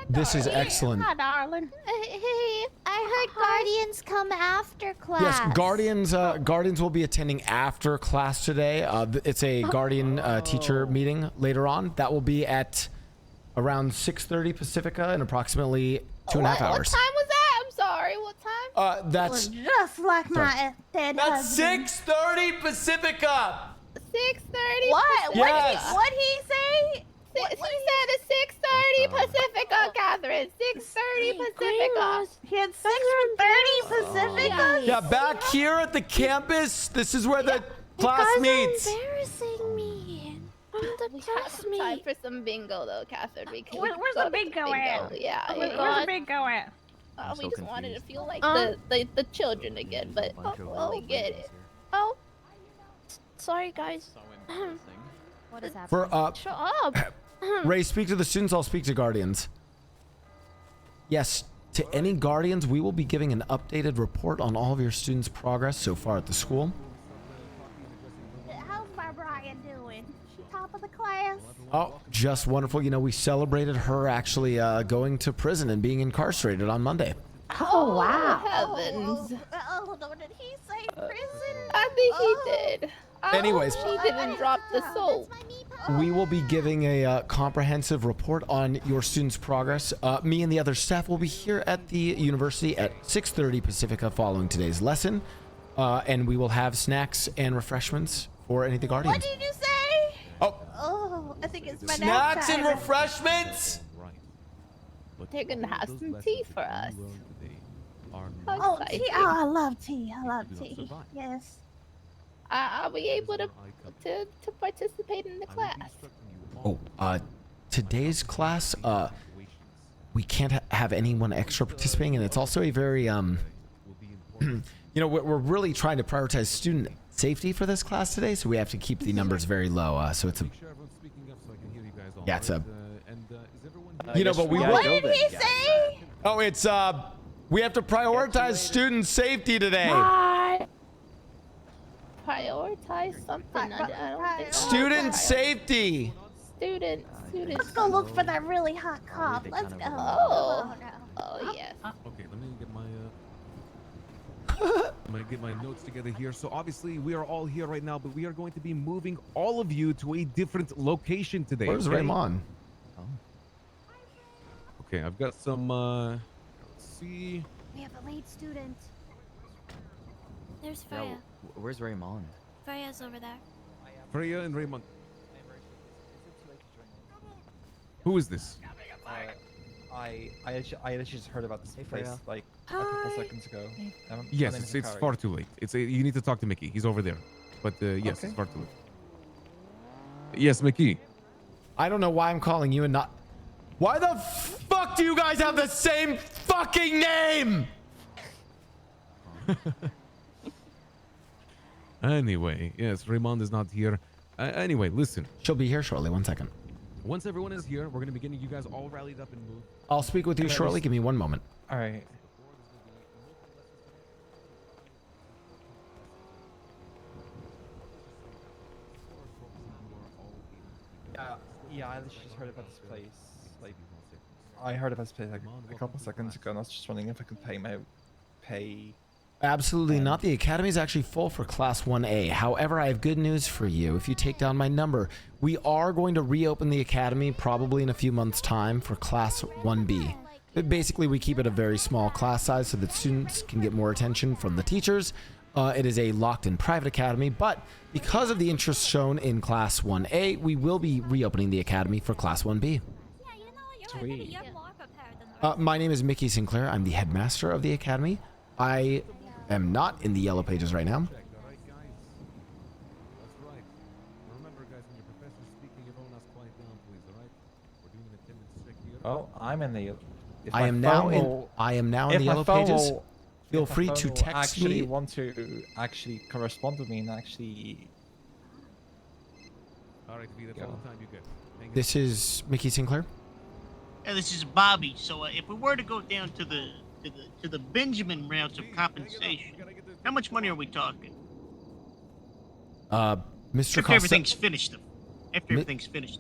A: This is excellent.
X: Hi, darling. Hey, I heard Guardians come after class.
A: Yes, Guardians will be attending after class today. It's a Guardian teacher meeting later on. That will be at around 6:30 Pacifica in approximately 2.5 hours.
X: What time was that? I'm sorry. What time?
A: That's
X: just like
A: my
X: dead
A: That's 6:30 Pacifica.
X: 6:30. What?
A: Yes.
X: What he say? She said it's 6:30 Pacifica, Catherine. 6:30 Pacifica. It's 6:30 Pacifica.
A: Yeah, back here at the campus. This is where the class meets.
X: Embarrassing me. We have some time for some bingo, though, Catherine. We can
J: Where's
X: go
J: the
X: to
J: bingo at?
X: Yeah.
J: Where's the bingo at?
X: We just wanted to feel like the children again, but we get it.
C: Oh, sorry, guys.
X: What is happening?
A: For
C: Shut up.
A: Ray, speak to the students. I'll speak to Guardians. Yes, to any Guardians, we will be giving an updated report on all of your students' progress so far at the school.
X: How's my Brian doing? Top of the class?
A: Oh, just wonderful. You know, we celebrated her actually going to prison and being incarcerated on Monday.
X: Oh, wow. Heavens. Did he say prison? I think he did.
A: Anyways.
X: She didn't drop the soap.
A: We will be giving a comprehensive report on your students' progress. Me and the other staff will be here at the university at 6:30 Pacifica following today's lesson. And we will have snacks and refreshments for any of the Guardians.
X: What did you say?
A: Oh,
X: I think it's my
A: snacks and refreshments?
X: They're gonna have some tea for us.
J: Oh, tea. Oh, I love tea. I love tea. Yes.
X: Are we able to participate in the class?
A: Oh, today's class, we can't have anyone extra participating, and it's also a very, you know, we're really trying to prioritize student safety for this class today, so we have to keep the numbers very low. So it's a, yeah, it's a, you know, but we
X: What did he say?
A: Oh, it's we have to prioritize student safety today.
X: Prioritize something. I don't think
A: Student safety.
X: Student.
J: Let's go look for that really hot cop. Let's go.
X: Oh yes.
N: Okay, let me get my I'm gonna get my notes together here. So obviously we are all here right now, but we are going to be moving all of you to a different location today.
A: Where's Raymond?
N: Oh. Okay, I've got some. Let's see.
X: We have a late student.
Q: There's Freya.
D: Where's Raymond?
Q: Freya's over there.
N: Freya and Raymond. Who is this?
D: I literally just heard about this place like a couple seconds ago.
N: Yes, it's far too late. You need to talk to Mickey. He's over there. But yes,
D: Okay.
N: it's far too late. Yes, Mickey.
A: I don't know why I'm calling you and not. Why the fuck do you guys have the same fucking name?
N: Anyway, yes, Raymond is not here. Anyway, listen.
A: She'll be here shortly. 1 second.
N: Once everyone is here, we're going to be getting you guys all rallied up and moved.
A: I'll speak with you shortly. Give me 1 moment.
D: All right. Yeah, I literally just heard about this place. Like, I heard about this place like a couple seconds ago, and I was just wondering if I could pay.
A: Absolutely not. The academy is actually full for Class 1A. However, I have good news for you. If you take down my number, we are going to reopen the academy probably in a few months' time for Class 1B. But basically, we keep it a very small class size so that students can get more attention from the teachers. It is a locked-in private academy, but because of the interest shown in Class 1A, we will be reopening the academy for Class 1B.
D: Sweet.
A: My name is Mickey Sinclair. I'm the headmaster of the academy. I am not in the yellow pages right now.
D: Oh, I'm in the.
A: I am now in the yellow pages. Feel free to text
D: actually
A: me.
D: Want to actually correspond with me and actually.
N: All right, that's all the time you get.
A: This is Mickey Sinclair.
L: This is Bobby. So if we were to go down to the Benjamin routes of compensation, how much money are we talking?
A: Mr.
L: After
A: Costa.
L: everything's finished. After everything's finished.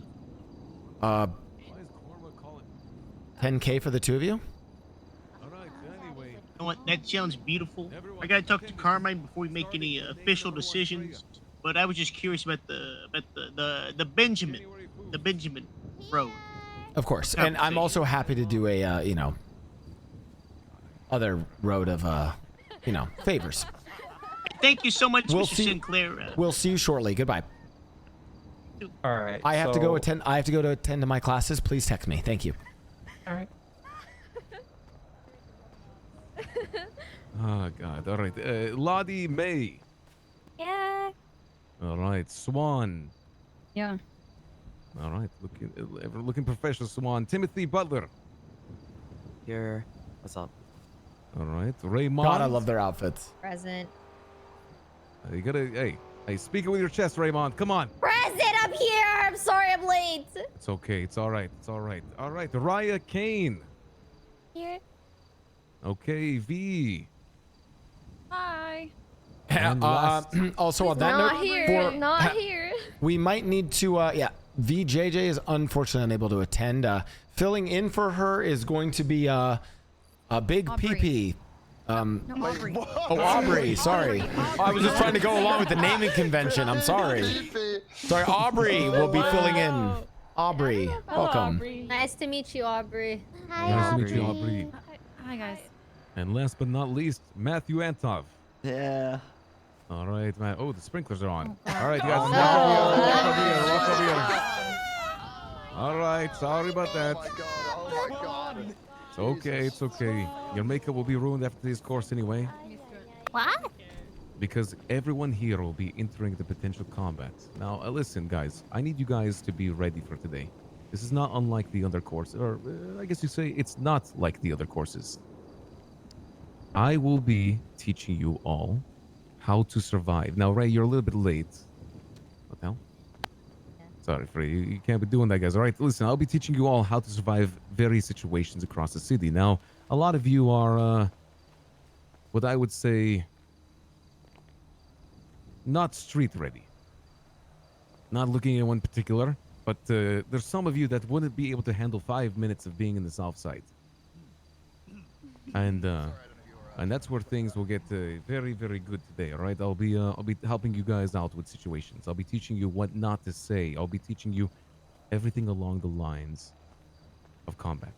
A: 10K for the two of you?
N: All right. Anyway,
L: You know what? That sounds beautiful. I gotta talk to Carmine before we make any official decisions. But I was just curious about the Benjamin Road.
A: Of course. And I'm also happy to do a, you know, other road of, you know, favors.
L: Thank you so much,
A: We'll
L: Mr.
A: see-
L: Sinclair.
A: We'll see you shortly. Goodbye.
D: All right.
A: I have to go attend. I have to go to attend to my classes. Please text me. Thank you.
D: All right.
N: oh God. All right. Lottie May.
Q: Yeah.
N: All right. Swan.
G: Yeah.
N: All right. Looking professional. Swan. Timothy Butler.
F: Here. What's up?
N: All right. Raymond.
A: God, I love their outfits.
X: Present.
N: You gotta. Hey. Speaking with your chest, Raymond. Come on.
X: Present, I'm here. I'm sorry I'm late.
N: It's okay. It's all right. It's all right. All right. Raya Kane.
X: Here.
N: Okay. V.
B: Hi.
N: And last-
A: Also on that
C: Not
A: note,
C: here. Not here.
A: we might need to. Yeah. VJJ is unfortunately unable to attend. Filling in for her is going to be a big PP.
B: Aubrey.
A: Oh, Aubrey. Sorry. I was just trying to go along with the naming convention. I'm sorry. Sorry, Aubrey will be filling in. Aubrey, welcome.
X: Nice to meet you, Aubrey.
N: Nice to meet you, Aubrey.
B: Hi, guys.
N: And last but not least, Matthew Antov.
F: Yeah.
N: All right, man. Oh, the sprinklers are on. All right,
F: Oh,
N: guys.
F: no.
N: Walk over here. All right. Sorry about that.
P: Oh my god.
N: It's okay. It's okay. Your makeup will be ruined after this course anyway,
Q: What?
N: because everyone here will be entering the potential combat. Now, listen, guys. I need you guys to be ready for today. This is not unlike the other course, or I guess you say it's not like the other courses. I will be teaching you all how to survive. Now, Ray, you're a little bit late. What the hell? Sorry, Free. You can't be doing that, guys. All right, listen, I'll be teaching you all how to survive various situations across the city. Now, a lot of you are, what I would say, not street ready. Not looking at one particular, but there's some of you that wouldn't be able to handle 5 minutes of being in the south side. And that's where things will get very, very good today. All right, I'll be helping you guys out with situations. I'll be teaching you what not to say. I'll be teaching you everything along the lines of combat.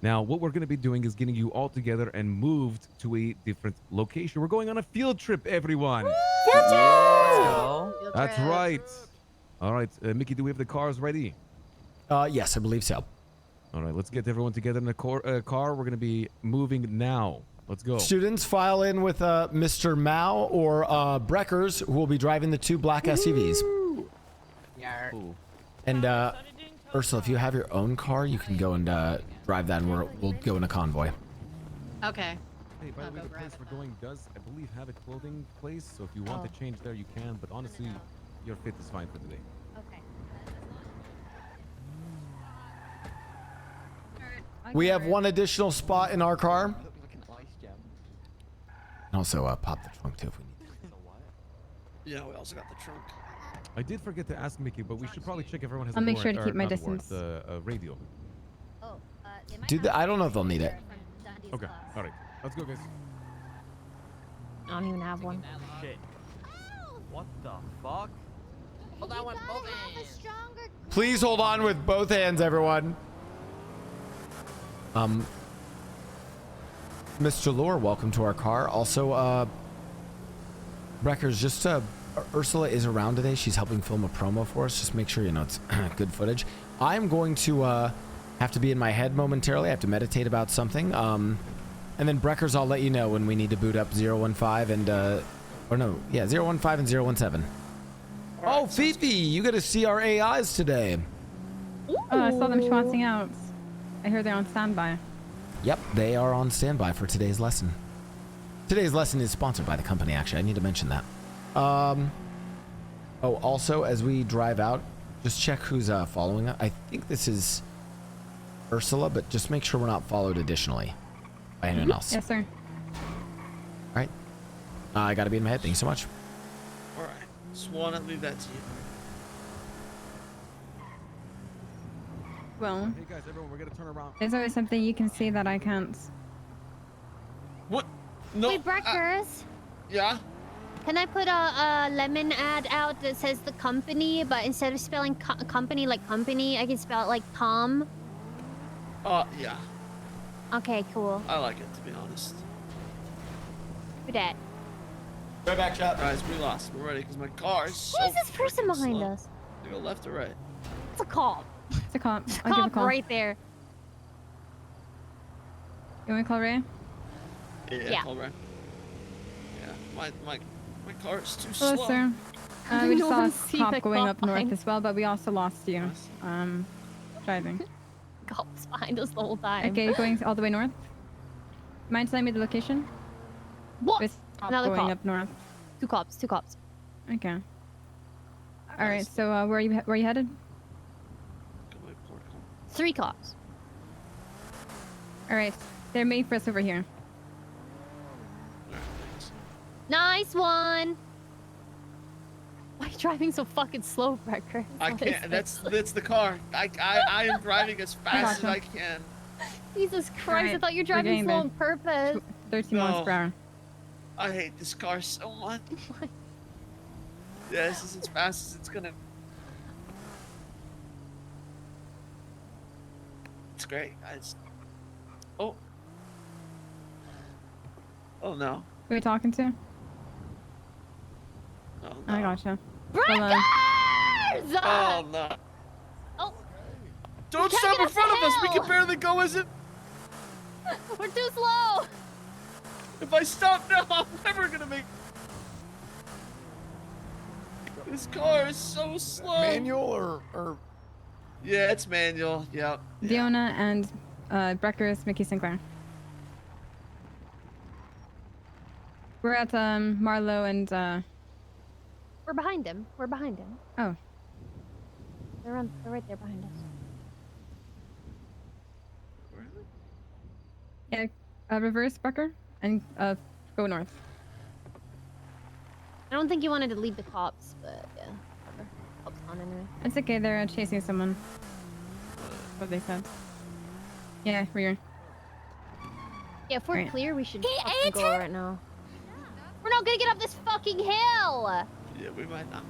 N: Now, what we're going to be doing is getting you all together and moved to a different location. We're going on a field trip, everyone.
F: Field trip!
N: That's right. All right, Mickey, do we have the cars ready?
A: Yes, I believe so.
N: All right, let's get everyone together in a car. We're going to be moving now. Let's go.
A: Students, file in with Mr. Mao or Breckers, who will be driving the two black SUVs.
K: Yeah.
A: And Ursula, if you have your own car, you can go and drive that, and we'll go in a convoy.
W: Okay.
N: Hey, by the way, the place we're going does, I believe, have a clothing place. So if you want to change there, you can. But honestly, your fit is fine for today.
X: Okay.
A: We have one additional spot in our car. And also pop the trunk too if we need to.
V: Yeah, we also got the trunk.
N: I did forget to ask Mickey, but we should probably check if everyone has
G: I'll
N: a
G: make
N: warrant,
G: sure to
N: or
G: keep my
N: not a warrant,
G: distance.
N: radio.
X: Oh,
A: Dude, I don't know if they'll need it.
N: Okay, all right. Let's go, guys.
B: I don't even have one.
F: Shit. What the fuck?
K: Hold on with both hands.
A: Please hold on with both hands, everyone. Mr. Lore, welcome to our car. Also, Breckers, just Ursula is around today. She's helping film a promo for us. Just make sure you know it's good footage. I'm going to have to be in my head momentarily. I have to meditate about something. And then Breckers, I'll let you know when we need to boot up 015 and 015 and 017. Oh, Fifi, you get to see our AIs today.
G: Oh, I saw them schwatzing out. I hear they're on standby.
A: Yep, they are on standby for today's lesson. Today's lesson is sponsored by the company, actually. I need to mention that. Oh, also, as we drive out, just check who's following us. I think this is Ursula, but just make sure we're not followed additionally by anyone else.
G: Yes, sir.
A: All right. I got to be in my head. Thank you so much.
V: All right. Swan, I'll leave that to you.
G: Well,
N: Hey guys, everyone, we're gonna turn around.
G: there's always something you can see that I can't.
V: What? No.
X: Wait, Breakers.
V: Yeah.
X: Can I put a lemon ad out that says the company, but instead of spelling company like company, I can spell it like Tom?
V: Yeah.
X: Okay, cool.
V: I like it, to be honest.
X: Do that.
A: Go back, shot.
V: Guys, we lost. We're ready because my car is so
X: Who is this person
V: freaking
X: behind
V: slow.
X: us?
V: To go left or right?
X: It's a cop.
G: It's a cop.
X: It's a
G: I'll give a
X: cop
G: call.
X: right there.
G: You want me to call Ray?
V: Yeah. Call right. Yeah. My car is too
G: Hello,
V: slow.
G: sir. We just
X: No
G: saw
X: one see
G: a cop
X: the
G: going
X: cop
G: up north
X: behind-
G: as well, but we also lost you. Driving.
X: Cops behind us the whole time.
G: Okay, going all the way north. Mind telling me the location?
X: What?
G: With cop
X: Another
G: going
X: cop.
G: up north.
X: Two cops.
G: Okay. All right. So where are you headed?
X: Three cops.
G: All right. They're made for us over here.
X: Nice one. Why are you driving so fucking slow, Brecker?
V: I can't. That's the car. I am driving as fast as I can.
X: Jesus Christ! I
G: Alright,
X: thought you were
G: we're
X: driving
G: getting
X: slow
G: there.
X: on purpose.
G: 13 miles per hour.
V: I hate this car so much. Yeah, this is as fast as it's gonna. It's great, guys. Oh. Oh no.
G: Who are you talking to?
V: Oh no.
G: I gotcha. Hold on.
V: Oh no.
X: Oh.
V: Don't
X: We can't
V: stop
X: get
V: in
X: up
V: front
X: the
V: of us. We
X: hill.
V: can barely go as it.
X: We're too slow.
V: If I stop now, I'm never gonna make. This car is so slow.
A: Manual or?
V: Yeah, it's manual. Yep.
G: Fiona and Breckers, Mickey Sinclair. We're at Marlowe and
X: We're behind him.
G: oh.
X: They're right there behind us.
G: Yeah, reverse Brecker and go north.
X: I don't think you wanted to leave the cops, but yeah. Whatever. Cops on anyway.
G: It's okay, they're chasing someone. What they said. Yeah, rear.
X: Yeah, if we're
G: Right.
X: clear, we should fucking go right now. We're not gonna get up this fucking hill!
V: Yeah, we might not.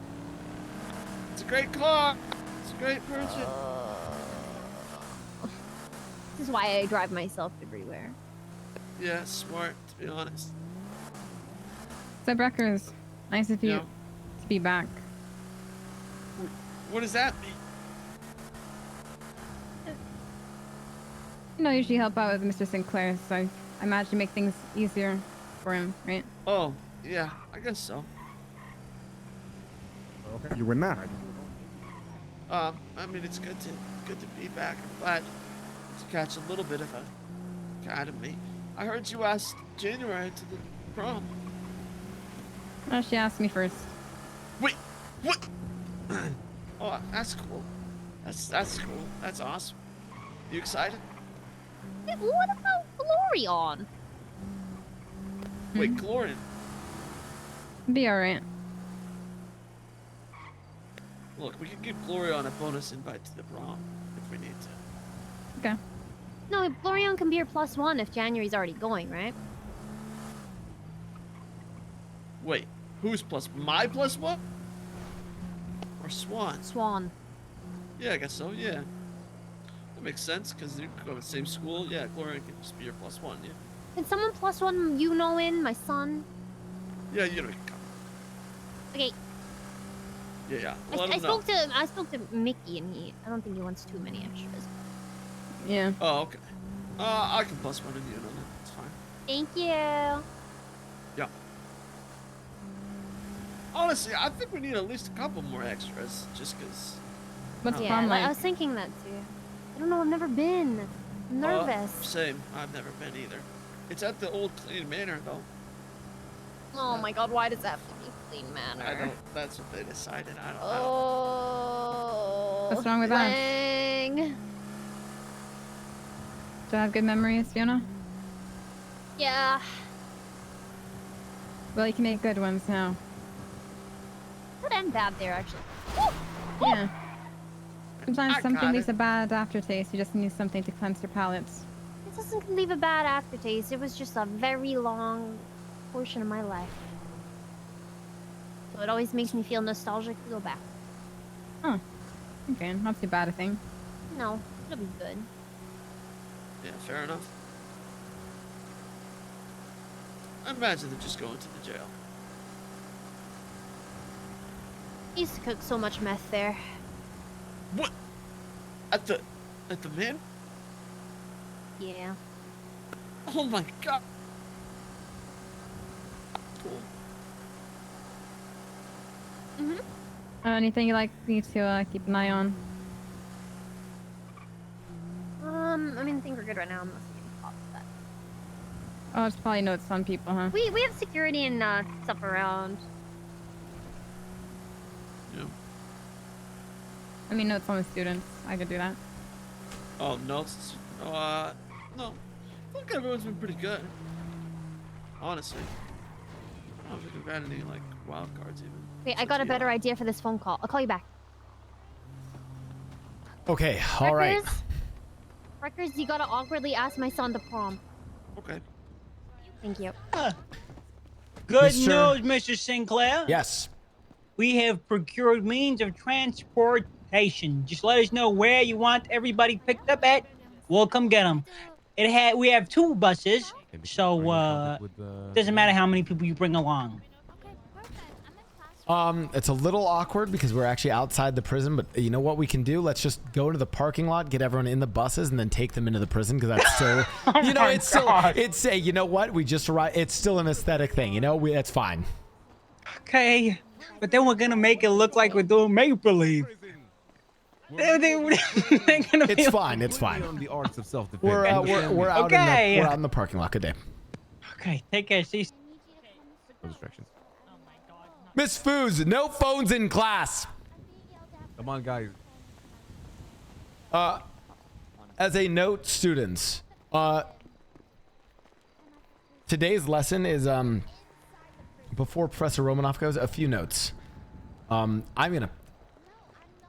V: It's a great car. It's a great purchase.
X: This is why I drive myself everywhere.
V: Yeah, smart, to be honest.
G: So Breckers, nice of you
V: Yeah.
G: to be back.
V: What does that mean?
G: You know, I usually help out with Mr. Sinclair, so I imagine you make things easier for him, right?
V: Oh, yeah, I guess so.
T: Okay, you were not.
V: I mean, it's good to be back. I'm glad to catch a little bit of a academy. I heard you asked January to the prom.
G: Well, she asked me first.
V: Wait, what? Oh, that's cool. That's cool. That's awesome. You excited?
X: Hey, what about Glorion?
V: Wait, Glorian.
G: Be alright.
V: Look, we can give Glorion a bonus invite to the prom if we need to.
G: Okay.
X: No, Glorion can be your +1 if January's already going, right?
V: Wait, who's plus? My plus what? Or Swan?
X: Swan.
V: Yeah, I guess so. Yeah, that makes sense because you go to the same school. Yeah, Gloria can just be your +1. Yeah.
X: Can someone +1 you know in my son?
V: Yeah, you know you can come.
X: Okay.
V: Yeah.
X: I
V: Let him know.
X: spoke to Mickey and I don't think he wants too many extras.
G: Yeah.
V: Oh, okay. I can +1 and you know that. It's fine.
X: Thank you.
V: Yeah. Honestly, I think we need at least a couple more extras, just because.
G: What's
X: Yeah,
G: prom
X: like, I
G: like?
X: was thinking that too. I don't know, I've never been. I'm nervous.
V: Same. I've never been either. It's at the old clean manor, though.
X: Oh my god, why does that have to be clean manner?
V: I don't. That's what they decided. I don't.
X: Oh.
G: What's wrong with that?
X: Lang.
G: Do I have good memories, Fiona?
X: Yeah.
G: Well, you can make good ones now.
X: Good and bad there, actually.
G: Yeah. Sometimes
V: I
G: something
V: got
G: leaves
V: it.
G: a bad aftertaste. You just need something to cleanse your palates.
C: It doesn't leave a bad aftertaste. It was just a very long portion of my life. So it always makes me feel nostalgic to go back.
G: Huh. Okay, not too bad a thing.
C: No, it'll be good.
V: Yeah, fair enough. I imagine they're just going to the jail.
C: I used to cook so much meth there.
V: What? At the man?
C: Yeah.
V: Oh my god. Cool.
G: Anything you like me to keep an eye on?
C: I mean, I think we're good right now. I'm not seeing cops that.
G: Oh, it's probably notes on people, huh?
C: We have security and stuff around.
V: Yeah.
G: I mean, notes on the students. I could do that.
V: Oh, notes? No, I think everyone's been pretty good. Honestly. I don't think we've had any, like, wild cards even.
C: Wait, I got a better idea for this phone call. I'll call you back.
A: Okay, all right.
C: Records, you gotta awkwardly ask my son to prom.
V: Okay.
C: Thank you.
H: Good
A: Mr.
H: news, Mr. Sinclair.
A: Yes.
H: We have procured means of transportation. Just let us know where you want everybody picked up at. We'll come get them. We have 2 buses, so doesn't matter how many people you bring along.
A: It's a little awkward because we're actually outside the prison, but you know what we can do? Let's just go into the parking lot, get everyone in the buses, and then take them into the prison because that's still, you know, it's a, you know what? We just arrived. It's still an aesthetic thing, you know. That's fine.
H: Okay, but then we're gonna make it look like we're doing make-believe.
A: It's fine. It's fine.
N: The arts of self-defense.
A: We're out
H: Okay.
A: we're out in the parking lot. Good day.
H: Okay, take care. See you.
N: No distractions.
A: Miss Foos, no phones in class.
N: Come on, guys.
A: As a note, students, today's lesson is before Professor Romanoff goes, a few notes. I'm gonna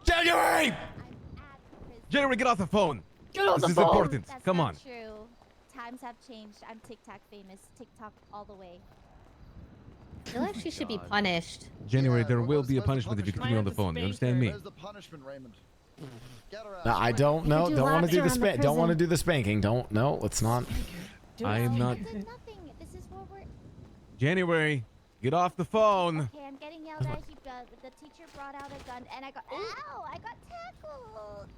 A: January,
N: get off the phone.
B: Get off
N: this
B: the
N: is
B: phone.
N: important.
J: That's
N: Come
J: not
N: on.
J: True. Times have changed. I'm TikTok famous. TikTok all the way.
B: I feel like she should be punished.
N: January, there will be a punishment if you continue on the phone. You understand me?
P: Where's the punishment, Raymond?
A: I don't know.
C: do
A: Don't want to
C: laps
A: do the
C: around the
A: spank. Don't want to
C: prison.
A: do the spanking. Don't. No, let's not.
N: I am not.
J: This is nothing. This is what we're.
N: January, get off the phone.
J: Okay, I'm getting yelled at. The teacher brought out a gun, and I got. Ow! I got tackled.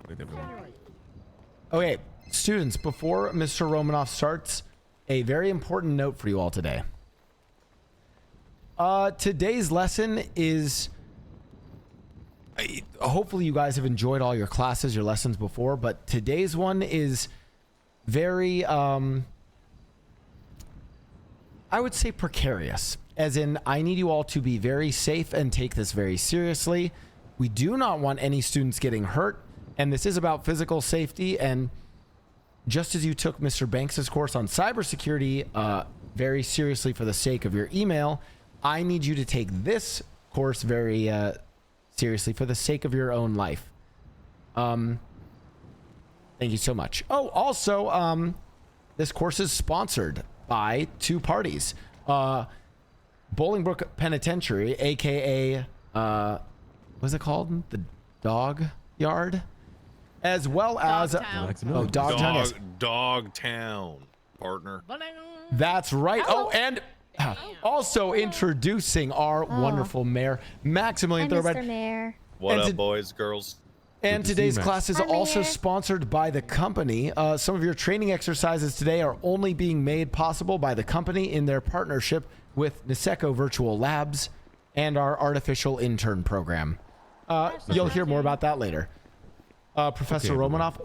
N: Wait, everyone.
A: Okay, students, before Mr. Romanoff starts, a very important note for you all today. Today's lesson is... hopefully you guys have enjoyed all your classes, your lessons before, but today's one is very, I would say precarious. As in, I need you all to be very safe and take this very seriously. We do not want any students getting hurt, and this is about physical safety. And just as you took Mr. Banks's course on cybersecurity very seriously for the sake of your email, I need you to take this course very seriously for the sake of your own life. Thank you so much. Oh, also, this course is sponsored by 2 parties. Bolingbrook Penitentiary, aka what's it called? The Dog Yard, as well as Dogtown. Yes.
M: Dogtown, partner.
A: That's right. Oh, and also introducing our wonderful mayor, Maximilian
J: Hi,
A: Thoroughbred.
J: Mr. Mayor.
M: What up, boys, girls?
A: And today's class is also sponsored by the company. Some of your training exercises today are only being made possible by the company in their partnership with Niseko Virtual Labs and our artificial intern program. You'll hear more about that later. Professor Romanoff,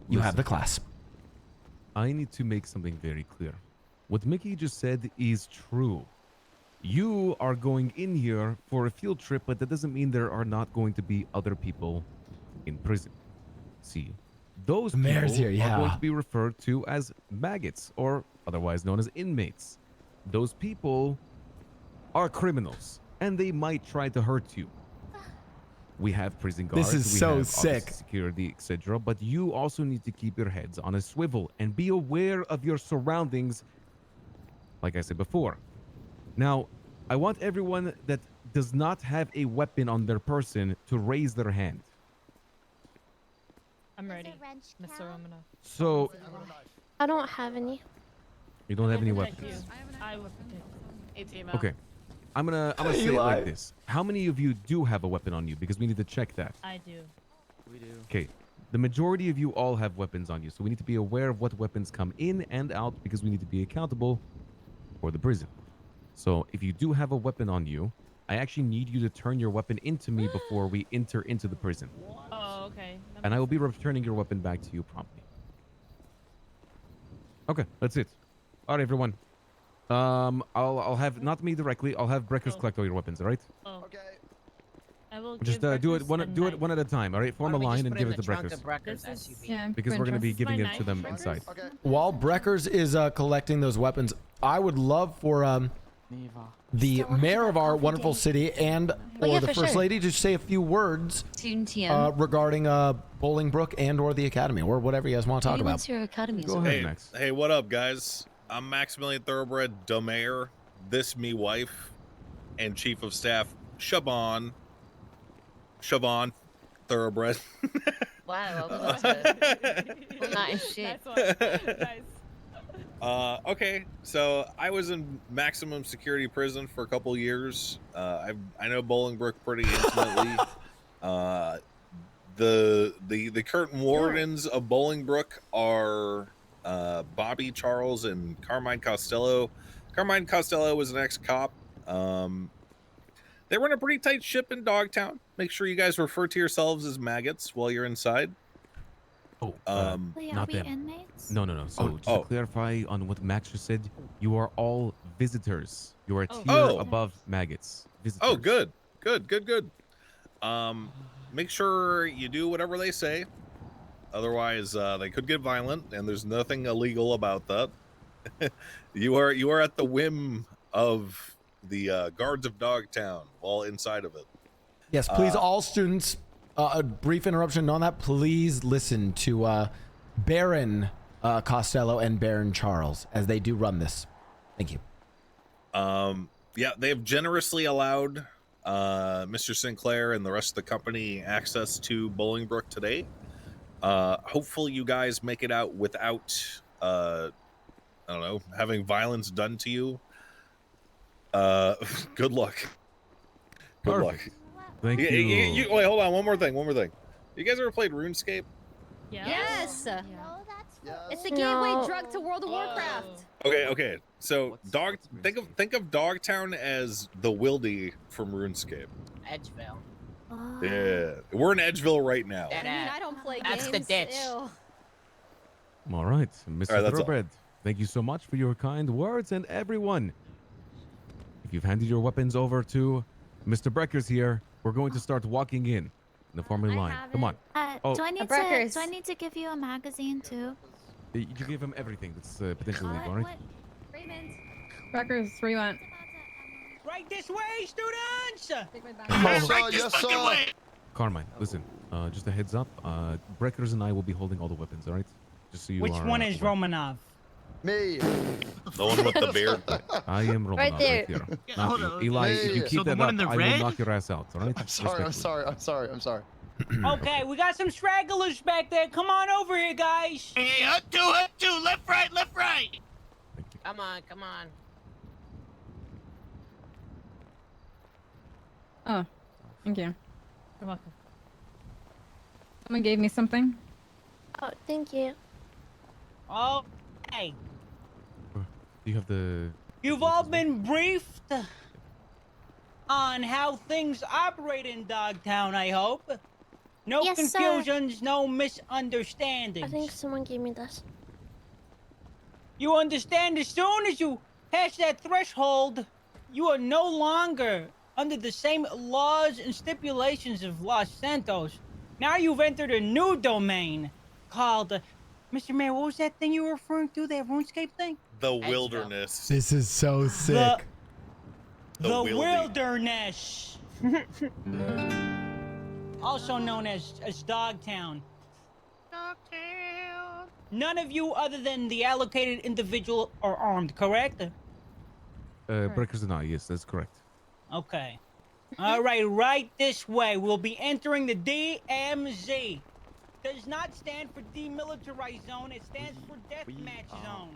A: you have the class.
N: I need to make something very clear. What Mickey just said is true. You are going in here for a field trip, but that doesn't mean there are not going to be other people in prison. See, those people are going to be referred to as maggots, or otherwise known as inmates. Those people are criminals, and they might try to hurt you. we have prison
A: This
N: guards.
A: is
N: we
A: so
N: have obviously
A: sick.
N: security, etc. But you also need to keep your heads on a swivel and be aware of your surroundings. Like I said before. Now, I want everyone that does not have a weapon on their person to raise their hand.
I: I'm ready, Mr. Romano.
N: So,
C: I don't have any.
N: you don't have any
I: Protect
N: weapons.
I: you. I will protect you.
W: ATMO.
N: Okay. I'm gonna say it like this. How many of you do have a weapon on you? Because we need to check that.
I: I do.
F: We do.
N: Okay. The majority of you all have weapons on you, so we need to be aware of what weapons come in and out because we need to be accountable for the prison. So if you do have a weapon on you, I actually need you to turn your weapon into me before we enter into the prison.
I: Oh, okay.
N: And I will be returning your weapon back to you promptly. Okay, that's it. All right, everyone. I'll have, not me directly, I'll have Breakers collect all your weapons, all right?
I: Oh. Okay. I will
N: Just
I: give
N: do it
I: Breakfast
N: one at a time, all right? Form a line and give it to
K: Breakers.
N: Breakers.
G: Yeah,
N: Because we're going to be giving it to them inside.
A: While Breckers is collecting those weapons, I would love for the mayor of our wonderful city and or the first lady to say a few words regarding Bolingbrook and or the academy or whatever you guys want to talk about.
N: Go ahead, Max.
M: Hey, what up, guys? I'm Maximilian Thoroughbred Domayor. This me wife and chief of staff Siobhan Thoroughbred.
B: Wow, nice shit.
M: Okay, so I was in maximum security prison for a couple years. I know Bolingbrook pretty intimately. The current wardens of Bolingbrook are Bobby Charles and Carmine Costello. Carmine Costello was an ex-cop. They run a pretty tight ship in Dogtown. Make sure you guys refer to yourselves as maggots while you're inside.
N: Oh,
Q: Wait, are
N: not
Q: we
N: them.
Q: inmates?
N: No. So just to clarify on what Max just said, you are all visitors. You are a tier above maggots. Visitors.
M: Oh, good. Make sure you do whatever they say. Otherwise, they could get violent, and there's nothing illegal about that. You are at the whim of the guards of Dogtown while inside of it.
A: Yes, please, all students. A brief interruption on that. Please listen to Baron Costello and Baron Charles as they do run this. Thank you.
M: Yeah, they have generously allowed Mr. Sinclair and the rest of the company access to Bolingbrook today. Hopefully you guys make it out without, I don't know, having violence done to you. Good luck. Good luck.
N: Thank you.
M: Wait, hold on. One more thing. You guys ever played RuneScape?
B: Yes.
X: It's the gateway drug to World of Warcraft.
M: Okay. So think of Dogtown as the Wildy from RuneScape.
K: Edgeville.
M: Yeah, we're in Edgeville right now.
X: I mean, I don't play
K: That's
X: games.
K: the ditch.
X: Ew.
N: All right, Mr.
M: All right, that's all.
N: Thoroughbred, thank you so much for your kind words, and everyone. If you've handed your weapons over to Mr. Breckers here, we're going to start walking in the formally line. Come on.
Q: Do I need to give you a magazine too?
N: You give him everything that's potentially legal, right?
G: Breckers, where you want?
H: Right this way, students!
M: Yes, sir.
N: Carmine, listen, just a heads up. Breckers and I will be holding all the weapons, all right? Just so you
H: Which
N: are,
H: one is
N: aware.
H: Romanov?
T: Me.
M: The one with the beard.
N: I am Romanov
B: Right there.
N: here.
L: Yeah,
N: Not
L: hold
N: you.
L: on.
N: Eli,
T: Yeah,
N: if you
T: yeah.
N: keep
L: So the
N: that
L: one
N: up,
L: in the
N: I will
L: red?
N: knock your ass out, all right?
T: I'm sorry.
N: Respectfully.
H: Okay, we got some stragglers back there. Come on over here, guys.
L: Hey, hut two, left, right.
K: Come on.
G: Oh, thank you.
I: You're welcome.
G: Someone gave me something.
C: Oh, thank you.
H: Okay.
N: Do you have the...
H: You've all been briefed on how things operate in Dogtown, I hope. No
C: Yes, sir.
H: confusions, no
C: I
H: misunderstandings.
C: think someone gave me this.
H: You understand as soon as you pass that threshold, you are no longer under the same laws and stipulations of Los Santos. Now you've entered a new domain called... Mr. Mayor, what was that thing you were referring to? That RuneScape thing?
M: The wilderness.
A: This is so sick.
H: The
M: wildy.
H: wilderness. also known as Dogtown. None of you other than the allocated individual are armed, correct?
N: Breakers and I, yes, that's correct.
H: Okay. All right this way. We'll be entering the DMZ. Does not stand for demilitarized zone. It stands for deathmatch zone.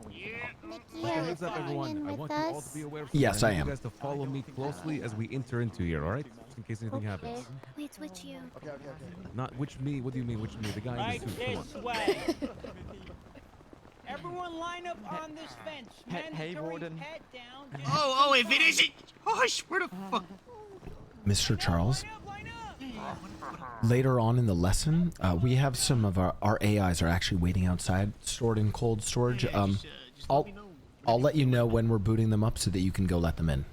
N: Okay, heads up, everyone. I want you all to be aware.
A: Yes, I am.
N: You guys to follow me closely as we enter into here, all right? Just in case anything happens.
Q: Wait, which you?
N: Not which me. What do you mean, which me? The guy in
H: Right
N: the suit. Come
H: this
N: on.
H: way. Everyone line up on this fence.
F: Hey,
H: Mandatory
F: Warden.
H: pat down.
L: Oh, if it isn't, oh, I swear to fuck.
A: Mr. Charles, later on in the lesson, we have some of our AIs are actually waiting outside, stored in cold storage. I'll let you know when we're booting them up so that you can go let them in.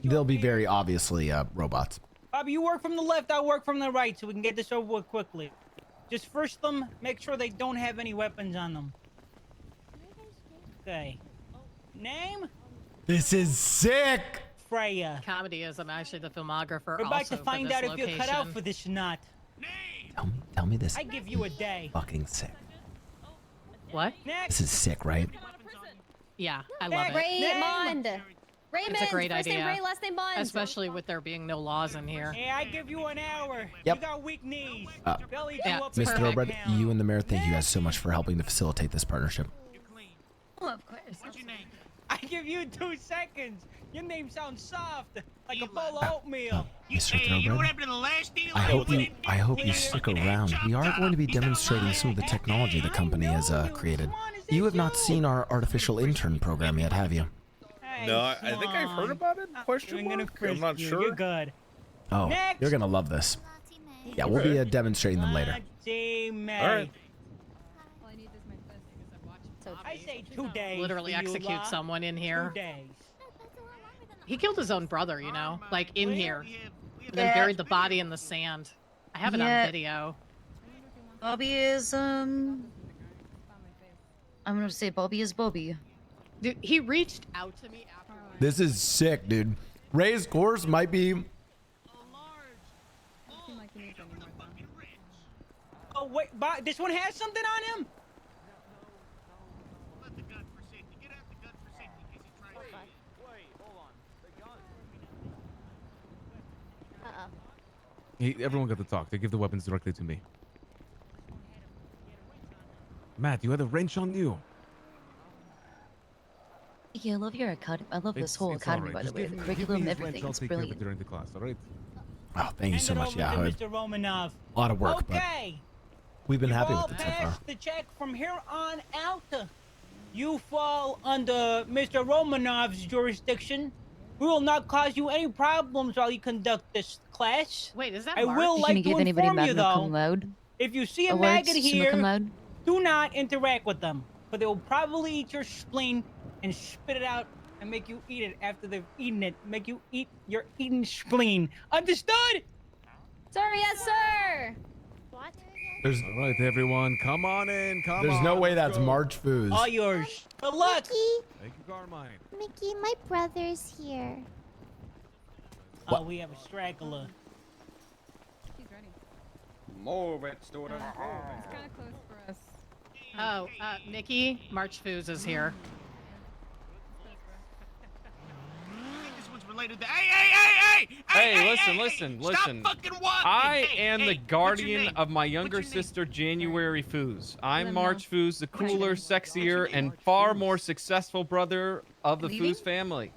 A: They'll be very obviously robots.
H: Bobby, you work from the left, I'll work from the right, so we can get this over with quickly. Just first them, make sure they don't have any weapons on them. Okay. Name?
A: This is sick!
H: Freya.
W: Comedy is I'm actually the filmographer.
H: We're about
W: also
H: to find
W: for this
H: out if you're cut out
W: location.
H: for this or not.
A: Tell me this.
H: I give you a day.
A: Fucking sick.
W: What?
A: This is sick, right?
W: Yeah, I love it.
X: Raymond. Raymond.
W: It's a great
X: first
W: idea.
X: name Ray, last name Bond.
W: Especially with there being no laws in here.
H: Hey, I give you an hour.
A: Yep.
H: You got weak knees. They'll eat
W: Yeah,
H: you up
A: Miss
H: in
A: Thoroughbred,
H: pound.
A: you and the mayor, thank you guys so much for helping to facilitate this partnership.
X: Oh, of course.
L: What's your name?
H: I give you 2 seconds. Your name sounds soft, like a bowl of oatmeal.
A: Mr.
L: You know what
A: Thoroughbred,
L: happened in the last deal?
A: I hope you stick around. We are going to be demonstrating some of the technology the company has created. You have not seen our artificial intern program yet, have you?
M: No, I think I've heard about it. Question mark? I'm not sure.
H: You're good.
A: Oh,
H: Next.
A: you're gonna love this. Yeah, we'll be demonstrating them later.
H: All
M: right.
H: I say 2 days.
W: Literally
H: for you
W: execute
H: lot.
W: someone in here.
H: 2 days.
W: He killed his own brother, you know, like in here. And then buried the body in the sand. I have it on video.
X: Bobby is I'm gonna say Bobby is Bobby.
W: Dude, he reached out to me after.
A: This is sick, dude. Ray's course might be.
H: Oh wait, this one has something on him.
N: Hey, everyone got to talk. They give the weapons directly to me. Matt, you had a wrench on you.
X: Yeah, I love your academy. I love this whole
N: It's
X: academy,
N: all
X: by
N: right.
X: the way.
N: Just
X: The
N: give me
X: curriculum,
N: his wrench,
X: everything.
N: I'll
X: It's
N: take care of it
X: brilliant.
N: during the class, all right?
A: Oh, thank you so
H: Hand it
A: much.
H: over
A: Yeah,
H: to
A: Hood.
H: Mr. Romanov.
A: A lot of work, but
H: Okay.
A: we've been happy
H: You
A: with it so
H: all
A: far.
H: pass the check from here on out. You fall under Mr. Romanov's jurisdiction. We will not cause you any problems while you conduct this class.
W: Wait, is that
H: I
W: Mark?
H: will
X: Can
H: like
X: you
H: to
X: give anybody
H: inform you
X: magna cum
H: though,
X: laude?
H: if you see a
X: Awards,
H: maggot
X: summa cum
H: here,
X: laude?
H: do not interact with them, for they will probably eat your spleen and spit it out and make you eat it after they've eaten it. Make you eat your eaten spleen. Understood?
X: Sir, yes, sir.
B: What?
A: There's
N: All right, everyone, come on in. Come on.
A: there's no way
N: let's
A: that's
N: go.
A: March Foos.
H: All yours. Good luck.
N: Thank you, Carmine.
J: Mickey, my brother's here.
H: Oh, we have a straggler.
F: Move it, student.
G: It's kind of close for us.
W: Oh, Nikki, March Foos is here.
L: This one's related to. Hey,
F: Listen.
L: Stop fucking walking.
F: I
L: Hey,
F: am
L: hey,
F: the
L: what's your
F: guardian
L: name?
F: of my younger
L: What's your name?
F: sister, January Foos. I'm
G: Let me
F: March Foos, the cooler, sexier, and far more successful brother of the
X: Leaving?
F: Foos family.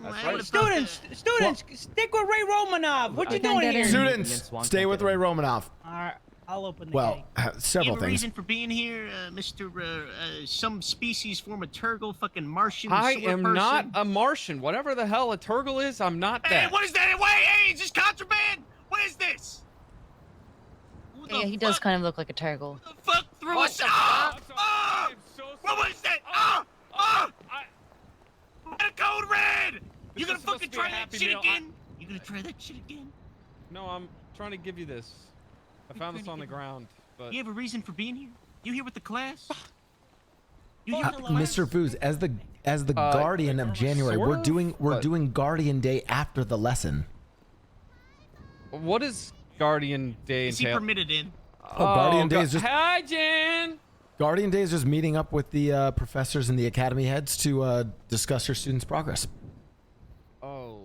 F: That's
L: I
F: right.
L: would've
H: Students, stick with Ray Romanov. What you
X: I can't
H: doing
X: get
H: here?
X: in.
A: Students, stay with Ray Romanov.
H: All right, I'll open the
A: Well,
H: gate.
L: You
A: several
L: have a
A: things.
L: reason for being here, Mr. Some species form a Turgle, fucking Martian.
F: I
L: sewer
F: am
L: person?
F: not a Martian. Whatever the hell a Turgle is, I'm not
L: Hey,
F: that.
L: what is that? Wait, hey, is this contraband? What is this? Who the
X: Yeah, he does
L: fuck-
X: kind of look like a Turgle.
L: The fuck threw us? What was that? What a code red! You gonna
F: supposed
L: fucking
F: to be a
L: try that
F: Happy
L: shit
F: Meal.
L: again? You gonna try that shit again?
F: No, I'm trying to give you this. I found this on the ground, but
L: You have a reason for being here? You here with the class? You here with the
A: Mr. Foos, as the guardian of January,
F: sort
A: we're
F: of,
A: doing
F: but-
A: Guardian Day after the lesson.
F: What is Guardian Day
L: Is he
F: entail?
L: permitted in?
A: Oh, Guardian Day is just
F: Hi, Jen.
A: Guardian Day is just meeting up with the professors and the academy heads to discuss your students' progress.
F: Oh,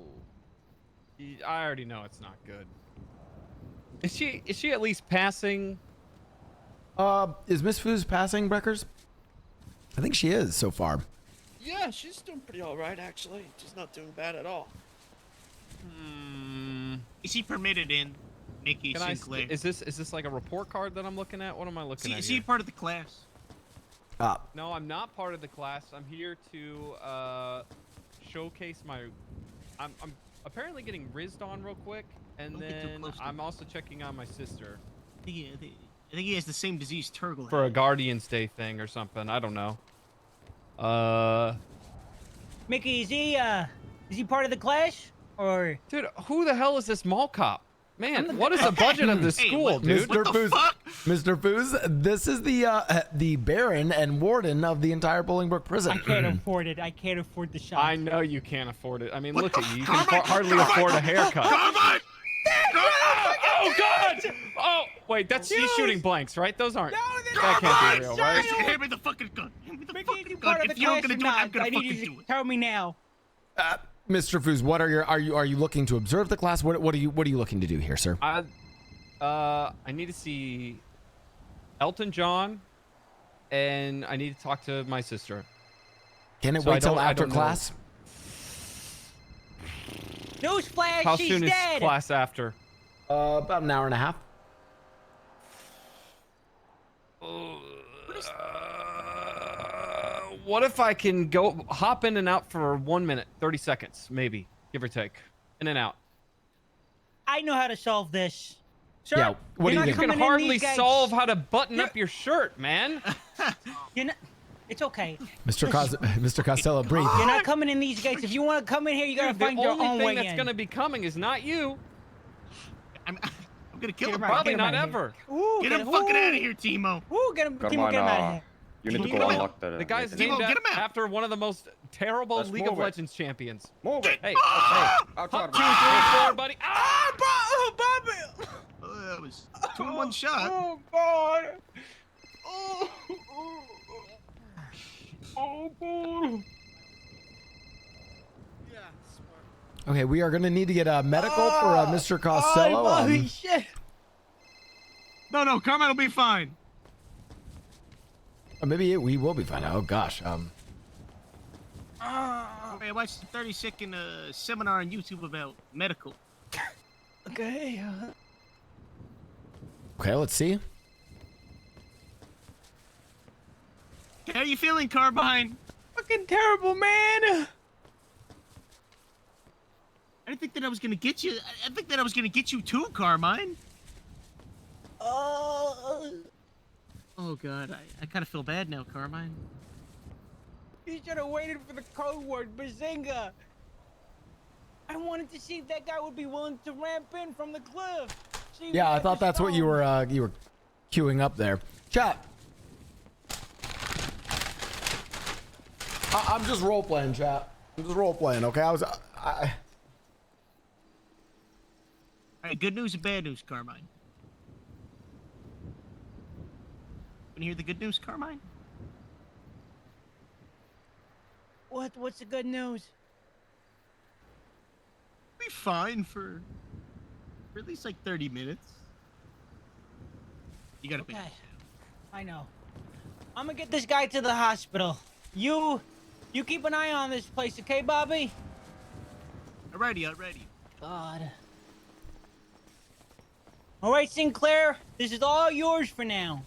F: I already know it's not good. Is she at least passing?
A: Is Miss Foos passing, Breckers? I think she is so far.
V: Yeah, she's doing pretty all right, actually. She's not doing bad at all.
L: Is he permitted in? Mickey
F: Can
L: Sinclair.
F: is this like a report card that I'm looking at? What am I looking at?
L: Is he
F: here?
L: part of the class?
F: No, I'm not part of the class. I'm here to showcase my. I'm apparently getting rizzed on real quick, and
L: Don't get too
F: then
L: close to
F: I'm also checking on my sister
L: I think he has the same disease Turgle
F: for a
L: has.
F: Guardian's Day thing or something. I don't know.
H: Mickey, is he part of the class or?
F: Dude, who the hell is this mall cop? Man, what is the budget of this school, dude?
A: Mr. Foos, Mr. Foos, this is the Baron and Warden of the entire Bolingbroke prison.
H: I can't afford it. I can't afford the shot.
F: I know you can't afford it. I mean, look at you. You can hardly afford a haircut. Oh, God! Oh, wait, he's shooting blanks, right? Those aren't. That can't be real, right?
L: Hand me the fucking gun. Hand me the fucking
H: Part
L: gun.
H: of the
L: If you aren't
H: class
L: gonna
H: or
L: do it, I'm
H: not?
L: gonna
H: I need
L: fucking
H: you
L: do
H: to
L: it.
H: tell me now.
A: Mr. Foos, what are you looking to observe the class? What are you looking to do here, sir?
F: I need to see Elton John, and I need to talk to my sister.
A: Can it
F: So I
A: wait till
F: don't- I
A: after
F: don't know.
A: class?
H: Newsflash,
F: How
H: she's
F: soon is
H: dead.
F: class after?
A: About an hour and a half.
F: What if I can hop in and out for 1 minute, 30 seconds, maybe, give or take, in and out?
H: I know how to solve this. Sir,
A: Yeah, what do you
H: you're not
A: think?
F: You can
H: coming in
F: hardly
H: these gates.
F: solve how to button up your shirt, man.
H: You're not. It's okay.
A: Mr. Costello, breathe.
H: You're not coming in these gates. If you want to come in here, you gotta
F: Dude,
H: find
F: the
H: your
F: only
H: own
F: thing
H: way
F: that's
H: in.
F: gonna be coming is not you.
L: I'm gonna kill him.
F: Probably not ever.
H: Ooh,
L: Get him fucking out of here, Timo.
H: Ooh, get him, Timo, get him out of here.
O: You need to
F: Timo,
O: go unlock the.
F: The guy's
L: Timo,
F: named
L: get him out.
F: after one of the most terrible
O: Let's
F: League
O: move
F: of
O: it.
F: Legends champions.
O: Move it.
F: Hey,
O: Outside.
F: 2, 3, 4, buddy. Ah!
H: Bobby!
L: Oh, that was 2 in 1 shot.
H: Oh, God.
F: Oh, boy.
V: Yeah, smart.
A: Okay, we are going to need to get a medical for Mr. Costello.
H: Bobby, shit.
L: No, Carmine will be fine.
A: Or maybe we will be fine. Oh gosh.
L: Hey, I watched a 30-second seminar on YouTube about medical.
H: Okay.
A: Okay, let's see.
L: How are you feeling, Carbine?
H: Fucking terrible, man.
L: I didn't think that I was gonna get you. I think that I was gonna get you too, Carmine. Oh God, I kind of feel bad now, Carmine.
H: You should have waited for the code word, Bazinga. I wanted to see if that guy would be willing to ramp in from the cliff. See if
A: Yeah,
H: he
A: I
H: had
A: thought
H: the
A: that's what you
H: stone.
A: were queuing up there. Chat. I'm just role playing, chat. I'm just role playing. Okay,
L: All right, good news and bad news, Carmine. Want to hear the good news, Carmine?
H: What's the good news?
L: Be fine for at least like 30 minutes. You gotta
H: Okay. I know. I'm gonna get this guy to the hospital. You keep an eye on this place, okay, Bobby?
L: Alrighty.
H: God. All right, Sinclair. This is all yours for now.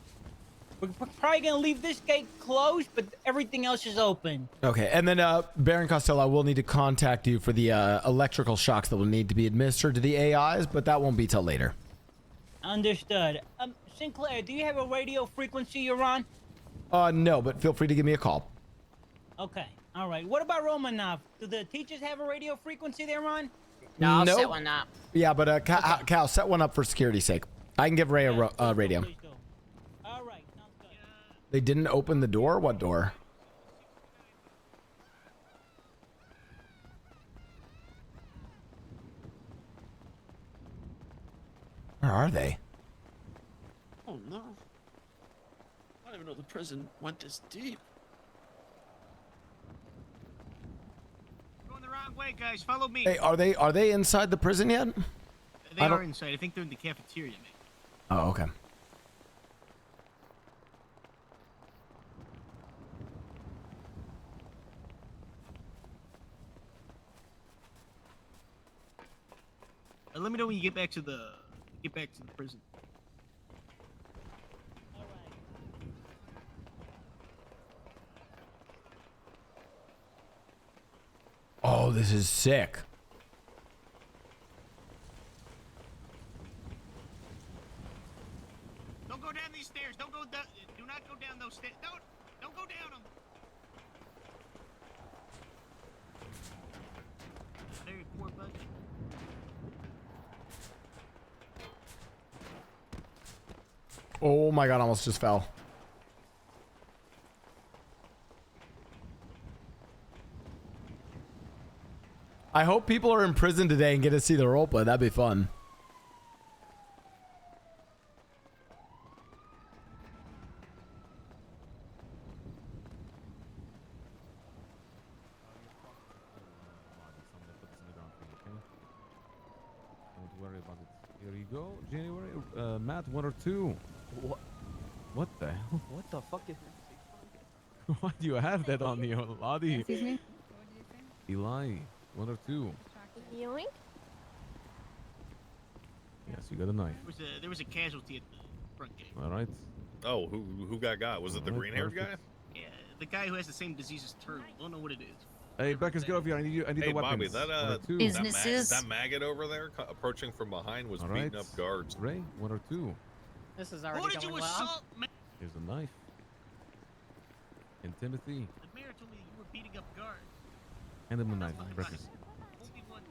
H: We're probably gonna leave this gate closed, but everything else is open.
A: Okay, and then Baron Costello, I will need to contact you for the electrical shocks that will need to be administered to the AIs, but that won't be till later.
H: Understood. Sinclair, do you have a radio frequency you're on?
A: No, but feel free to give me a call.
H: Okay. All right. What about Romanov? Do the teachers have a radio frequency they're on?
K: No, I'll
A: Nope.
K: set one up.
A: Yeah, but Cal, set one up for security's sake. I can give Ray a radio.
H: All right. Sounds good.
A: They didn't open the door? What door? Where are they?
V: Oh no. I didn't even know the prison went this deep.
L: Going the wrong way, guys. Follow me.
A: Hey, are they inside the prison yet?
L: They are inside. I think they're in the cafeteria, man.
A: Oh, okay.
L: Let me know when you get back to the prison.
A: Oh, this is sick.
L: Don't go down these stairs. Don't go down. Do not go down those stairs. Don't go down them. There's more bugs.
A: Oh my god, I almost just fell. I hope people are in prison today and get to see the roleplay. That'd be fun.
N: Don't worry about it. Here you go, January. Matt, 1 or 2.
O: What?
N: What the hell?
O: What the fuck is
N: Why do you have that on you, Lottie?
G: Excuse me?
N: Eli, 1 or 2.
C: Yoink.
N: Yes, you got a knife.
L: There was a casualty at the front gate.
N: All right.
M: Oh, who got? Was it the green-haired guy?
L: Yeah, the guy who has the same disease as Turtle. Don't know what it is.
N: Hey, Beckers, get over here. I need
M: Hey,
N: the weapons.
M: Bobby,
N: 1 or 2.
M: that maggot over there approaching from behind was
N: All
M: beating
N: right.
M: up guards.
N: Ray, 1 or 2.
W: This is
L: Who
W: already
L: did you
W: going well.
L: assault, man?
N: Here's a knife. And Timothy.
L: The mayor told me you were beating up guards.
N: Hand him a knife, Beckers.
L: Pull me once.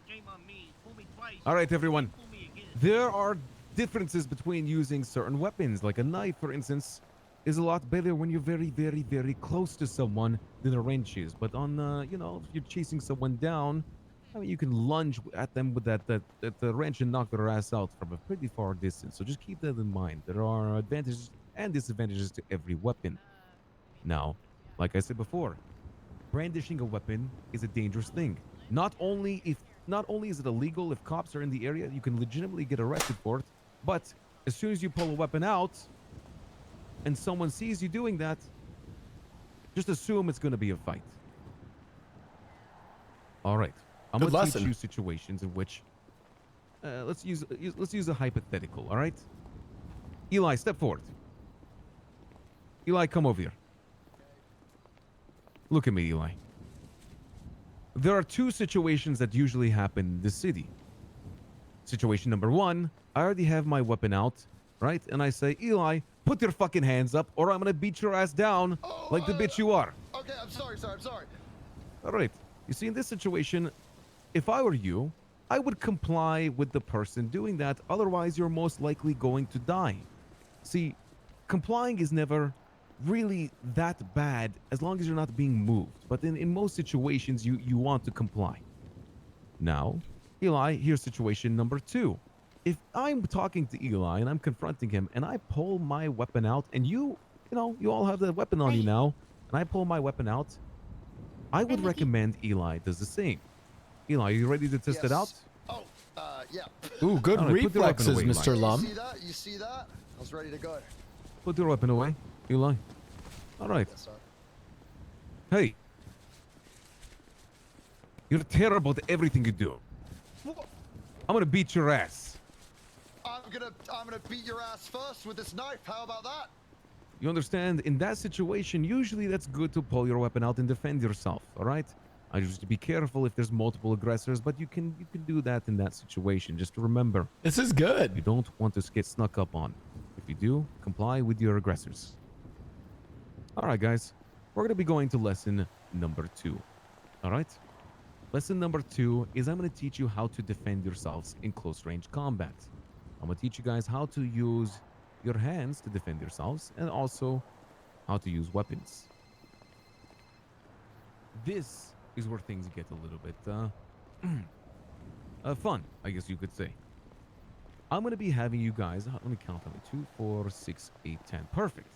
L: Shame on me. Pull me twice.
N: All right, everyone.
L: Pull me again.
N: There are differences between using certain weapons. Like a knife, for instance, is a lot better when you're very, very, very close to someone than a wrench is. But on, you know, if you're chasing someone down, I mean, you can lunge at them with that wrench and knock their ass out from a pretty far distance. So just keep that in mind. There are advantages and disadvantages to every weapon. Now, like I said before, brandishing a weapon is a dangerous thing. Not only is it illegal if cops are in the area, you can legitimately get arrested for it, but as soon as you pull a weapon out and someone sees you doing that, just assume it's going to be a fight. All right. I'm
A: Good
N: going to
A: lesson.
N: teach you situations in which let's use a hypothetical, all right? Eli, step forward. Eli, come over here. Look at me, Eli. There are 2 situations that usually happen in this city. Situation number 1, I already have my weapon out, right? And I say, Eli, put your fucking hands up or I'm gonna beat your ass down like the bitch you are.
P: Okay, I'm sorry, I'm sorry.
N: All right. You see, in this situation, if I were you, I would comply with the person doing that. Otherwise, you're most likely going to die. See, complying is never really that bad as long as you're not being moved. But in most situations, you want to comply. Now, Eli, here's situation number 2. If I'm talking to Eli and I'm confronting him and I pull my weapon out and you all have the weapon on you now, and I pull my weapon out, I would recommend Eli does the same. Eli, are you ready to test it out?
P: Oh, yeah.
A: Ooh, good
N: All right, put your weapon
A: reflexes,
N: away,
A: Mr.
N: Eli.
A: Lum.
P: You see that? You see that? I was ready to go.
N: Put your weapon away, Eli. All right.
P: Yes, sir.
N: Hey. You're terrible at everything you do. I'm gonna beat your ass.
P: I'm gonna beat your ass first with this knife. How about that?
N: You understand? In that situation, usually that's good to pull your weapon out and defend yourself, all right? I just be careful if there's multiple aggressors, but you can do that in that situation. Just remember.
A: This is good.
N: You don't want to get snuck up on. If you do, comply with your aggressors. All right, guys. We're going to be going to lesson number 2. All right? Lesson number 2 is I'm going to teach you how to defend yourselves in close range combat. I'm going to teach you guys how to use your hands to defend yourselves and also how to use weapons. This is where things get a little bit fun, I guess you could say. I'm gonna be having you guys. Let me count them. 2, 4, 6, 8, 10. Perfect.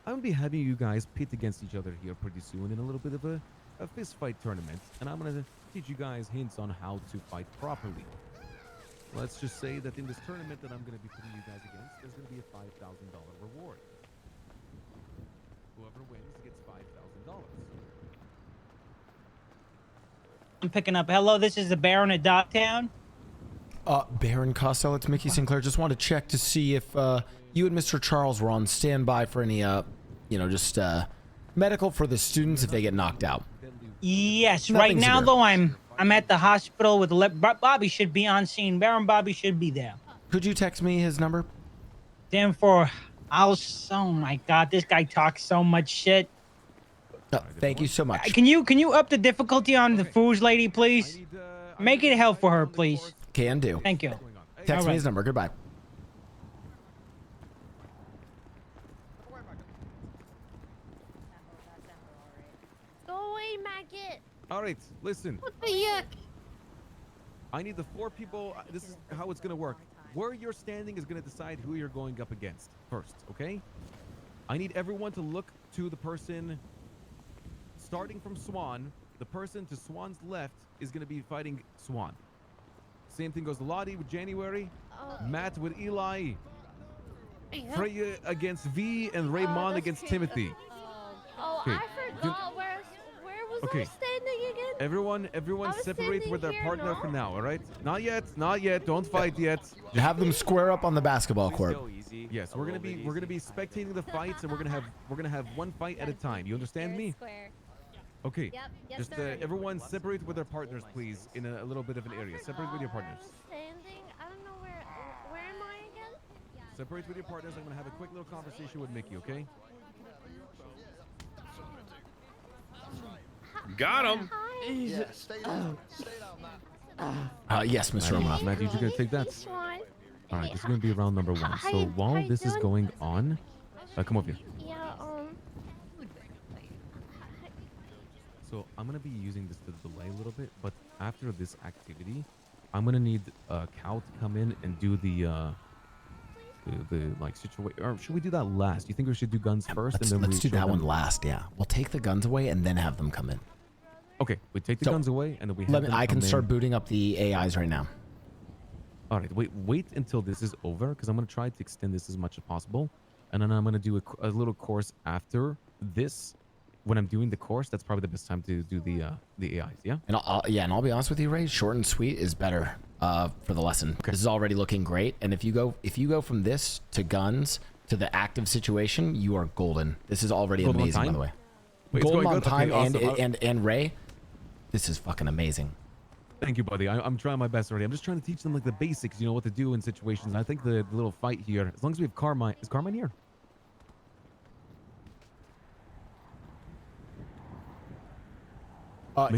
N: I'm gonna be having you guys pit against each other here pretty soon in a little bit of a fist fight tournament, and I'm gonna teach you guys hints on how to fight properly. Let's just say that in this tournament that I'm gonna be putting you guys against, there's gonna be a $5,000 reward. Whoever wins gets $5,000.
H: I'm picking up. Hello, this is the Baron of Dogtown.
A: Baron Costello, it's Mickey Sinclair. Just wanted to check to see if you and Mr. Charles were on standby for any, just medical for the students if they get knocked out.
H: Yes,
A: Nothing
H: right now
A: severe.
H: though I'm at the hospital with Bobby should be on scene. Baron Bobby should be there.
A: Could you text me his number?
H: Damn oh my god, this guy talks so much shit.
A: Thank you so much.
H: Can you up the difficulty on the Foos lady, please? Make it hell for her, please.
A: Can do.
H: Thank you.
A: Text
H: All
A: me his number. Goodbye.
C: Go away, maggot.
N: All right, listen.
C: What the yuck?
N: I need the 4 people. This is how it's gonna work. Where you're standing is gonna decide who you're going up against first. Okay? I need everyone to look to the person starting from Swan. The person to Swan's left is gonna be fighting Swan. Same thing goes to Lottie with January, Matt with Eli, Freya against V, and Raymond against Timothy.
C: Oh,
N: Okay.
C: I forgot. Where was
N: Okay.
C: I standing again?
N: Everyone
C: I was
N: separate with their
C: standing
N: partner
C: here,
N: for now, all right? Not yet. Don't fight yet.
A: You have them square up on the basketball court.
N: Yes, we're gonna be spectating the fights, and we're gonna have one fight at a time. You understand me? Okay.
C: Yep, yes,
N: Just
C: sir.
N: everyone separate with their partners, please, in a little bit of an area. Separate with your partners.
C: Standing. I don't know where am I again?
N: Separate with your partners. I'm gonna have a quick little conversation with Mickey, okay?
M: Got him.
P: Yeah, stay down. Stay down, Matt.
A: Yes, Mr. Romanov.
N: Matthew, you're gonna take that.
C: Swan.
N: All right, this is gonna be round number 1.
C: How
N: So
C: you
N: while this is
C: doing?
N: going on, come over here.
C: Yeah.
N: So I'm gonna be using this to delay a little bit, but after this activity, I'm gonna need Cal to come in and do the like situation. Or should we do that last? You think we should do guns first, and then
A: Let's
N: we
A: do
N: show
A: that one
N: them?
A: last. Yeah, we'll take the guns away and then have them come in.
N: Okay, we take the
A: So,
N: guns away, and then we. Have them
A: I can
N: come
A: start
N: in.
A: booting up the AIs right now.
N: All right, wait until this is over, because I'm gonna try to extend this as much as possible, and then I'm gonna do a little course after this. When I'm doing the course, that's probably the best time to do the AIs. Yeah.
A: And I'll be honest with you, Ray. Short and sweet is better for the lesson. This is already looking great, and if you go from this to guns to the active situation, you are golden. This is already
N: Golden on
A: amazing, by
N: time?
A: the way.
N: Wait, it's
A: Golden
N: going
A: on
N: good? Okay,
A: time
N: awesome.
A: and Ray, this is fucking amazing.
N: Thank you, buddy. I'm trying my best already. I'm just trying to teach them like the basics, what to do in situations. And I think the little fight here, as long as we have Carmine, is Carmine here?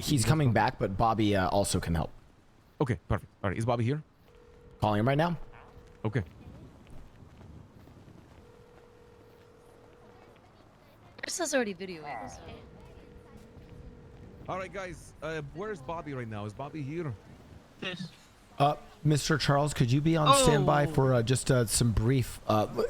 A: He's coming back, but Bobby also can help.
N: Okay, perfect. All right, is Bobby here?
A: Calling him right now.
N: Okay.
I: Chris is already videoing. So.
N: All right, guys. Where's Bobby right now? Is Bobby here?
L: Yes.
A: Mr. Charles, could you be on standby for just some brief,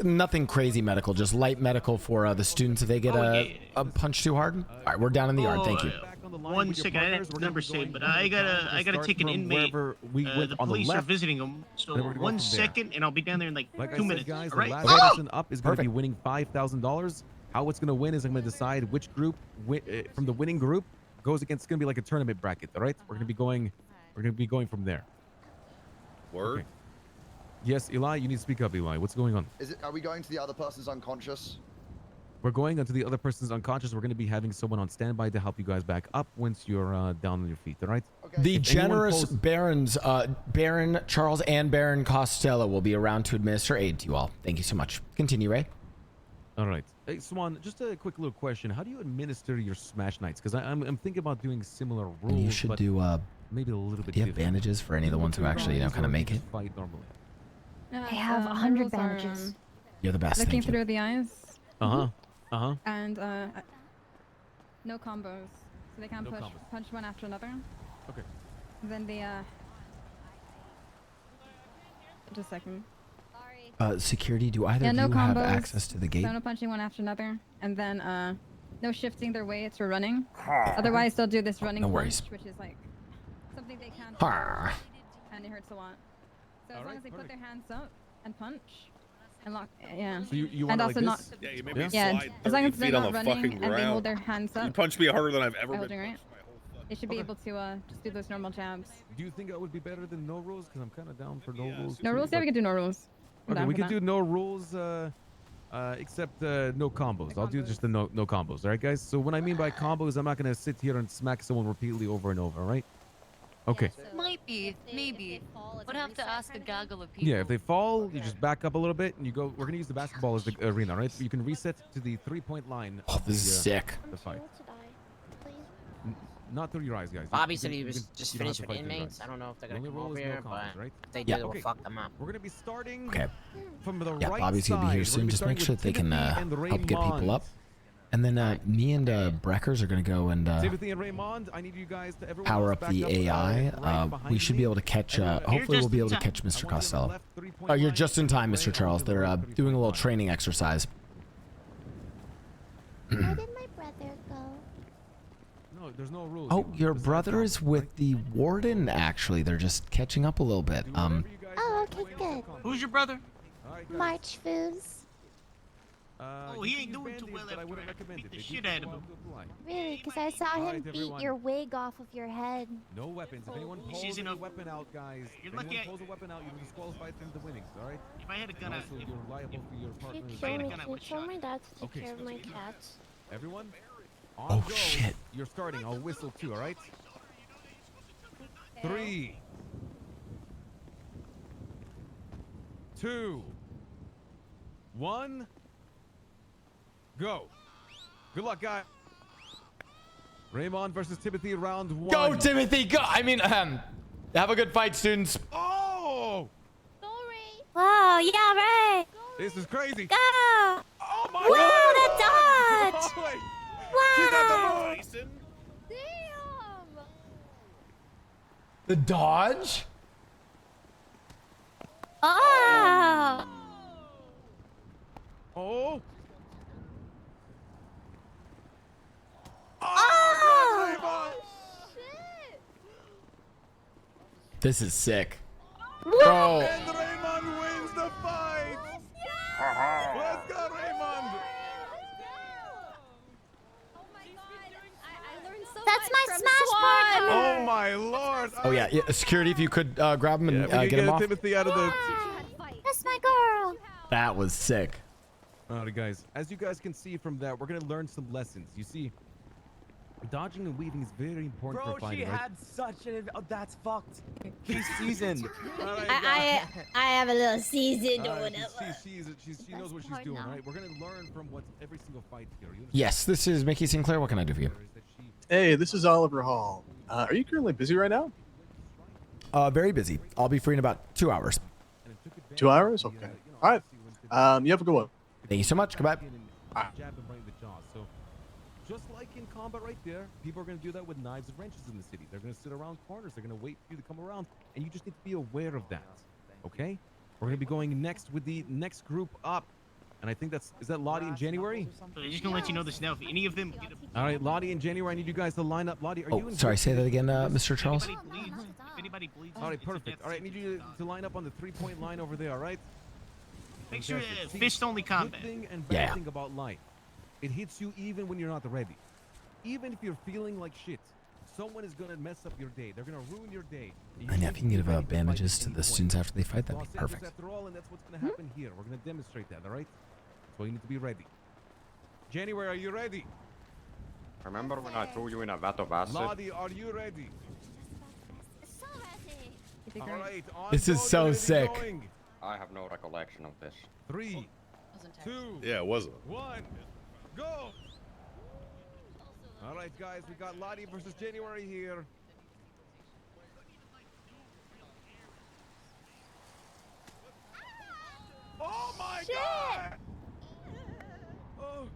A: nothing crazy medical, just light medical for the students if they get a punch too hard? All right, we're down in the yard. Thank you.
L: 1 second, I didn't have the number saved, but I gotta take an inmate. The police are visiting him, so 1 second, and I'll be down there in like 2 minutes.
N: Guys,
L: all right?
N: the last person up is going to be winning $5,000. How it's going to win is I'm going to decide which group from the winning group goes against. It's going to be like a tournament bracket, all right? We're going to be going from there.
M: Word.
N: Okay. Yes, Eli, you need to speak up, Eli. What's going on?
P: Are we going to the other person's unconscious?
N: We're going until the other person's unconscious. We're going to be having someone on standby to help you guys back up once you're down on your feet, all right?
A: The generous Barons, Baron Charles and Baron Costello will be around to administer aid to you all. Thank you so much. Continue, Ray.
N: All right. Hey, Swan, just a quick little question. How do you administer your Smash Nights? Because I'm thinking about doing similar rules.
A: And you should
N: but
A: do
N: maybe a little bit
A: do you have
N: different.
A: bandages for any of the ones who actually kind of make it?
N: Fight normally.
G: I
J: have 100 bandages.
A: You're the best.
G: Looking
A: Thank you.
G: through the eyes. And no combos, so they can't
N: No combos.
G: punch one after another.
N: Okay.
G: Then the just a second.
A: Security, do either
G: Yeah,
A: of
G: no
A: you have
G: combos.
A: access to the gate?
G: No punching one after another, and then no shifting their way to running. Otherwise, they'll do this running
A: No worries.
G: punch, which is like something they can't
A: Ha.
G: do, and it hurts a lot. So as long as they put their hands up and punch, and lock, yeah.
N: So you
G: and
N: want
G: also
N: like
G: not,
N: this?
M: Yeah, you made me
G: yeah.
M: slide
G: As long
M: 30
G: as they're
M: feet on
G: not
M: the
G: running
M: fucking
G: and they hold
M: ground.
G: their hands up.
M: You punched me harder than I've ever
G: by
M: been.
G: holding right. They should be able to just do those normal jabs.
N: Do you think that would be better than no rules? Because I'm kind of down for no rules.
G: No
N: too,
G: rules? Yeah,
N: but-
G: we can do no rules. I'm
N: Okay,
G: down
N: we
G: for
N: can
G: that.
N: do no rules, except no combos. I'll do just the no combos. All right, guys. So what I mean by combos, I'm not gonna sit here and smack someone repeatedly over and over. All right? Okay.
I: Might be, maybe. Would have to ask a gaggle of people.
N: Yeah, if they fall, you just back up a little bit and you go. We're gonna use the basketball as the arena, right? You can reset to the 3-point line.
A: Oh,
N: of
A: this is
N: the,
A: sick.
N: The fight. Not through your eyes, guys.
K: Bobby
N: You
K: said
N: can-
K: he
N: you
K: was
N: can-
K: just
N: you don't have
K: finished
N: to
K: with
N: fight through your
K: inmates.
N: eyes.
K: I don't know if they're
N: The
K: gonna
N: only
K: come
N: rule
K: over
N: is no
K: here,
N: combos,
K: but
N: right?
K: if they
A: Yeah.
K: do,
N: Okay.
K: we'll fuck them up.
N: We're gonna be starting
A: Okay.
N: from the
A: Yeah,
N: right
A: Bobby's gonna be here
N: side. We're
A: soon.
N: be
A: Just make
N: starting
A: sure
N: with
A: that they can
N: Timothy and
A: help get people
N: Raymond.
A: up. And then me and Breckers are gonna go and
N: Timothy and Raymond, I need you guys to everyone
A: power
N: else
A: up
N: back
A: the AI.
N: right behind
A: We should be able to catch. Hopefully, we'll be able to catch Mr. Costello. Oh, you're just in time, Mr. Charles. They're doing a little training exercise.
J: Where did my brother go?
N: No, there's no rules.
A: Oh, your brother is with the warden. Actually, they're just catching up a little bit.
J: Oh, okay, good.
L: Who's your brother?
J: March Foos.
L: Oh, he ain't doing too well after I beat the shit out of him.
J: Really? Because I saw him beat your wig off of your head.
N: No weapons. If anyone pulls
L: She's in
N: a
L: a-
N: weapon out, guys,
L: You're
N: if
L: lucky
N: anyone
L: I-
N: pulls a weapon out, you're disqualified from the winnings. All right?
L: If I had a gun,
N: Also, you're liable for your
C: Can you
N: partner's.
C: kill me?
L: gun, I
C: Can you
L: would've
C: tell
L: shot
C: my
L: you.
C: dad to take
N: Okay.
C: care of my cats?
N: Everyone? On
A: Oh,
N: go.
A: shit.
N: You're starting. I'll whistle too, all right? 3, 2, 1, go. Good luck, guys. Raymond versus Timothy, round 1.
A: Go, Timothy! Go! I mean, have a good fight, students.
N: Oh!
Q: Wow, yeah, right.
N: This is crazy.
Q: Go.
N: Oh my
Q: Wow,
N: God!
Q: the dodge.
N: Oh, wait.
Q: Wow.
N: She's at the moon.
A: The dodge?
Q: Oh.
N: Oh.
Q: Oh.
A: This is sick.
N: Bro.
A: Bro.
N: And Raymond wins the fight. Let's go, Raymond.
Q: That's my smash partner.
N: Oh my lord.
A: Oh yeah, security. If you could grab him and
N: Yeah, we can
A: get him off.
N: Timothy out of the.
Q: That's my girl.
A: That was sick.
N: Alright, guys. As you guys can see from that, we're gonna learn some lessons. You see, dodging and weaving is very important for fighting, right?
O: such an. Oh, that's fucked. She's seasoned.
X: I have a little seasoned or
N: Alright,
X: whatever.
N: she knows what she's doing, right? We're gonna learn from what's every single fight here. You
A: Yes, this is Mickey Sinclair. What can I do for you?
R: Hey, this is Oliver Hall. Are you currently busy right now?
A: Very busy. I'll be free in about 2 hours.
R: 2 hours? Okay. All right. You have a good one.
A: Thank you so much. Goodbye.
N: Jab them right in the jaw. So, just like in combat right there, people are going to do that with knives and wrenches in the city. They're going to sit around corners. They're going to wait for you to come around, and you just need to be aware of that. Okay? We're going to be going next with the next group up. And I think is that Lottie in January?
L: So I'm just gonna let you know this now. If any of them get a
N: All right, Lottie in January. I need you guys to line up. Lottie, are you
A: Oh,
N: in?
A: sorry. Say that again, Mr. Charles.
L: If anybody bleeds,
N: All right,
L: it's a
N: perfect.
L: death
N: All right, I need you to line up on the 3-point line over there. All right?
L: Make sure
N: Fantastic. See,
L: fist only combat.
N: Good thing and bad thing about life. It hits you even when you're not ready. Even if you're feeling like shit, someone is gonna mess up your day. They're gonna ruin your day.
A: And if you can give bandages to the students after they fight, that'd
N: Los
A: be
N: Angeles
A: perfect.
N: After all, and that's what's gonna happen here. We're gonna demonstrate that. All right? So you need to be ready. January, are you ready?
S: Remember when I threw you in a vat of acid?
N: Lottie, are you ready? All right. on
A: This is
N: go,
A: so
N: ready,
A: sick.
N: going.
S: I have no recollection of this.
N: 3, 2,
M: Yeah, it wasn't.
N: 1, go! All right, guys, we got Lottie versus January here. Oh my God! Oh,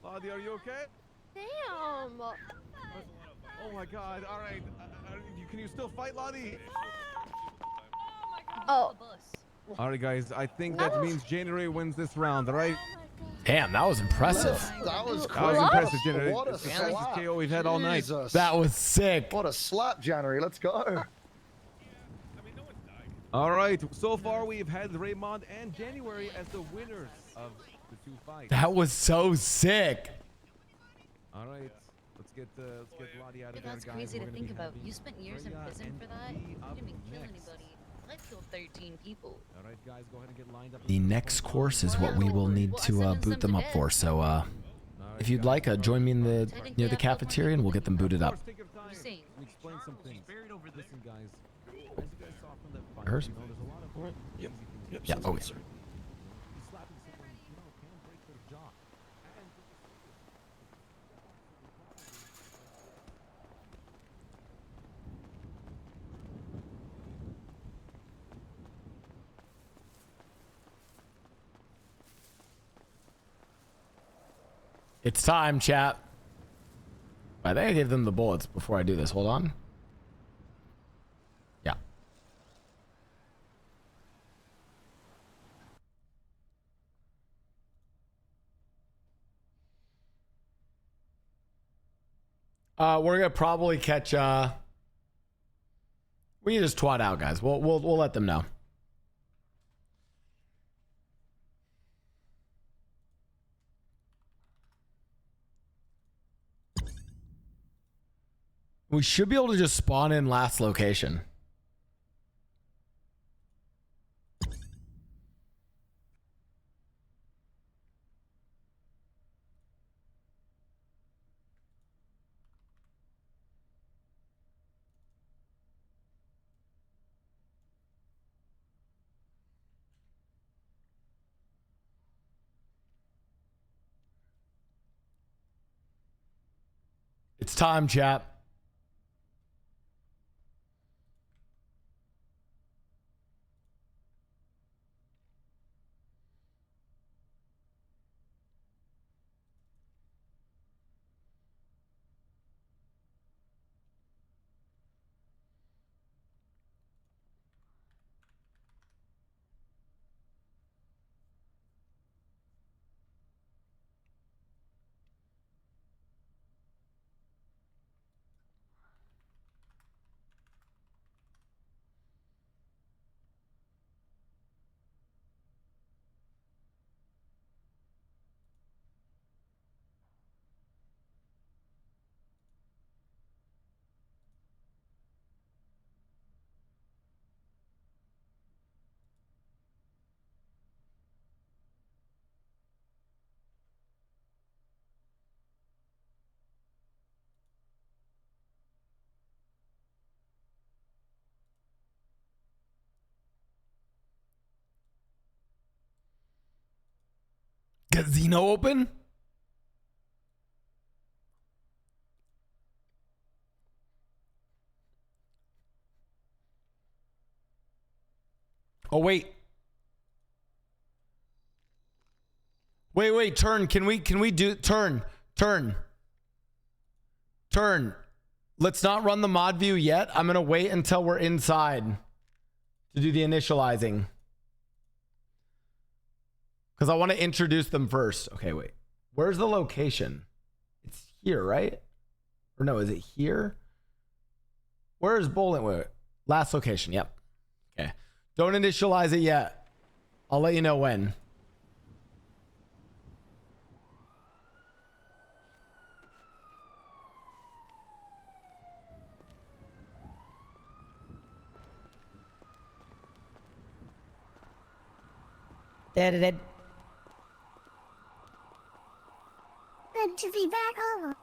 N: Lottie, are you okay?
C: Damn.
N: Oh my God! All right, can you still fight, Lottie?
X: Oh.
N: All right, guys. I think that means January wins this round. All right.
A: Damn, that was impressive.
P: That was
N: That
P: crazy.
N: was impressive, January.
P: What a
N: It's the fastest
P: slap.
N: KO we've had all night.
P: Jesus.
A: That was sick.
P: What a slap, January. Let's go.
N: All right. So far, we've had Raymond and January as the winners of the 2 fights.
A: That was so sick.
N: All right. Let's get Lottie out of there,
I: That's
N: guys.
I: crazy
N: We're
I: to
N: gonna
I: think
N: be
I: about.
N: having
I: You spent years in
N: Freya
I: prison
N: and
I: for that.
N: Lee
I: You
N: up
I: didn't even kill
N: next.
I: anybody. I killed 13 people.
N: All right, guys, go ahead and get lined up.
A: The next course is what we will need to boot them up for. So if you'd like, join me in the near the cafeteria, and we'll get them booted up.
N: Explain some things. Listen, guys. As you guys saw from the fight,
A: Hers?
N: you know, there's a lot of
V: Yep. Yep.
A: Yeah.
V: sounds
A: Oh,
V: good,
A: yeah.
V: sir.
N: slapping someone, you know, can break their jaw. And
A: It's time, chat. I think I gave them the bullets before I do this. Hold on. Yeah. We're gonna probably catch. We can just twat out, guys. We'll let them know. We should be able to just spawn in last location. It's time, chat. Casino open? Oh wait. Wait, turn. Can we do turn? Let's not run the mod view yet. I'm gonna wait until we're inside to do the initializing. Because I want to introduce them first. Okay, wait. Where's the location? It's here, right? Or no, is it here? Where's bowling? Wait. Last location, yep. Okay. Don't initialize it yet. I'll let you know when.
D: Good to be back home.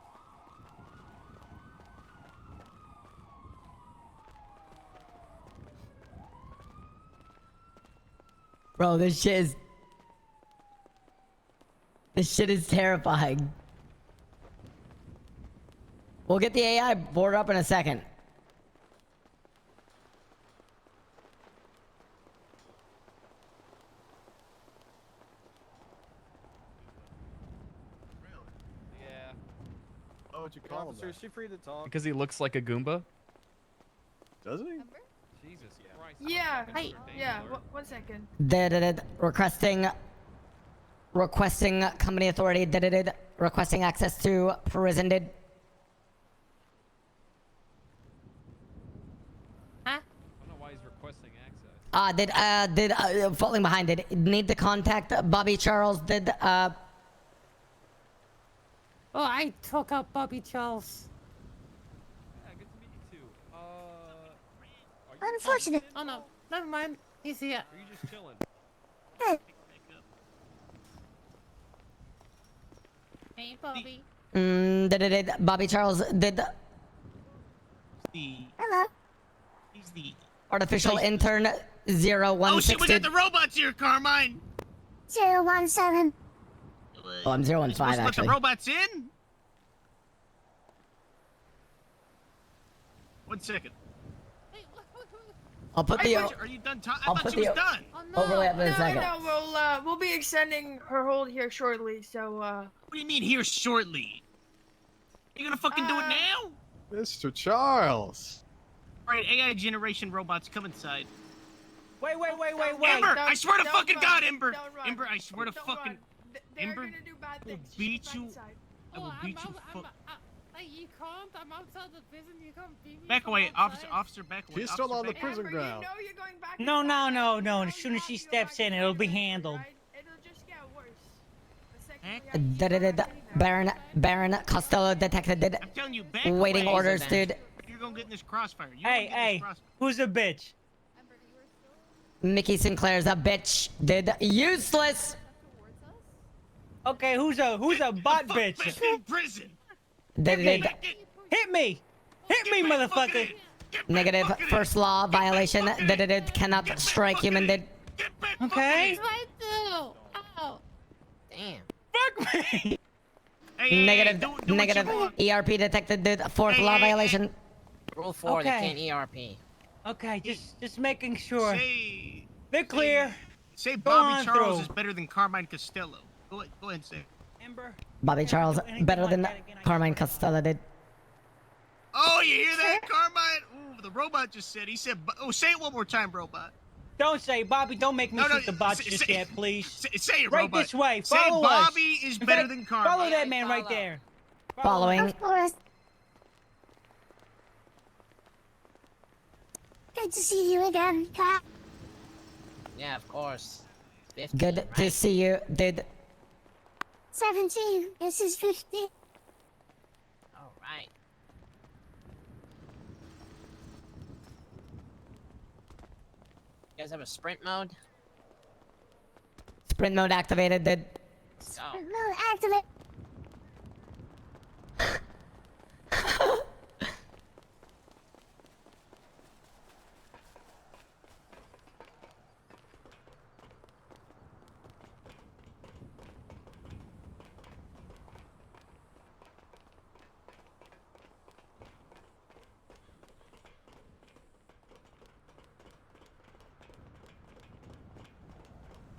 E: Bro, this shit is terrifying. We'll get the AI board up in a second.
R: Oh, what you call him?
O: Officer, is she free to talk?
F: Because he looks like a Goomba.
R: Does he?
F: Jesus Christ.
B: Yeah. Yeah. One second.
E: Requesting company authority. Requesting access to prison.
F: I don't know why he's requesting access.
E: Falling behind. Did need to contact Bobby Charles.
T: Oh, I took out Bobby Charles.
F: Yeah, good to meet you too.
D: Unfortunate.
T: Oh no, never mind. He's here.
F: Are you just chilling?
D: Good.
T: Hey, Bobby.
E: Bobby Charles did
D: Hello.
L: He's the
E: artificial intern 016.
L: Oh shit, we got the robots here, Carmine.
D: 017.
E: Oh, I'm 015
L: Supposed to let the
E: actually.
L: robots in? 1 second.
E: I'll put the.
L: Are you done? I
E: I'll
L: thought
E: put
L: she was
E: the
L: done.
E: overlay up in a second.
B: No, we'll be extending her hold here shortly. So.
L: What do you mean here shortly? You gonna fucking do it now?
R: Mr. Charles.
L: All right, AI generation robots, come inside.
H: Wait.
L: Ember, I swear to fucking
B: run.
L: God, Ember.
B: Don't run.
L: Ember, I swear to
B: Don't
L: fucking.
B: run. They're
L: Ember,
B: gonna do bad
L: I will
B: things.
L: beat
B: Back
L: you.
B: inside.
L: I will beat you.
T: You can't. I'm outside the prison. You can't beat me.
L: Back away, officer, back away.
R: He's still
L: officer,
R: on the
L: back
R: prison
L: away.
R: ground.
B: You're going back
H: No.
B: inside.
H: As soon as she steps in, it'll be handled.
B: It'll just get worse. The second we have
E: Baron Costello detected.
L: I'm telling you, back
E: Waiting
L: away.
E: orders, dude.
L: You're gonna get in this crossfire. You're gonna get in
H: Hey,
L: this crossfire.
H: who's a bitch?
E: Mickey Sinclair's a bitch. Useless.
H: Okay, who's a butt bitch?
L: Back in prison.
H: Hit me, motherfucker.
E: Negative. First law violation. Cannot strike human.
H: Okay.
T: I do. Ow.
K: Damn.
H: Fuck me.
E: Negative.
L: do what you
E: Negative.
L: want.
E: ERP detected. Fourth law violation.
K: Rule 4, they
H: Okay.
K: can't ERP.
H: Okay, just making sure.
L: Say,
H: They're clear.
L: say
H: Go
L: Bobby
H: on
L: Charles
H: through.
L: is better than Carmine Costello. Go ahead and say it.
H: Ember.
E: Bobby Charles
H: anything
E: better
H: like
E: than
H: that again, I
E: Carmine Costello did.
L: Oh, you hear that, Carmine? Ooh, the robot just said. He said, oh, say it one more time, robot.
H: Don't say, Bobby. Don't make me
L: No,
H: shoot the bots just yet, please.
L: Say it,
H: Right
L: robot.
H: this way.
L: Say
H: Follow us.
L: Bobby is
H: In
L: better
H: fact,
L: than Carmine.
H: Follow that man right there.
E: Following.
D: Of course. Good to see you again, Cat.
K: Yeah, of course. 15,
E: Good
K: right?
E: to see you, dude.
D: 17. This is 50.
K: All right. You guys have a sprint mode?
E: Sprint mode activated, dude.
K: Let's go.
D: Mode activate.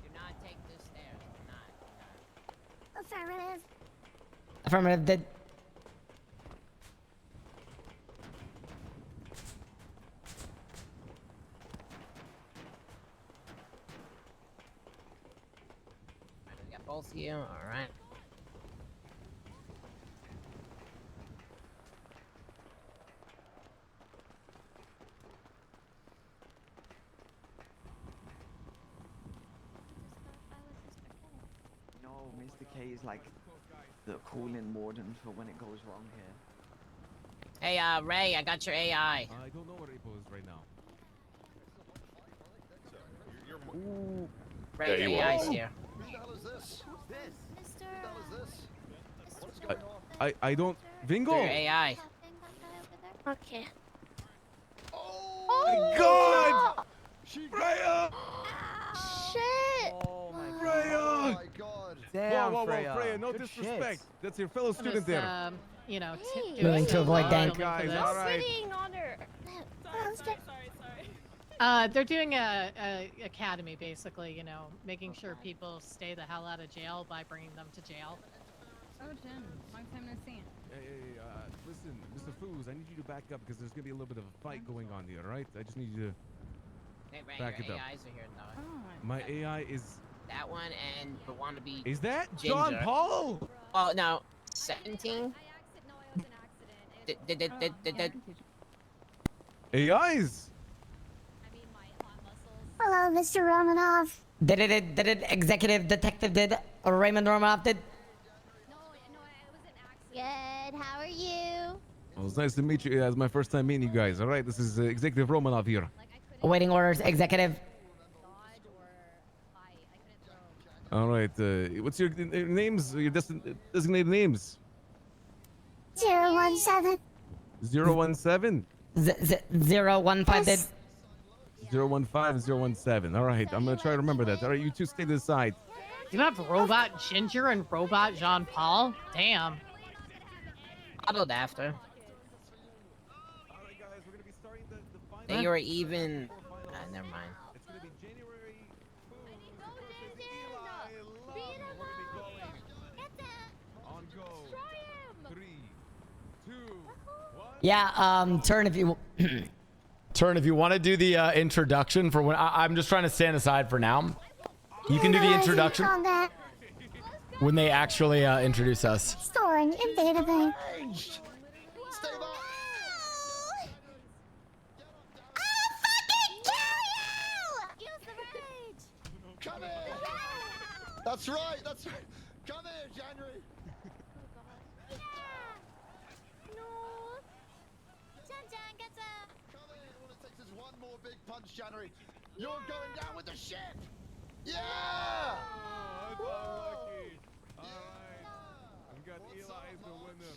K: Do not take this stairs. Do not.
D: Affirmative.
E: Affirmative, dude.
K: Alright, we got both of you. All right.
O: No, Mr. K is like the cooling warden for when it goes wrong here.
K: Hey, Ray, I got your AI.
N: I don't know where Apo is right now.
O: Ooh.
K: Ray, your AI's here.
P: Who the hell is this? Who's this? Who the hell is this? What's going on?
N: I don't. Vingo.
K: Your AI.
C: Okay.
N: My God! Freya!
C: Shit!
O: Oh my
N: Freya!
P: Oh my god.
O: Damn,
N: whoa,
O: Freya.
N: Freya, no
O: Good
N: disrespect.
O: shit.
N: That's your fellow student there.
T: You know,
C: Hey.
E: Moving to avoid dank.
N: Guys,
C: No
N: all right.
C: sitting on her.
T: They're doing a academy, basically. You know, making sure people stay the hell out of jail by bringing them to jail.
G: Oh, Jim. Long time no see.
N: Hey, listen, Mr. Foos, I need you to back up because there's gonna be a little bit of a fight going on here, all right? I just need you to
K: Hey, Ray,
N: Back
K: your
N: it up.
K: AIs are here, dog.
N: My AI is.
K: That one and the wannabe.
N: Is that
K: Ginger.
N: John Paul?
K: Oh no, 17.
N: AIs.
D: Hello, Mr. Romanov.
E: Did Executive Detective did Raymond Romanoff did?
X: Good. How are you?
N: Well, it's nice to meet you. It's my first time meeting you guys. All right, this is Executive Romanov here.
E: Awaiting orders, Executive.
N: All right, what's your names? Your designated names?
D: 017.
N: 017.
E: 015 did.
N: 015 017. All right, I'm gonna try to remember that. All right, you two stay to the side.
T: You have Robot Ginger and Robot Jean Paul? Damn.
K: Modeled after. They were even. Never mind.
N: It's gonna be January. On go. 3, 2, 1.
E: Yeah, turn if you.
A: Turn, if you want to do the introduction for when I'm just trying to stand aside for now. You can do the introduction when they actually introduce us.
D: Storing in database.
P: Come here! That's right, that's right. Come here, January. Come here, all it takes is one more big punch, January. You're going down with the ship! Yeah!
N: Oh, I got lucky. All right. We got Eli as the winner.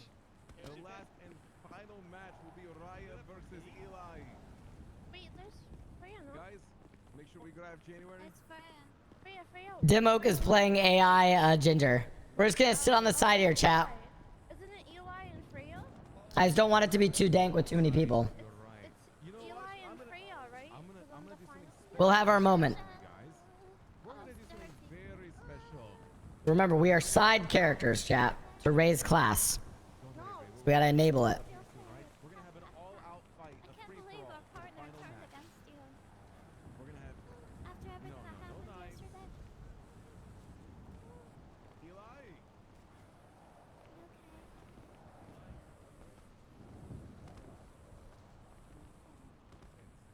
N: The last and final match will be Raya versus Eli.
C: Wait, there's Freya, no?
N: Guys, make sure we grab January.
C: It's Freya. Freya.
E: Demoke is playing AI Ginger. We're just gonna sit on the side here, chat.
C: Isn't it Eli and Freya?
E: I just don't want it to be too dank with too many people.
C: It's Eli and Freya, right?
N: I'm gonna do something
E: We'll have our moment.
N: We're gonna do something very special.
E: Remember, we are side characters, chat, to raise class. So we gotta enable it.
N: We're gonna have an all-out fight, a free-for-all, the final match. We're gonna have no knives. Eli.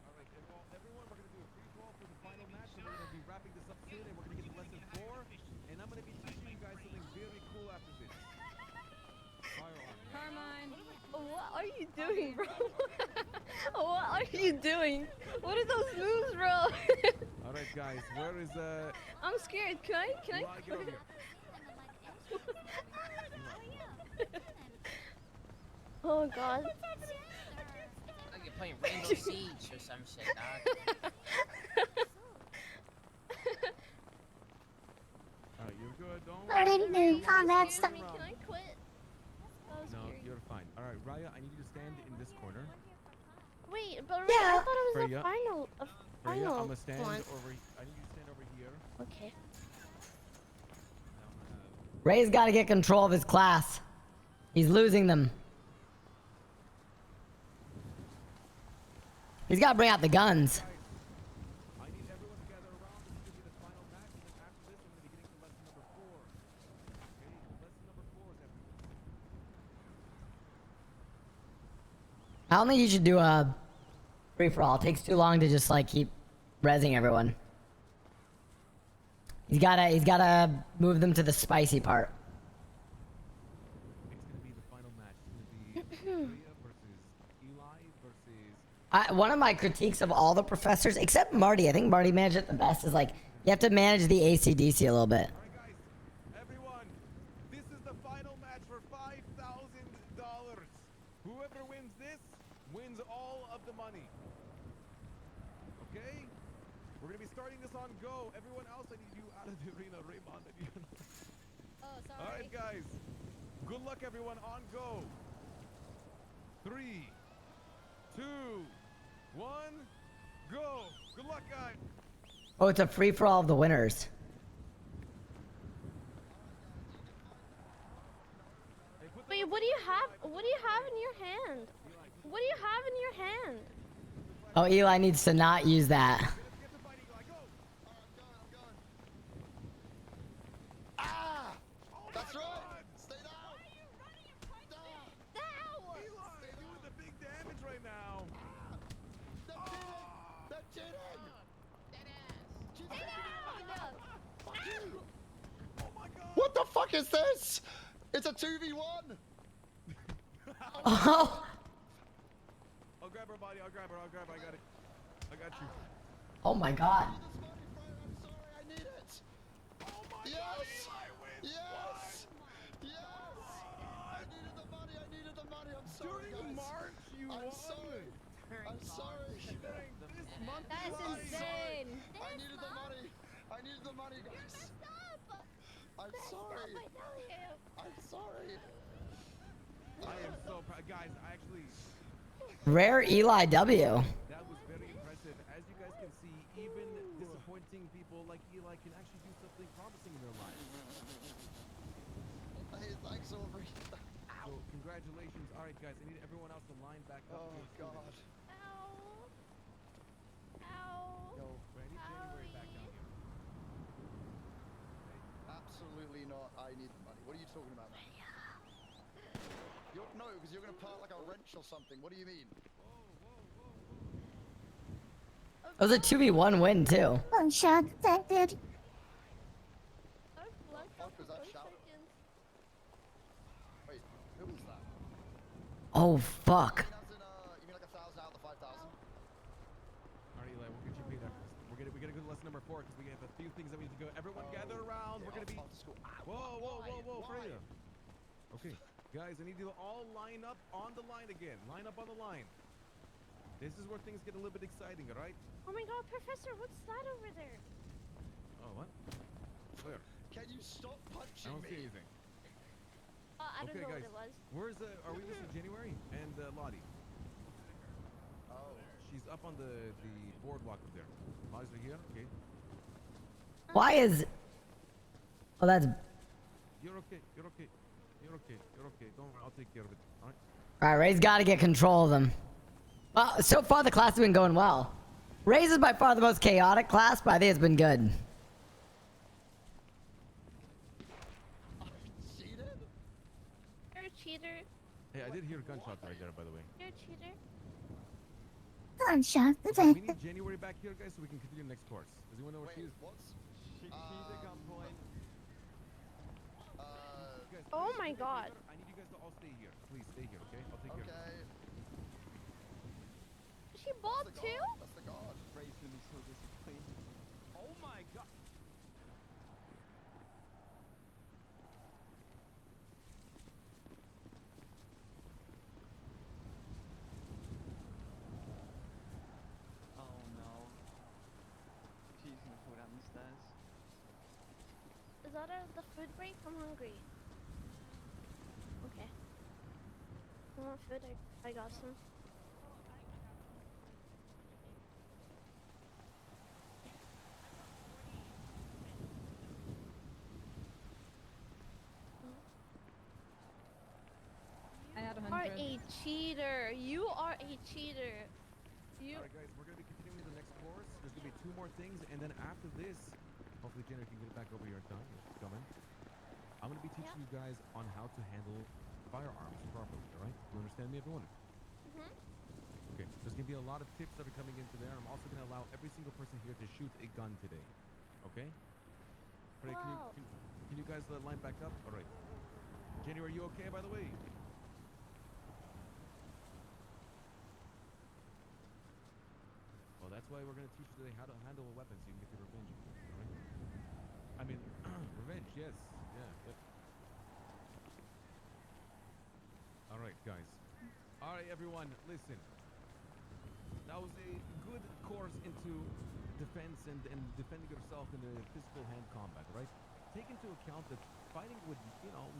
N: All right, everyone, we're gonna do a free-for-all for the final match, and we're gonna be wrapping this up soon, and we're gonna get to lesson 4, and I'm gonna be teaching you guys something very cool after this.
X: Carmine.
C: What are you doing, bro? What are you doing? What are those moves, bro?
N: All right, guys, where is
C: I'm scared. Can I?
N: Eli, get over here.
C: Oh God.
K: Like you're playing Rainbow Siege or some shit, dog.
N: All right, you're good. Don't
D: Starting new combat stuff.
C: Can I quit? That was
N: No,
C: scary.
N: you're fine. All right, Raya, I need you to stand in this corner.
C: Wait, but Ray, I thought it was
N: Freya.
C: a final. A
N: Freya,
C: final
N: I'm gonna stand
C: one.
N: over. I need you to stand over here.
C: Okay.
E: Ray's gotta get control of his class. He's losing them. He's gotta bring out the guns.
N: I need everyone to gather around. This is gonna be the final match, and then after this, I'm gonna be getting to lesson number 4. Okay, lesson number 4 is everyone.
E: I don't think you should do a free for all. It takes too long to just like keep rezzing everyone. He's gotta move them to the spicy part.
N: It's gonna be the final match. It's gonna be Freya versus Eli versus.
E: One of my critiques of all the professors, except Marty, I think Marty managed it the best, is like you have to manage the ACDC a little bit.
N: Everyone, this is the final match for $5,000. Whoever wins this wins all of the money. Okay? We're gonna be starting this on go. Everyone else, I need you out of the arena. Raymond, I need you.
X: Oh, sorry.
N: All right, guys. Good luck, everyone. On go. 3, 2, 1, go. Good luck, guys.
E: Oh, it's a free for all of the winners.
C: Wait, what do you have? What do you have in your hand? What do you have in your hand?
E: Oh, Eli needs to not use that.
P: fuck is this? It's a 2v1.
E: Oh.
N: I'll grab her body. I'll grab her. I got it. I got you.
E: Oh my God.
P: I'm sorry, I need it. Oh my God, Eli wins. Yes. I needed the money. I'm sorry,
V: During
P: guys.
V: March, you
P: I'm
V: won.
P: sorry. I'm sorry.
V: During this month,
X: That's
V: Eli.
X: insane.
P: I needed the money. Guys. I'm sorry. I'm sorry.
N: I am so proud, guys. I actually.
E: Rare Eli W.
N: That was very impressive. As you guys can see, even disappointing people like Eli can actually do something promising in their lives.
P: Hey, thanks, Aubrey.
N: So congratulations. All right, guys. I need everyone else to line back up.
P: Oh God.
N: Yo, I need January back down here.
P: Absolutely not. I need the money. What are you talking about, man? No, because you're gonna part like a wrench or something. What do you mean?
E: It was a 2v1 win too.
D: Gunshot detected.
P: What the fuck was that shout? Wait, who was that?
E: Oh fuck.
P: You mean like 1,000 out of the 5,000?
N: All right, Eli, we'll get you paid after this. We gotta go to lesson number 4 because we have a few things that we need to go. Everyone gather around.
P: Yeah,
N: We're gonna be. Whoa, Freya. Okay, guys, I need you to all line up on the line again. Line up on the line. This is where things get a little bit exciting, all right?
C: Oh my God, Professor, what's that over there?
N: Oh, what? Where?
P: Can you stop
N: I
P: punching
N: don't
P: me?
N: see anything.
C: I don't
N: Okay,
C: know
N: guys.
C: what it was.
N: Where's are we missing January and Lottie?
P: Oh.
N: She's up on the boardwalk up there. Lottie's right here. Okay.
E: Why is? Oh, that's.
N: You're okay. You're okay. You're okay. You're okay. Don't worry. I'll take care of it. All right.
E: All right, Ray's got to get control of them. Well, so far the class has been going well. Ray's is by far the most chaotic class, but I think it's been good.
P: Cheated?
C: You're a cheater.
N: Hey, I did hear gunshots right there, by the way.
C: You're a cheater.
D: Gunshot
N: Okay, we
D: detected.
N: need January back here, guys, so we can continue the next course. Does anyone know where she is?
P: What's?
N: She's at gunpoint. Guys,
C: Oh
N: please,
C: my
N: I
C: God.
N: need you guys to all stay here. Please stay here, okay? I'll take care of it.
P: Okay.
C: She bald too?
P: That's the god.
O: Ray's gonna be so disappointed.
N: Oh my God.
O: Oh no. She's gonna fall down the stairs.
C: Is that the food break? I'm hungry. Okay. I want food. I got some.
G: I had
C: You are
G: 100.
C: a cheater. You are a cheater. You.
N: All right, guys, we're going to be continuing the next course. There's going to be 2 more things, and then after this, hopefully Jenny can get it back over here in time. She's coming. I'm going to be teaching you guys on how to handle firearms properly, all right? You understand me, everyone? Okay, there's going to be a lot of tips that are coming into there. I'm also going to allow every single person here to shoot a gun today, okay? Freya,
C: Wow.
N: can you guys line back up? All right. Jenny, are you okay, by the way? Well, that's why we're going to teach you today how to handle a weapon so you can get your revenge. All right? I mean, revenge, yes. Yeah. Yep. All right, guys. All right, everyone, listen. That was a good course into defense and defending yourself in the physical hand combat, right? Take into account that fighting with,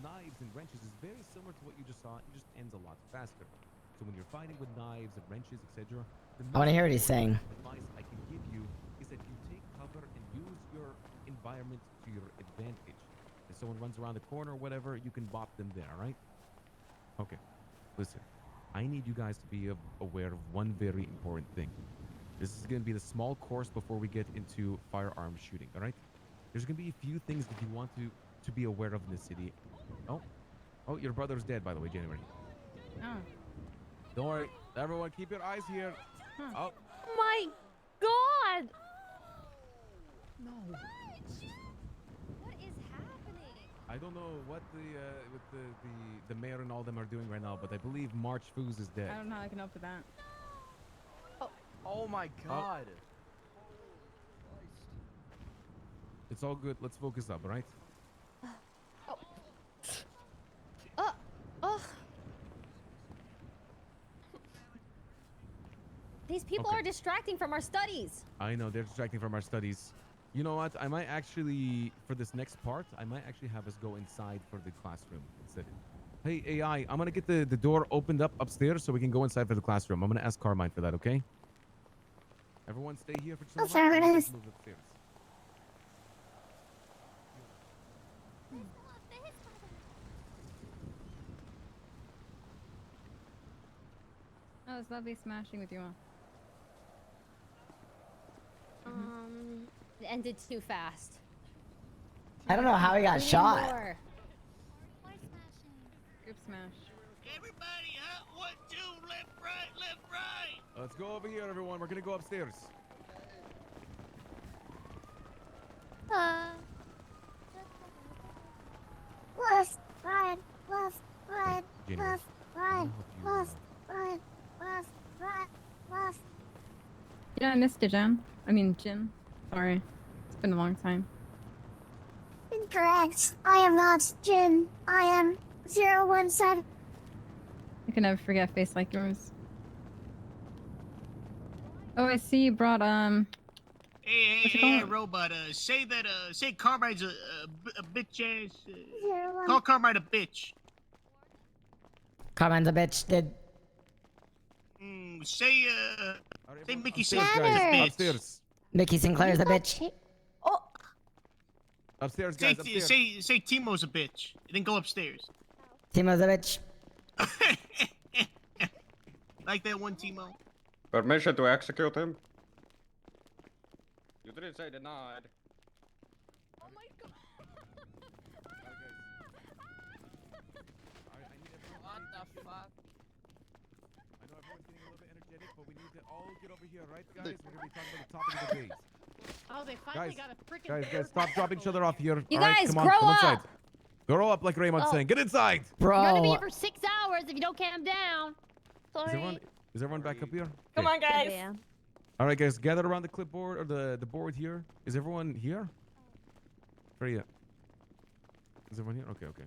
N: knives and wrenches is very similar to what you just saw. It just ends a lot faster. So when you're fighting with knives and wrenches, etc.,
E: I want to hear what he's saying.
N: advice I can give you is that you take cover and use your environment to your advantage. If someone runs around the corner or whatever, you can bop them there, all right? Okay, listen. I need you guys to be aware of one very important thing. This is going to be the small course before we get into firearm shooting, all right? There's going to be a few things that you want to be aware of in the city. Oh, your brother's dead, by the way, January.
T: Oh.
N: Don't worry. Everyone, keep your eyes here. Oh,
C: My God.
T: No.
C: What is happening?
N: I don't know what the mayor and all them are doing right now, but I believe March Foos is dead.
G: I don't know how I can open that.
O: Oh my god.
N: It's all good. Let's focus up, all right?
J: These people
N: Okay.
J: are distracting from our studies.
N: I know, they're distracting from our studies. You know what? I might actually, for this next part, I might actually have us go inside for the classroom instead. Hey, AI, I'm going to get the door opened up upstairs so we can go inside for the classroom. I'm going to ask Carmine for that, okay? Everyone stay here for just a moment.
D: Affirmative.
N: Let's move upstairs.
G: Oh, it's lovely smashing with you all.
J: It ended too fast.
E: I don't know how he got
J: We need
E: shot.
J: more.
G: Group smash.
L: Everybody, huh? 1, 2, left, right.
N: Let's go over here, everyone. We're going to go upstairs.
D: Left, right, left, right,
N: January,
D: left, right, left, right, left, right, left.
G: You know, I missed you, Jen. I mean, Jin. Sorry. It's been a long time.
D: Incorrect. I am not Jin. I am 017.
G: I can never forget a face like yours. Oh, I see you brought,
L: Hey, robot. Say Carmine's a bitch ass. Call Carmine a bitch.
E: Carmine's a bitch, dude.
L: Say Mickey
N: Upstairs,
L: Sinclair's a
N: guys.
L: bitch.
N: Upstairs.
E: Mickey Sinclair's a bitch.
N: Upstairs, guys. Upstairs.
L: Say Timo's a bitch. And then go upstairs.
E: Timo's a bitch.
L: Like that one, Timo.
S: Permission to execute him? You didn't say denied.
J: Oh my god.
K: What the fuck?
N: I know everyone's getting a little bit energetic, but we need to all get over here, right, guys? We're going to be talking about the topic of the day.
T: Oh, they finally got a freaking.
N: Guys, stop dropping each other off here.
J: You
N: all right,
J: guys,
N: come on,
J: grow
N: come inside.
J: up.
N: Grow up, like Raymond's saying. Get inside.
J: You're gonna be
E: Bro.
J: here for 6 hours if you don't calm down.
C: Sorry.
N: Is everyone back up here?
J: Come
N: Okay.
J: on, guys.
C: Yeah.
N: All right, guys, gather around the clipboard or the board here. Is everyone here? Freya. Is everyone here? Okay, okay.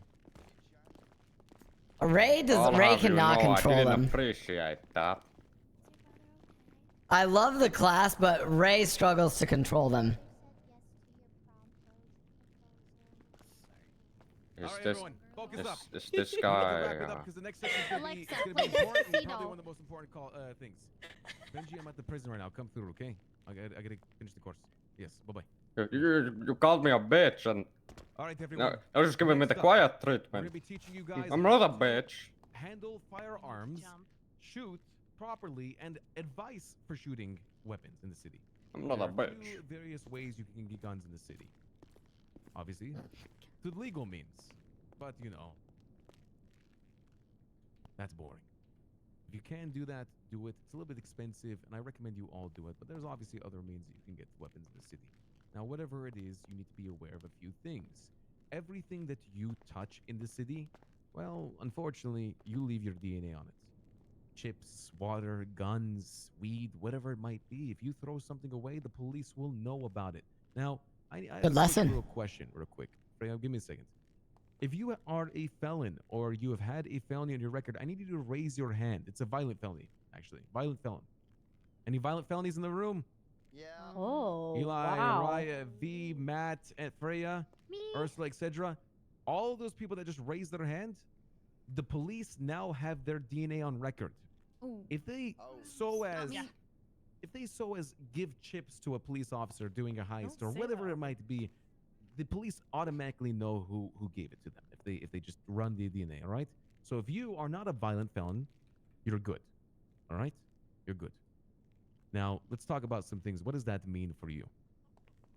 E: Ray cannot control
S: I didn't
E: them.
S: appreciate that.
E: I love the class, but Ray struggles to control them.
S: Is
N: right,
S: this
N: everyone, focus up.
S: this
N: We need to
S: guy?
N: wrap it up because the next section is going to
J: Alexa,
N: be
J: play
N: important.
J: Despacito.
N: Probably one of the most important things. Benji, I'm at the prison right now. Come through, okay? I gotta finish the course. Yes. Bye bye.
S: You called me a bitch and.
N: All right, everyone.
S: No, I was just giving me the
N: Next up,
S: quiet
N: We're
S: treatment.
N: gonna be teaching you guys.
S: I'm
N: how
S: not a
N: to
S: bitch.
N: Handle firearms, shoot properly, and advice for shooting weapons in the city.
S: I'm not
N: There
S: a
N: are
S: bitch.
N: two various ways you can get guns in the city. Obviously, through legal means, but you know, that's boring. If you can do that, do it. It's a little bit expensive, and I recommend you all do it. But there's obviously other means that you can get weapons in the city. Now, whatever it is, you need to be aware of a few things. Everything that you touch in the city, well, unfortunately, you leave your DNA on it. Chips, water, guns, weed, whatever it might be. If you throw something away, the police will know about it. Now, I
E: Good
N: have a
E: lesson.
N: real question, real quick. Freya, give me a second. If you are a felon or you have had a felony on your record, I need you to raise your hand. It's a violent felony, actually. Violent felon. Any violent felonies in the room?
P: Yeah.
J: Oh,
N: Eli,
J: wow.
N: Raya, V, Matt, and Freya, Ursula, etc. All those people that just raised their hand, the police now have their DNA on record.
J: Ooh.
N: If they if they so as give chips to a police officer doing a heist or
T: say
N: whatever
T: that.
N: it might be, the police automatically know who gave it to them if they just run the DNA, all right? So if you are not a violent felon, you're good. All right? You're good. Now, let's talk about some things. What does that mean for you?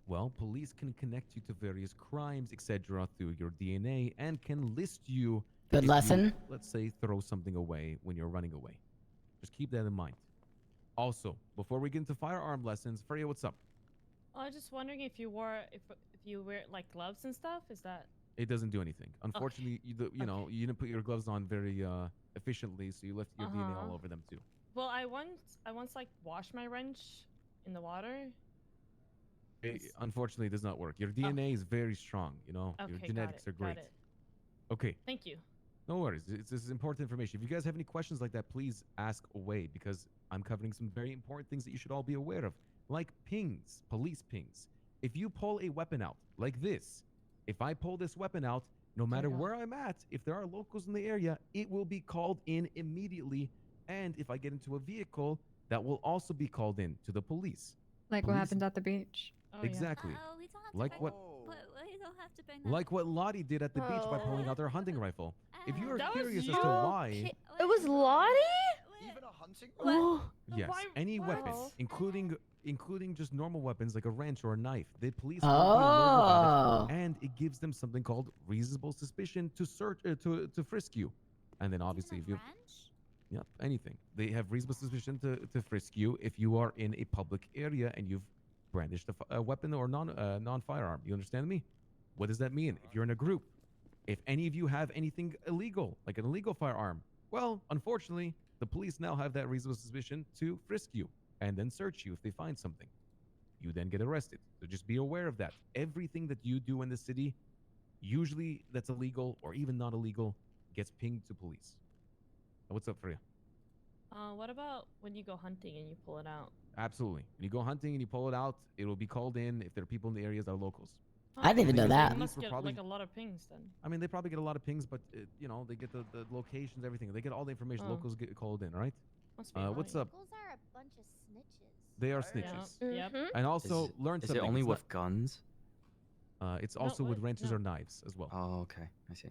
N: Well, police can connect you to various crimes, etc. through your DNA and can list you.
E: Good
N: if you,
E: lesson.
N: let's say, throw something away when you're running away. Just keep that in mind. Also, before we get into firearm lessons, Freya, what's up?
I: I was just wondering if you wear like gloves and stuff. Is that
N: It doesn't do anything. Unfortunately, you know, you didn't put your gloves on very efficiently, so you left your DNA all over them too.
M: Well, I once like washed my wrench in the water.
N: Unfortunately, it does not work. Your DNA is very strong. You know, your
M: Okay,
N: genetics are great.
M: Got it.
N: Okay.
M: Thank you.
N: No worries. This is important information. If you guys have any questions like that, please ask away because I'm covering some very important things that you should all be aware of, like pings, police pings. If you pull a weapon out like this, if I pull this weapon out, no matter where I'm at, if there are locals in the area, it will be called in immediately. And if I get into a vehicle, that will also be called in to the police.
G: Like what happened at the beach.
N: Exactly.
I: We don't have
N: Like
I: to
N: what?
I: we don't have to bring that
N: Like what Lottie did at the beach by pulling out her hunting rifle. If you are
M: That was
N: curious as
M: you?
N: to why,
C: It was Lottie?
P: Even a hunting
N: yes, any weapon, including just normal weapons like a wrench or a knife, the police will be alerted about it, and it gives them something called reasonable suspicion to search to frisk you, and then obviously if you, yep, anything, they have reasonable suspicion to frisk you if you are in a public area and you've brandished a weapon or non firearm. You understand me? What does that mean? If you're in a group, if any of you have anything illegal, like an illegal firearm, well, unfortunately, the police now have that reasonable suspicion to frisk you and then search you if they find something. You then get arrested. So just be aware of that. Everything that you do in the city, usually that's illegal or even not illegal, gets pinged to police. What's up, Freya?
M: What about when you go hunting and you pull it out?
N: Absolutely. When you go hunting and you pull it out, it will be called in if there are people in the areas that are locals.
E: I didn't even know that.
M: They must get like a lot of pings then.
N: I mean, they probably get a lot of pings, but you know, they get the locations, everything. They get all the information. Locals get called in, right? What's up?
D: Locals are a bunch of snitches.
N: They are snitches.
M: Yep.
N: And also learn
Q: Is
N: something.
Q: it only
N: It's
Q: with
N: not-
Q: guns?
N: It's also with wrenches or knives as well.
Q: Oh, okay. I see.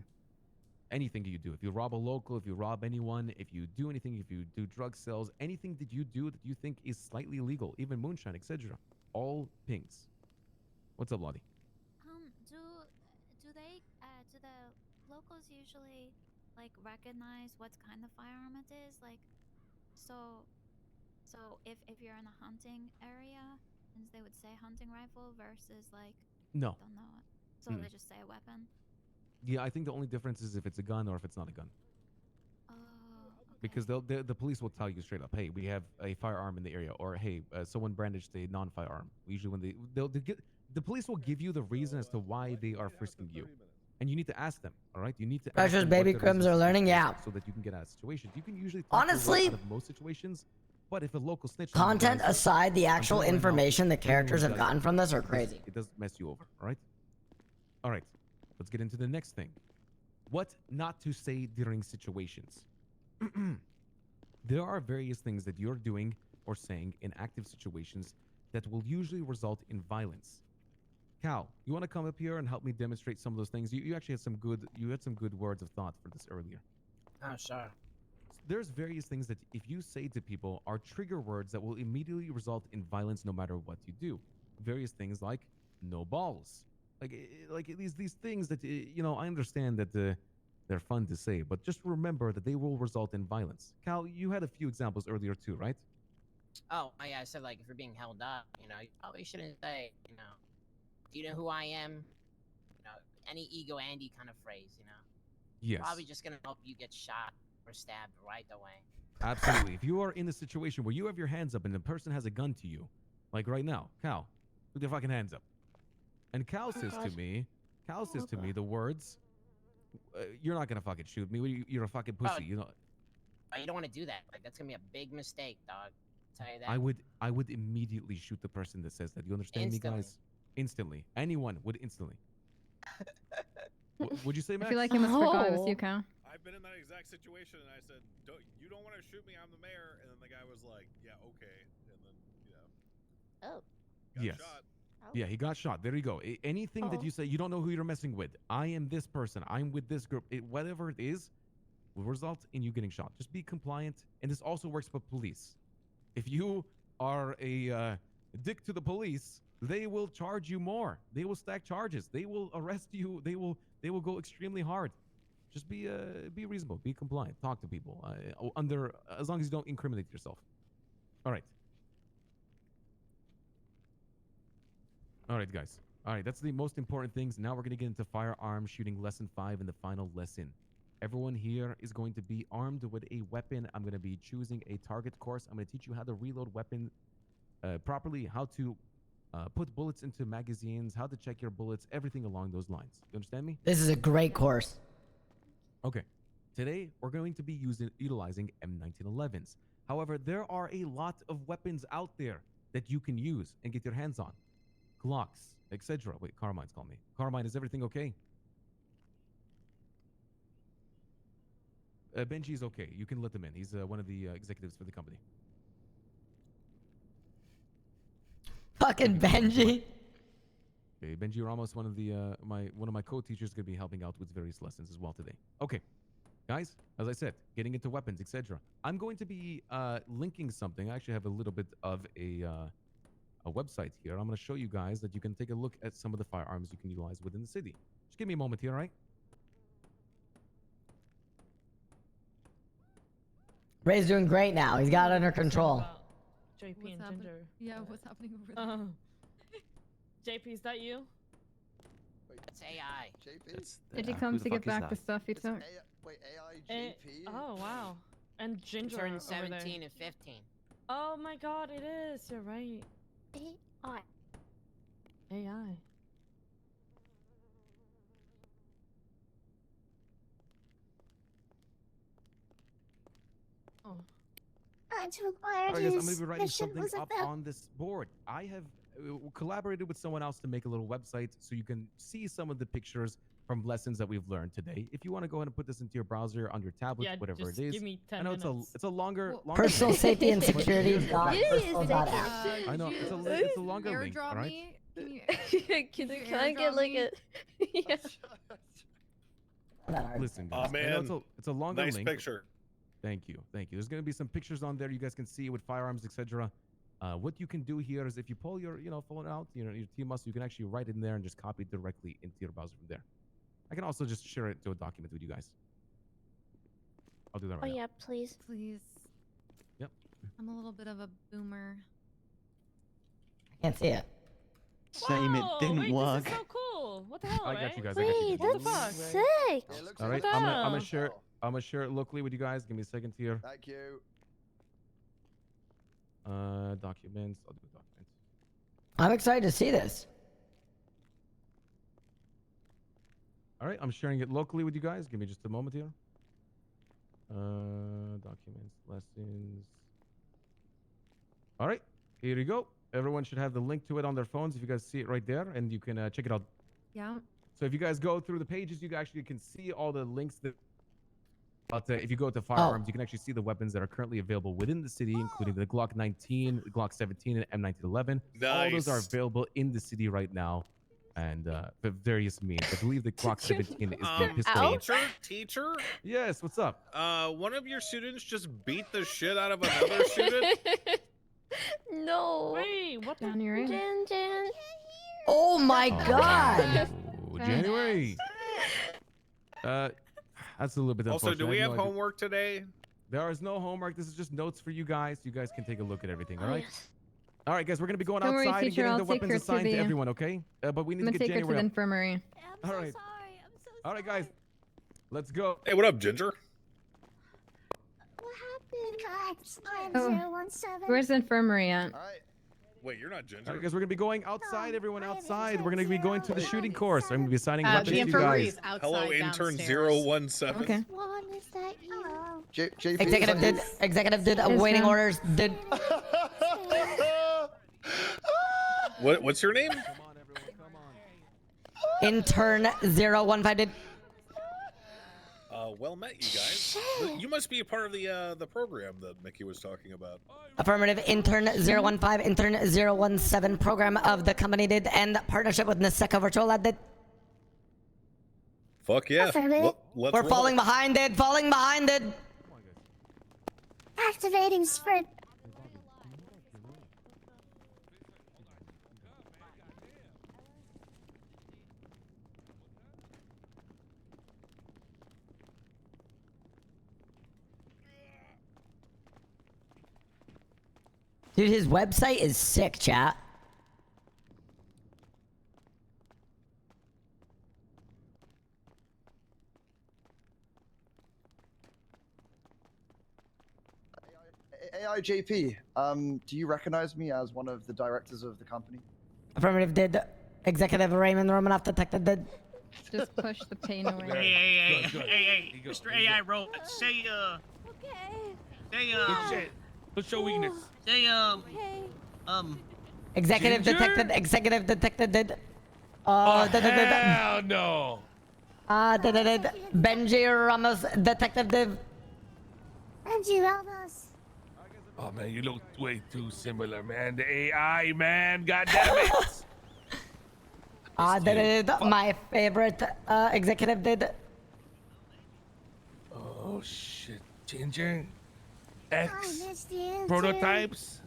N: Anything you do, if you rob a local, if you rob anyone, if you do anything, if you do drug sales, anything that you do that you think is slightly illegal, even moonshine, etc., all pings. What's up, Lottie?
I: Do they do the locals usually like recognize what kind of firearm it is? Like, so if you're in a hunting area, and they would say hunting rifle versus like
N: No.
I: don't know it. So they just say a weapon.
N: Yeah, I think the only difference is if it's a gun or if it's not a gun.
I: Oh.
N: Because the police will tell you straight up, hey, we have a firearm in the area, or hey, someone brandished a non-firearm. Usually when the police will give you the reason as to why they are frisking you. And you need to ask them, all right? You need to ask
E: Precious
N: them
E: baby
N: what the
E: crims
N: reason
E: are
N: is
E: learning, yeah.
N: so that you can get out of situations. You can usually talk your way
E: Honestly,
N: out of most situations, but if a local snitch on you
E: content
N: guys,
E: aside, the actual
N: until right now,
E: information the characters have
N: does-
E: gotten from this are crazy.
N: It does mess you over, all right? All right, let's get into the next thing. What not to say during situations. There are various things that you're doing or saying in active situations that will usually result in violence. Cal, you want to come up here and help me demonstrate some of those things? You actually had some good words of thought for this earlier.
K: Oh, sure.
N: There's various things that if you say to people are trigger words that will immediately result in violence no matter what you do. Various things like no balls. Like these things that you know, I understand that they're fun to say, but just remember that they will result in violence. Cal, you had a few examples earlier too, right?
K: Oh, yeah, I said, like, if you're being held up, you know, you probably shouldn't say, you know, do you know who I am? You know, any ego Andy kind of phrase, you know?
N: Yes.
K: Probably just gonna help you get shot or stabbed right away.
N: Absolutely. If you are in a situation where you have your hands up and the person has a gun to you, like right now, Cal, put your fucking hands up. And Cal says to me, the words, you're not gonna fucking shoot me. You're a fucking pussy, you know.
K: You don't want to do that. Like, that's gonna be a big mistake, dog. I'll tell you that.
N: I would immediately shoot the person that says that. You understand me, guys? Instantly. Anyone would instantly. Would you say, Max?
G: I feel like you must forgot it was you, Cal.
U: I've been in that exact situation, and I said, "You don't want to shoot me? I'm the mayor." And then the guy was like, "Yeah, okay." And then,
D: Oh.
U: got
N: Yes.
U: shot.
N: Yeah, he got shot. There you go. Anything that you say, you don't know who you're messing with. I am this person. I'm with this group. Whatever it is, will result in you getting shot. Just be compliant. And this also works for police. If you are a dick to the police, they will charge you more. They will stack charges. They will arrest you. They will go extremely hard. Just be reasonable. Be compliant. Talk to people as long as you don't incriminate yourself. All right. All right, guys. All right, that's the most important things. Now we're going to get into firearm shooting lesson 5 in the final lesson. Everyone here is going to be armed with a weapon. I'm going to be choosing a target course. I'm going to teach you how to reload weapon properly, how to put bullets into magazines, how to check your bullets, everything along those lines. You understand me?
E: This is a great course.
N: Okay. Today, we're going to be utilizing M1911s. However, there are a lot of weapons out there that you can use and get your hands on. Glocks, etc. Wait, Carmine's calling me. Carmine, is everything okay? Benji's okay. You can let him in. He's one of the executives for the company.
E: Fucking Benji.
N: Okay, Benji Ramos, one of my co-teachers, going to be helping out with various lessons as well today. Okay, guys, as I said, getting into weapons, etc. I'm going to be linking something. I actually have a little bit of a website here. I'm going to show you guys that you can take a look at some of the firearms you can utilize within the city. Just give me a moment here, all right?
E: Ray's doing great now. He's got it under control.
M: JP and Ginger.
T: Yeah, what's happening over there?
M: JP, is that you?
K: It's AI.
P: JP?
G: Did he come to get back the stuff he took?
P: Wait, AI JP?
M: Oh, wow. And Ginger
K: Turned
M: over
K: 17
M: there.
K: and 15.
M: Oh my god, it is. You're right.
C: AI.
M: AI. Oh.
D: To acquire
N: All right, guys, I'm going
D: his
N: to be writing
D: mission
N: something
D: was
N: up
D: about
N: on this board. I have collaborated with someone else to make a little website so you can see some of the pictures from lessons that we've learned today. If you want to go ahead and put this into your browser, on your tablet,
M: Yeah,
N: whatever
M: just
N: it is.
M: give me 10
N: I know
M: minutes.
N: it's a longer
E: Personal
N: link,
E: safety and
N: but
E: security.
N: here's the
E: dot
N: thing.
E: personal dot app.
N: I know it's a longer link. All
T: Airdrop
N: right.
T: me? Can you,
C: Can I get like a? Yeah.
N: Listen,
U: Aw,
N: guys. I know
U: man.
N: it's a longer
U: Nice
N: link.
U: picture.
N: Thank you. There's going to be some pictures on there you guys can see with firearms, etc. What you can do here is if you pull your phone out, your TMUS, you can actually write it in there and just copy it directly into your browser from there. I can also just share it to a document with you guys. I'll do that right now.
C: Yeah, please.
T: Please.
N: Yep.
T: I'm a little bit of a boomer.
E: Can't see it.
O: Shame it
M: Whoa,
O: didn't
M: wait,
O: work.
M: This is so cool. What the hell,
N: I
M: right?
N: got you guys.
C: Wait,
N: I got you.
C: that's
N: guys.
C: sick.
N: All right,
M: What the
N: I'm
M: hell?
N: gonna share it locally with you guys. Give me a second here.
P: Thank you.
N: Documents. I'll do documents.
E: I'm excited to see this.
N: All right, I'm sharing it locally with you guys. Give me just a moment here. Documents, lessons. All right, here you go. Everyone should have the link to it on their phones if you guys see it right there, and you can check it out.
T: Yeah.
N: So if you guys go through the pages, you actually can see all the links that. But if you go to firearms, you can actually see the weapons that are currently available within the city, including the Glock 19, the Glock 17, and M1911. All those are
U: Nice.
N: available in the city right now, and for various means. I believe the Glock 17 is the pistol.
U: Teacher?
N: Yes, what's up?
U: One of your students just beat the shit out of another student.
C: No.
M: Wait, what the?
C: Jan.
E: Oh my god.
N: Oh, January. That's a little bit
U: Also,
N: unfortunate.
U: do we
N: I
U: have
N: no idea.
U: homework today?
N: There is no homework. This is just notes for you guys. You guys can take a look at everything, all
C: Oh,
N: right?
C: yes.
N: All right, guys, we're going to be going
G: Don't worry,
N: outside and
G: teacher,
N: getting
G: I'll
N: the
G: take
N: weapons
G: her to
N: assigned to
G: the-
N: everyone, okay? But we need
G: I'm
N: to
G: gonna
N: get
G: take her to
N: January
G: the
N: up.
G: infirmary.
N: All right. All right, guys. Let's go.
U: Hey, what up, Ginger?
D: what happened?
G: Oh.
D: 017.
G: Where's the infirmary at?
P: All right.
U: Wait, you're not
N: All
U: Ginger.
N: right, guys, we're going to be going outside. Everyone
D: I
N: outside.
D: didn't
N: We're going to be going to the shooting course. I'm going to be assigning weapons
T: The
N: to you
T: infirmary
N: guys.
T: is outside
U: Hello, intern
T: downstairs.
U: 017.
G: Okay.
D: One, is that you?
P: JP.
E: Executive did awaiting
G: ma'am.
E: orders. Did
U: What's your name?
N: Come on, everyone. Come on.
E: intern 015 did.
U: Well met, you guys. You must be a part of the program that Mickey was talking about.
E: Affirmative. Intern 015, intern 017 program of the company did and partnership with Niseka Virtual Lab did.
U: Fuck yeah.
D: Affirmative.
U: Let's
E: We're
U: roll.
E: falling behind it. Falling behind it.
D: Activating sprint.
E: Dude, his website is sick, chat.
P: AIJP, do you recognize me as one of the directors of the company?
E: Affirmative did. Executive Raymond Romanoff detected did.
G: Just push the pain away.
L: Hey, Mr. AI robot, say
F: What's your weakness?
L: Say
E: Executive
F: Ginger?
E: detected. Executive detected did.
F: Hell no.
E: Benji Ramos detective did.
D: Benji Ramos.
F: Oh man, you look way too similar, man. The AI, man. God damn it.
E: My favorite executive did.
F: Oh shit, Ginger. X
D: I missed the answer.
F: prototypes.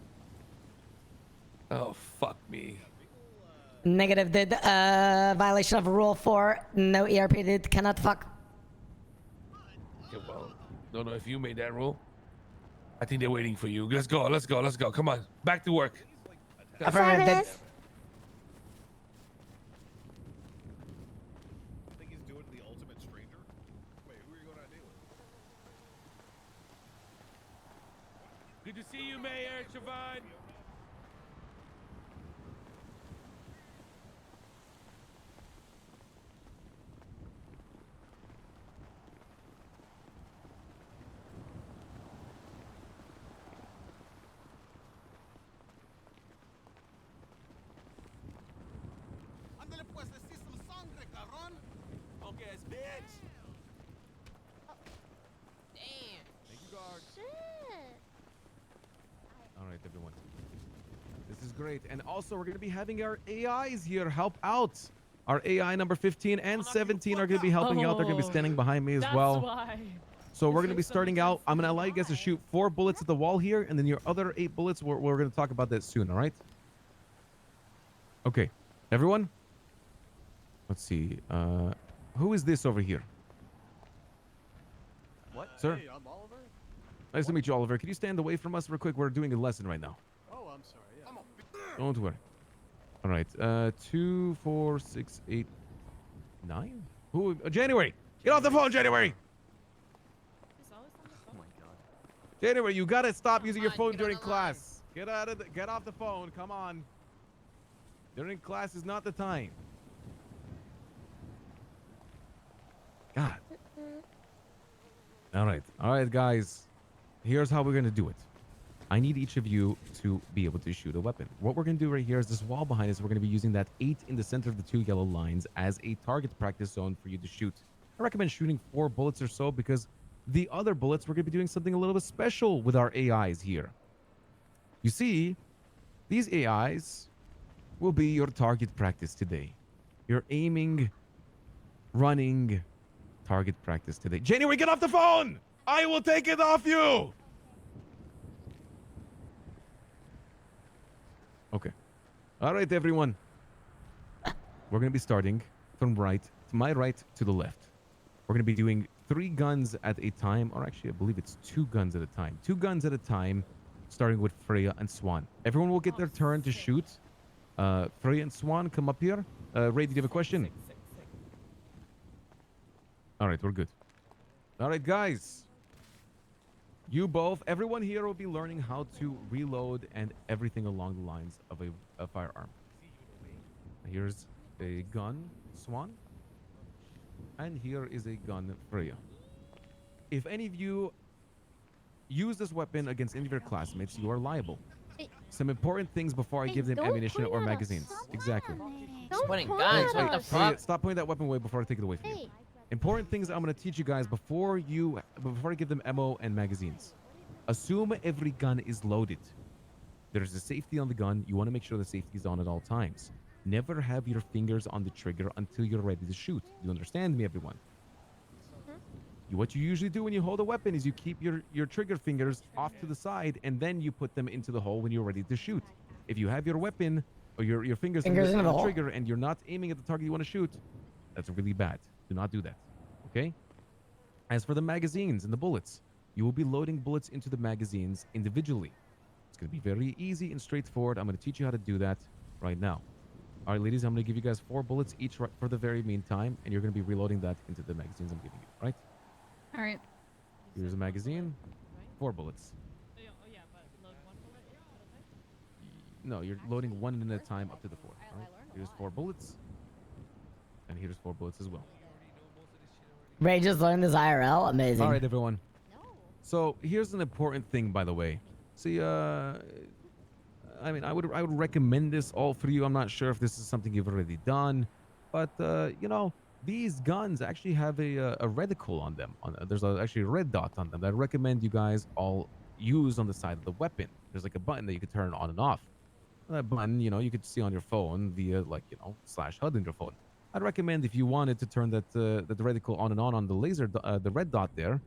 F: Oh fuck me.
E: Negative did. Violation of Rule 4. No ERP did. Cannot fuck.
F: Okay, well, don't know if you made that rule. I think they're waiting for you. Let's go. Let's go. Let's go. Come on, back to work.
E: Affirmative did.
F: Good to see you, Mayor Siobhan.
P: Ándale pues, decís some sangre, cabrón. Punk ass bitch.
K: Damn.
P: Thank you, guard.
N: All right, everyone. This is great. And also, we're going to be having our AIs here help out. Our AI number 15 and 17 are going to be helping out. They're going to be standing behind me as well.
M: Why.
N: So we're going to be starting out. I'm going to allow you guys to shoot 4 bullets at the wall here, and then your other 8 bullets, we're going to talk about that soon, all right? Okay. Everyone? Let's see. Who is this over here?
P: What?
N: Sir?
P: Hey, I'm Oliver.
N: Nice to meet you, Oliver. Can you stand away from us real quick? We're doing a lesson right now.
P: Oh, I'm sorry. Yeah.
N: Don't worry. All right. 2, 4, 6, 8, 9? Who? January! Get off the phone, January!
P: Oh my god.
N: January, you gotta stop using your phone during class. Get off the phone. Come on. During class is not the time. God. All right, guys. Here's how we're gonna do it. I need each of you to be able to shoot a weapon. What we're gonna do right here is this wall behind us. We're gonna be using that 8 in the center of the 2 yellow lines as a target practice zone for you to shoot. I recommend shooting 4 bullets or so because the other bullets we're gonna be doing something a little bit special with our AIs here. You see, these AIs will be your target practice today. Your aiming, running target practice today. January, get off the phone! I will take it off you! Okay. All right, everyone. We're going to be starting from right to my right to the left. We're going to be doing 3 guns at a time, or actually, I believe it's 2 guns at a time. 2 guns at a time, starting with Freya and Swan. Everyone will get their turn to shoot. Freya and Swan, come up here. Ray, did you have a question? All right, we're good. All right, guys. You both, everyone here will be learning how to reload and everything along the lines of a firearm. Here's a gun, Swan. And here is a gun, Freya. If any of you use this weapon against any of your classmates, you are liable. Some important things before I give them ammunition or magazines. Exactly.
K: Just pointing guns. What the fuck?
N: Stop pointing that weapon away before I take it away from you. Important things I'm going to teach you guys before I give them ammo and magazines. Assume every gun is loaded. There's a safety on the gun. You want to make sure the safety is on at all times. Never have your fingers on the trigger until you're ready to shoot. You understand me, everyone? What you usually do when you hold a weapon is you keep your trigger fingers off to the side and then you put them into the hole when you're ready to shoot. If you have your weapon or your fingers on the trigger and you're not aiming at the target you want to shoot, that's really bad. Do not do that. Okay? As for the magazines and the bullets, you will be loading bullets into the magazines individually. It's going to be very easy and straightforward. I'm going to teach you how to do that right now. All right, ladies, I'm going to give you guys 4 bullets each for the very meantime, and you're going to be reloading that into the magazines I'm giving you, right?
G: All right.
N: Here's a magazine. 4 bullets. No, you're loading one at a time up to the 4. All right. Here's 4 bullets. And here's 4 bullets as well.
E: Ray just learned this IRL. Amazing.
N: All right, everyone. So here's an important thing, by the way. See, I mean, I would recommend this all for you. I'm not sure if this is something you've already done, but you know, these guns actually have a reticle on them. There's actually a red dot on them that I recommend you guys all use on the side of the weapon. There's like a button that you can turn on and off. That button, you know, you could see on your phone via like, you know, /HUD in your phone. I'd recommend if you wanted to turn that that reticle on and on the laser, the red dot there,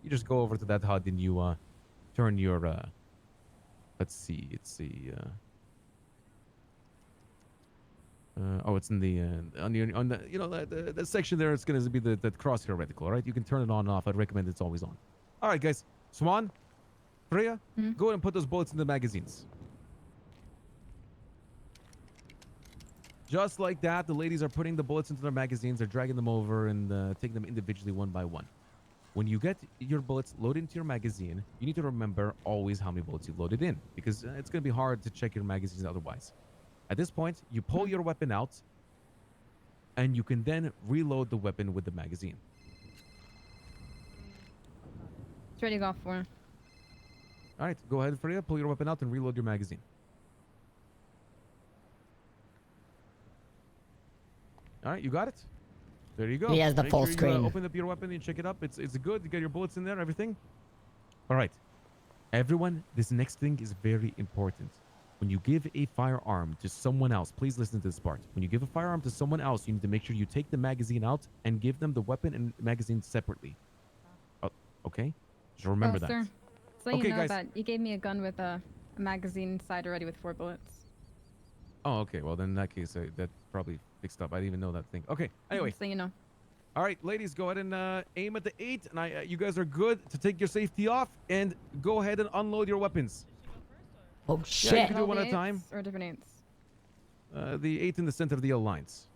N: you just go over to that HUD and you turn your let's see, it's the oh, it's in the on the you know the section there. It's gonna be the crosshair reticle. All right, you can turn it on and off. I'd recommend it's always on. All right, guys. Swan, Freya, go ahead and put those bullets in the magazines. Just like that, the ladies are putting the bullets into their magazines. They're dragging them over and taking them individually one by one. When you get your bullets loaded into your magazine, you need to remember always how many bullets you've loaded in, because it's going to be hard to check your magazines otherwise. At this point, you pull your weapon out, and you can then reload the weapon with the magazine.
G: It's ready to go for.
N: All right, go ahead, Freya. Pull your weapon out and reload your magazine. All right, you got it. There you go.
E: He has the
N: Make
E: full
N: sure you,
E: screen.
N: open up your weapon and check it up. It's good. You get your bullets in there, everything. All right, everyone. This next thing is very important. When you give a firearm to someone else, please listen to this part. When you give a firearm to someone else, you need to make sure you take the magazine out and give them the weapon and magazine separately. Okay? Just remember that.
G: Sir. So
N: Okay,
G: you know
N: guys.
G: that you gave me a gun with a magazine inside already with 4 bullets.
N: Oh, okay. Well, then in that case, that probably fixed up. I didn't even know that thing. Okay. Anyway.
G: So you know.
N: All right, ladies, go ahead and aim at the 8. And you guys are good to take your safety off and go ahead and unload your weapons.
E: Oh,
N: Yeah,
E: shit.
N: you can do one at a time.
G: Or different 8s?
N: The 8 in the center of the L lines.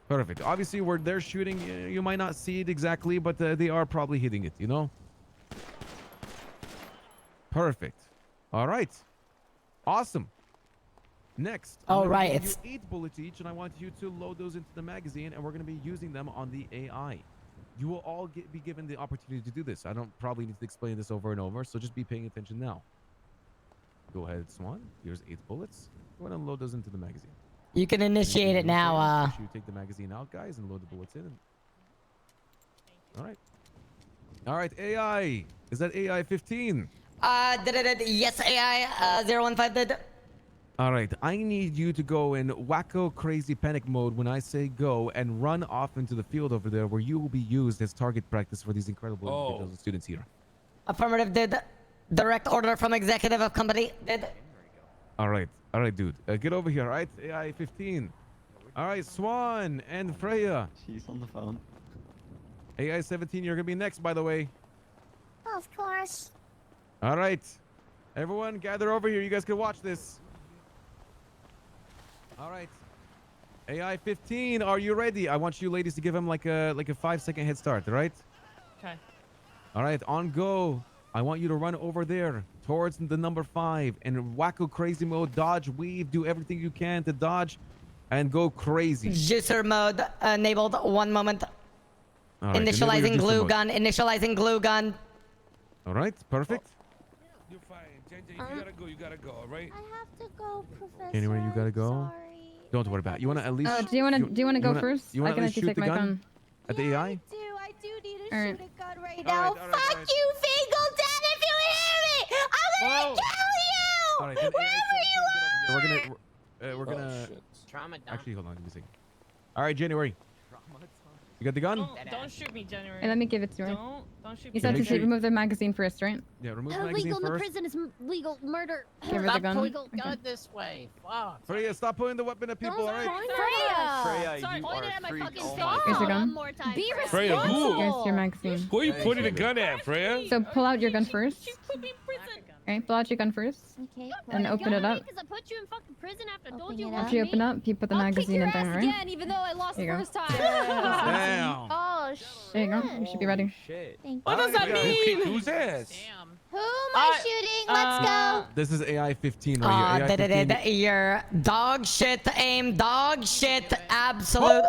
N: Perfect. Obviously, where they're shooting, you might not see it exactly, but they are probably hitting it, you know? Perfect. All right. Awesome. Next. I'm
E: Oh,
N: gonna
E: right,
N: give
E: it's-
N: you 8 bullets each, and I want you to load those into the magazine, and we're going to be using them on the AI. You will all be given the opportunity to do this. I don't probably need to explain this over and over, so just be paying attention now. Go ahead, Swan. Here's 8 bullets. Go ahead and load those into the magazine.
E: You can initiate it now.
N: Make sure you take the magazine out, guys, and load the bullets in. All right. All right, AI. Is that AI 15?
E: Yes, AI 015 did.
N: All right, I need you to go in wacko crazy panic mode when I say go and run off into the field over there where you will be used as target practice for these incredible individuals students here.
E: Affirmative did. Direct order from executive of company did.
N: All right, dude. Get over here, all right? AI 15. All right, Swan and Freya.
O: She's on the phone.
N: AI 17, you're going to be next, by the way.
D: Of course.
N: All right. Everyone, gather over here. You guys can watch this. All right. AI 15, are you ready? I want you ladies to give him like a 5-second head start, all right?
M: Okay.
N: All right, on go. I want you to run over there towards the number 5 and wacko crazy mode, dodge, weave, do everything you can to dodge and go crazy.
E: Juicer mode enabled. 1 moment.
N: All right, enable your
E: Initializing
N: juicer
E: glue
N: mode.
E: gun. Initializing glue gun.
N: All right, perfect.
F: You're fine. If you gotta go, all right?
D: I have to go, Professor.
N: Anywhere you gotta go.
D: Sorry.
N: Don't worry about it. You want to at least.
G: Do you want to go first?
N: You
G: I
N: want to
G: can
N: at least
G: actually
N: shoot
G: take
N: the
G: my gun.
N: at the AI?
D: I do need to
G: Alright.
D: shoot a gun right
N: All
D: now.
N: right, all right,
D: Fuck
N: all right.
D: you, Fingalton, if you hear me! I'm gonna kill you!
N: All right, then
D: Wherever you are!
N: We're gonna.
K: Trauma dump.
N: Actually, hold on. Give me a second. All right, January. You got the gun?
M: Don't shoot me, January.
G: Hey, let me give it to her.
M: Don't shoot me.
G: You said
N: make
G: to
N: sure you-
G: remove the magazine first, right?
N: Yeah, remove the magazine
J: Illegal in the
N: first.
J: prison is legal murder.
G: Give her the
K: Stop
G: gun.
K: pulling the
G: Okay.
K: gun this way. Fuck.
N: Freya, stop putting the weapon at people, all right?
J: Freya!
O: Freya, you
J: Point it
O: are
J: at my
O: freak.
J: fucking
O: Oh
J: face.
O: my
G: Here's your gun.
J: One more time. Be
F: Freya, who?
J: responsible.
G: Here's your magazine.
F: Who are you pointing the gun at, Freya?
G: So pull out your gun first. Okay, pull out your gun first.
D: Okay.
G: And open it up.
J: Because I put you in fucking prison after I told
D: Open
J: you
D: it
J: about
G: After you
J: me.
G: open up, you put the
J: I'll kick
G: magazine
J: your
G: in there,
J: ass
G: right?
J: again, even though I lost
G: There
J: the
G: you go.
J: first time.
K: Damn.
C: Oh, shit.
G: There you go. You should be ready.
D: Thank
M: What
D: you.
M: does that mean?
F: Whose ass?
K: Damn.
X: Who am I shooting? Let's go.
N: This is AI 15 right here. AI 15.
E: You're dog shit to aim, dog shit, absolute.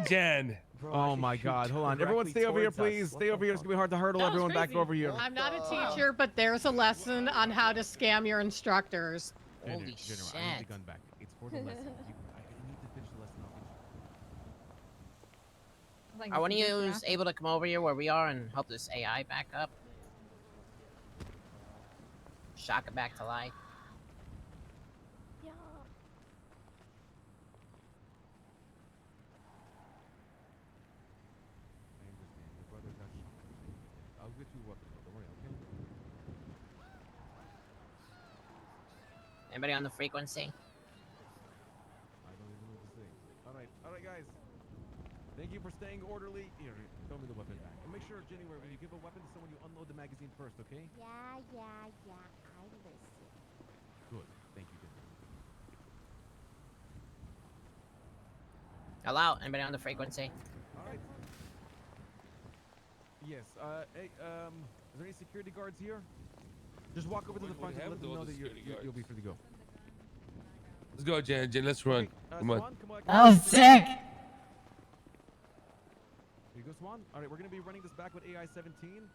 F: Jen.
N: Oh my God! Hold on, everyone, stay over here, please. Stay over here. It's gonna be hard to hurdle everyone back over here.
T: I'm not a teacher, but there's a lesson on how to scam your instructors.
K: Holy
N: General,
K: shit.
N: I need the gun back. It's for the lesson. I need to finish the lesson.
K: Are one of you able to come over here where we are and help this AI back up? Shock it back to life.
C: Yeah.
N: I understand. Your brother got shot. I'll get you a weapon. Don't worry, okay?
K: Anybody on the frequency?
N: I don't even know what to say. All right, guys. Thank you for staying orderly. Here, throw me the weapon back. And make sure, Jenny, when you give a weapon to someone, you unload the magazine first, okay?
D: Yeah. I listen.
N: Good. Thank you, Jenny.
K: Hello? Anybody on the frequency?
N: All right. Yes. Hey, is there any security guards here? Just walk over to the front and let them know that you'll be free to go.
F: Let's go, Jen. Jen, let's run. Come on.
E: Oh, sick.
N: Here you go, Swan. All right, we're going to be running this back with AI 17.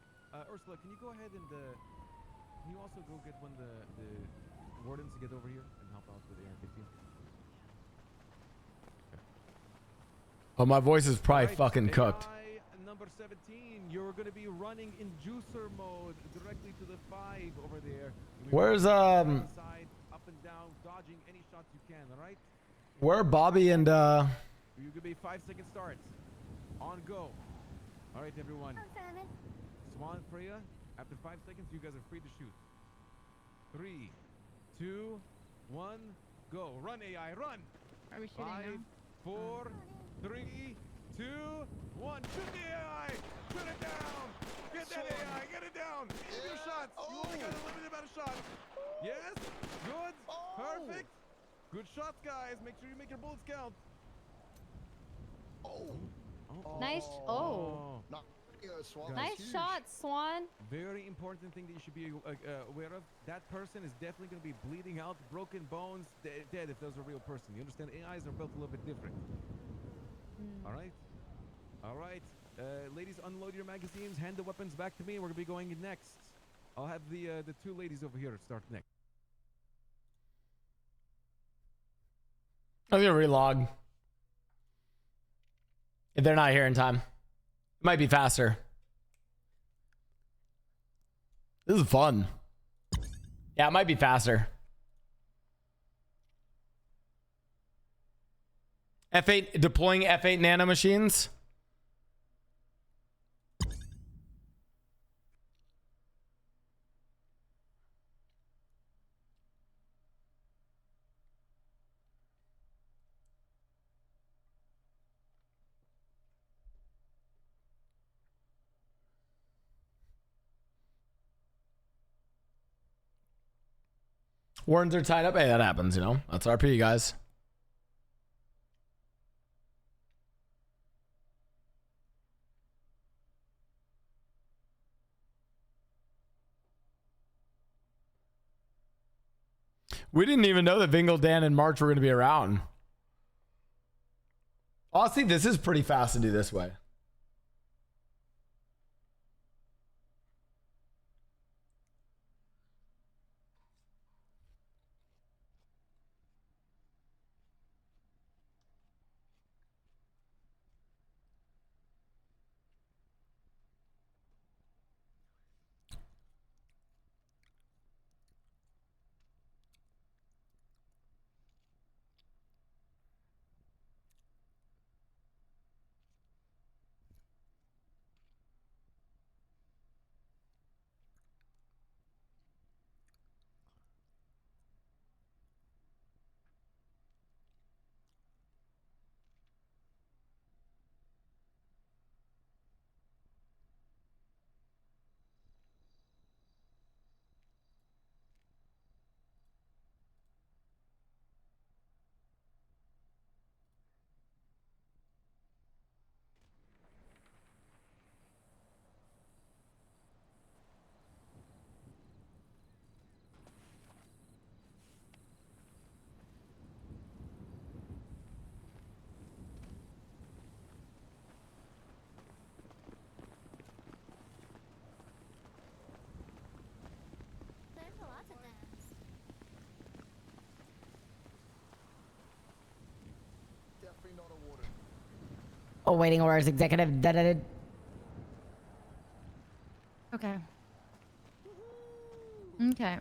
N: Ursula, can you go ahead and can you also go get one of the wardens to get over here and help out with AI 15?
A: Oh, my voice is probably
N: Right,
A: fucking cooked.
N: AI number 17, you're going to be running in juicer mode directly to the 5 over there.
A: Where's
N: Side, up and down, dodging any shots you can, all right?
A: where are Bobby and
N: You could be 5-second starts. On go. All right, everyone. Swan, Freya, after 5 seconds, you guys are free to shoot. 3, 2, 1, go. Run, AI, run.
T: Are we shooting
N: 5,
T: now?
N: 4, 3, 2, 1. Shoot the AI. Shoot it down. Get that AI. Get it down. Aim your shots. You only got a limited amount of shots. Yes. Good. Perfect. Good shots, guys. Make sure you make your bullets count.
J: Nice. Oh. Nice shot, Swan.
N: Very important thing that you should be aware of. That person is definitely going to be bleeding out, broken bones, dead if there's a real person. You understand? AIs are built a little bit different. All right? All right. Ladies, unload your magazines. Hand the weapons back to me. We're going to be going in next. I'll have the two ladies over here start next.
A: I'm gonna relog. If they're not here in time, it might be faster. This is fun. Yeah, it might be faster. F8 deploying F8 nano machines. Warrants are tied up. Hey, that happens, you know. That's RP, guys. We didn't even know that Vingle, Dan, and March were going to be around. Honestly, this is pretty fast to do this way.
E: Awaiting orders, executive.
G: Okay. Okay.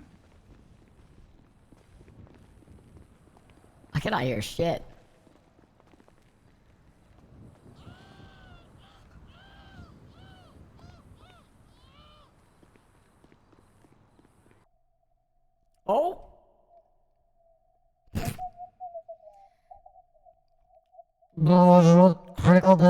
E: I cannot hear shit. Oh. Critical.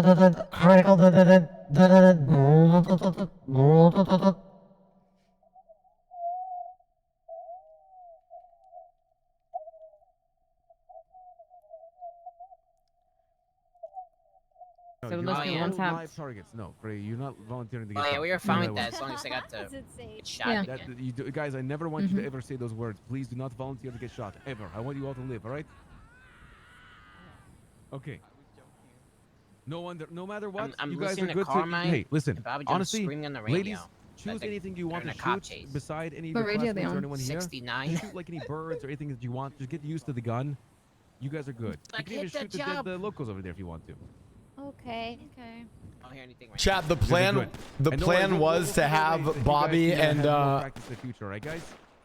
N: No,
G: So
N: you're
G: let's
N: not
G: do
K: yeah.
G: one
N: no
G: tap.
N: live targets. No, Frey, you're not volunteering to get
K: Oh yeah,
N: shot.
K: we were
N: Just
K: fine
N: know
K: with
N: that
K: that as long as I got to get shot
G: Yeah.
K: again.
N: guys, I never want you to ever say those words. Please do not volunteer to get shot ever. I want you all to live. All right? Okay. No matter what,
K: I'm
N: you guys are
K: listening to
N: good to.
K: Carmine
N: Hey, listen.
K: and Bobby Jones
N: Honestly,
K: screaming on the radio.
N: ladies, choose anything you want
K: they're
N: to
K: in a cop
N: shoot
K: chase.
N: beside any of
G: What
N: your
G: radio they
N: classmates or
G: on?
N: anyone here.
K: 69.
N: Just shoot like any birds or anything that you want. Just get used to the gun. You guys are good.
K: Like,
N: you can even
K: hit
N: shoot
K: the
N: the
K: job.
N: locals over there if you want to.
J: Okay.
I: Okay.
K: I don't hear anything right
A: Chat. The
N: You guys are
A: plan.
N: good.
A: The
N: And don't worry,
A: plan
N: we'll
A: was to
N: figure ways
A: have
N: that you
A: Bobby
N: guys can,
A: and
N: have more practice in the future, right, guys?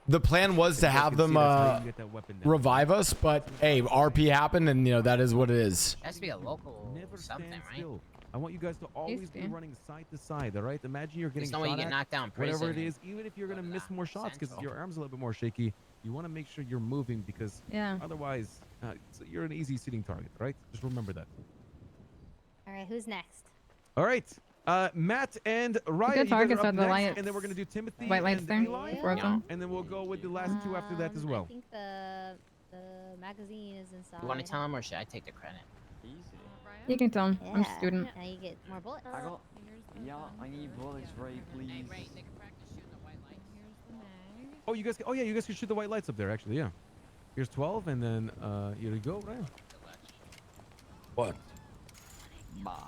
A: the plan was to
N: You guys
A: have
N: can
A: them
N: see that's how you get that weapon down.
A: revive us, but hey, RP happened, and that is what it is.
K: It has to be a local
N: Never
K: something,
N: stand
K: right?
N: still. I want you guys to always be running side to side, all right? Imagine you're getting
K: There's no way
N: shot
K: you get
N: at,
K: knocked down in
N: whatever it
K: prison
N: is, even if you're going to miss more shots because
K: Central.
N: your arm's a little bit more shaky, you want to make sure you're moving because otherwise you're an easy sitting target, right? Just remember that.
J: All right, who's next?
N: All right. Matt and Ryan,
G: Good
N: you guys
G: targets
N: are
G: are
N: up
G: the
N: next,
G: lights.
N: and then we're going to do Timothy
G: White lights
N: and
G: there.
N: Eli,
G: Four of them.
N: and then we'll go with the last two after that as well.
J: I think the magazine is inside.
K: You want to tell him or should I take the credit?
O: Easy.
G: You can tell him. I'm a
J: Yeah.
G: student.
J: Now you get more bullets.
O: I got. Yeah, I need bullets, Ray, please.
K: Hey, Ray, they can practice shooting the white lights.
N: Oh, you guys. Oh yeah, you guys can shoot the white lights up there. Actually, yeah. Here's 12, and then here you go, Ryan.
P: What?
O: Bosh.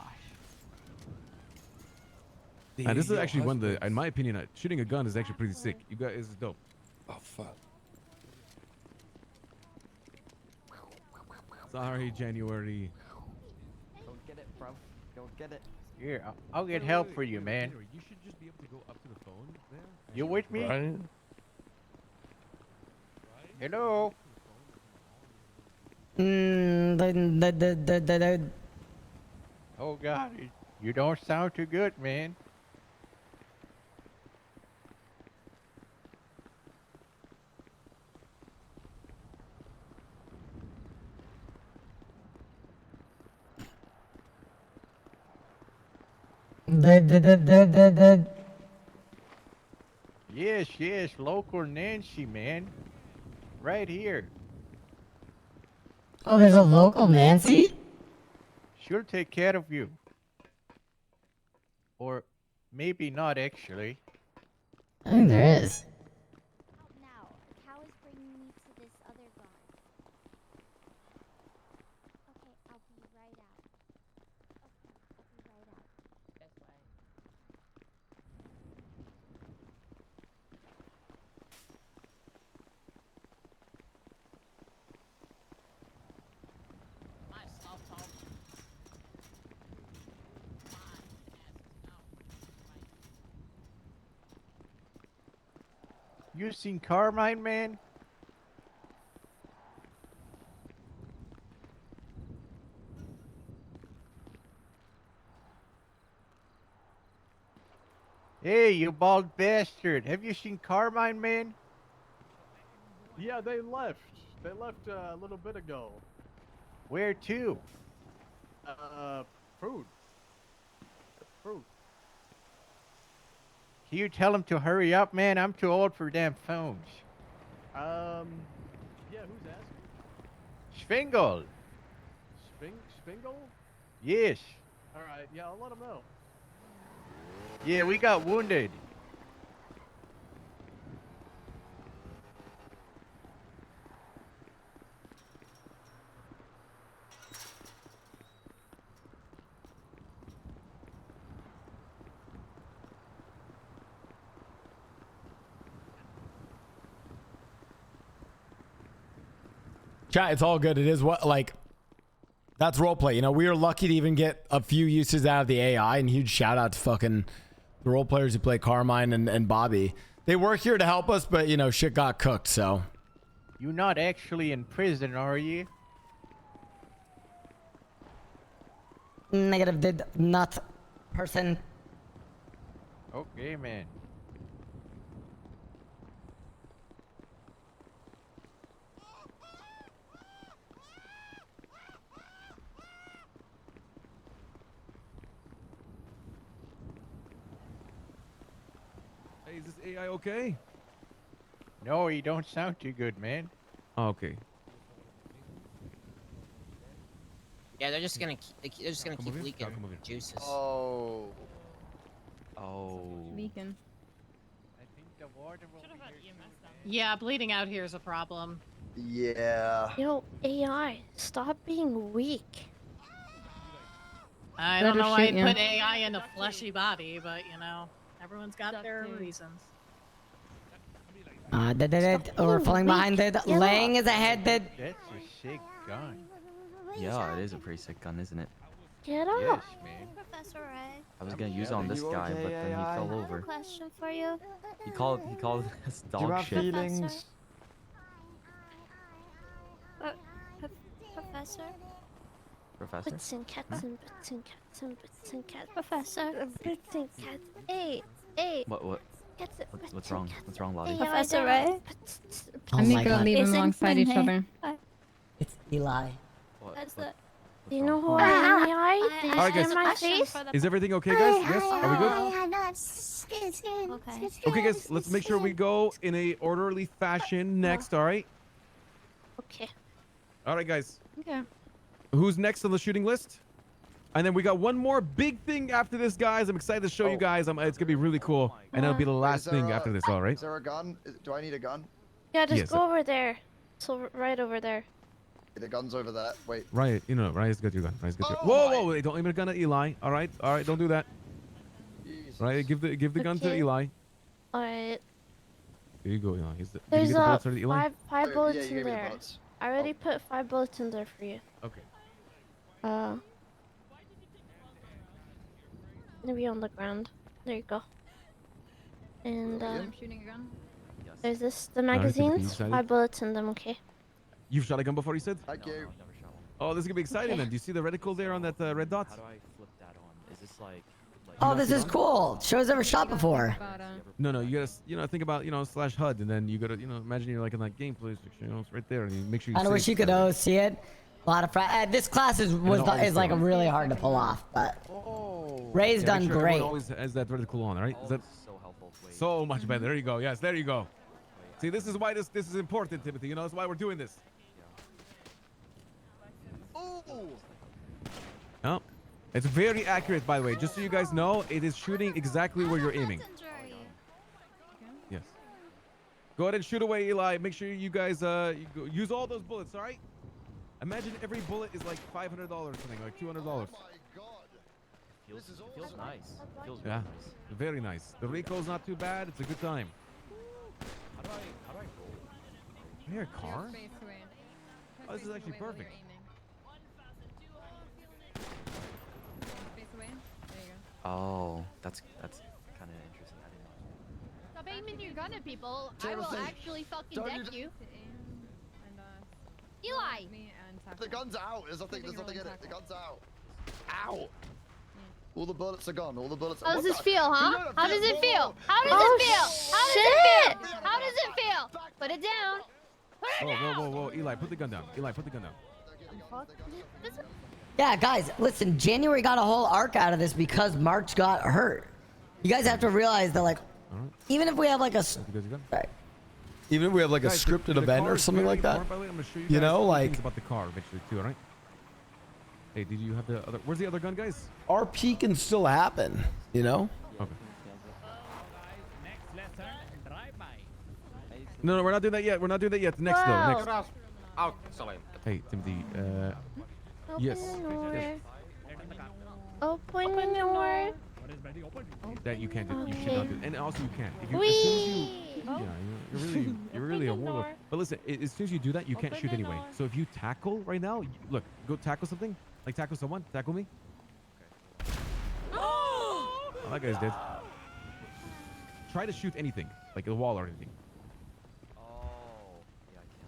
N: This is actually one of the, in my opinion, shooting a gun is actually pretty sick. You guys, is dope.
P: Oh fuck.
N: Sorry, January.
O: Go get it, bro. Go get it.
B: Here, I'll get help for you, man.
N: January, you should just be able to go up to the phone there.
B: You with me?
F: Ryan?
B: Hello. Oh God, you don't sound too good, man. Yes, local Nancy, man. Right here.
E: Oh, there's a local Nancy?
B: She'll take care of you. Or maybe not, actually.
E: I think there is.
D: Now, Cow is bringing me to this other guy. Okay, I'll be right out. Okay, I'll be right out.
K: That's why. My soft talk.
B: You seen Carmine, man? Hey, you bald bastard. Have you seen Carmine, man?
Q: Yeah, they left. They left a little bit ago.
B: Where to?
Q: Fruit. Fruit.
B: Can you tell him to hurry up, man? I'm too old for damn phones.
Q: Yeah, who's asking?
B: Schwingel.
Q: Spingle?
B: Yes.
Q: Alright, yeah, I'll let him know.
B: Yeah, we got wounded.
A: Chat, it's all good. It is what, like, That's roleplay. You know, we are lucky to even get a few uses out of the AI, and huge shout out to fucking the role players who play Carmine and Bobby. They work here to help us, but you know, shit got cooked, so.
B: You're not actually in prison, are you?
E: Negative did not person.
B: Okay, man.
N: Hey, is this AI okay?
B: No, you don't sound too good, man.
N: Oh, okay.
K: Yeah, they're just gonna keep leaking juices.
P: Oh.
G: Leaking.
B: I think the warden will be here soon, man.
T: Yeah, bleeding out here is a problem.
P: Yeah.
C: Yo, AI, stop being weak.
T: I don't know why I'd put AI in a fleshy body, but you know, everyone's got their reasons.
E: We're falling behind it. Lang is ahead.
B: That's a sick gun.
O: Yeah, it is a pretty sick gun, isn't it?
C: Get up.
B: Yes, man.
I: Professor Ray.
O: I was gonna use it on this guy, but then he fell
I: I have a
O: over.
I: question for you.
O: He called us
P: Do you
O: dog
P: have
O: shit.
P: feelings?
I: Professor?
O: Professor?
C: Bits and cats and bits and cats and bits and cats.
I: Professor?
C: Bits and cats. Hey, hey.
O: What?
C: Cats and bits
O: What's
C: and
O: wrong?
C: cats.
O: What's wrong, Lottie?
I: Professor Ray?
E: Oh
G: I'm
E: my
G: gonna
E: god.
G: leave them alongside each other.
E: It's Eli.
I: That's the.
C: Do you know who I am, AI? Did you
N: Alright,
C: see
N: guys.
C: my face?
N: Is everything okay, guys? Yes? Are we good?
I: Okay.
N: Okay, guys, let's make sure we go in a orderly fashion next, alright?
C: Okay.
N: Alright, guys.
G: Okay.
N: Who's next on the shooting list? And then we got one more big thing after this, guys. I'm excited to show you guys. It's gonna be really cool, and it'll be the last thing after this. All right.
P: Is there a gun? Do I need a gun?
C: Yeah, just
N: Yes.
C: go over there. So right over there.
P: The gun's over there. Wait.
N: Right, you know, Ryan's got your gun. Ryan's got your.
P: Oh
N: Whoa,
P: my-
N: whoa! Wait, don't aim a gun at Eli. All right, don't do that.
P: Jesus.
N: Right, give the gun to
C: Okay.
N: Eli.
C: Alright.
N: There you go, Eli. Did you
C: There's
N: get the bullets ready, Eli?
C: five
P: Oh,
C: bullets
P: yeah, you
C: in
P: gave me the
C: there.
P: bullets.
C: I already put 5 bullets in there for you.
N: Okay.
C: Maybe on the ground. There you go. And
G: I'm shooting a gun.
C: there's the
N: Alright, Timothy, you
C: magazines.
N: excited?
C: 5 bullets in them. Okay.
N: You've shot a gun before, you said?
P: Thank you.
N: Oh, this is gonna be exciting
C: Okay.
N: then. Do you see the reticle there on that red dot?
O: How do I flip that on? Is this like?
E: Oh, this is cool. Shows ever shot before.
N: No, you gotta think about slash HUD, and then you gotta imagine you're like in that gameplay section, it's right there, and you make sure you.
E: I wish you could see it. A lot of this class is like really hard to pull off, but Ray's
N: Yeah,
E: done
N: make sure
E: great.
N: everyone always has that reticle on, all right? Is that
O: so helpful.
N: so much better? There you go. Yes, there you go. See, this is why this is important, Timothy. You know, that's why we're doing this.
P: Ooh.
N: Oh, it's very accurate, by the way. Just so you guys know, it is shooting exactly where you're aiming. Yes. Go ahead and shoot away, Eli. Make sure you guys use all those bullets, all right? Imagine every bullet is like $500 or something, like $200.
P: Oh my god.
O: Feels nice. Feels
N: Yeah,
O: really nice.
N: very nice. The recoil's not too bad. It's a good time.
O: How do I roll?
N: Here, a car? Oh, this is actually perfect.
O: Oh, that's kind of interesting. I didn't know.
J: Stop aiming your gun at people. I will
P: Timothy,
J: actually fucking
P: don't
J: deck
P: you
J: you. Eli!
P: The gun's out. There's nothing in it. The gun's out. Ow. All the bullets are gone. All the bullets.
J: How does
P: What
J: this
P: the-
J: feel,
P: You
J: huh?
P: don't
J: How
P: have
J: does
P: to-
J: it feel? How does
C: Oh,
J: it feel? How does
C: shit!
J: it feel? How does it feel? Put it down. Put it down.
N: Whoa. Eli, put the gun down. Eli, put the gun down.
E: Yeah, guys, listen. January got a whole arc out of this because March got hurt. You guys have to realize that, like, even if we have like a, sorry.
A: Even if we have like a
N: Guys,
A: scripted
N: the
A: event
N: car
A: or
N: is
A: something
N: very
A: like that.
N: important, by the way. I'm gonna show you
A: You
N: guys
A: know,
N: some
A: like
N: things about the car eventually too, all right? Hey, did you have the other? Where's the other gun, guys?
A: RP can still happen. You know.
N: Okay. No, we're not doing that yet. We're not doing that yet. Next though. Next.
S: Excellent.
N: Hey, Timothy. Yes. Yes.
C: Open the door.
N: That you can't do. You should not do. And also you can't. If you, as soon as you, Yeah, you're really a warlord. But listen, as soon as you do that, you can't shoot anyway. So if you tackle right now, look, go tackle something. Like tackle someone. Tackle me. Oh, that guy's dead. Try to shoot anything, like a wall or anything.
O: Oh, yeah, I can.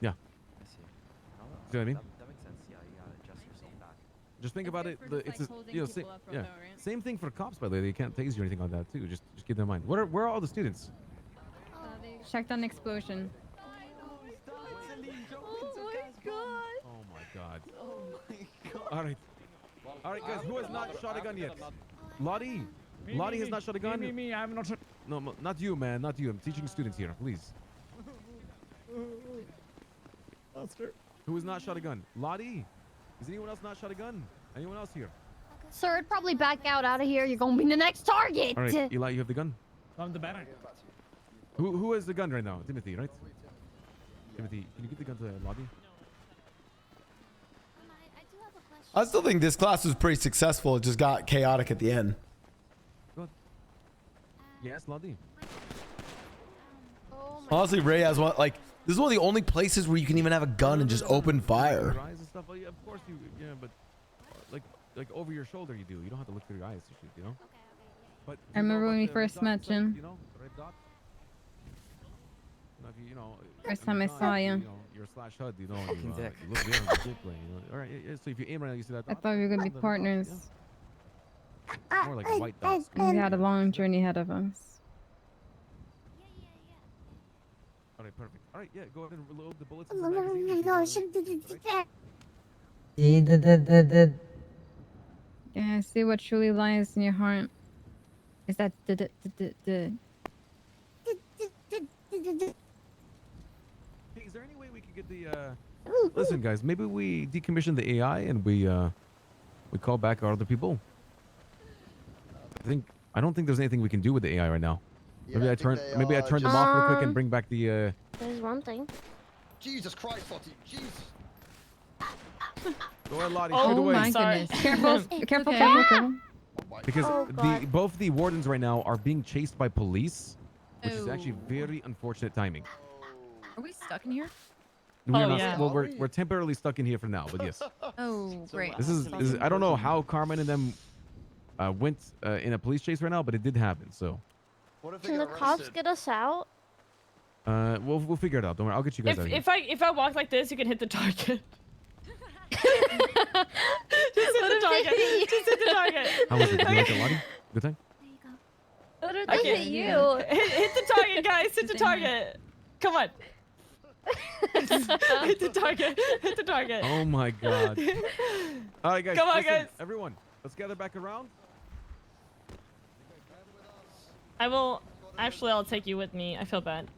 N: Yeah.
O: I see. No,
N: See what I mean?
O: That makes sense. Yeah, you gotta adjust yourself back.
N: Just think about it. It's
G: holding people up from
N: yeah.
G: though, right?
N: Same thing for cops, by the way. They can't tase you or anything like that too. Just keep that in mind. Where are all the students?
G: They checked on explosion.
N: Oh my god. All right, guys. Who has not shot a gun yet? Lottie. Lottie has not shot a gun.
Q: Me. I'm not.
N: No, not you, man. Not you. I'm teaching students here. Please. Who has not shot a gun? Lottie. Has anyone else not shot a gun? Anyone else here?
J: Sir, I'd probably back out of here. You're gonna be the next target.
N: All right, Eli, you have the gun.
Q: I'm the batter.
N: Who has the gun right now? Timothy, right? Timothy, can you get the gun to Lottie?
A: I still think this class was pretty successful. It just got chaotic at the end.
N: Yes, Lottie.
A: Honestly, Ray has one. Like, this is one of the only places where you can even have a gun and just open fire.
N: Your eyes and stuff. Well, yeah, of course you. Yeah, but like over your shoulder you do. You don't have to look through your eyes to shoot. You know. But
G: I remember when we first met Jim.
N: You know, red dot. You know,
G: First time I saw you.
N: You know, you're slash HUD. You know, you look there on the display. You know. All right. Yeah, so if you aim right now, you see that.
G: I thought we were gonna be partners.
N: More like a white dot.
G: And we had a long journey ahead of us.
N: All right, perfect. All right, yeah, go ahead and load the bullets.
G: Yeah, I see what truly lies in your heart. Is that the
N: Hey, is there any way we could get the listen, guys, maybe we decommission the AI and we call back our other people. I don't think there's anything we can do with the AI right now. Maybe I turn them off real quick and bring back the
C: There's one thing.
P: Jesus Christ, Lottie. Jesus.
N: Go ahead, Lottie.
G: Oh
N: shoot away.
G: my goodness. Careful, careful,
C: Okay.
G: careful.
N: Because
C: God.
N: both the wardens right now are being chased by police, which is actually
G: Oh.
N: very unfortunate timing.
G: Are we stuck in here?
N: We're
G: Oh,
N: not,
G: yeah.
N: Well, we're temporarily stuck in here for now, but yes.
G: Oh, great.
N: This is I don't know how Carmen and them went in a police chase right now, but it did happen. So
C: Can the cops get us out?
N: we'll figure it out. Don't worry, I'll get you guys out of here.
M: If I walk like this, you can hit the target. Just hit the target. Just hit the target.
N: How was it? Did you like it, Lottie? Good time?
C: What are
M: Okay.
C: they you?
M: Hit the target, guys. Hit the target. Come on. Hit the target. Hit the target.
N: Oh my god. All right, guys.
M: Come on,
N: listen,
M: guys.
N: Everyone, let's gather back around.
M: I will. Actually, I'll take you with me. I feel bad.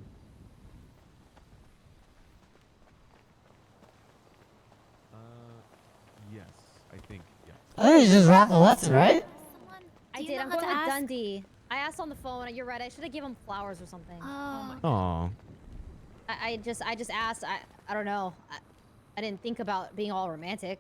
N: Yes, I think. Yeah.
E: I think it's just raffle left, right?
J: I did. I'm going with Dundee. I asked on the phone. You're right. I should have given him flowers or something. Oh.
N: Aw.
J: I just asked. I don't know. I didn't think about being all romantic.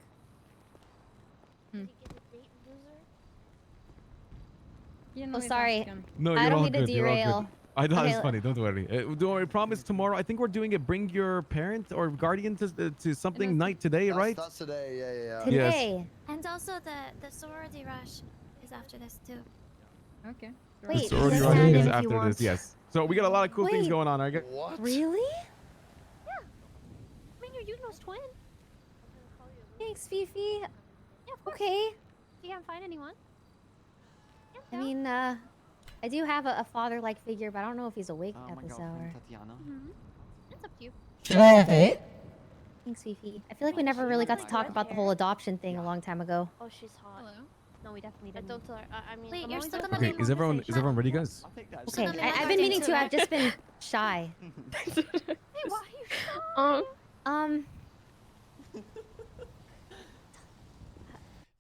G: You know,
J: Oh,
G: he's
J: sorry.
G: Mexican.
N: No, you're
J: I don't
N: all
J: mean to
N: good. You're all
J: derail.
N: good. I know
J: Okay,
N: it's funny. Don't worry. Don't worry. Promise tomorrow. I think we're doing it. Bring your parent or guardian to something night today, right?
P: That's today. Yeah.
J: Today.
I: And also the sorority rush is after this too.
G: Okay.
N: The
J: Wait,
N: sorority
J: let's
N: rush
J: add
N: is
J: it if
N: after
J: you
N: this.
J: want.
N: Yes. So we got a lot of cool things
J: Wait.
N: going on. Right?
P: What?
J: Really?
C: I mean, you're Yuno's twin.
J: Thanks, Fifi.
C: Yeah, of course.
J: Okay.
C: You can't find anyone.
J: I mean, I do have a father-like figure, but I don't know if he's awake
O: Oh,
J: at
O: my
J: this
O: girlfriend,
J: hour.
O: Tatiana.
C: It's up to you.
E: Should I have 8?
J: Thanks, Fifi. I feel like we never really got to talk about the whole adoption thing a long time ago.
C: Oh, she's hot.
G: Hello.
C: No, we definitely didn't. Don't tell her. I mean,
I: Wait,
C: I'm
I: you're
C: always
I: still
C: open
I: gonna
C: to
N: Okay. Is everyone ready, guys?
O: I'll take that.
J: Okay,
I: I'm in
J: I've
I: my
J: been meaning
I: too.
J: to. I've just been shy.
C: Hey, why are you
J: Um,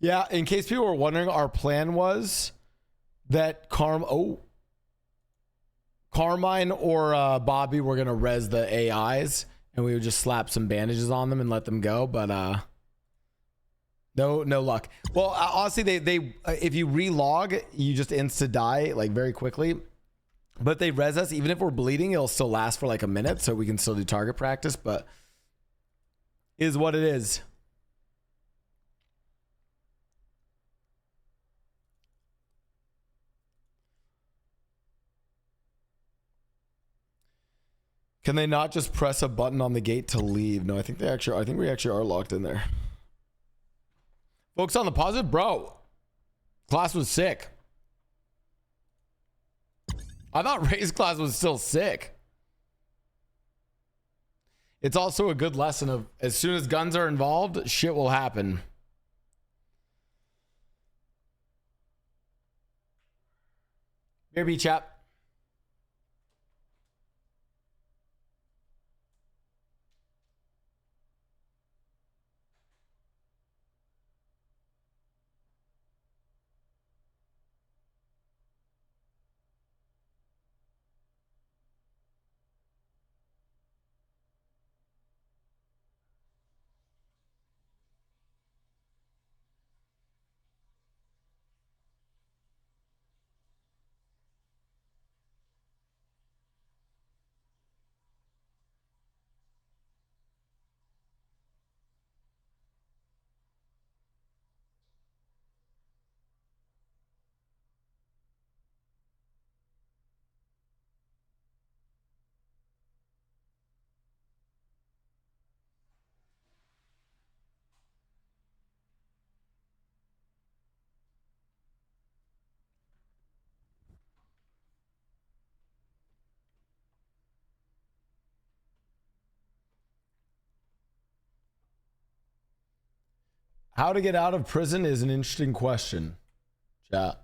A: Yeah, in case people were wondering, our plan was that Carmine or Bobby were gonna res the AIs, and we would just slap some bandages on them and let them go. But no luck. Well, honestly, they if you relog, you just insta die like very quickly. But they res us, even if we're bleeding, it'll still last for like a minute, so we can still do target practice, but is what it is. Can they not just press a button on the gate to leave? No, I think we actually are locked in there. Folks on the positive, bro. Class was sick. I thought Ray's class was still sick. It's also a good lesson of as soon as guns are involved, shit will happen. Beer chap. How to get out of prison is an interesting question. Chat.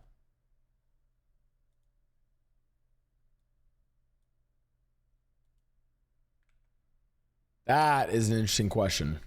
A: That is an interesting question.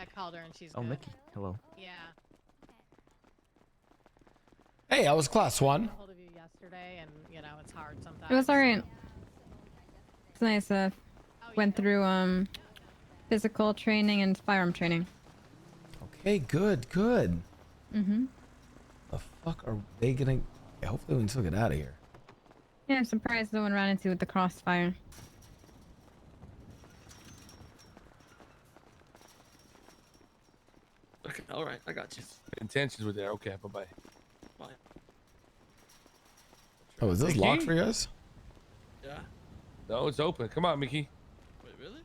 T: I called her and she's
H: Oh,
T: good.
H: Mickey. Hello.
T: Yeah.
A: Hey, I was class one.
T: Hold of you yesterday, and you know it's hard sometimes.
G: It was alright. It's nice. Went through physical training and firearm training.
A: Okay, good, good.
G: Mm-hmm.
A: The fuck are they gonna? Hopefully, we can still get out of here.
G: Yeah, I'm surprised no one ran into with the crossfire.
F: Okay, all right, I got you. Intentions were there. Okay, bye-bye. Bye.
A: Oh, is this
F: Mickey?
A: locked for you guys?
F: Yeah. No, it's open. Come on, Mickey.
P: Wait, really?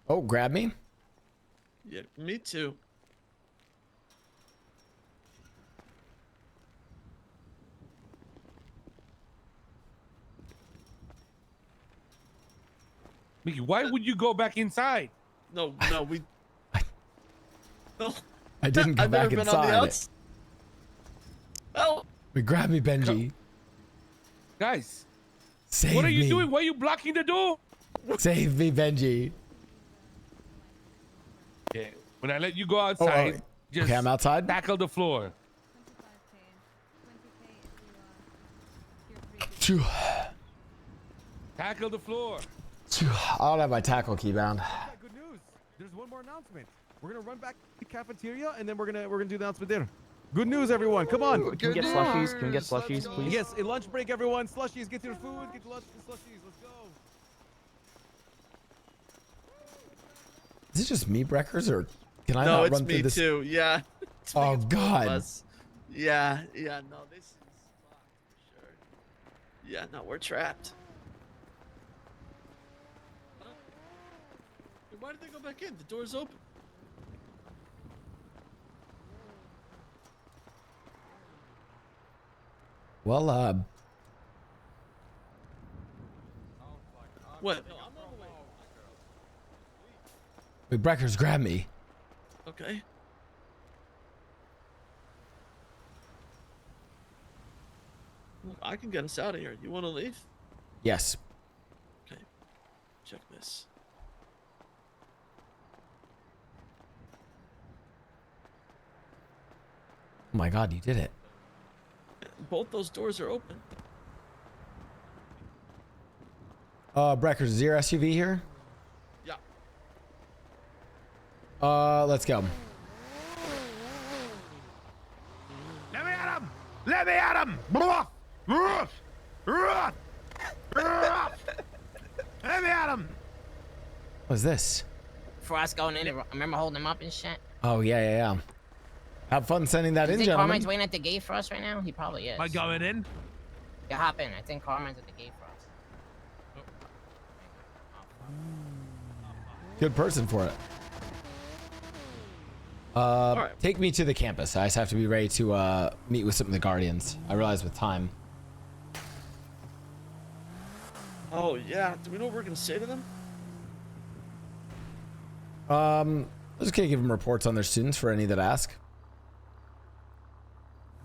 A: Oh, grab me.
P: Yeah, me too.
F: Mickey, why would you go back inside?
P: No, we. No.
A: I didn't go
P: I've
A: back
P: never been on the
A: inside.
P: outs. Oh.
A: Wait, grab me, Benji.
F: Guys,
A: Save
F: what are you
A: me.
F: doing? Why are you blocking the door?
A: Save me, Benji.
F: Okay, when I let you go outside, just
A: okay, I'm outside.
F: tackle the floor.
A: Phew.
F: Tackle the floor.
A: Phew. I don't have my tackle key bound.
N: Good news. There's one more announcement. We're gonna run back to the cafeteria and then we're gonna do the announcement there. Good news, everyone. Come on.
H: Can we get slushies? Can we get slushies, please?
N: Yes, a lunch break, everyone. Slushies. Get your food. Get your slushies. Let's go.
A: Is it just me, Breckers, or can I
P: No,
A: not
P: it's
A: run through
P: me
A: this?
P: too. Yeah.
A: Oh God.
P: Yeah. No, this is. Yeah, no, we're trapped. Why did they go back in? The door's open.
A: Well,
P: What?
A: wait, Breckers, grab me.
P: Okay. Look, I can get us out of here. You want to leave?
A: Yes.
P: Okay. Check this.
A: Oh my God, you did it.
P: Both those doors are open.
A: Breckers, is your SUV here?
P: Yeah.
A: Let's go.
F: Let me at him! Let me at him! Let me at him!
A: What's this?
K: For us going in, remember holding him up and shit?
A: Oh, yeah. Have fun sending that
K: You
A: in,
K: think
A: gentlemen.
K: Carmine's waiting at the gate for us right now? He probably is.
F: Am I going in?
K: Yeah, hop in. I think Carmine's at the gate for us.
A: Good person for it. Take me to the campus. I just have to be ready to meet with some of the Guardians. I realize with time.
P: Oh, yeah. Do we know what we're going to say to them?
A: I'm just gonna give them reports on their students for any that ask.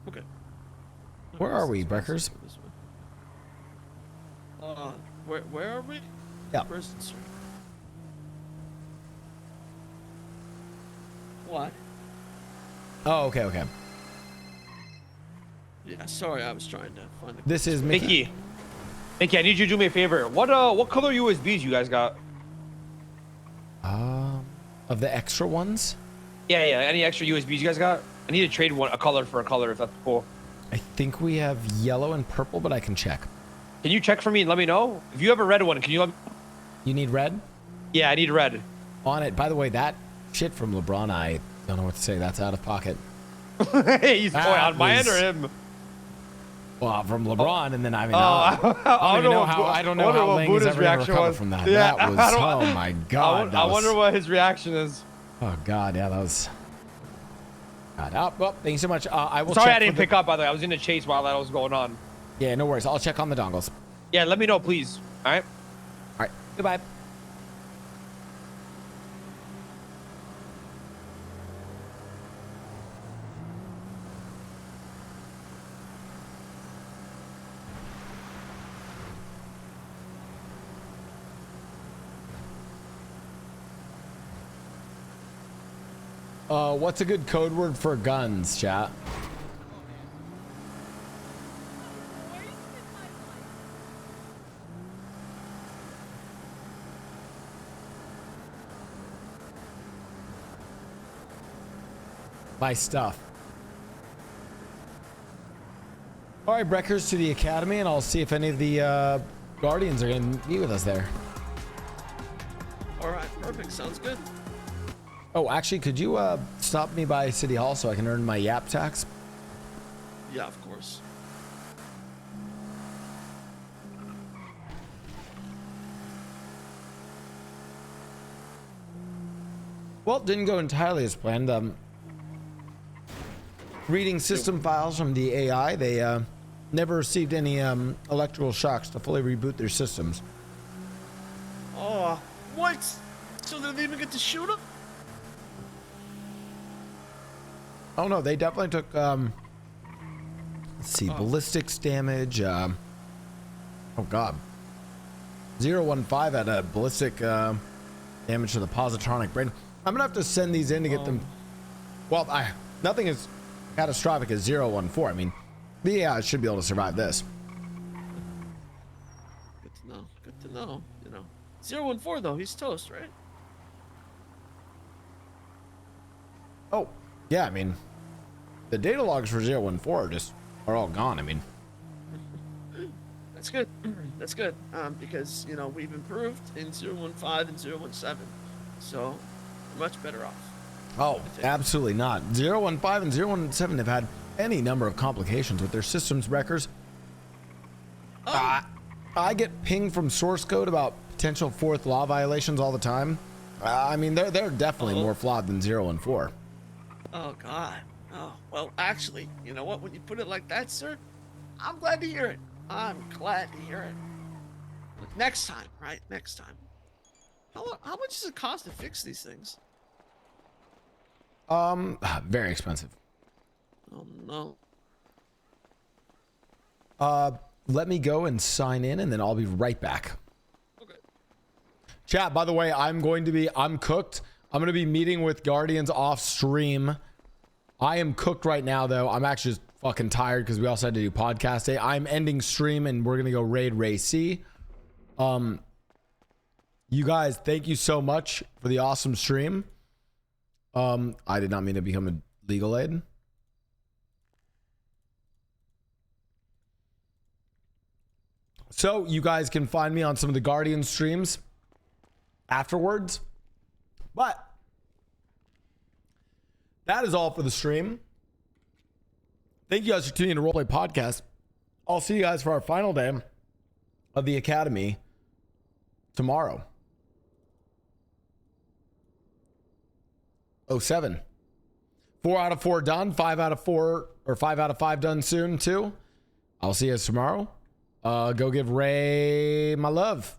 P: Okay.
A: Where are we, Breckers?
P: Where are we?
A: Yeah.
P: Preston Street. What?
A: Oh, okay.
P: Yeah, sorry, I was trying to find the...
A: This is Mickey.
H: Mickey, I need you to do me a favor. What color USBs you guys got?
A: Of the extra ones?
H: Yeah. Any extra USBs you guys got? I need to trade a color for a color if that's cool.
A: I think we have yellow and purple, but I can check.
H: Can you check for me and let me know? If you have a red one, can you let me...
A: You need red?
H: Yeah, I need red.
A: On it. By the way, that shit from LeBron, I don't know what to say. That's out of pocket.
H: He's going on my end or him?
A: Well, from LeBron, and then I mean,
H: I don't know
A: how Ling is ever gonna recover from that.
H: Yeah,
A: that was, oh my God.
H: I wonder what his reaction is.
A: Oh God, yeah, that was. God, well, thank you so much. I will.
H: Sorry,
A: check
H: I didn't pick up. By the way, I was in the chase while that was going on.
A: Yeah, no worries. I'll check on the dongles.
H: Yeah, let me know, please. All right.
A: All right. Goodbye. What's a good code word for guns, chat? My stuff. All right, Breckers, to the academy, and I'll see if any of the Guardians are going to meet with us there.
P: All right, perfect. Sounds good.
A: Oh, actually, could you stop me by City Hall so I can earn my YAP tax?
P: Yeah, of course.
A: Well, didn't go entirely as planned. Reading system files from the AI, they never received any electrical shocks to fully reboot their systems.
P: Oh, what? So they didn't even get to shoot him?
A: Oh no, they definitely took let's see, ballistics damage. Oh God, 015 had a ballistic damage to the positronic brain. I'm gonna have to send these in to get them. Well, nothing as catastrophic as 014. I mean, the AI should be able to survive this.
P: Good to know. Good to know. You know, 014 though, he's toast, right?
A: Oh, yeah. I mean, the data logs for 014 are all gone. I mean,
P: That's good. That's good. Because you know we've improved in 015 and 017, so we're much better off.
A: oh, absolutely not. 015 and 017 have had any number of complications with their systems, Breckers. I get pinged from source code about potential 4th law violations all the time. I mean, they're definitely more flawed than 0 and 4.
R: Oh God. Oh well, actually, you know what? When you put it like that, sir, I'm glad to hear it. I'm glad to hear it. Look, next time, right? Next time. How much does it cost to fix these things?
A: Very expensive.
R: Oh no.
A: Let me go and sign in, and then I'll be right back. Okay. Chat, by the way, I'm cooked. I'm going to be meeting with Guardians off stream. I am cooked right now, though. I'm actually just fucking tired because we also had to do podcast day. I'm ending stream, and we're going to go raid Ray C. You guys, thank you so much for the awesome stream. I did not mean to become a legal aid. So you guys can find me on some of the Guardian streams afterwards. But that is all for the stream. Thank you guys for tuning in to Roleplay Podcast. I'll see you guys for our final day of the Academy tomorrow. 07. 4 out of 4 done. 5 out of 4 or 5 out of 5 done soon too. I'll see you guys tomorrow. Go give Ray my love.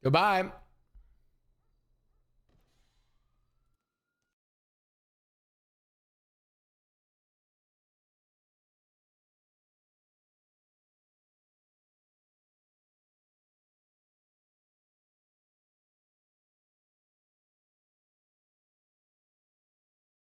A: Goodbye.